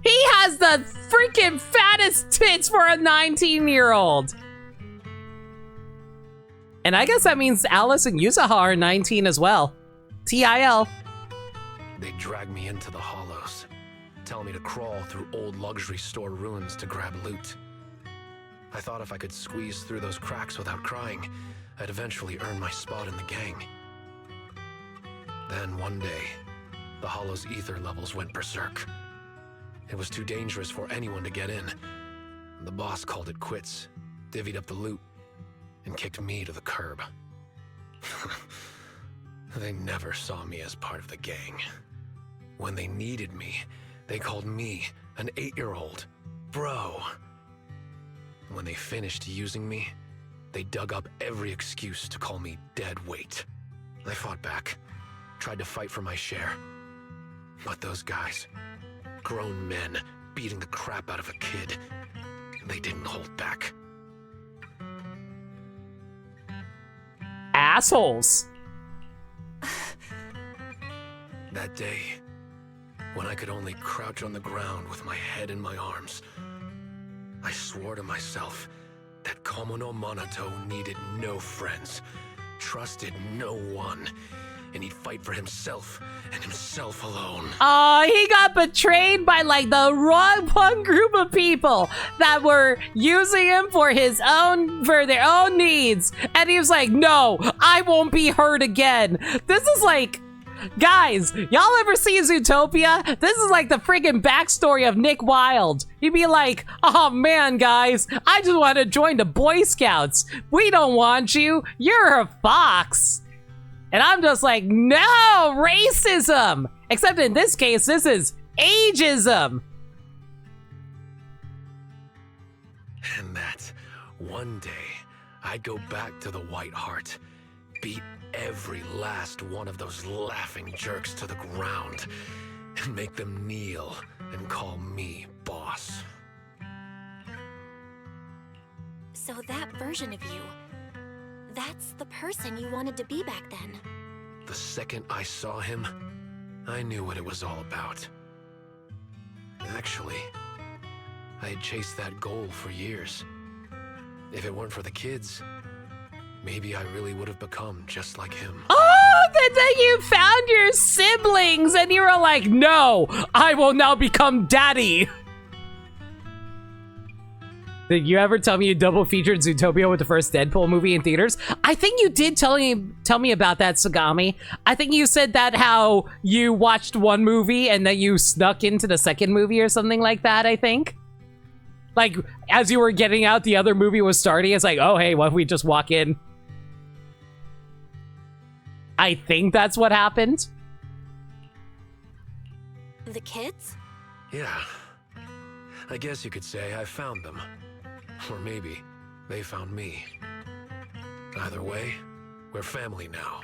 He has the freaking fattest tits for a 19-year-old! And I guess that means Alice and Yusaha are 19 as well. TIL. They dragged me into the hollows, telling me to crawl through old luxury store ruins to grab loot. I thought if I could squeeze through those cracks without crying, I'd eventually earn my spot in the gang. Then one day, the hollow's ether levels went berserk. It was too dangerous for anyone to get in. The boss called it quits, divvied up the loot, and kicked me to the curb. They never saw me as part of the gang. When they needed me, they called me an 8-year-old bro. When they finished using me, they dug up every excuse to call me dead weight. I fought back, tried to fight for my share. But those guys, grown men beating the crap out of a kid, they didn't hold back. Assholes. That day, when I could only crouch on the ground with my head in my arms, I swore to myself that Komono Minato needed no friends, trusted no one, and he'd fight for himself and himself alone. He got betrayed by like the wrong one group of people that were using him for their own needs. And he was like, no, I won't be hurt again. This is like, guys, y'all ever see Zootopia? This is like the freaking backstory of Nick Wilde. He'd be like, oh man, guys, I just want to join the Boy Scouts. We don't want you. You're a fox. And I'm just like, no, racism. Except in this case, this is ageism. And that one day, I'd go back to the White Hart, beat every last one of those laughing jerks to the ground, and make them kneel and call me boss. So that version of you, that's the person you wanted to be back then. The second I saw him, I knew what it was all about. Actually, I had chased that goal for years. If it weren't for the kids, maybe I really would have become just like him. Oh, then you found your siblings and you were like, no, I will now become daddy. Did you ever tell me you double featured Zootopia with the first Deadpool movie in theaters? I think you did tell me about that, Sagami. I think you said that how you watched one movie and then you snuck into the second movie or something like that, I think. Like, as you were getting out, the other movie was starting. It's like, oh, hey, why don't we just walk in? I think that's what happened. The kids? Yeah. I guess you could say I found them. Or maybe they found me. Either way, we're family now.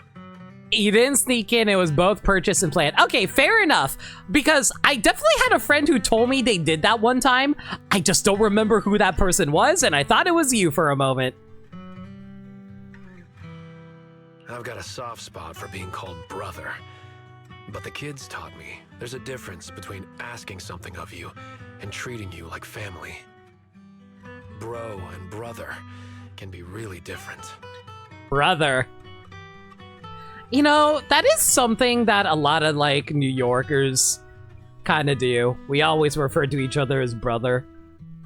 You didn't sneak in, it was both purchased and planned. Okay, fair enough. Because I definitely had a friend who told me they did that one time. I just don't remember who that person was, and I thought it was you for a moment. I've got a soft spot for being called brother. But the kids taught me there's a difference between asking something of you and treating you like family. Bro and brother can be really different. Brother. You know, that is something that a lot of, like, New Yorkers kind of do. We always refer to each other as brother.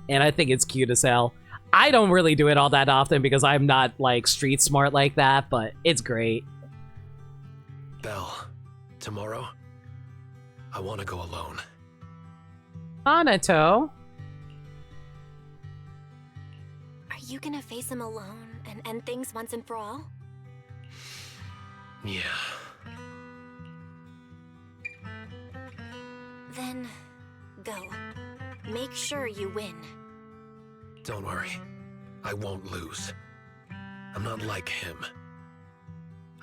And I think it's cute as hell. I don't really do it all that often because I'm not, like, street smart like that, but it's great. Belle, tomorrow, I want to go alone. Anato. Are you gonna face him alone and end things once and for all? Yeah. Then, go. Make sure you win. Don't worry. I won't lose. I'm not like him.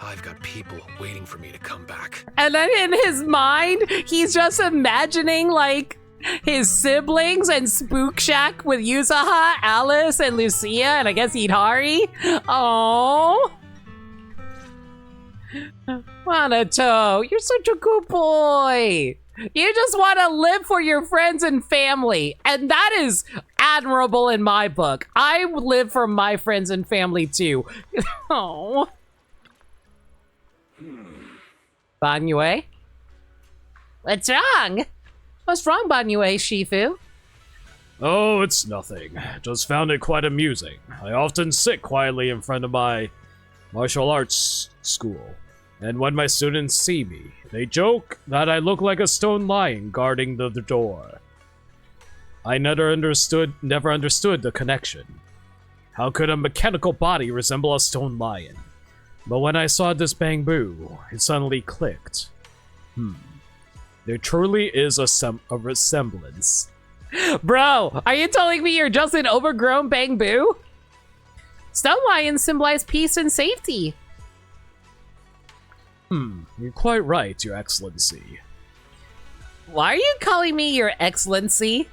I've got people waiting for me to come back. And then in his mind, he's just imagining, like, his siblings and Spook Shack with Yuzaha, Alice, and Lucia, and I guess Yidhari. Aww. Wanato, you're such a good boy. You just want to live for your friends and family, and that is admirable in my book. I live for my friends and family too. Oh. Banyue? What's wrong? What's wrong, Banyue, Shifu? Oh, it's nothing. Just found it quite amusing. I often sit quietly in front of my martial arts school, and when my students see me, they joke that I look like a stone lion guarding the door. I never understood the connection. How could a mechanical body resemble a stone lion? But when I saw this bamboo, it suddenly clicked. There truly is a resemblance. Bro, are you telling me you're just an overgrown bamboo? Stone lions symbolize peace and safety. You're quite right, Your Excellency. Why are you calling me Your Excellency?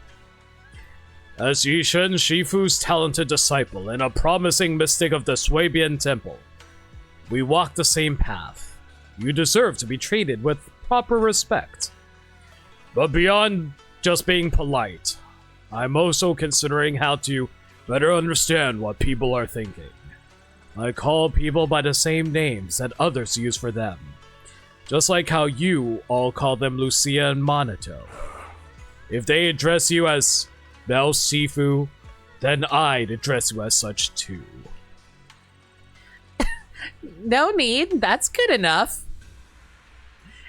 As Yishen Shifu's talented disciple and a promising mystic of the Swabian Temple, we walk the same path. You deserve to be treated with proper respect. But beyond just being polite, I'm also considering how to better understand what people are thinking. I call people by the same names that others use for them. Just like how you all call them Lucia and Monato. If they address you as Belle Sifu, then I'd address you as such too. No need. That's good enough.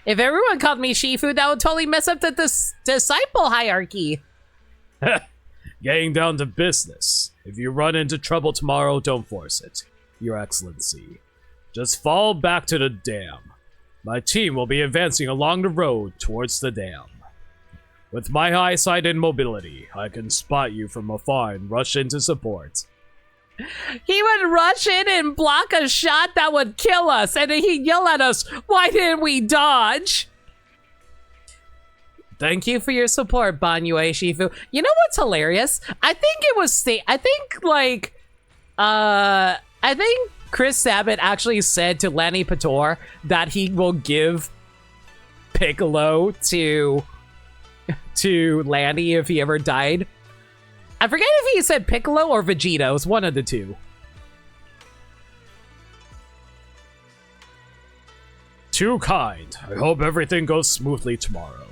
If everyone called me Shifu, that would totally mess up the disciple hierarchy. Getting down to business. If you run into trouble tomorrow, don't force it, Your Excellency. Just fall back to the dam. My team will be advancing along the road towards the dam. With my eyesight and mobility, I can spot you from afar and rush in to support. He would rush in and block a shot that would kill us, and then he'd yell at us, "Why didn't we dodge?" Thank you for your support, Banyue Shifu. You know what's hilarious? I think Chris Sabat actually said to Lanny Pator that he will give Piccolo to Lanny if he ever died. I forget if he said Piccolo or Vegeta. It was one of the two. Too kind. I hope everything goes smoothly tomorrow.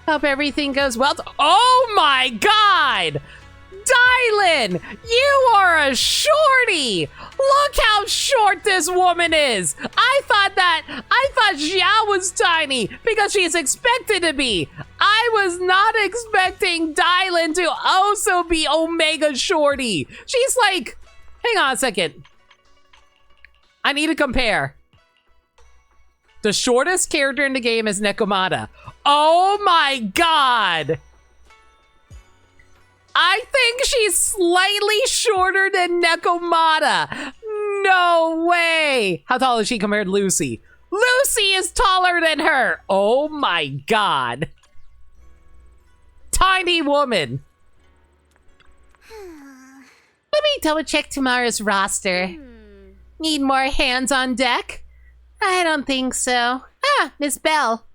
Hope everything goes well. Oh my god! Dylan! You are a shorty! Look how short this woman is! I thought Xiao was tiny because she's expected to be. I was not expecting Dylan to also be Omega Shorty. She's like, hang on a second. I need to compare. The shortest character in the game is Nekomata. Oh my god! I think she's slightly shorter than Nekomata. No way! How tall is she compared to Lucy? Lucy is taller than her! Oh my god. Tiny woman. Let me double check tomorrow's roster. Need more hands on deck? I don't think so. Ah, Miss Bell.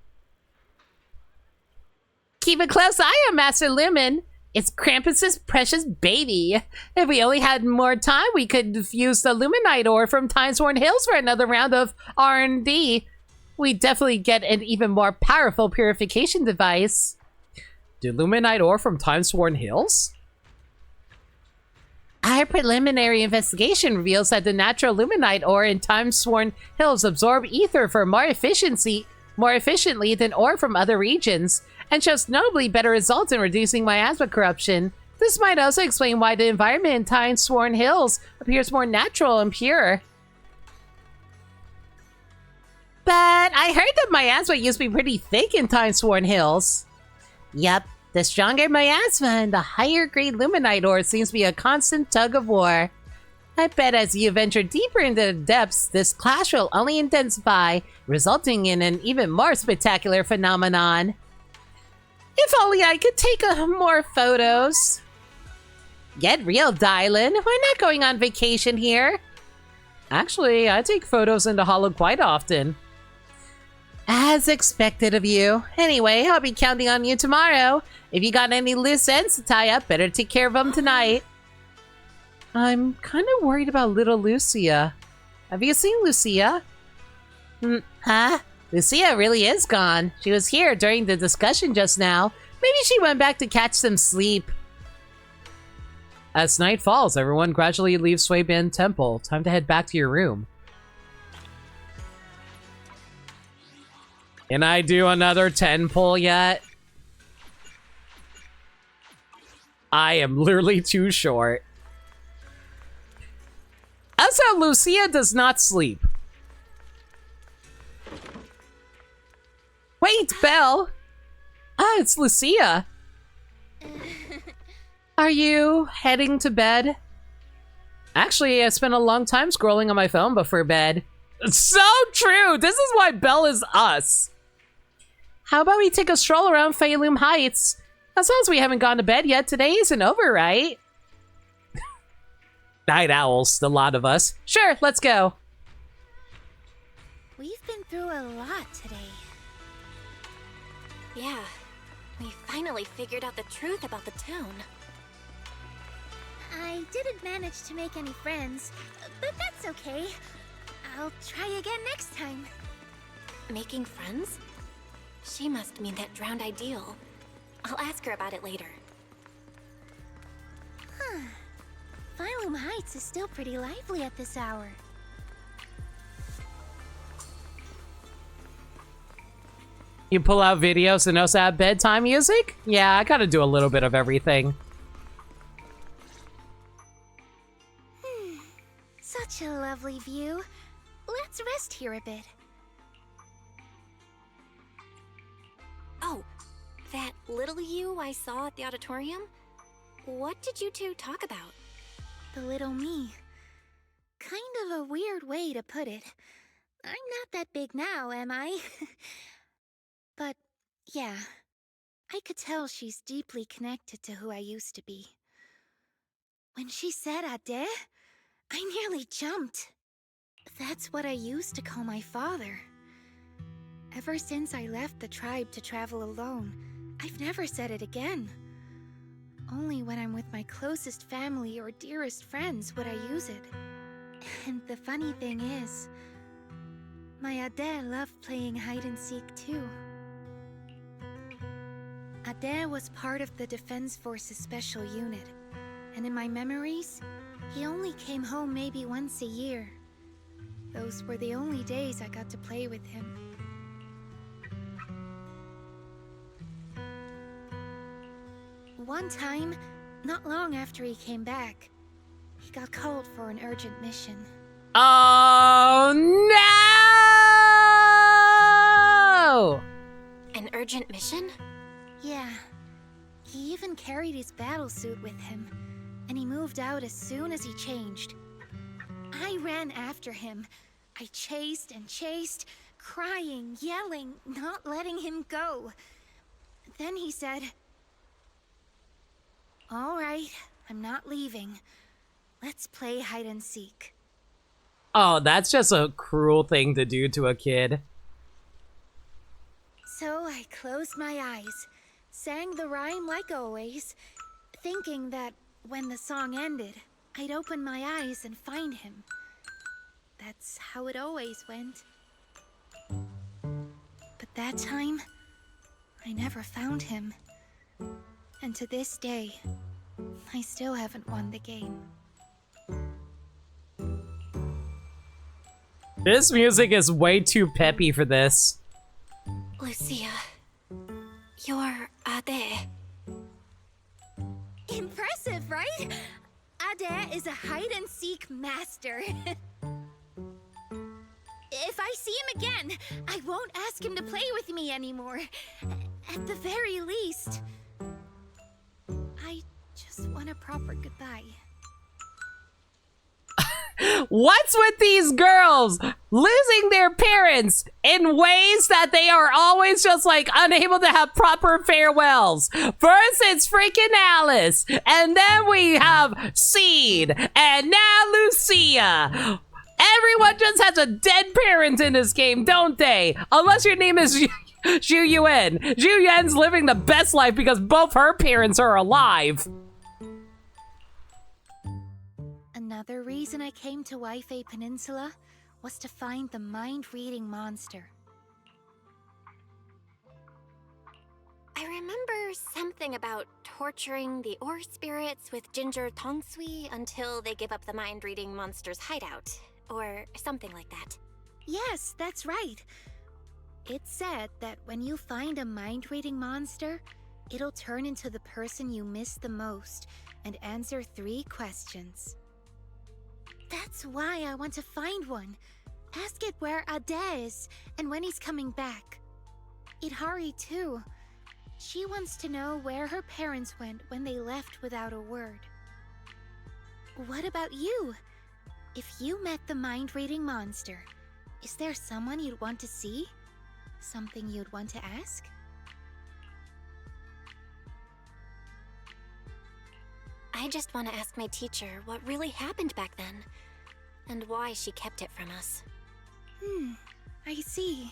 Keep a close eye on Master Lumen. It's Krampus's precious baby. If we only had more time, we could use the Luminite ore from Timesworn Hills for another round of R&D. We'd definitely get an even more powerful purification device. The Luminite ore from Timesworn Hills? Our preliminary investigation reveals that the natural Luminite ore in Timesworn Hills absorb ether for more efficiently than ore from other regions, and shows notably better results in reducing miasma corruption. This might also explain why the environment in Timesworn Hills appears more natural and pure. But I heard that miasma used to be pretty thick in Timesworn Hills. Yep, the stronger miasma and the higher grade Luminite ore seems to be a constant tug of war. I bet as you venture deeper into the depths, this clash will only intensify, resulting in an even more spectacular phenomenon. If only I could take more photos. Get real, Dylan. We're not going on vacation here. Actually, I take photos in the Hollow quite often. As expected of you. Anyway, I'll be counting on you tomorrow. If you got any loose ends to tie up, better take care of them tonight. I'm kind of worried about little Lucia. Have you seen Lucia? Huh? Lucia really is gone. She was here during the discussion just now. Maybe she went back to catch some sleep. As night falls, everyone gradually leaves Suibin Temple. Time to head back to your room. Can I do another 10 pull yet? I am literally too short. Also, Lucia does not sleep. Wait, Belle! Ah, it's Lucia. Are you heading to bed? Actually, I spent a long time scrolling on my phone before bed. It's so true! This is why Belle is us. How about we take a stroll around Feilum Heights? As long as we haven't gone to bed yet, today isn't over, right? Night owls, the lot of us. Sure, let's go. We've been through a lot today. Yeah, we finally figured out the truth about the town. I didn't manage to make any friends, but that's okay. I'll try again next time. Making friends? She must mean that drowned ideal. I'll ask her about it later. Huh. Phylum Heights is still pretty lively at this hour. You pull out videos and also have bedtime music? Yeah, I gotta do a little bit of everything. Such a lovely view. Let's rest here a bit. Oh, that little you I saw at the auditorium? What did you two talk about? The little me. Kind of a weird way to put it. I'm not that big now, am I? But, yeah. I could tell she's deeply connected to who I used to be. When she said Ade, I nearly jumped. That's what I used to call my father. Ever since I left the tribe to travel alone, I've never said it again. Only when I'm with my closest family or dearest friends would I use it. And the funny thing is, my Ade loved playing hide-and-seek too. Ade was part of the Defense Forces Special Unit, and in my memories, he only came home maybe once a year. Those were the only days I got to play with him. One time, not long after he came back, he got called for an urgent mission. Oh no! An urgent mission? Yeah. He even carried his battlesuit with him, and he moved out as soon as he changed. I ran after him. I chased and chased, crying, yelling, not letting him go. Then he said, "All right, I'm not leaving. Let's play hide and seek." Oh, that's just a cruel thing to do to a kid. So I closed my eyes, sang the rhyme like always, thinking that when the song ended, I'd open my eyes and find him. That's how it always went. But that time, I never found him. And to this day, I still haven't won the game. This music is way too peppy for this. Lucia, you're Ade. Impressive, right? Ade is a hide-and-seek master. If I see him again, I won't ask him to play with me anymore. At the very least, I just want a proper goodbye. What's with these girls losing their parents in ways that they are always just like unable to have proper farewells? First it's freaking Alice, and then we have Seed, and now Lucia. Everyone just has a dead parent in this game, don't they? Unless your name is Zhu Yuan. Zhu Yuan's living the best life because both her parents are alive. Another reason I came to Waifei Peninsula was to find the mind-reading monster. I remember something about torturing the ore spirits with ginger tongsui until they give up the mind-reading monster's hideout, or something like that. Yes, that's right. It said that when you find a mind-reading monster, it'll turn into the person you miss the most and answer 3 questions. That's why I want to find one. Ask it where Ade is and when he's coming back. Yidhari too. She wants to know where her parents went when they left without a word. What about you? If you met the mind-reading monster, is there someone you'd want to see? Something you'd want to ask? I just want to ask my teacher what really happened back then, and why she kept it from us. I see.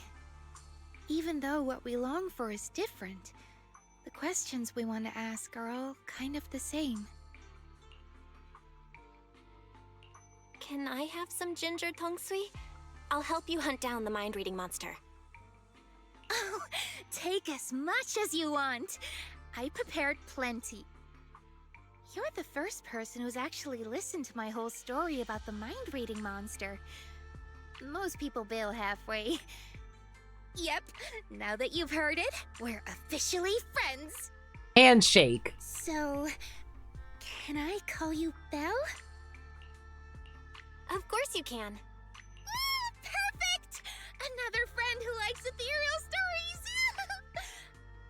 Even though what we long for is different, the questions we want to ask are all kind of the same. Can I have some ginger tongsui? I'll help you hunt down the mind-reading monster. Oh, take as much as you want. I prepared plenty. You're the first person who's actually listened to my whole story about the mind-reading monster. Most people bail halfway. Yep, now that you've heard it, we're officially friends. Handshake. So, can I call you Belle? Of course you can. Perfect! Another friend who likes ethereal stories!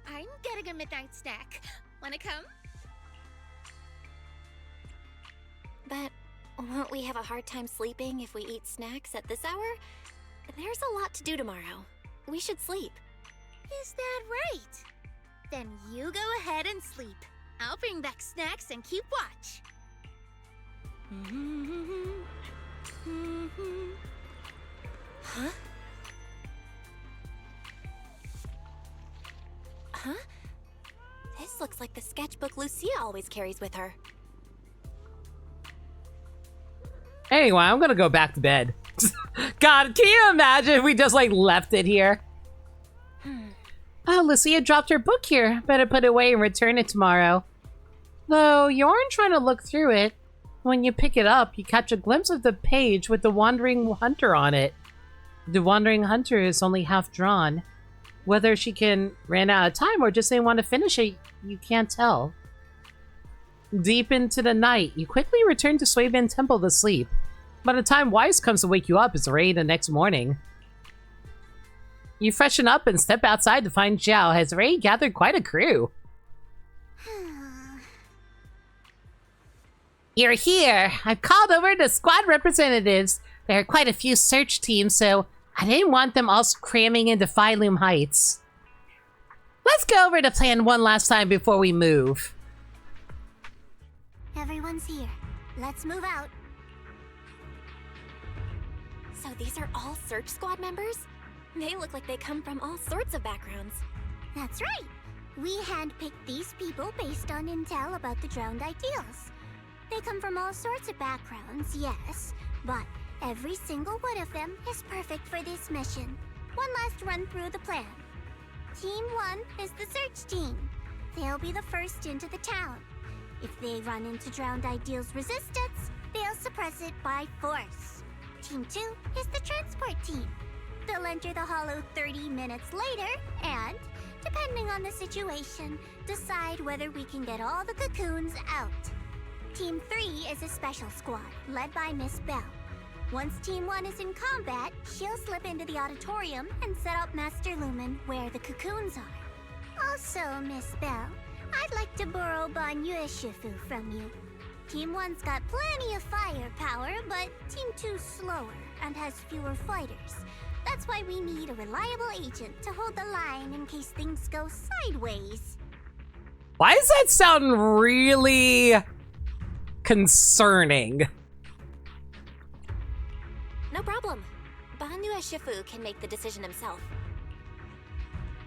I'm getting a midnight snack. Wanna come? But won't we have a hard time sleeping if we eat snacks at this hour? There's a lot to do tomorrow. We should sleep. Is that right? Then you go ahead and sleep. I'll bring back snacks and keep watch. Huh? Huh? This looks like the sketchbook Lucia always carries with her. Anyway, I'm gonna go back to bed. God, can you imagine if we just like left it here? Oh, Lucia dropped her book here. Better put it away and return it tomorrow. Though you aren't trying to look through it. When you pick it up, you catch a glimpse of the page with the Wandering Hunter on it. The Wandering Hunter is only half drawn. Whether she ran out of time or just didn't want to finish it, you can't tell. Deep into the night, you quickly return to Suibin Temple to sleep. By the time Wise comes to wake you up, it's already the next morning. You freshen up and step outside to find Xiao has already gathered quite a crew. You're here! I've called over the squad representatives. There are quite a few search teams, so I didn't want them all cramming into Phylum Heights. Let's go over the plan one last time before we move. Everyone's here. Let's move out. So these are all search squad members? They look like they come from all sorts of backgrounds. That's right. We handpicked these people based on intel about the drowned ideals. They come from all sorts of backgrounds, yes, but every single one of them is perfect for this mission. One last run through the plan. Team 1 is the search team. They'll be the first into the town. If they run into drowned ideals resistance, they'll suppress it by force. Team 2 is the transport team. They'll enter the hollow 30 minutes later and, depending on the situation, decide whether we can get all the cocoons out. Team 3 is a special squad, led by Miss Belle. Once Team 1 is in combat, she'll slip into the auditorium and set up Master Lumen where the cocoons are. Also, Miss Belle, I'd like to borrow Banyue Shifu from you. Team 1's got plenty of firepower, but Team 2's slower and has fewer fighters. That's why we need a reliable agent to hold the line in case things go sideways. Why does that sound really concerning? No problem. Banyue Shifu can make the decision himself.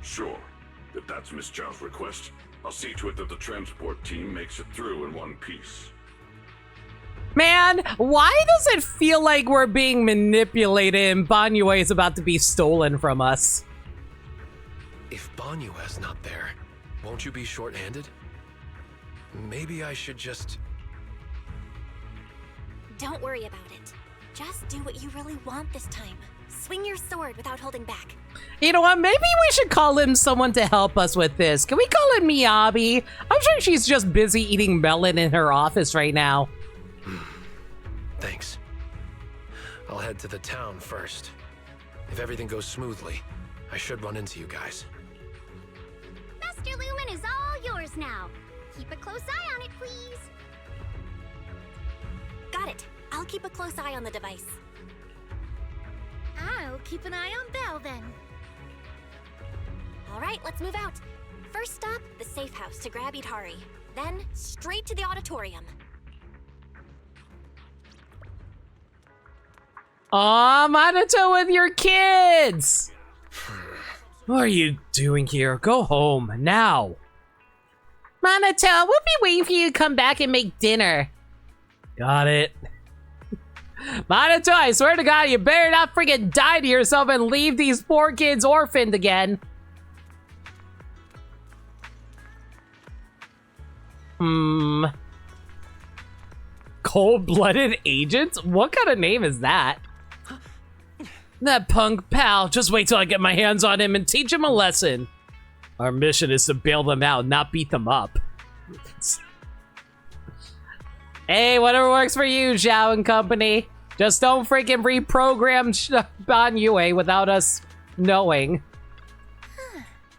Sure. If that's Miss Zhao's request, I'll see to it that the transport team makes it through in one piece. Man, why does it feel like we're being manipulated and Banyue is about to be stolen from us? If Banyue's not there, won't you be short-handed? Maybe I should just... Don't worry about it. Just do what you really want this time. Swing your sword without holding back. You know what? Maybe we should call in someone to help us with this. Can we call in Miyabi? I'm sure she's just busy eating melon in her office right now. Thanks. I'll head to the town first. If everything goes smoothly, I should run into you guys. Master Lumen is all yours now. Keep a close eye on it, please. Got it. I'll keep a close eye on the device. I'll keep an eye on Belle then. All right, let's move out. First stop, the safe house to grab Yidhari. Then, straight to the auditorium. Aw, Minato with your kids! What are you doing here? Go home, now. Minato, we'll be waiting for you to come back and make dinner. Got it. Minato, I swear to God, you better not freaking die to yourself and leave these poor kids orphaned again. Cold-blooded agent? What kind of name is that? That punk pal. Just wait till I get my hands on him and teach him a lesson. Our mission is to bail them out, not beat them up. Hey, whatever works for you, Zhao and company. Just don't freaking reprogram Ban Yue without us knowing.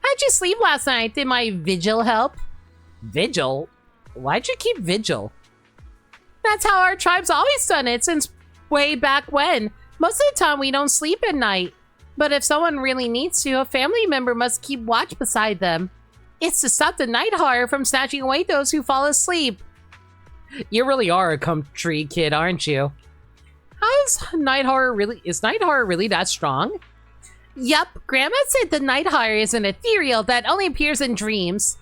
How'd you sleep last night? Did my vigil help? Vigil? Why'd you keep vigil? That's how our tribe's always done it since way back when. Most of the time we don't sleep at night. But if someone really needs to, a family member must keep watch beside them. It's to stop the night horror from snatching away those who fall asleep. You really are a country kid, aren't you? Is night horror really that strong? Yup, Grandma said the night horror is an ethereal that only appears in dreams.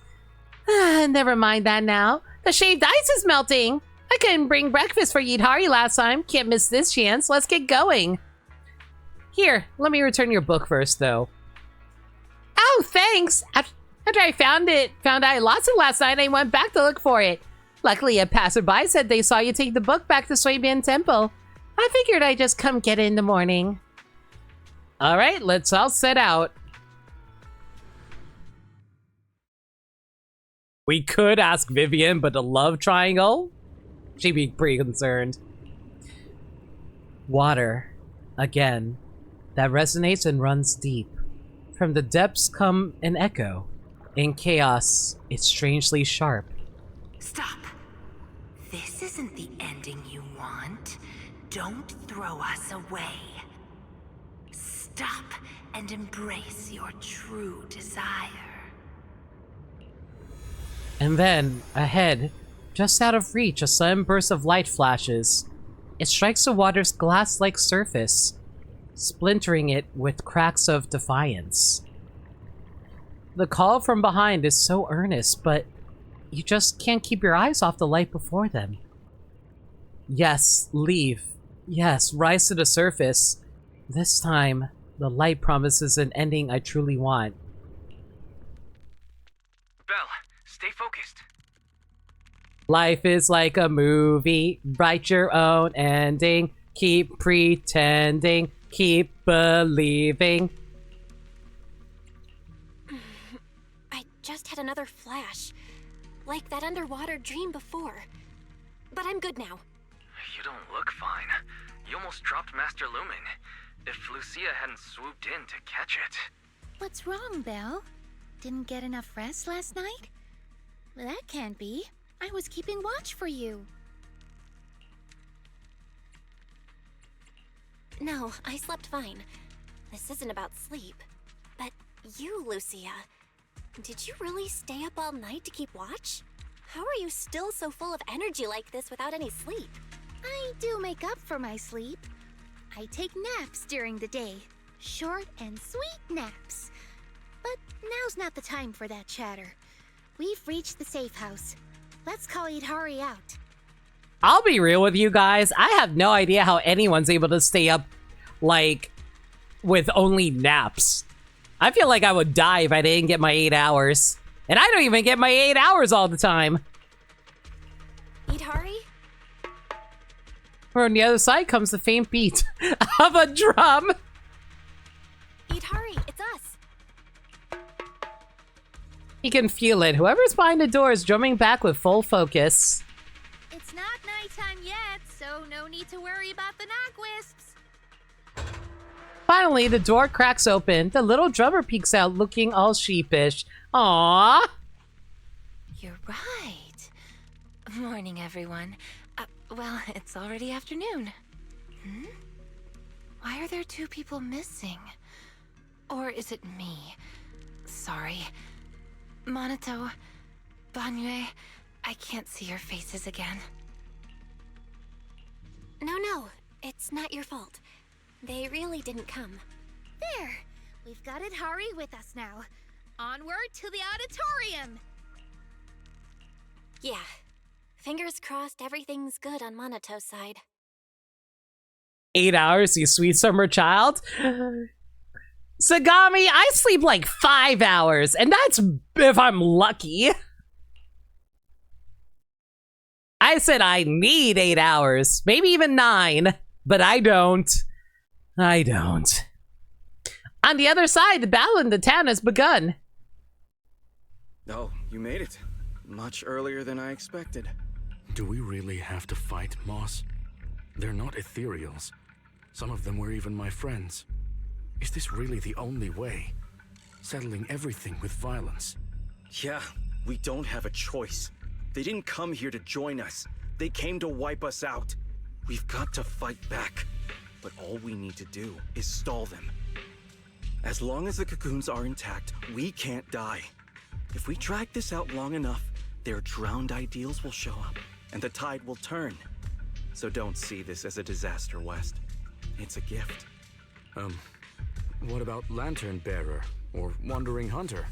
Never mind that now. The shaved ice is melting. I couldn't bring breakfast for Yidhari last time. Can't miss this chance. Let's get going. Here, let me return your book first, though. Oh, thanks. After I found I lost it last night, I went back to look for it. Luckily, a passerby said they saw you take the book back to Suibian Temple. I figured I'd just come get it in the morning. All right, let's all set out. We could ask Vivian, but the love triangle? She'd be pretty concerned. Water. Again. That resonates and runs deep. From the depths come an echo. In chaos, it's strangely sharp. Stop. This isn't the ending you want. Don't throw us away. Stop and embrace your true desire. And then, ahead, just out of reach, a sudden burst of light flashes. It strikes the water's glass-like surface, splintering it with cracks of defiance. The call from behind is so earnest, but you just can't keep your eyes off the light before them. Yes, leave. Yes, rise to the surface. This time, the light promises an ending I truly want. Belle, stay focused. Life is like a movie. Write your own ending. Keep pretending. Keep believing. I just had another flash. Like that underwater dream before. But I'm good now. You don't look fine. You almost dropped Master Lumen. If Lucia hadn't swooped in to catch it. What's wrong, Belle? Didn't get enough rest last night? Well, that can't be. I was keeping watch for you. No, I slept fine. This isn't about sleep. But you, Lucia, did you really stay up all night to keep watch? How are you still so full of energy like this without any sleep? I do make up for my sleep. I take naps during the day. Short and sweet naps. But now's not the time for that chatter. We've reached the safe house. Let's call Yidhari out. I'll be real with you guys. I have no idea how anyone's able to stay up, like, with only naps. I feel like I would die if I didn't get my 8 hours. And I don't even get my 8 hours all the time. Yidhari? From the other side comes the faint beat of a drum. Yidhari, it's us. You can feel it. Whoever's behind the door is drumming back with full focus. It's not nighttime yet, so no need to worry about the knock wisps. Finally, the door cracks open. The little drummer peeks out looking all sheepish. Aww. You're right. Morning, everyone. Well, it's already afternoon. Why are there 2 people missing? Or is it me? Sorry. Minato, Banyue, I can't see your faces again. No, it's not your fault. They really didn't come. There! We've got Yidhari with us now. Onward to the auditorium! Yeah. Fingers crossed everything's good on Manato's side. 8 hours, you sweet summer child. Sagami, I sleep like 5 hours, and that's if I'm lucky. I said I need 8 hours, maybe even 9, but I don't. I don't. On the other side, the battle in the town has begun. Oh, you made it. Much earlier than I expected. Do we really have to fight, Moss? They're not ethereals. Some of them were even my friends. Is this really the only way? Settling everything with violence? Yeah, we don't have a choice. They didn't come here to join us. They came to wipe us out. We've got to fight back. But all we need to do is stall them. As long as the cocoons are intact, we can't die. If we drag this out long enough, their drowned ideals will show up, and the tide will turn. So don't see this as a disaster, West. It's a gift. What about Lantern Bearer or Wandering Hunter?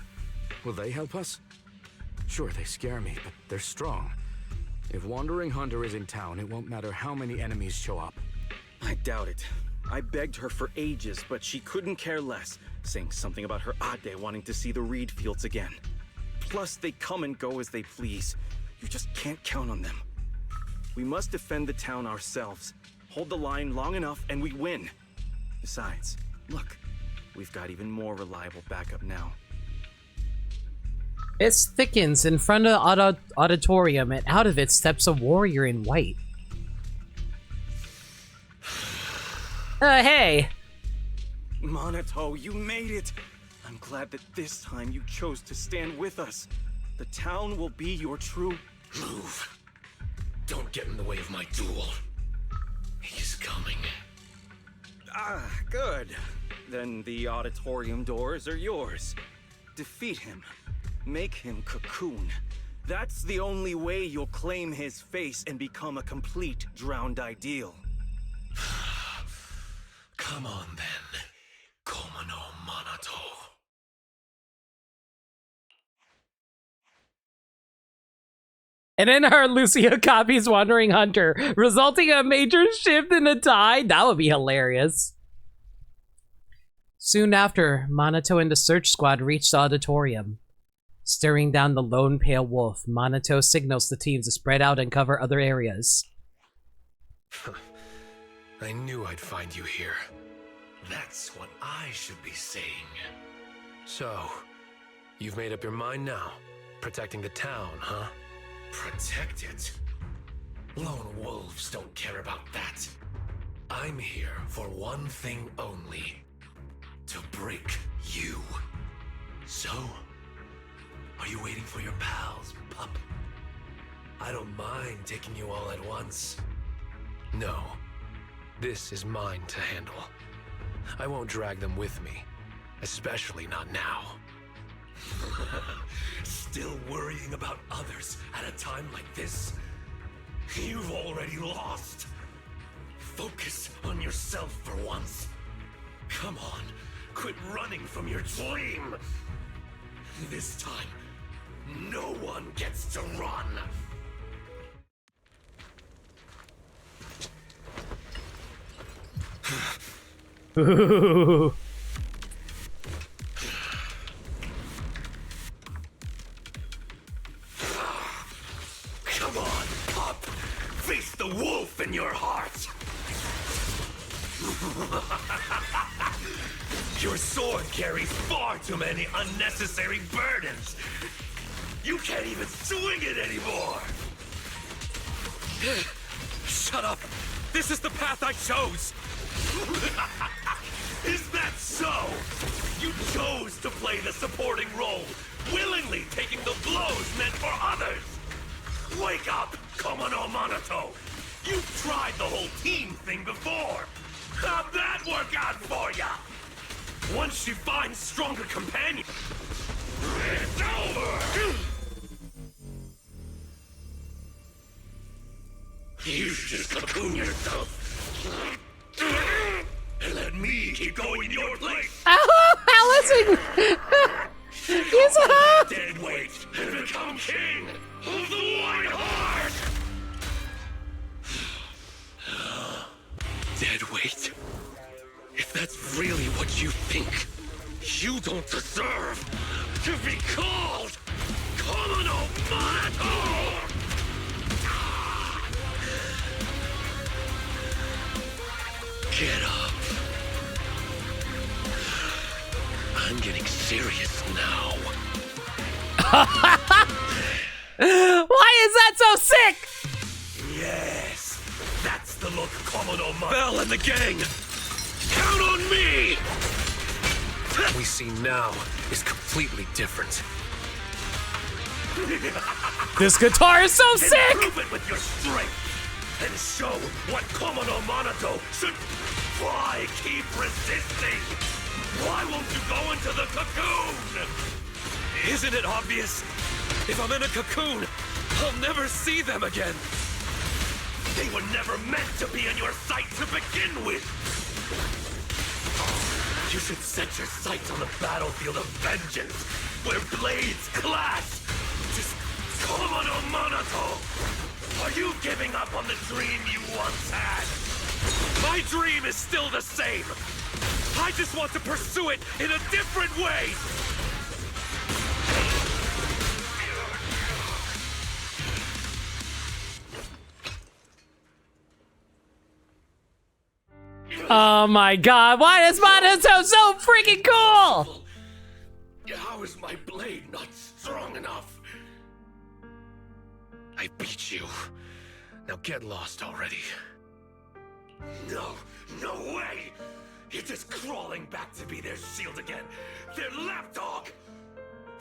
Will they help us? Sure, they scare me, but they're strong. If Wandering Hunter is in town, it won't matter how many enemies show up. I doubt it. I begged her for ages, but she couldn't care less, saying something about her Ade wanting to see the reed fields again. Plus, they come and go as they please. You just can't count on them. We must defend the town ourselves. Hold the line long enough and we win. Besides, look, we've got even more reliable backup now. Mist thickens in front of the auditorium, and out of it steps a warrior in white. Hey! Minato, you made it! I'm glad that this time you chose to stand with us. The town will be your true... Move. Don't get in the way of my duel. He's coming. Ah, good. Then the auditorium doors are yours. Defeat him. Make him cocoon. That's the only way you'll claim his face and become a complete drowned ideal. Come on then, Komo no Minato. And then our Lucia copies Wandering Hunter, resulting in a major shift in the tide. That would be hilarious. Soon after, Minato and the search squad reach the auditorium. Staring down the lone pale wolf, Minato signals the teams to spread out and cover other areas. I knew I'd find you here. That's what I should be saying. So, you've made up your mind now? Protecting the town, huh? Protect it? Lone wolves don't care about that. I'm here for one thing only. To break you. So, are you waiting for your pals, pup? I don't mind taking you all at once. No. This is mine to handle. I won't drag them with me. Especially not now. Still worrying about others at a time like this? You've already lost. Focus on yourself for once. Come on, quit running from your dream. This time, no one gets to run. Ooh. Come on, pup. Face the wolf in your heart. Your sword carries far too many unnecessary burdens. You can't even swing it anymore. Shut up! This is the path I chose! Is that so? You chose to play the supporting role, willingly taking the blows meant for others. Wake up, Komo no Minato. You've tried the whole team thing before. How'd that work out for ya? Once you find stronger companions, it's over. You should just cocoon yourself. And let me keep going in your place. Oh, Allison! He's a dead weight and become king of the White Heart. Dead weight. Wait. If that's really what you think, you don't deserve to be called Komodo Monitor! Get up. I'm getting serious now. Why is that so sick? Yes, that's the look Komodo Bell and the gang. Count on me! What we see now is completely different. This guitar is so sick! Prove it with your strength and show what Komodo Monato should. Why keep resisting? Why won't you go into the cocoon? Isn't it obvious? If I'm in a cocoon, I'll never see them again. They were never meant to be in your sight to begin with. You should set your sights on the battlefield of vengeance, where blades clash. Just Komodo Monato. Are you giving up on the dream you once had? My dream is still the same. I just want to pursue it in a different way. Oh my god, why is Monato so freaking cool? How is my blade not strong enough? I beat you. Now get lost already. No, no way! You're just crawling back to be their shield again. Their lapdog!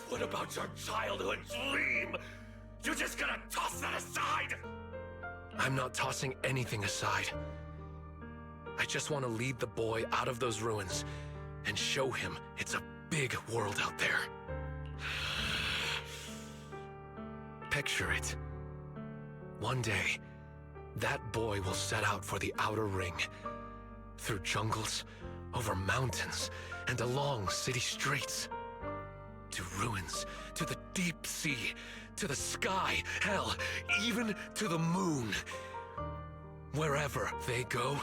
What about your childhood dream? You're just gonna toss that aside? I'm not tossing anything aside. I just want to lead the boy out of those ruins and show him it's a big world out there. Picture it. One day, that boy will set out for the outer ring. Through jungles, over mountains, and along city streets. To ruins, to the deep sea, to the sky, hell, even to the moon. Wherever they go,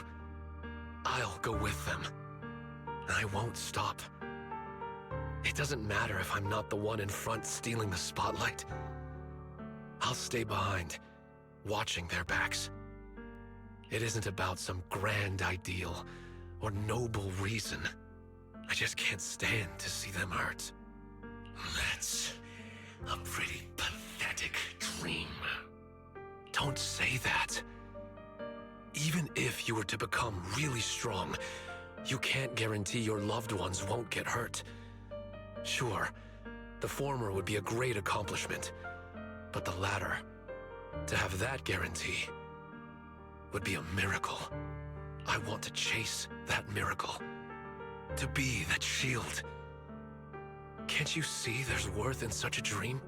I'll go with them. I won't stop. It doesn't matter if I'm not the one in front stealing the spotlight. I'll stay behind, watching their backs. It isn't about some grand ideal or noble reason. I just can't stand to see them hurt. That's a pretty pathetic dream. Don't say that. Even if you were to become really strong, you can't guarantee your loved ones won't get hurt. Sure, the former would be a great accomplishment, but the latter, to have that guarantee, would be a miracle. I want to chase that miracle, to be that shield. Can't you see there's worth in such a dream?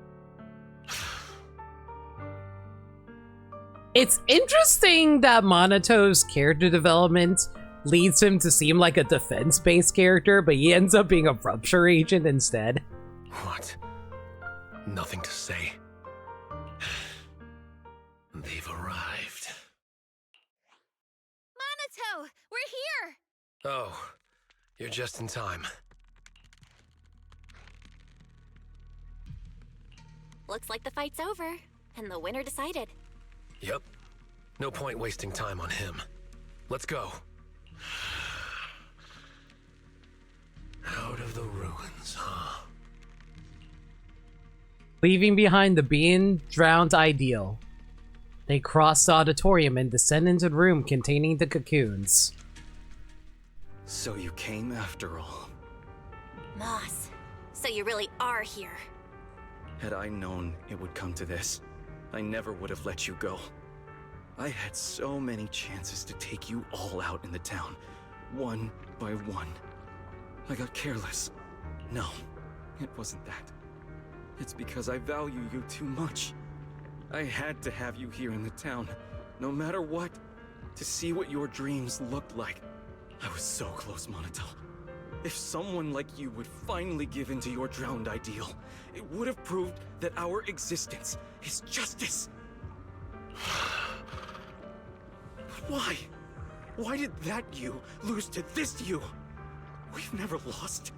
It's interesting that Monato's character development leads him to seem like a defense-based character, but he ends up being a rupture agent instead. What? Nothing to say. They've arrived. Monato, we're here! Oh, you're just in time. Looks like the fight's over, and the winner decided. Yep. No point wasting time on him. Let's go. Out of the ruins, huh? Leaving behind the being drowned ideal, they cross the auditorium and descend into the room containing the cocoons. So you came after all. Moss, so you really are here. Had I known it would come to this, I never would have let you go. I had so many chances to take you all out in the town, one by one. I got careless. No, it wasn't that. It's because I value you too much. I had to have you here in the town, no matter what, to see what your dreams looked like. I was so close, Monato. If someone like you would finally give in to your drowned ideal, it would have proved that our existence is justice. Why? Why did that you lose to this you? We've never lost.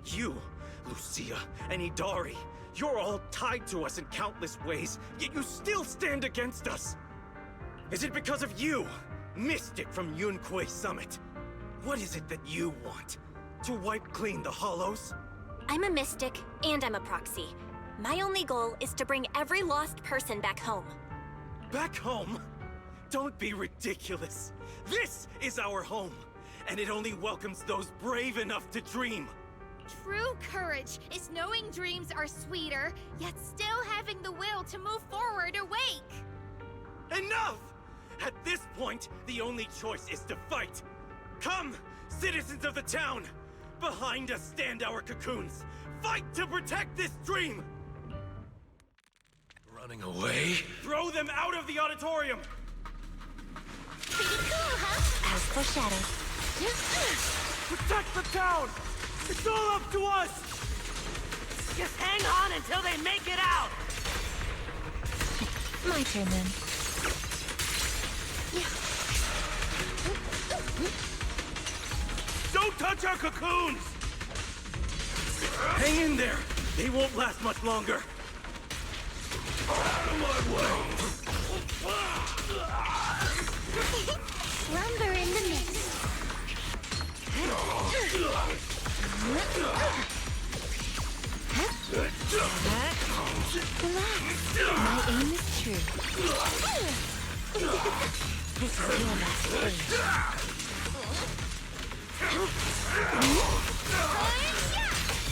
You, Lucia, and Yidhari, you're all tied to us in countless ways, yet you still stand against us. Is it because of you, Mystic from Yunquay Summit? What is it that you want? To wipe clean the Hollows? I'm a mystic, and I'm a proxy. My only goal is to bring every lost person back home. Back home? Don't be ridiculous. This is our home, and it only welcomes those brave enough to dream. True courage is knowing dreams are sweeter, yet still having the will to move forward awake. Enough! At this point, the only choice is to fight. Come, citizens of the town! Behind us stand our cocoons. Fight to protect this dream! Running away? Throw them out of the auditorium! Pretty cool, huh? As foreshadowed. Protect the town! It's all up to us! Just hang on until they make it out! My turn then. Don't touch our cocoons! Hang in there! They won't last much longer. Out of my way! Lumber in the mist. Relax. My aim is true. This is your last stage.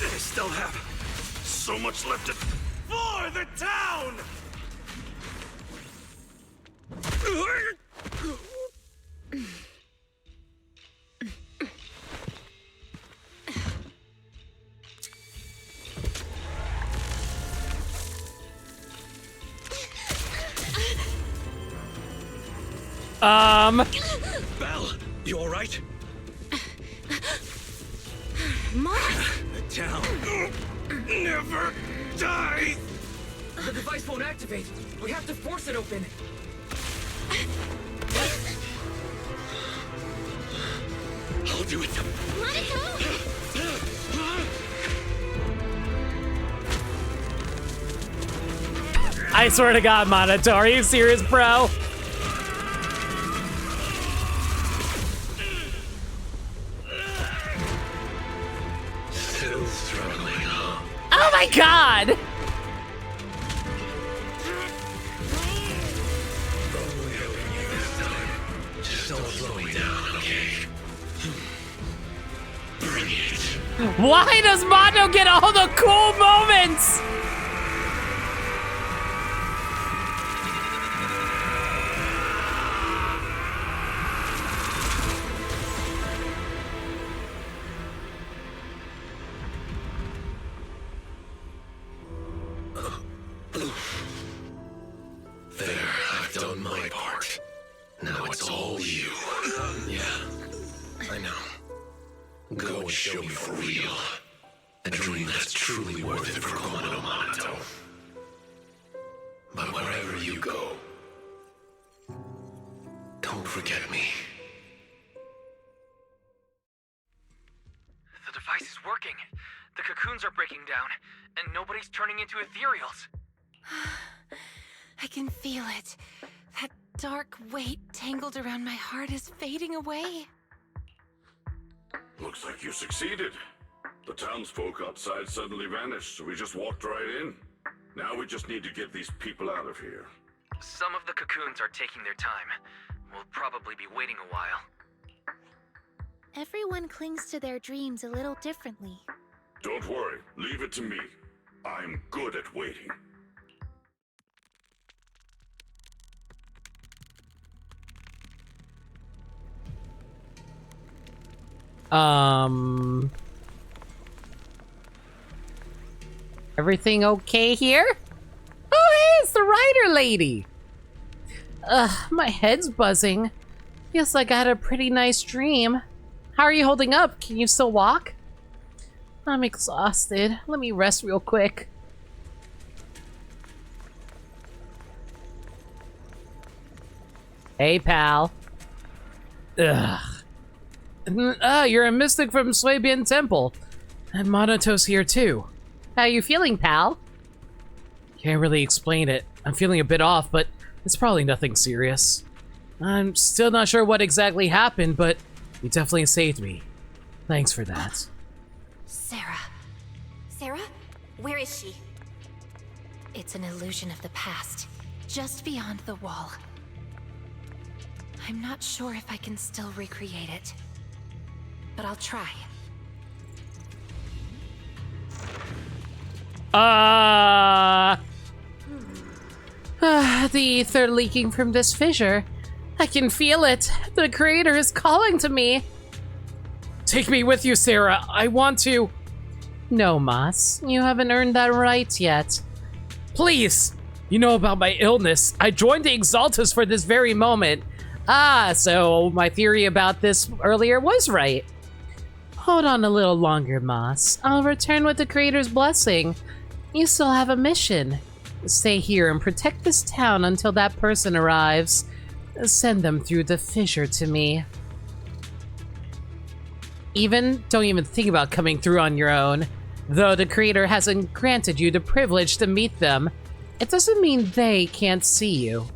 They still have so much left to... For the town! Belle, you alright? Moss! The town never dies! The device won't activate. We have to force it open. I'll do it. Let it go! I swear to God, Minato, are you serious, bro? Still struggling, huh? Oh my God! Only helping you this time. Just don't slow me down, okay? Bring it. Why does Mondo get all the cool moments? There, I've done my part. Now it's all you. Yeah, I know. Go and show me for real. A dream that's truly worth it for Komodo Minato. But wherever you go, don't forget me. The device is working. The cocoons are breaking down, and nobody's turning into ethereals. I can feel it. That dark weight tangled around my heart is fading away. Looks like you succeeded. The townsfolk outside suddenly vanished, so we just walked right in. Now we just need to get these people out of here. Some of the cocoons are taking their time. We'll probably be waiting a while. Everyone clings to their dreams a little differently. Don't worry, leave it to me. I'm good at waiting. Everything okay here? Oh, hey, it's the writer lady. My head's buzzing. Feels like I had a pretty nice dream. How are you holding up? Can you still walk? I'm exhausted. Let me rest real quick. Hey, pal. Ugh. You're a mystic from Swabian Temple. And Monoto's here too. How you feeling, pal? Can't really explain it. I'm feeling a bit off, but it's probably nothing serious. I'm still not sure what exactly happened, but you definitely saved me. Thanks for that. Sarah. Sarah? Where is she? It's an illusion of the past, just beyond the wall. I'm not sure if I can still recreate it, but I'll try. The ether leaking from this fissure. I can feel it. The creator is calling to me. Take me with you, Sarah. I want to. No, Moss. You haven't earned that right yet. Please! You know about my illness. I joined the Exaltus for this very moment. So my theory about this earlier was right. Hold on a little longer, Moss. I'll return with the Creator's blessing. You still have a mission. Stay here and protect this town until that person arrives. Send them through the fissure to me. Don't even think about coming through on your own. Though the Creator hasn't granted you the privilege to meet them, it doesn't mean they can't see you.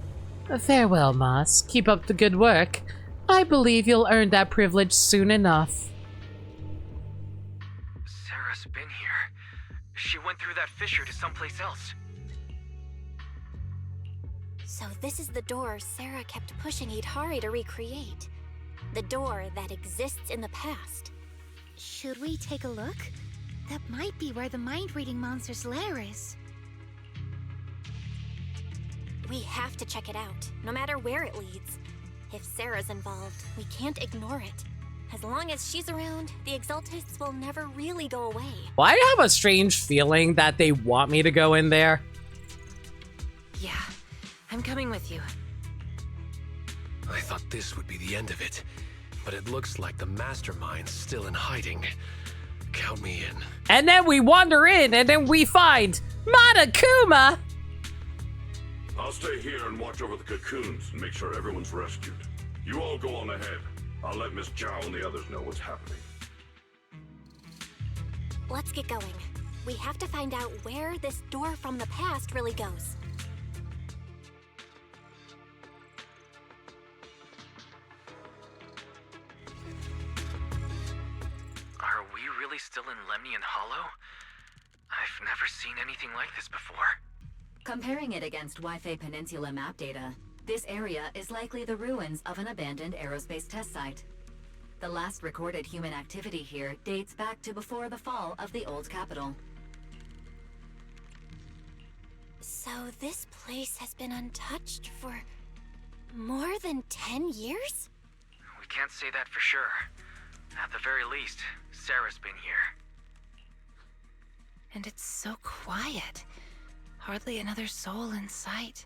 Farewell, Moss. Keep up the good work. I believe you'll earn that privilege soon enough. Sarah's been here. She went through that fissure to someplace else. So this is the door Sarah kept pushing Yidhari to recreate. The door that exists in the past. Should we take a look? That might be where the mind-reading monster's lair is. We have to check it out, no matter where it leads. If Sarah's involved, we can't ignore it. As long as she's around, the Exaltists will never really go away. Well, I have a strange feeling that they want me to go in there. Yeah, I'm coming with you. I thought this would be the end of it, but it looks like the mastermind's still in hiding. Count me in. And then we wander in, and then we find Monokuma! I'll stay here and watch over the cocoons and make sure everyone's rescued. You all go on ahead. I'll let Miss Zhao and the others know what's happening. Let's get going. We have to find out where this door from the past really goes. Are we really still in Lemnian Hollow? I've never seen anything like this before. Comparing it against Wi-Fi Peninsula map data, this area is likely the ruins of an abandoned aerospace test site. The last recorded human activity here dates back to before the fall of the old capital. So this place has been untouched for more than 10 years? We can't say that for sure. At the very least, Sarah's been here. And it's so quiet. Hardly another soul in sight.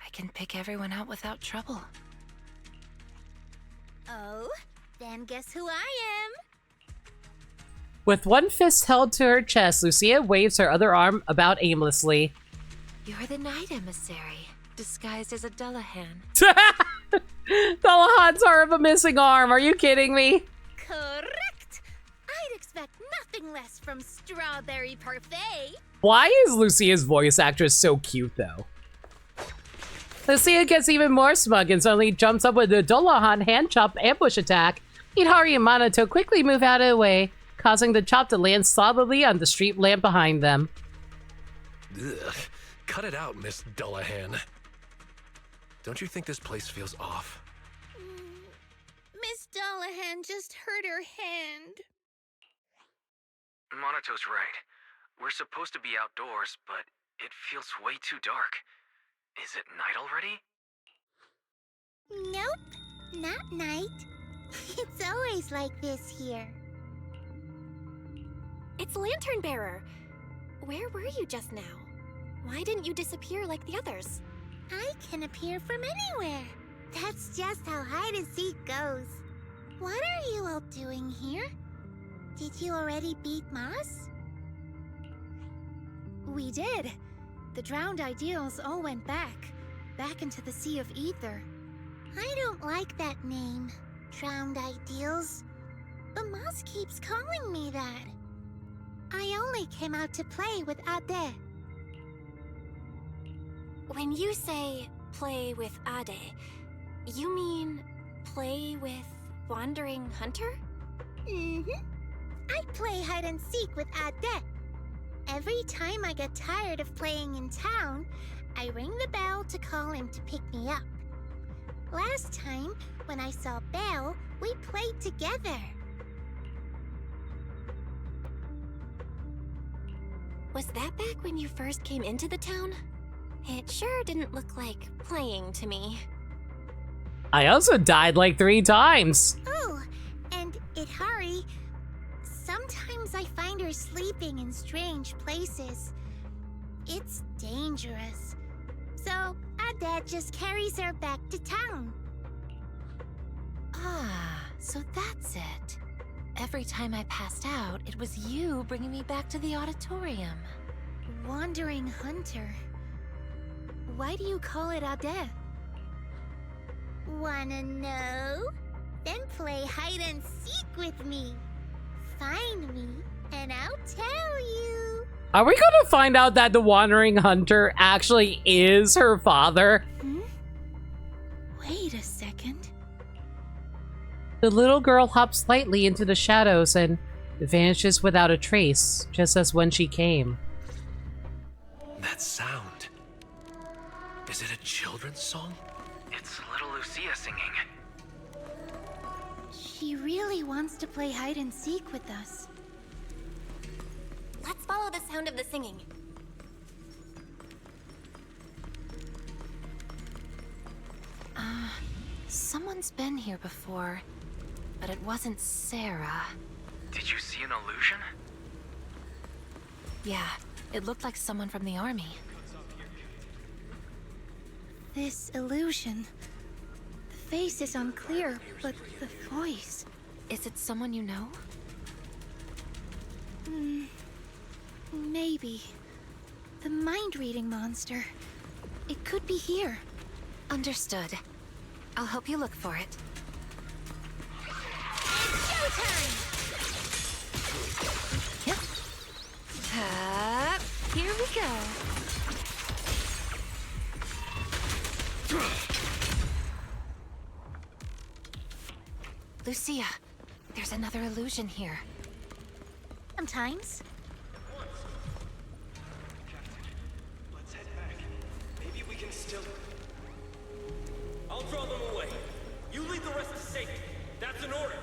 I can pick everyone out without trouble. Oh, then guess who I am? With one fist held to her chest, Lucia waves her other arm about aimlessly. You're the night emissary, disguised as a Dullahan. Dullahan's arm of a missing arm, are you kidding me? Correct! I'd expect nothing less from Strawberry Parfait. Why is Lucia's voice actress so cute, though? Lucia gets even more smug and suddenly jumps up with a Dullahan hand chop ambush attack. Yidhari and Monoto quickly move out of the way, causing the chop to land solidly on the street lamp behind them. Ugh. Cut it out, Miss Dullahan. Don't you think this place feels off? Miss Dullahan just hurt her hand. Monoto's right. We're supposed to be outdoors, but it feels way too dark. Is it night already? Nope, not night. It's always like this here. It's Lantern Bearer. Where were you just now? Why didn't you disappear like the others? I can appear from anywhere. That's just how hide and seek goes. What are you all doing here? Did you already beat Moss? We did. The drowned ideals all went back into the Sea of Ether. I don't like that name, Drowned Ideals. But Moss keeps calling me that. I only came out to play with Ade. When you say play with Ade, you mean play with Wandering Hunter? Mm-hmm. I play hide and seek with Ade. Every time I get tired of playing in town, I ring the bell to call him to pick me up. Last time, when I saw Belle, we played together. Was that back when you first came into the town? It sure didn't look like playing to me. I also died like 3 times. Oh, and Yidhari. Sometimes I find her sleeping in strange places. It's dangerous. So, Ade just carries her back to town. Ah, so that's it. Every time I passed out, it was you bringing me back to the auditorium. Wandering Hunter. Why do you call it Ade? Wanna know? Then play hide and seek with me. Find me, and I'll tell you. Are we gonna find out that the Wandering Hunter actually is her father? Wait a second. The little girl hops lightly into the shadows and vanishes without a trace, just as when she came. That sound. Is it a children's song? It's little Lucia singing. She really wants to play hide and seek with us. Let's follow the sound of the singing. Someone's been here before, but it wasn't Sarah. Did you see an illusion? Yeah, it looked like someone from the army. This illusion. The face is unclear, but the voice. Is it someone you know? Maybe. The mind-reading monster. It could be here. Understood. I'll help you look for it. Showtime! Yep. Here we go. Lucia, there's another illusion here. Sometimes. Let's head back. Maybe we can still... I'll draw them away. You lead the rest to safety. That's an order.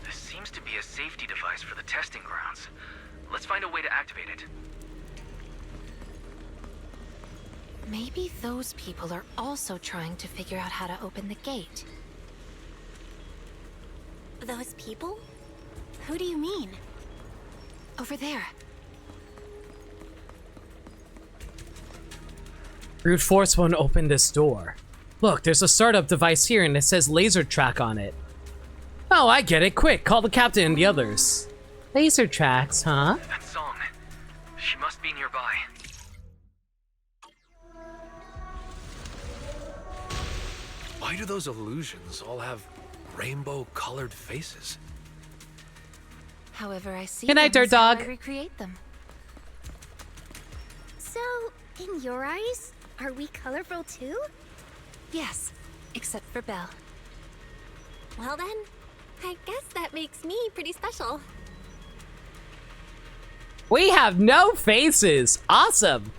This seems to be a safety device for the testing grounds. Let's find a way to activate it. Maybe those people are also trying to figure out how to open the gate. Those people? Who do you mean? Over there. Brute force won't open this door. Look, there's a startup device here and it says laser track on it. Oh, I get it. Quick, call the captain and the others. Laser tracks, huh? That song. She must be nearby. Why do those illusions all have rainbow-colored faces? However, I see Good night, them Dirt is how Dog. I recreate them. So, in your eyes, are we colorful too? Yes, except for Belle. Well then, I guess that makes me pretty special. We have no faces. Awesome.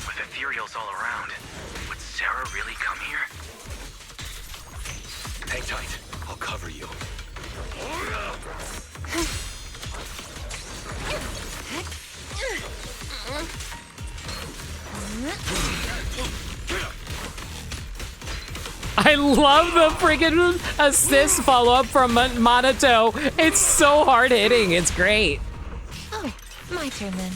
With ethereals all around, would Sarah really come here? Hang tight. I'll cover you. I love the freaking assist follow-up from Monato. It's so hard-hitting. It's great. Oh, my turn then.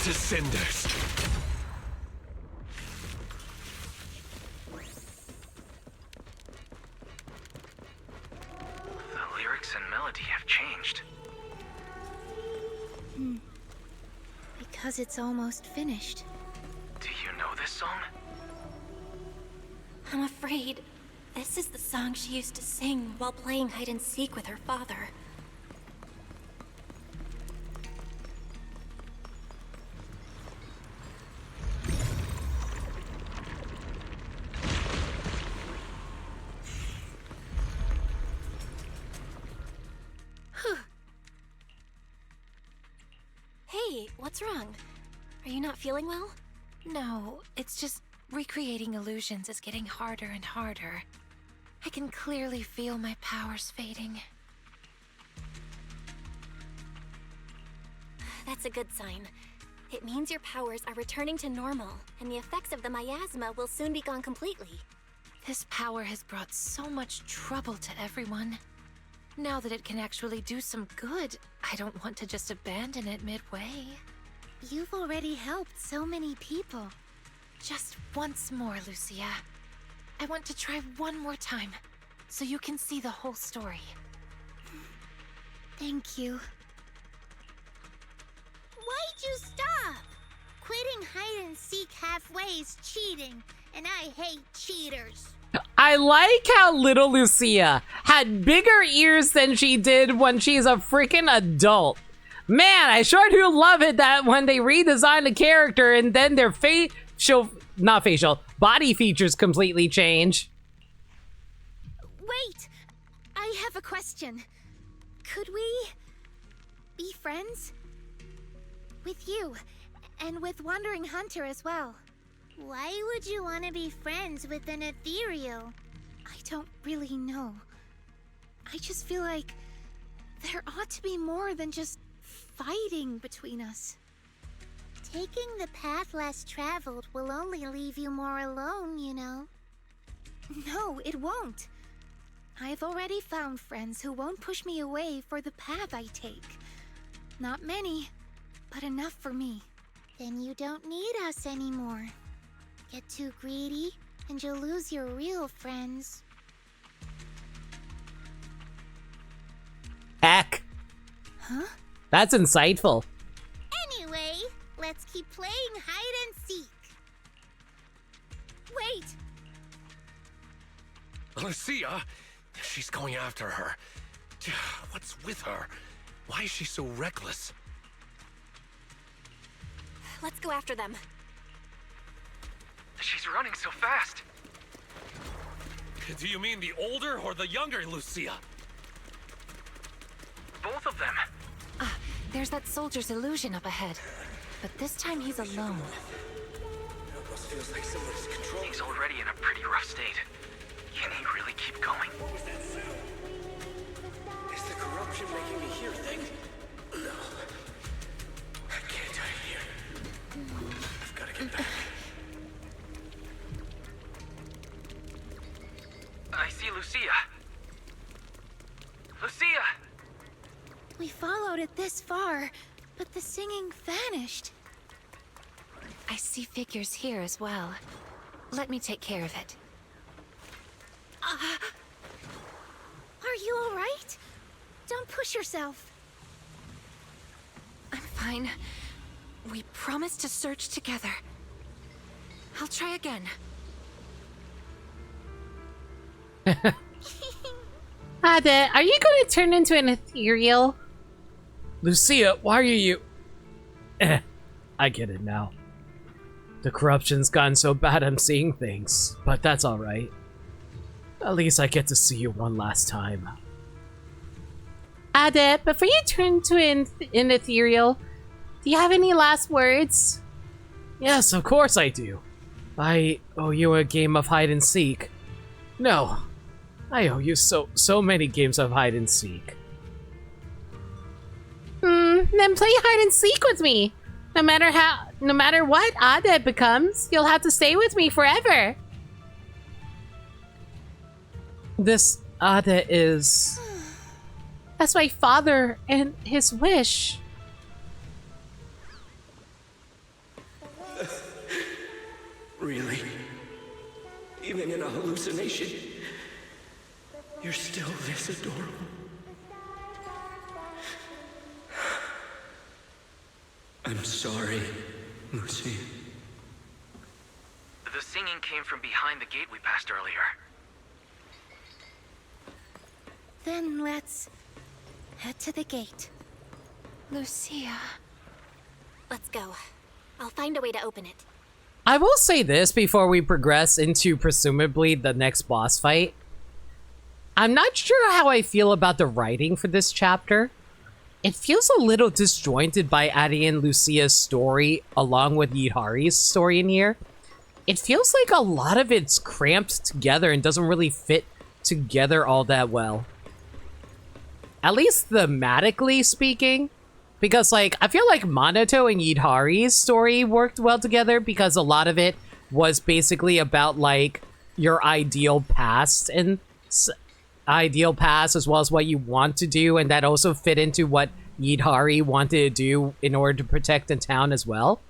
To cinders. means it's almost finished. Do you know this song? I'm afraid this is the song she used to sing while playing hide and seek with her father. Hey, what's wrong? Are you not feeling well? No, it's just recreating illusions is getting harder and harder. I can clearly feel my powers fading. That's a good sign. It means your powers are returning to normal, and the effects of the miasma will soon be gone completely. This power has brought so much trouble to everyone. Now that it can actually do some good, I don't want to just abandon it midway. You've already helped so many people. Just once more, Lucia. I want to try one more time, so you can see the whole story. Thank you. Why'd you stop? Quitting hide and seek halfway is cheating, and I hate cheaters. I like how little Lucia had bigger ears than she did when she's a freaking adult. Man, I sure do love it that when they redesign a character and then their body features completely change. Wait! I have a question. Could we be friends? With you, and with Wandering Hunter as well. Why would you want to be friends with an ethereal? I don't really know. I just feel like there ought to be more than just fighting between us. Taking the path less traveled will only leave you more alone, you know. No, it won't. I've already found friends who won't push me away for the path I take. Not many, but enough for me. Then you don't need us anymore. Get too greedy, and you'll lose your real friends. Heck. Huh? That's insightful. Anyway, let's keep playing hide and seek. Wait! Lucia? She's going after her. What's with her? Why is she so reckless? Let's go after them. She's running so fast. Do you mean the older or the younger Lucia? Both of them. There's that soldier's illusion up ahead. But this time he's alone. Feels like somebody's controlling. He's already in a pretty rough state. Can he really keep going? Is the corruption making me hear things? No. I can't die here. I've got to get back. I see Lucia. Lucia! We followed it this far, but the singing vanished. I see figures here as well. Let me take care of it. Are you all right? Don't push yourself. I'm fine. We promised to search together. I'll try again. Ada, are you going to turn into an ethereal? Lucia, why are you... I get it now. The corruption's gotten so bad I'm seeing things, but that's alright. At least I get to see you one last time. Ada, before you turn to an ethereal, do you have any last words? Yes, of course I do. I owe you a game of hide and seek. No, I owe you so many games of hide and seek. Then play hide and seek with me. No matter what Ada becomes, you'll have to stay with me forever. This Ada is... That's my father and his wish. Really? Even in a hallucination, you're still this adorable. I'm sorry, Lucy. The singing came from behind the gate we passed earlier. Then let's head to the gate. Lucia. Let's go. I'll find a way to open it. I will say this before we progress into presumably the next boss fight. I'm not sure how I feel about the writing for this chapter. It feels a little disjointed by adding in Lucia's story along with Yidhari's story in here. It feels like a lot of it's cramped together and doesn't really fit together all that well. At least thematically speaking. Because, like, I feel like Monoto and Yidhari's story worked well together because a lot of it was basically about, like, your ideal past and ideal past as well as what you want to do, and that also fit into what Yidhari wanted to do in order to protect the town as well.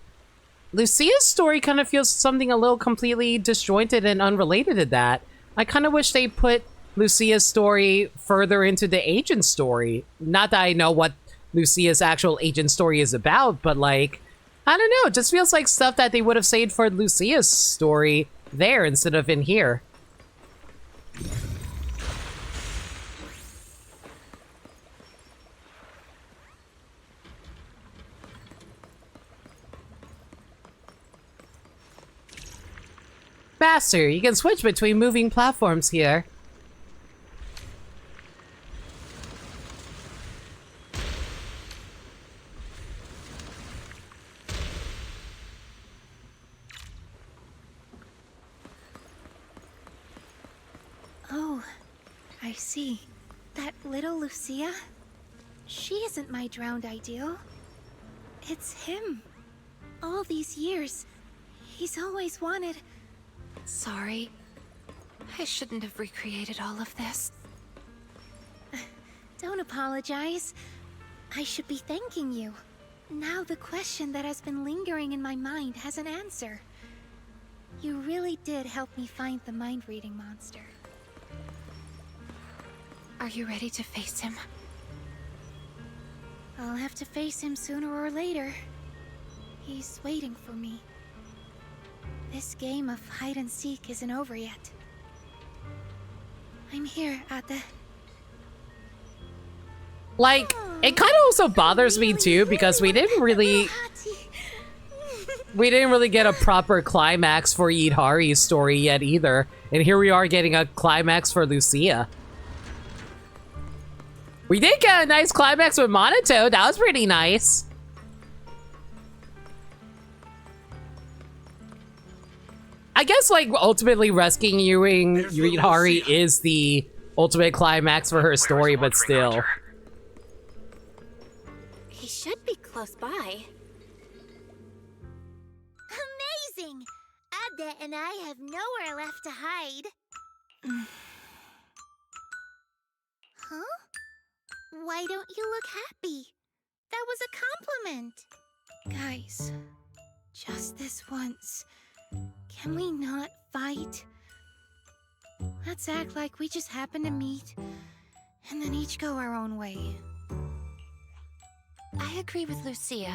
Lucia's story kind of feels something a little completely disjointed and unrelated to that. I kind of wish they put Lucia's story further into the agent story. Not that I know what Lucia's actual agent story is about, but like, I don't know, it just feels like stuff that they would have saved for Lucia's story there instead of in here. Master, you can switch between moving platforms here. Oh, I see. That little Lucia? She isn't my drowned ideal. It's him. All these years, he's always wanted... Sorry. I shouldn't have recreated all of this. Don't apologize. I should be thanking you. Now the question that has been lingering in my mind has an answer. You really did help me find the mind-reading monster. Are you ready to face him? I'll have to face him sooner or later. He's waiting for me. This game of hide-and-seek isn't over yet. I'm here at the... Like, it kind of also bothers me too because we didn't really get a proper climax for Yidhari's story yet either. And here we are getting a climax for Lucia. We did get a nice climax with Monoto. That was pretty nice. I guess, like, ultimately rescuing Yidhari is the ultimate climax for her story, but still. He should be close by. Amazing! Ada and I have nowhere left to hide. Huh? Why don't you look happy? That was a compliment. Guys, just this once. Can we not fight? Let's act like we just happened to meet, and then each go our own way. I agree with Lucia.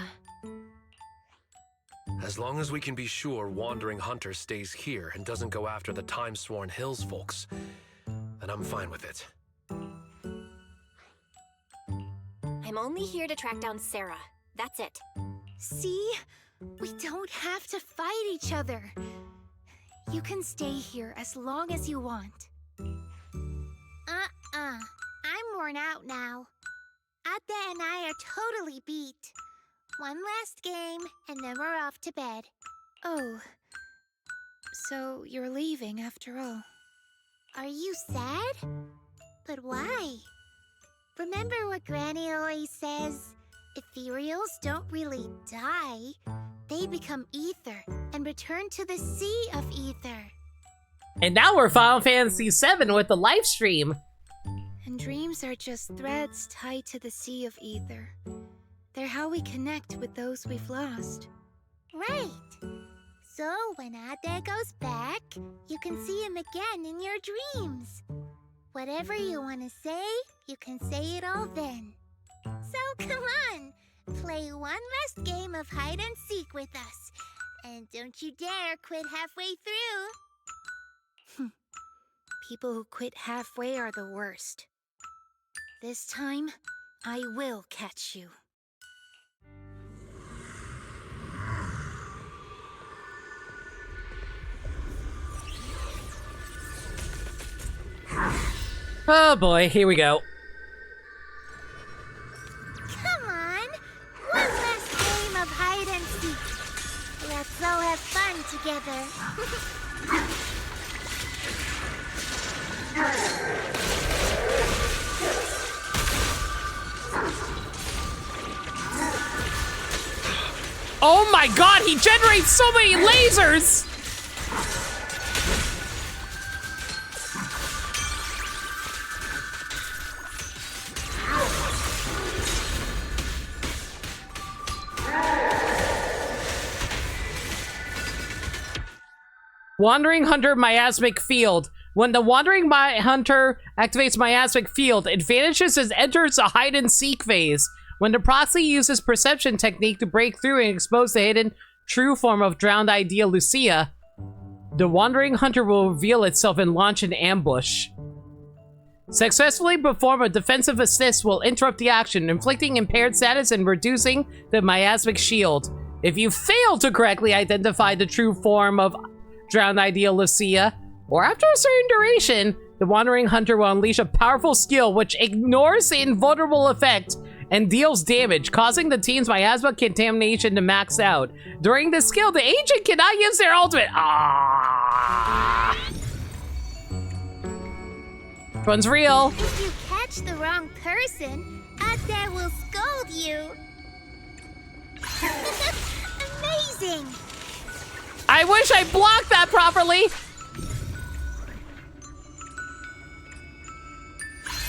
As long as we can be sure Wandering Hunter stays here and doesn't go after the Time-Sworn Hills folks, then I'm fine with it. I'm only here to track down Sarah. That's it. See? We don't have to fight each other. You can stay here as long as you want. I'm worn out now. Ada and I are totally beat. One last game, and then we're off to bed. Oh. So you're leaving after all. Are you sad? But why? Remember what Granny always says? Ethereals don't really die. They become ether and return to the sea of ether. And now we're Final Fantasy VII with the live stream. And dreams are just threads tied to the sea of ether. They're how we connect with those we've lost. Right. So when Ada goes back, you can see him again in your dreams. Whatever you want to say, you can say it all then. So come on, Play one last game of hide and seek with us. And don't you dare quit halfway through. People who quit halfway are the worst. This time, I will catch you. Oh boy, here we go. Come on! One last game of hide and seek. Let's all have fun together. Oh my god, he generates so many lasers! Wandering Hunter Miasmic Field. When the Wandering Hunter activates Miasmic Field, it vanishes and enters a hide-and-seek phase. When the proxy uses Perception Technique to break through and expose the hidden true form of drowned Idea Lucia, the Wandering Hunter will reveal itself and launch an ambush. Successfully perform a defensive assist will interrupt the action, inflicting impaired status and reducing the Miasmic Shield. If you fail to correctly identify the true form of drowned Idea Lucia, or after a certain duration, the Wandering Hunter will unleash a powerful skill which ignores the invulnerable effect and deals damage, causing the team's miasma contamination to max out. During this skill, the agent cannot use their ultimate. This one's real. If you catch the wrong person, Airdate will scold you. Amazing! I wish I blocked that properly.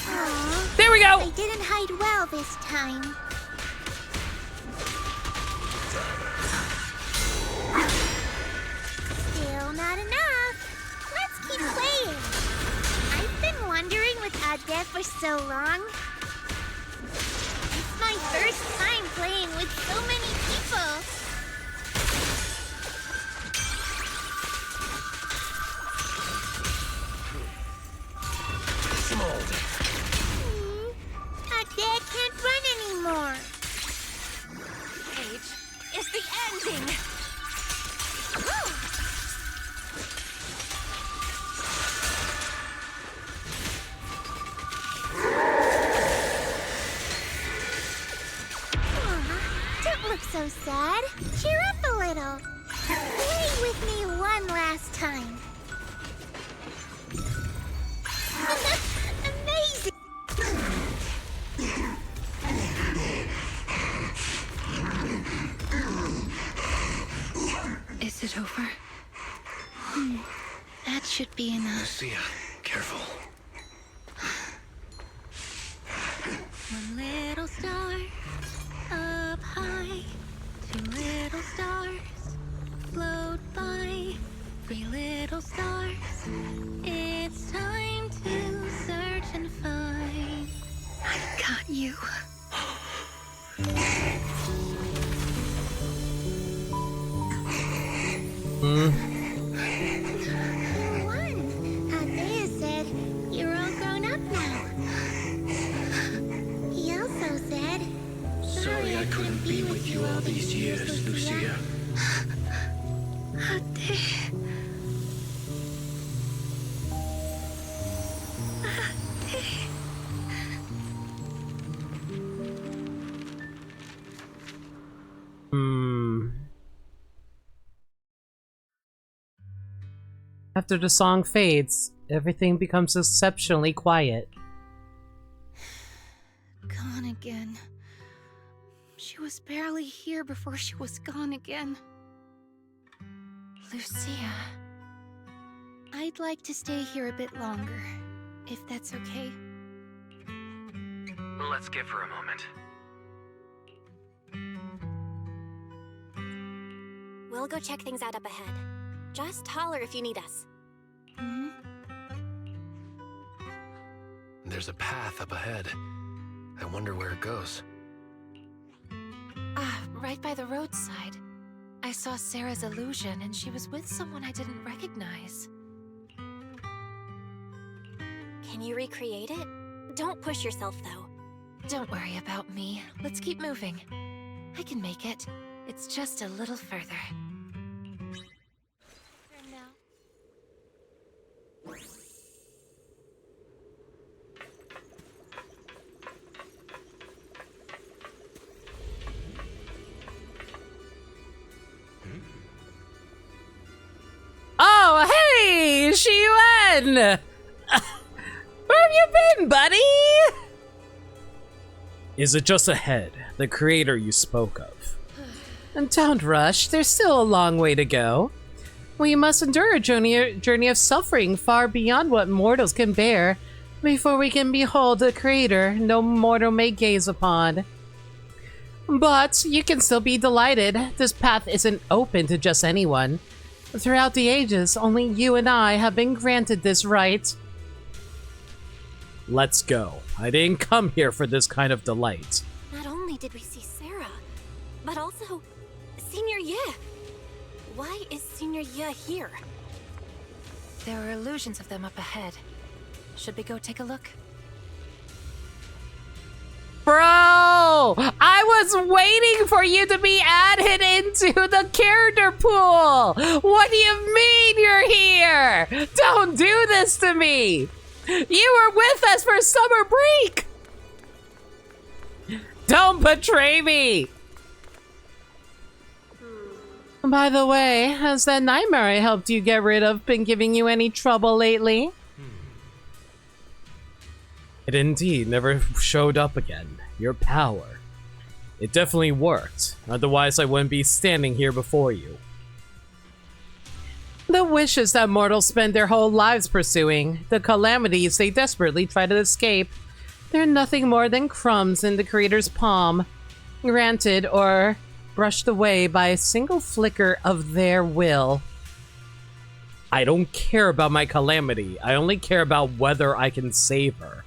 Aww, there we go. I didn't hide well this time. Still not enough. Let's keep playing. I've been wandering with Airdate for so long. It's my first time playing with so many people. Airdate can't run anymore. Paige, it's the ending. Don't look so sad. Cheer up a little. Play with me one last time. Amazing! Is it over? That should be enough. Lucia, careful. One little star up high, two little stars float by, three little stars. It's time to search and find. I got you. Airdate said you're all grown up now. He also said, Sorry I couldn't be with you all these years, Lucia. Airdate. After the song fades, everything becomes exceptionally quiet. Gone again. She was barely here before she was gone again. Lucia. I'd like to stay here a bit longer, if that's okay. Let's give her a moment. We'll go check things out up ahead. Just holler if you need us. There's a path up ahead. I wonder where it goes. right by the roadside. I saw Sarah's illusion, and she was with someone I didn't recognize. Can you recreate it? Don't push yourself, though. Don't worry about me. Let's keep moving. I can make it. It's just a little further. Oh, hey, Shiwen! Where have you been, buddy? Is it just ahead, the creator you spoke of? And don't rush, there's still a long way to go. We must endure a journey of suffering far beyond what mortals can bear before we can behold the creator no mortal may gaze upon. But you can still be delighted. This path isn't open to just anyone. Throughout the ages, only you and I have been granted this right. Let's go. I didn't come here for this kind of delight. Not only did we see Sarah, but also Senior Ye. Why is Senior Ye here? There are illusions of them up ahead. Should we go take a look? Bro, I was waiting for you to be added into the character pool. What do you mean you're here? Don't do this to me. You were with us for summer break. Don't betray me. By the way, has that nightmare I helped you get rid of been giving you any trouble lately? It indeed never showed up again. Your power. It definitely worked. Otherwise, I wouldn't be standing here before you. The wishes that mortals spend their whole lives pursuing, the calamities they desperately try to escape, they're nothing more than crumbs in the creator's palm, granted or brushed away by a single flicker of their will. I don't care about my calamity. I only care about whether I can save her.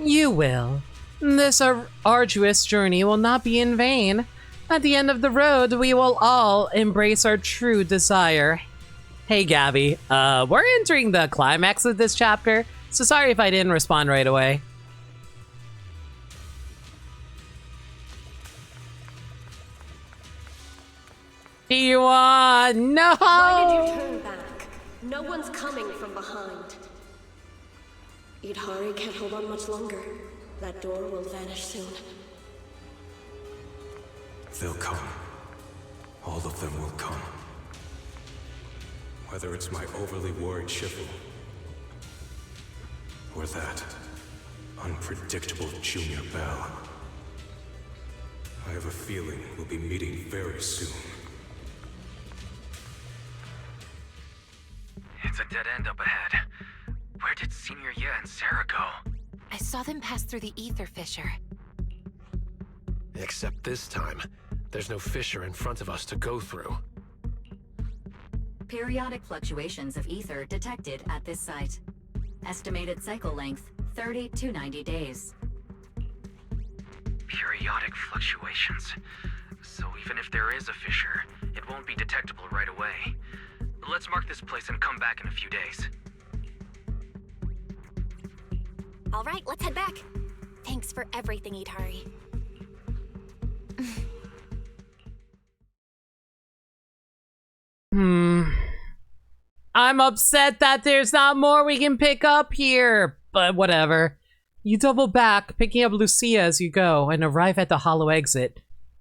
You will. This arduous journey will not be in vain. At the end of the road, we will all embrace our true desire. Hey, Gabby. We're entering the climax of this chapter, so sorry if I didn't respond right away. T1, no! Why did you turn back? No one's coming from behind. Yidhari can't hold on much longer. That door will vanish soon. They'll come. All of them will come. Whether it's my overly worried Shifu, or that unpredictable Junior Belle. I have a feeling we'll be meeting very soon. It's a dead end up ahead. Where did Senior Ye and Sarah go? I saw them pass through the ether fissure. Except this time, there's no fissure in front of us to go through. Periodic fluctuations of ether detected at this site. Estimated cycle length, 30 to 90 days. Periodic fluctuations. So even if there is a fissure, it won't be detectable right away. Let's mark this place and come back in a few days. All right, let's head back. Thanks for everything, Yidhari. I'm upset that there's not more we can pick up here, but whatever. You double back, picking up Lucia as you go, and arrive at the hollow exit,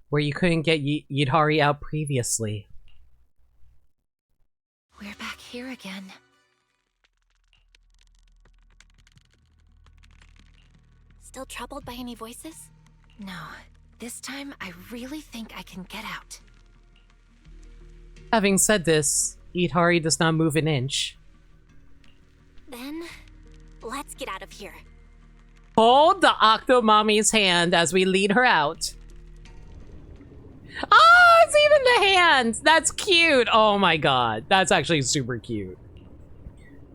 where you couldn't get Yidhari out previously. We're back here again. Still troubled by any voices? No. This time, I really think I can get out. Having said this, Yidhari does not move an inch. Then, let's get out of here. Hold the Octomommy's hand as we lead her out. Oh, it's even the hands! That's cute! Oh my god, that's actually super cute.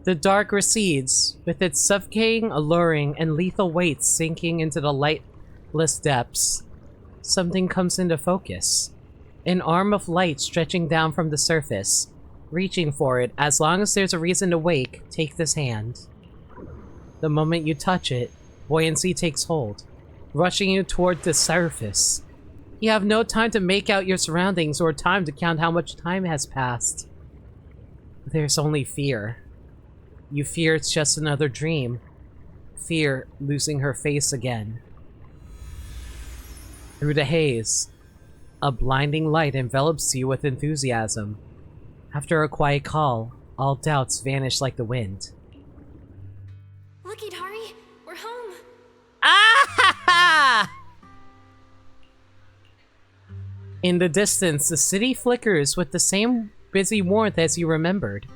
The dark recedes, with its suffocating, alluring, and lethal weight sinking into the lightless depths. something comes into focus. An arm of light stretching down from the surface. Reaching for it, as long as there's a reason to wake, take this hand. The moment you touch it, buoyancy takes hold, rushing you toward the surface. You have no time to make out your surroundings or time to count how much time has passed. There's only fear. You fear it's just another dream. Fear losing her face again. Through the haze, a blinding light envelops you with enthusiasm. After a quiet call, all doubts vanish like the wind. Look, Yidhari, we're home. Ah! In the distance, the city flickers with the same busy warmth as you remembered.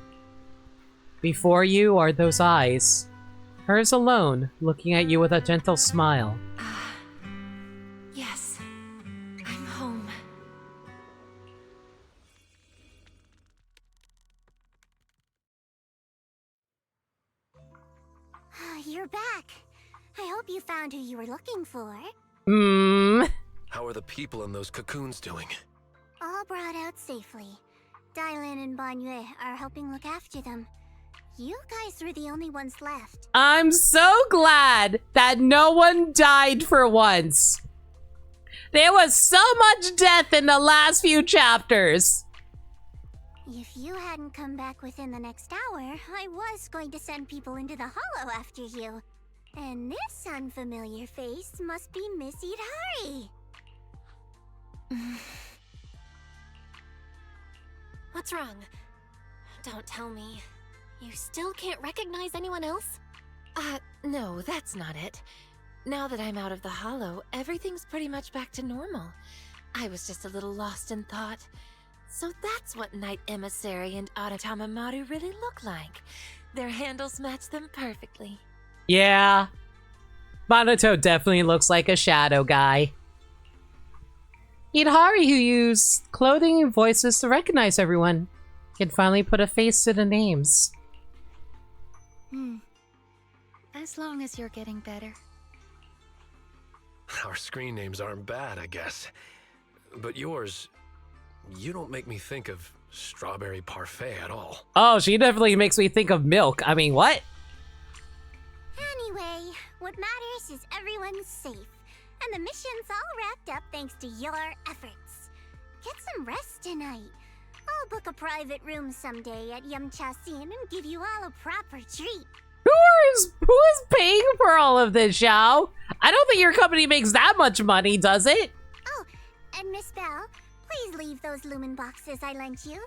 Before you are those eyes, hers alone, looking at you with a gentle smile. Yes, I'm home. You're back. I hope you found who you were looking for. How are the people in those cocoons doing? All brought out safely. Dylan and Banyue are helping look after them. You guys were the only ones left. I'm so glad that no one died for once. There was so much death in the last few chapters. If you hadn't come back within the next hour, I was going to send people into the hollow after you. And this unfamiliar face must be Miss Yidhari. What's wrong? Don't tell me. You still can't recognize anyone else? No, that's not it. Now that I'm out of the hollow, everything's pretty much back to normal. I was just a little lost in thought. So that's what Knight Emissary and Aratamamaru really look like. Their handles match them perfectly. Yeah. Monoto definitely looks like a shadow guy. Yidhari, who used clothing and voices to recognize everyone, can finally put a face to the names. As long as you're getting better. Our screen names aren't bad, I guess. But yours, you don't make me think of strawberry parfait at all. Oh, she definitely makes me think of milk. I mean, what? Anyway, what matters is everyone's safe. And the mission's all wrapped up thanks to your efforts. Get some rest tonight. I'll book a private room someday at Yamchasin and give you all a proper treat. Who is paying for all of this, Xiao? I don't think your company makes that much money, does it? Oh, and Miss Belle, please leave those lumen boxes I lent you.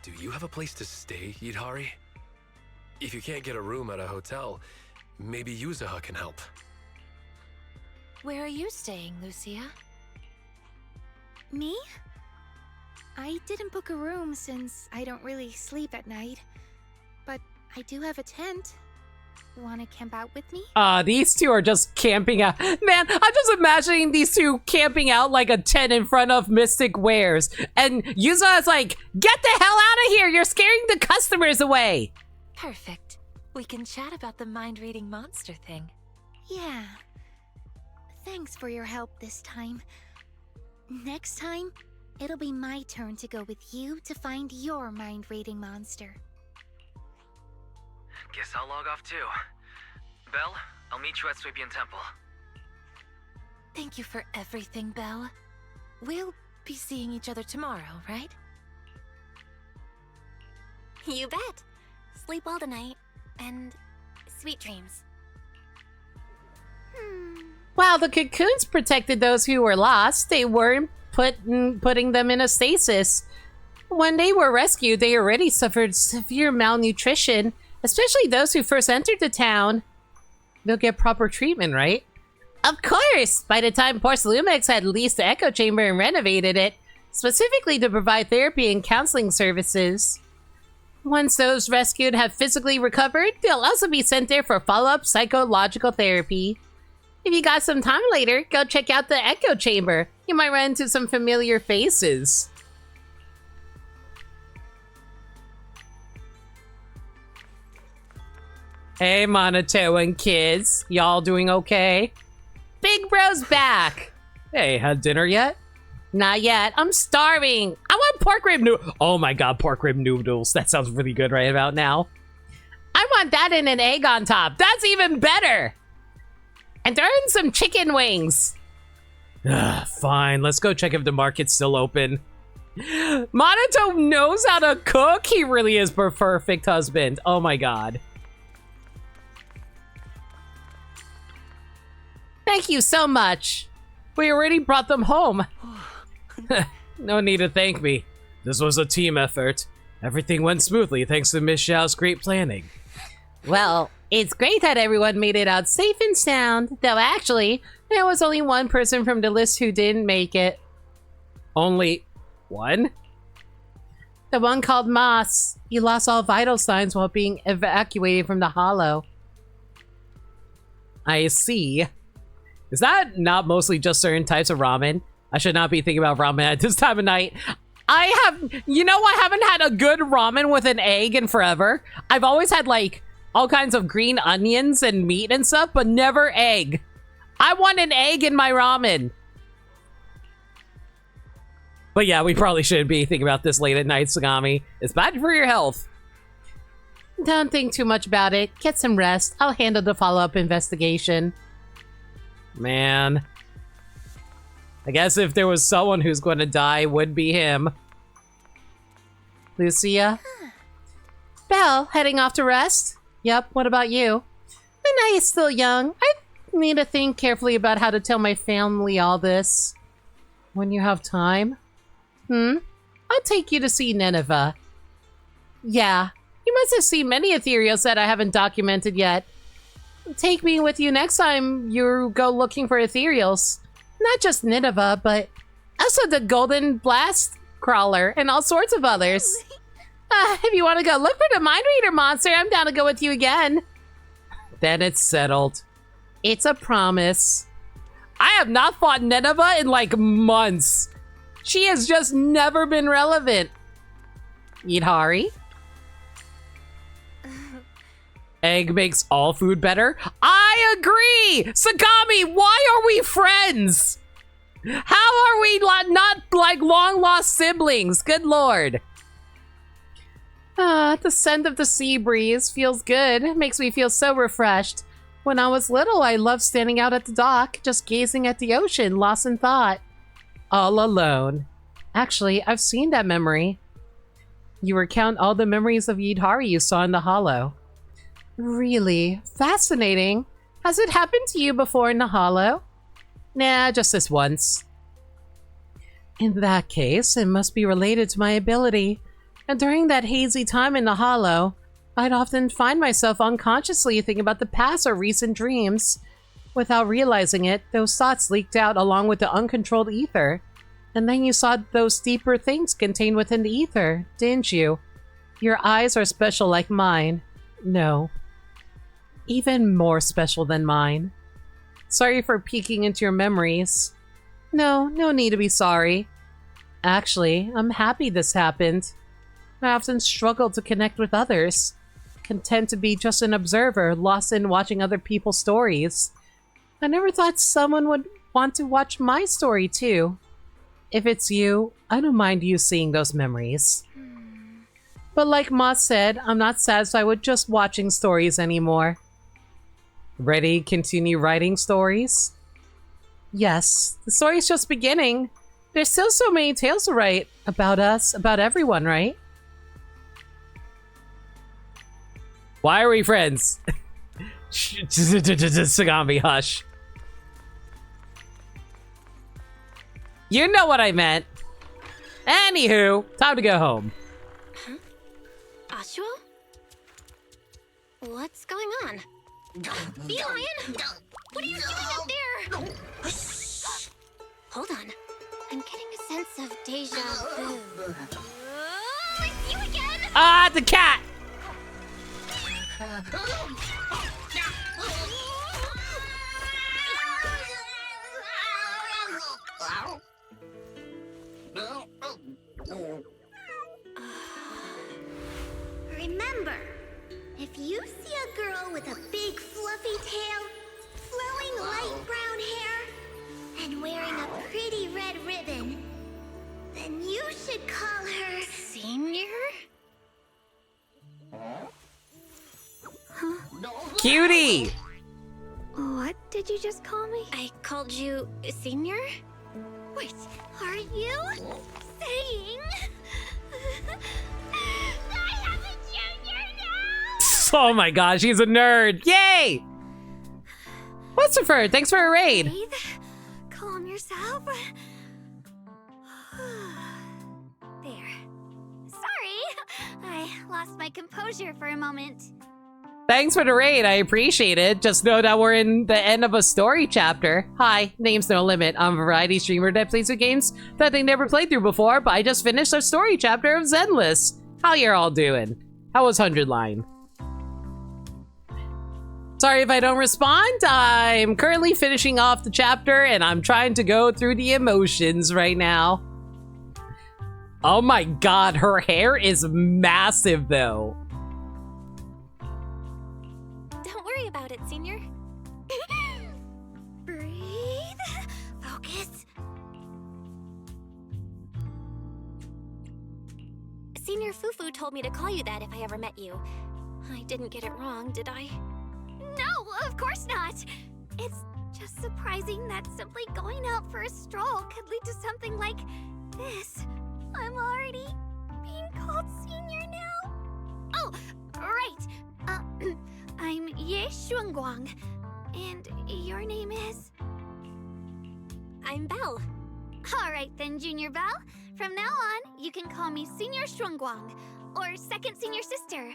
Do you have a place to stay, Yidhari? If you can't get a room at a hotel, maybe Yuzaha can help. Where are you staying, Lucia? Me? I didn't book a room since I don't really sleep at night. But I do have a tent. Wanna camp out with me? These two are just camping out. Man, I'm just imagining these two camping out like a tent in front of Mystic Wares. And Yuza's like, get the hell out of here! You're scaring the customers away! Perfect. We can chat about the mind-reading monster thing. Yeah. Thanks for your help this time. Next time, it'll be my turn to go with you to find your mind-reading monster. Guess I'll log off too. Belle, I'll meet you at Swabian Temple. Thank you for everything, Belle. We'll be seeing each other tomorrow, right? You bet. Sleep well tonight, and sweet dreams. While the cocoons protected those who were lost, they weren't putting them in a stasis. When they were rescued, they already suffered severe malnutrition, especially those who first entered the town. They'll get proper treatment, right? Of course! By the time Porcelumex had leased the echo chamber and renovated it, specifically to provide therapy and counseling services. Once those rescued have physically recovered, they'll also be sent there for follow-up psychological therapy. If you got some time later, go check out the echo chamber. You might run into some familiar faces. Hey, Monoto and kids. Y'all doing okay? Big Bro's back! Hey, had dinner yet? Not yet. I'm starving. I want pork rib noodles. Oh my god, pork rib noodles. That sounds really good right about now. I want that and an egg on top. That's even better. And throw in some chicken wings. Fine, let's go check if the market's still open. Monato knows how to cook. He really is a perfect husband. Oh my god. Thank you so much. We already brought them home. No need to thank me. This was a team effort. Everything went smoothly thanks to Miss Xiao's great planning. Well, it's great that everyone made it out safe and sound, though actually, there was only one person from the list who didn't make it. Only one? The one called Moss. He lost all vital signs while being evacuated from the hollow. I see. Is that not mostly just certain types of ramen? I should not be thinking about ramen at this time of night. I haven't had a good ramen with an egg in forever. I've always had like all kinds of green onions and meat and stuff, but never egg. I want an egg in my ramen. But yeah, we probably shouldn't be thinking about this late at night, Sagami. It's bad for your health. Don't think too much about it. Get some rest. I'll handle the follow-up investigation. Man. I guess if there was someone who's going to die, it would be him. Lucia? Belle, heading off to rest? Yep, what about you? The night is still young. I need to think carefully about how to tell my family all this. When you have time? I'll take you to see Nineveh. Yeah, you must have seen many ethereals that I haven't documented yet. Take me with you next time you go looking for ethereals. Not just Nineveh, but also the Golden Blast Crawler and all sorts of others. If you want to go look for the Mind Reader monster, I'm down to go with you again. Then it's settled. It's a promise. I have not fought Nineveh in like months. She has just never been relevant. Yidhari? Egg makes all food better? I agree! Sagami, why are we friends? How are we not like long-lost siblings? Good lord. The scent of the sea breeze feels good. It makes me feel so refreshed. When I was little, I loved standing out at the dock, just gazing at the ocean, lost in thought. All alone. Actually, I've seen that memory. You recount all the memories of Yidhari you saw in the hollow. Really? Fascinating. Has it happened to you before in the hollow? Nah, just this once. In that case, it must be related to my ability. And during that hazy time in the hollow, I'd often find myself unconsciously thinking about the past or recent dreams. Without realizing it, those thoughts leaked out along with the uncontrolled ether. And then you saw those deeper things contained within the ether, didn't you? Your eyes are special like mine. No. Even more special than mine. Sorry for peeking into your memories. No need to be sorry. Actually, I'm happy this happened. I often struggle to connect with others. Content to be just an observer, lost in watching other people's stories. I never thought someone would want to watch my story too. If it's you, I don't mind you seeing those memories. But like Ma said, I'm not satisfied with just watching stories anymore. Ready to continue writing stories? Yes, the story's just beginning. There's still so many tales to write. About us, about everyone, right? Why are we friends? Sagami, hush. You know what I meant. Anywho, time to go home. Huh? Ashua? What's going on? Bee Lion? What are you doing up there? Hold on. I'm getting a sense of deja vu. It's you again! Ah, the cat! Remember, if you see a girl with a big fluffy tail, flowing light brown hair, and wearing a pretty red ribbon. Then you should call her... Senior? Cutie! What did you just call me? I called you Senior? Wait, are you saying I have a junior now? Oh my gosh, he's a nerd. Yay! What's-a-fur, thanks for a raid. Breathe. Calm yourself. There. Sorry, I lost my composure for a moment. Thanks for the raid, I appreciate it. Just know that we're in the end of a story chapter. Hi, name's No Limit. I'm a variety streamer that plays with games that they never played through before, but I just finished a story chapter of Zenless. How you all doing? How was 100 Line? Sorry if I don't respond. I'm currently finishing off the chapter and I'm trying to go through the emotions right now. Oh my god, her hair is massive though. Don't worry about it, Senior. Breathe. Focus. Senior Fufu told me to call you that if I ever met you. I didn't get it wrong, did I? No, of course not. It's just surprising that simply going out for a stroll could lead to something like this. I'm already being called Senior now. Oh, right. I'm Ye Xuanguang. And your name is? I'm Belle. All right then, Junior Belle. From now on, you can call me Senior Xuanguang, or Second Senior Sister.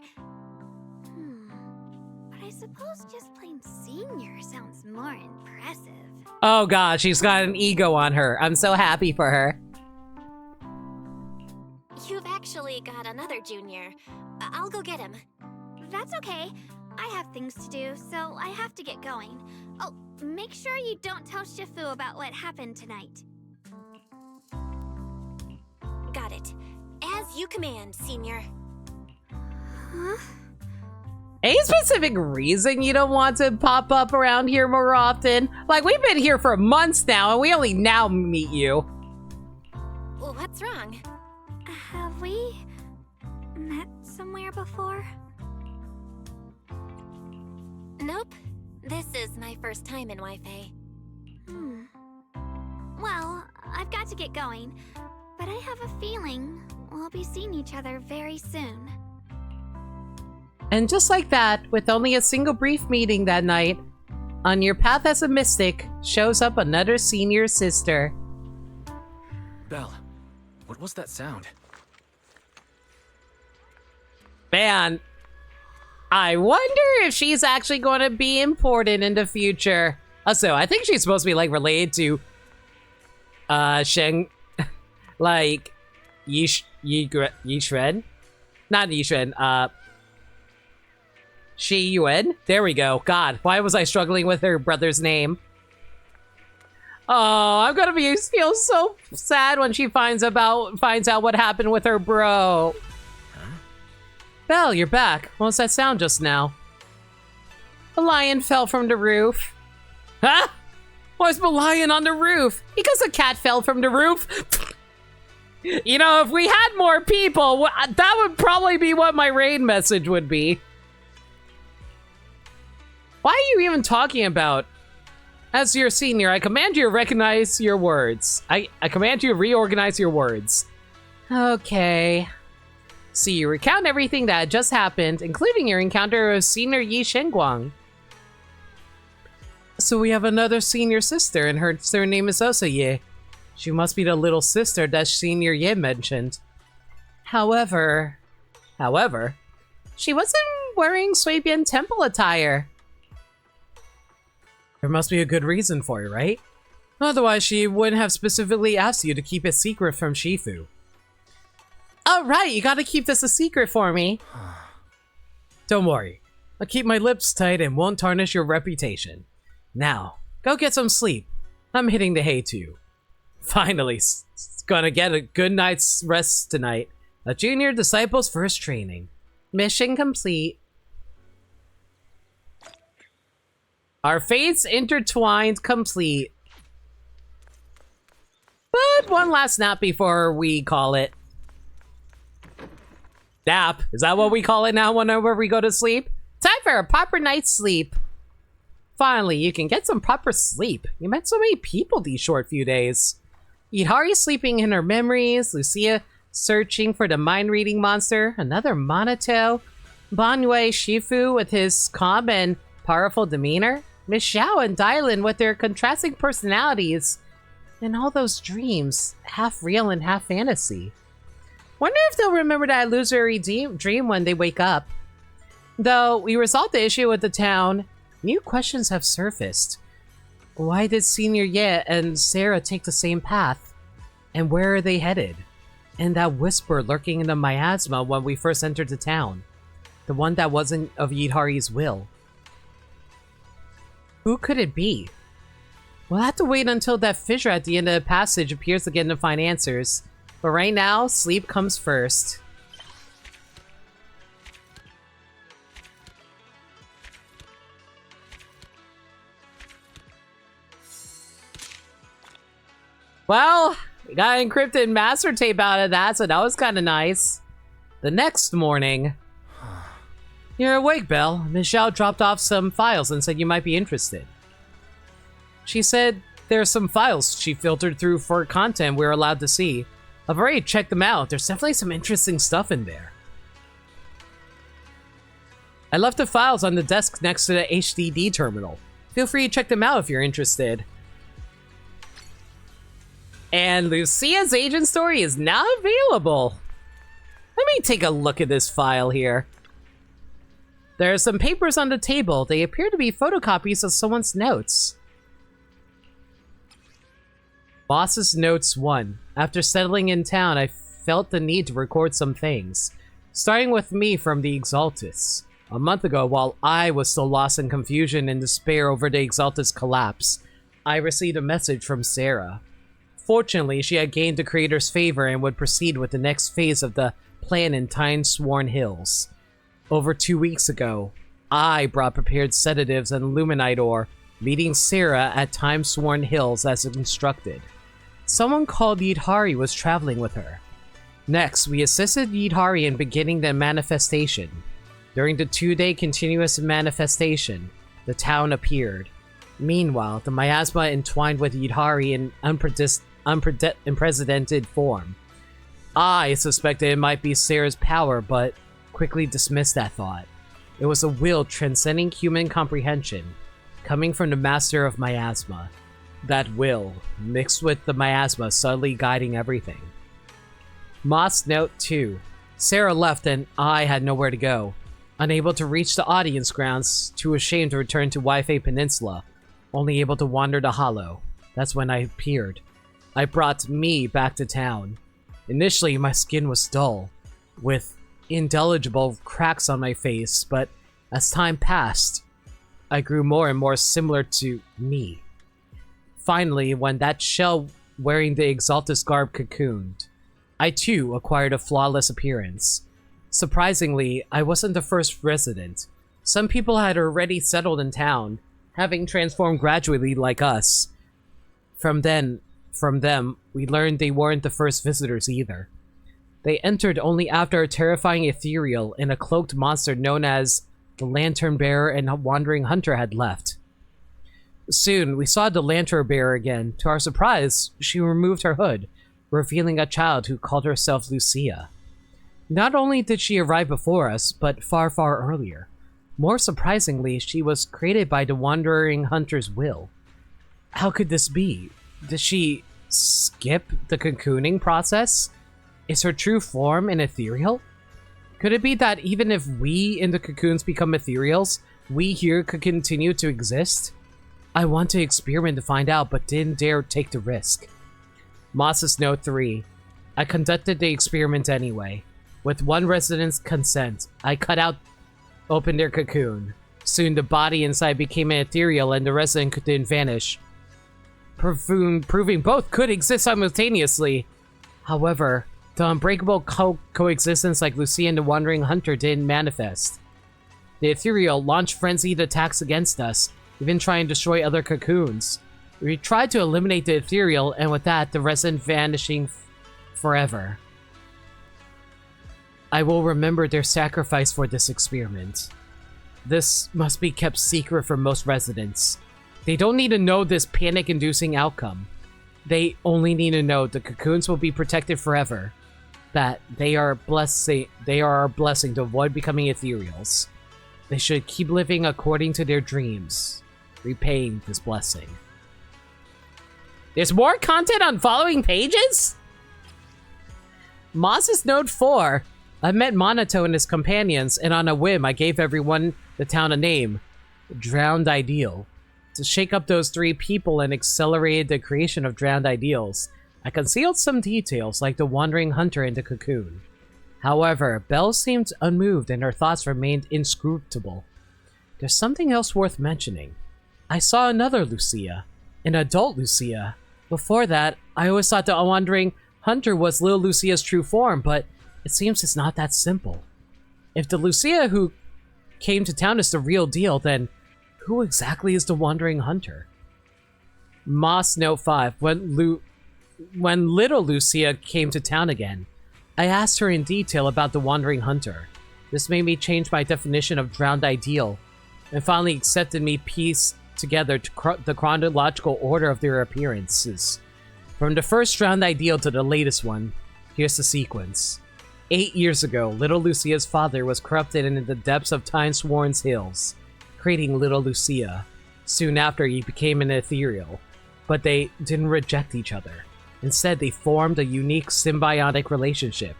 But I suppose just plain Senior sounds more impressive. Oh god, she's got an ego on her. I'm so happy for her. You've actually got another junior. I'll go get him. That's okay. I have things to do, so I have to get going. Oh, make sure you don't tell Shifu about what happened tonight. Got it. As you command, Senior. Huh? Any specific reason you don't want to pop up around here more often? Like, we've been here for months now, and we only now meet you. What's wrong? Have we met somewhere before? Nope. This is my first time in Wi-Fi. Well, I've got to get going, but I have a feeling we'll be seeing each other very soon. And just like that, with only a single brief meeting that night, on your path as a mystic, shows up another senior sister. Belle, what was that sound? Man, I wonder if she's actually going to be important in the future. Also, I think she's supposed to be like related to Sheng, like Yishuan? Not Yishuan, Shi Yuan? There we go. God, why was I struggling with her brother's name? Oh, I'm gonna feel so sad when she finds out what happened with her bro. Belle, you're back. What was that sound just now? The lion fell from the roof. Huh? Why is the lion on the roof? Because a cat fell from the roof? You know, if we had more people, that would probably be what my raid message would be. Why are you even talking about? As your senior, I command you to recognize your words. I command you to reorganize your words. Okay. So you recount everything that had just happened, including your encounter with Senior Yi Shenguang. So we have another senior sister, and her surname is also Ye. She must be the little sister that Senior Ye mentioned. However, she wasn't wearing Suibian temple attire. There must be a good reason for it, right? Otherwise, she wouldn't have specifically asked you to keep it secret from Shifu. Oh, right, you gotta keep this a secret for me. Don't worry. I'll keep my lips tight and won't tarnish your reputation. Now, go get some sleep. I'm hitting the hay too. Finally, gonna get a good night's rest tonight. A junior disciple's first training. Mission complete. Our fates intertwined complete. But one last nap before we call it. Nap? Is that what we call it now whenever we go to sleep? Time for a proper night's sleep. Finally, you can get some proper sleep. You met so many people these short few days. Yidhari sleeping in her memories, Lucia searching for the mind-reading monster, another Monato, Banwei Shifu with his calm and powerful demeanor, Miss Xiao and Dylan with their contrasting personalities, and all those dreams, half real and half fantasy. Wonder if they'll remember that illusory dream when they wake up. Though we resolved the issue with the town, new questions have surfaced. Why did Senior Ye and Sarah take the same path? And where are they headed? And that whisper lurking in the miasma when we first entered the town. The one that wasn't of Yidhari's will. Who could it be? We'll have to wait until that fissure at the end of the passage appears again to find answers. But right now, sleep comes first. Well, we got encrypted master tape out of that, so that was kind of nice. The next morning... You're awake, Belle. Miss Xiao dropped off some files and said you might be interested. She said there are some files she filtered through for content we're allowed to see. I've already checked them out. There's definitely some interesting stuff in there. I left the files on the desk next to the HDD terminal. Feel free to check them out if you're interested. And Lucia's agent story is now available. Let me take a look at this file here. There are some papers on the table. They appear to be photocopies of someone's notes. Boss's Notes 1. After settling in town, I felt the need to record some things. Starting with me from the Exaltus. A month ago, while I was still lost in confusion and despair over the Exaltus collapse, I received a message from Sarah. Fortunately, she had gained the creator's favor and would proceed with the next phase of the plan in Time-Sworn Hills. Over 2 weeks ago, I brought prepared sedatives and luminite ore, meeting Sarah at Time-Sworn Hills as instructed. Someone called Yidhari was traveling with her. Next, we assisted Yidhari in beginning the manifestation. During the 2-day continuous manifestation, the town appeared. Meanwhile, the miasma entwined with Yidhari in unprecedented form. I suspected it might be Sarah's power, but quickly dismissed that thought. It was a will transcending human comprehension, coming from the master of miasma. That will, mixed with the miasma, subtly guiding everything. Moss Note 2. Sarah left and I had nowhere to go. Unable to reach the audience grounds, too ashamed to return to Waifei Peninsula, only able to wander the hollow. That's when I appeared. I brought me back to town. Initially, my skin was dull, with indelible cracks on my face, but as time passed, I grew more and more similar to me. Finally, when that shell wearing the Exaltus garb cocooned, I too acquired a flawless appearance. Surprisingly, I wasn't the first resident. Some people had already settled in town, having transformed gradually like us. From them, we learned they weren't the first visitors either. They entered only after a terrifying ethereal and a cloaked monster known as the Lantern Bearer and Wandering Hunter had left. Soon, we saw the Lantern Bearer again. To our surprise, she removed her hood, revealing a child who called herself Lucia. Not only did she arrive before us, but far, far earlier. More surprisingly, she was created by the Wandering Hunter's will. How could this be? Did she skip the cocooning process? Is her true form an ethereal? Could it be that even if we in the cocoons become ethereals, we here could continue to exist? I want to experiment to find out, but didn't dare take the risk. Moss's Note 3. I conducted the experiment anyway. With one resident's consent, I open their cocoon. Soon the body inside became an ethereal and the resident could then vanish, proving both could exist simultaneously. However, the unbreakable coexistence like Lucia and the Wandering Hunter didn't manifest. The ethereal launched frenzied attacks against us, even trying to destroy other cocoons. We tried to eliminate the ethereal, and with that, the resident vanishing forever. I will remember their sacrifice for this experiment. This must be kept secret from most residents. They don't need to know this panic-inducing outcome. They only need to know the cocoons will be protected forever. That they are our blessing to avoid becoming ethereals. They should keep living according to their dreams, repaying this blessing. There's more content on following pages? Moss's Note 4. I met Monato and his companions, and on a whim, I gave everyone the town a name. Drowned Ideal. To shake up those 3 people and accelerated the creation of Drowned Ideals, I concealed some details like the wandering hunter in the cocoon. However, Belle seemed unmoved and her thoughts remained inscrutable. There's something else worth mentioning. I saw another Lucia, an adult Lucia. Before that, I always thought the wandering hunter was little Lucia's true form, but it seems it's not that simple. If the Lucia who came to town is the real deal, then who exactly is the wandering hunter? Moss Note 5. When little Lucia came to town again, I asked her in detail about the wandering hunter. This made me change my definition of drowned ideal, and finally accepted me piece together the chronological order of their appearances. From the first drowned ideal to the latest one, here's the sequence. 8 years ago, little Lucia's father was corrupted in the depths of Time-Sworn's hills, creating little Lucia. Soon after, he became an ethereal, but they didn't reject each other. Instead, they formed a unique symbiotic relationship.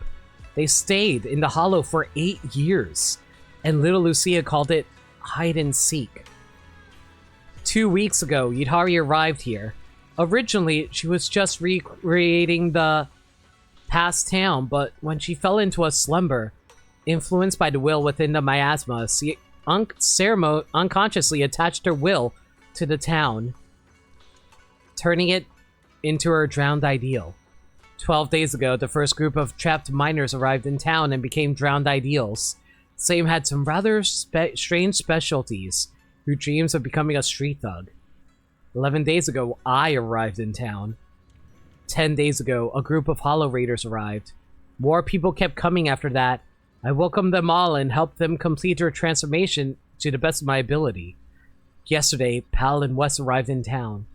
They stayed in the Hollow for 8 years, and little Lucia called it hide and seek. 2 weeks ago, Yidhari arrived here. Originally, she was just recreating the past town, but when she fell into a slumber, influenced by the will within the miasma, she unconsciously attached her will to the town, turning it into her drowned ideal. 12 days ago, the first group of trapped miners arrived in town and became drowned ideals. Same had some rather strange specialties, who dreams of becoming a street thug. 11 days ago, I arrived in town. 10 days ago, a group of Hollow Raiders arrived. More people kept coming after that. I welcomed them all and helped them complete their transformation to the best of my ability. Yesterday, Pal and Wes arrived in town.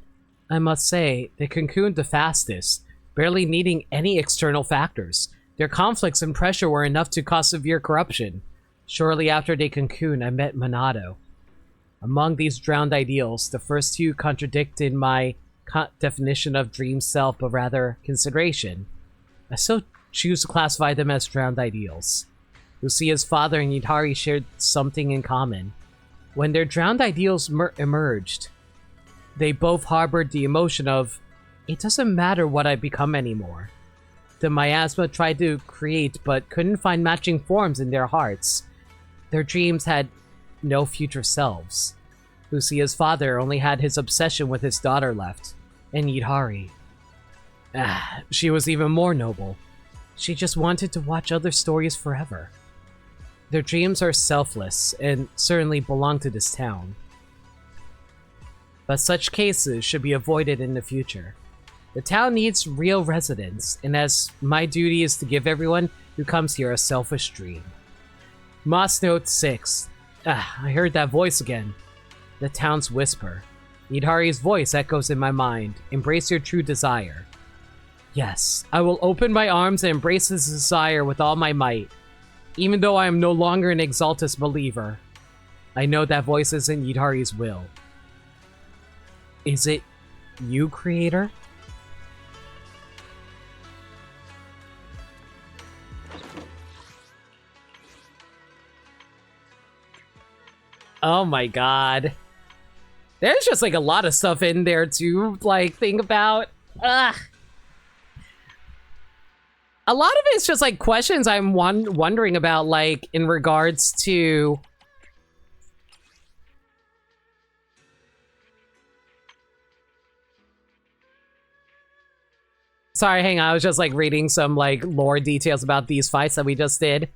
I must say, they cocooned the fastest, barely needing any external factors. Their conflicts and pressure were enough to cause severe corruption. Shortly after they cocooned, I met Monado. Among these drowned ideals, the first 2 contradicted my definition of dream self, but rather consideration. I still choose to classify them as drowned ideals. Lucia's father and Yidhari shared something in common. When their drowned ideals emerged, they both harbored the emotion of, it doesn't matter what I become anymore. The miasma tried to create, but couldn't find matching forms in their hearts. Their dreams had no future selves. Lucia's father only had his obsession with his daughter left, and Yidhari. She was even more noble. She just wanted to watch other stories forever. Their dreams are selfless, and certainly belong to this town. But such cases should be avoided in the future. The town needs real residents, and as my duty is to give everyone who comes here a selfish dream. Moss Note 6. I heard that voice again. The town's whisper. Yidhari's voice echoes in my mind. Embrace your true desire. Yes, I will open my arms and embrace this desire with all my might. Even though I am no longer an Exaltus believer, I know that voice isn't Yidhari's will. Is it you, Creator? Oh my god. There's just like a lot of stuff in there to like think about. Ugh. A lot of it's just like questions I'm wondering about, like in regards to sorry, hang on, I was just like reading some like lore details about these fights that we just did.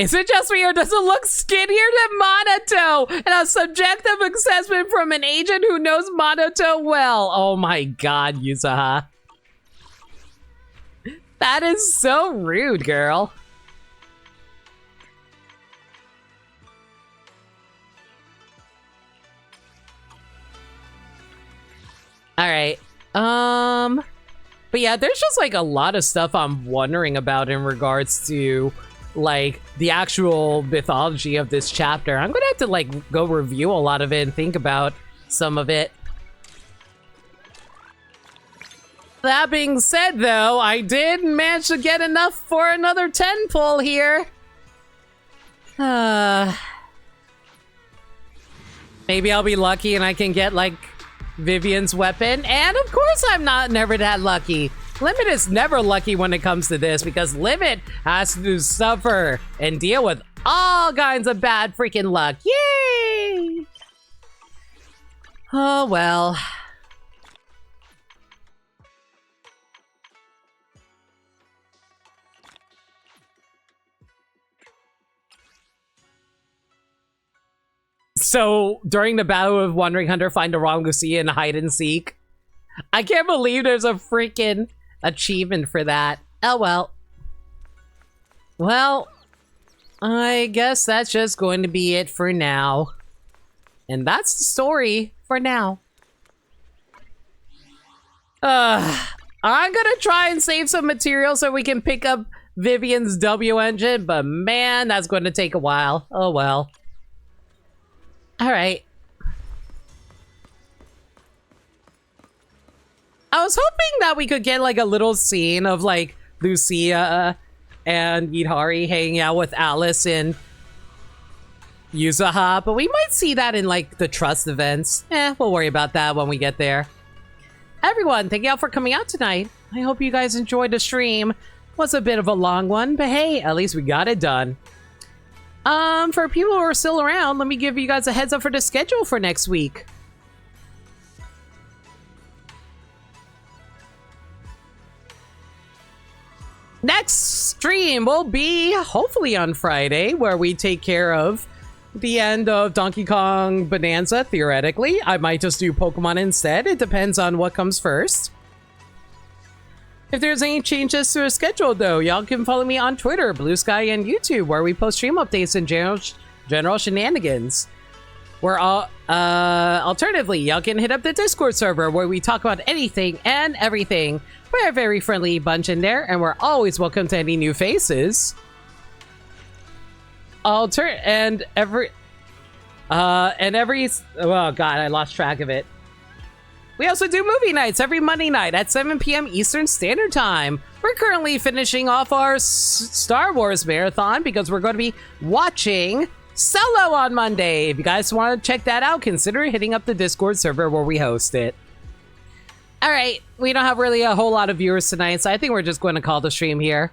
Is it just me or does it look skinnier than Monoto? And a subjective assessment from an agent who knows Monoto well. Oh my god, Yusaha. That is so rude, girl. Alright. But yeah, there's just like a lot of stuff I'm wondering about in regards to like the actual mythology of this chapter. I'm gonna have to like go review a lot of it and think about some of it. That being said though, I did manage to get enough for another 10 pull here. Maybe I'll be lucky and I can get like Vivian's weapon, and of course I'm never that lucky. Limit is never lucky when it comes to this because Limit has to suffer and deal with all kinds of bad freaking luck. Yay! Oh well. So, during the battle of Wandering Hunter, find the wrong Lucia and hide and seek. I can't believe there's a freaking achievement for that. Oh well. Well, I guess that's just going to be it for now. And that's the story for now. I'm gonna try and save some material so we can pick up Vivian's W engine, but man, that's going to take a while. Oh well. Alright. I was hoping that we could get like a little scene of like Lucia and Yidhari hanging out with Alice and Yusaha, but we might see that in like the Trust events. We'll worry about that when we get there. Everyone, thank y'all for coming out tonight. I hope you guys enjoyed the stream. Was a bit of a long one, but hey, at least we got it done. For people who are still around, let me give you guys a heads up for the schedule for next week. Next stream will be hopefully on Friday, where we take care of the end of Donkey Kong Bonanza, theoretically. I might just do Pokemon instead. It depends on what comes first. If there's any changes to the schedule, though, y'all can follow me on Twitter, Blue Sky, and YouTube, where we post stream updates and general shenanigans. Alternatively, y'all can hit up the Discord server, where we talk about anything and everything. We're a very friendly bunch in there, and we're always welcome to any new faces. Oh god, I lost track of it. We also do movie nights every Monday night at 7 p.m. Eastern Standard Time. We're currently finishing off our Star Wars marathon because we're going to be watching Solo on Monday. If you guys want to check that out, consider hitting up the Discord server where we host it. Alright, we don't have really a whole lot of viewers tonight, so I think we're just going to call the stream here.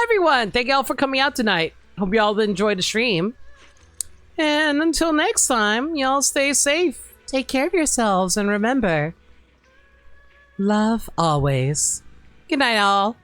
Everyone, thank y'all for coming out tonight. Hope y'all enjoyed the stream. And until next time, y'all stay safe. Take care of yourselves, and remember, love always. Good night, all.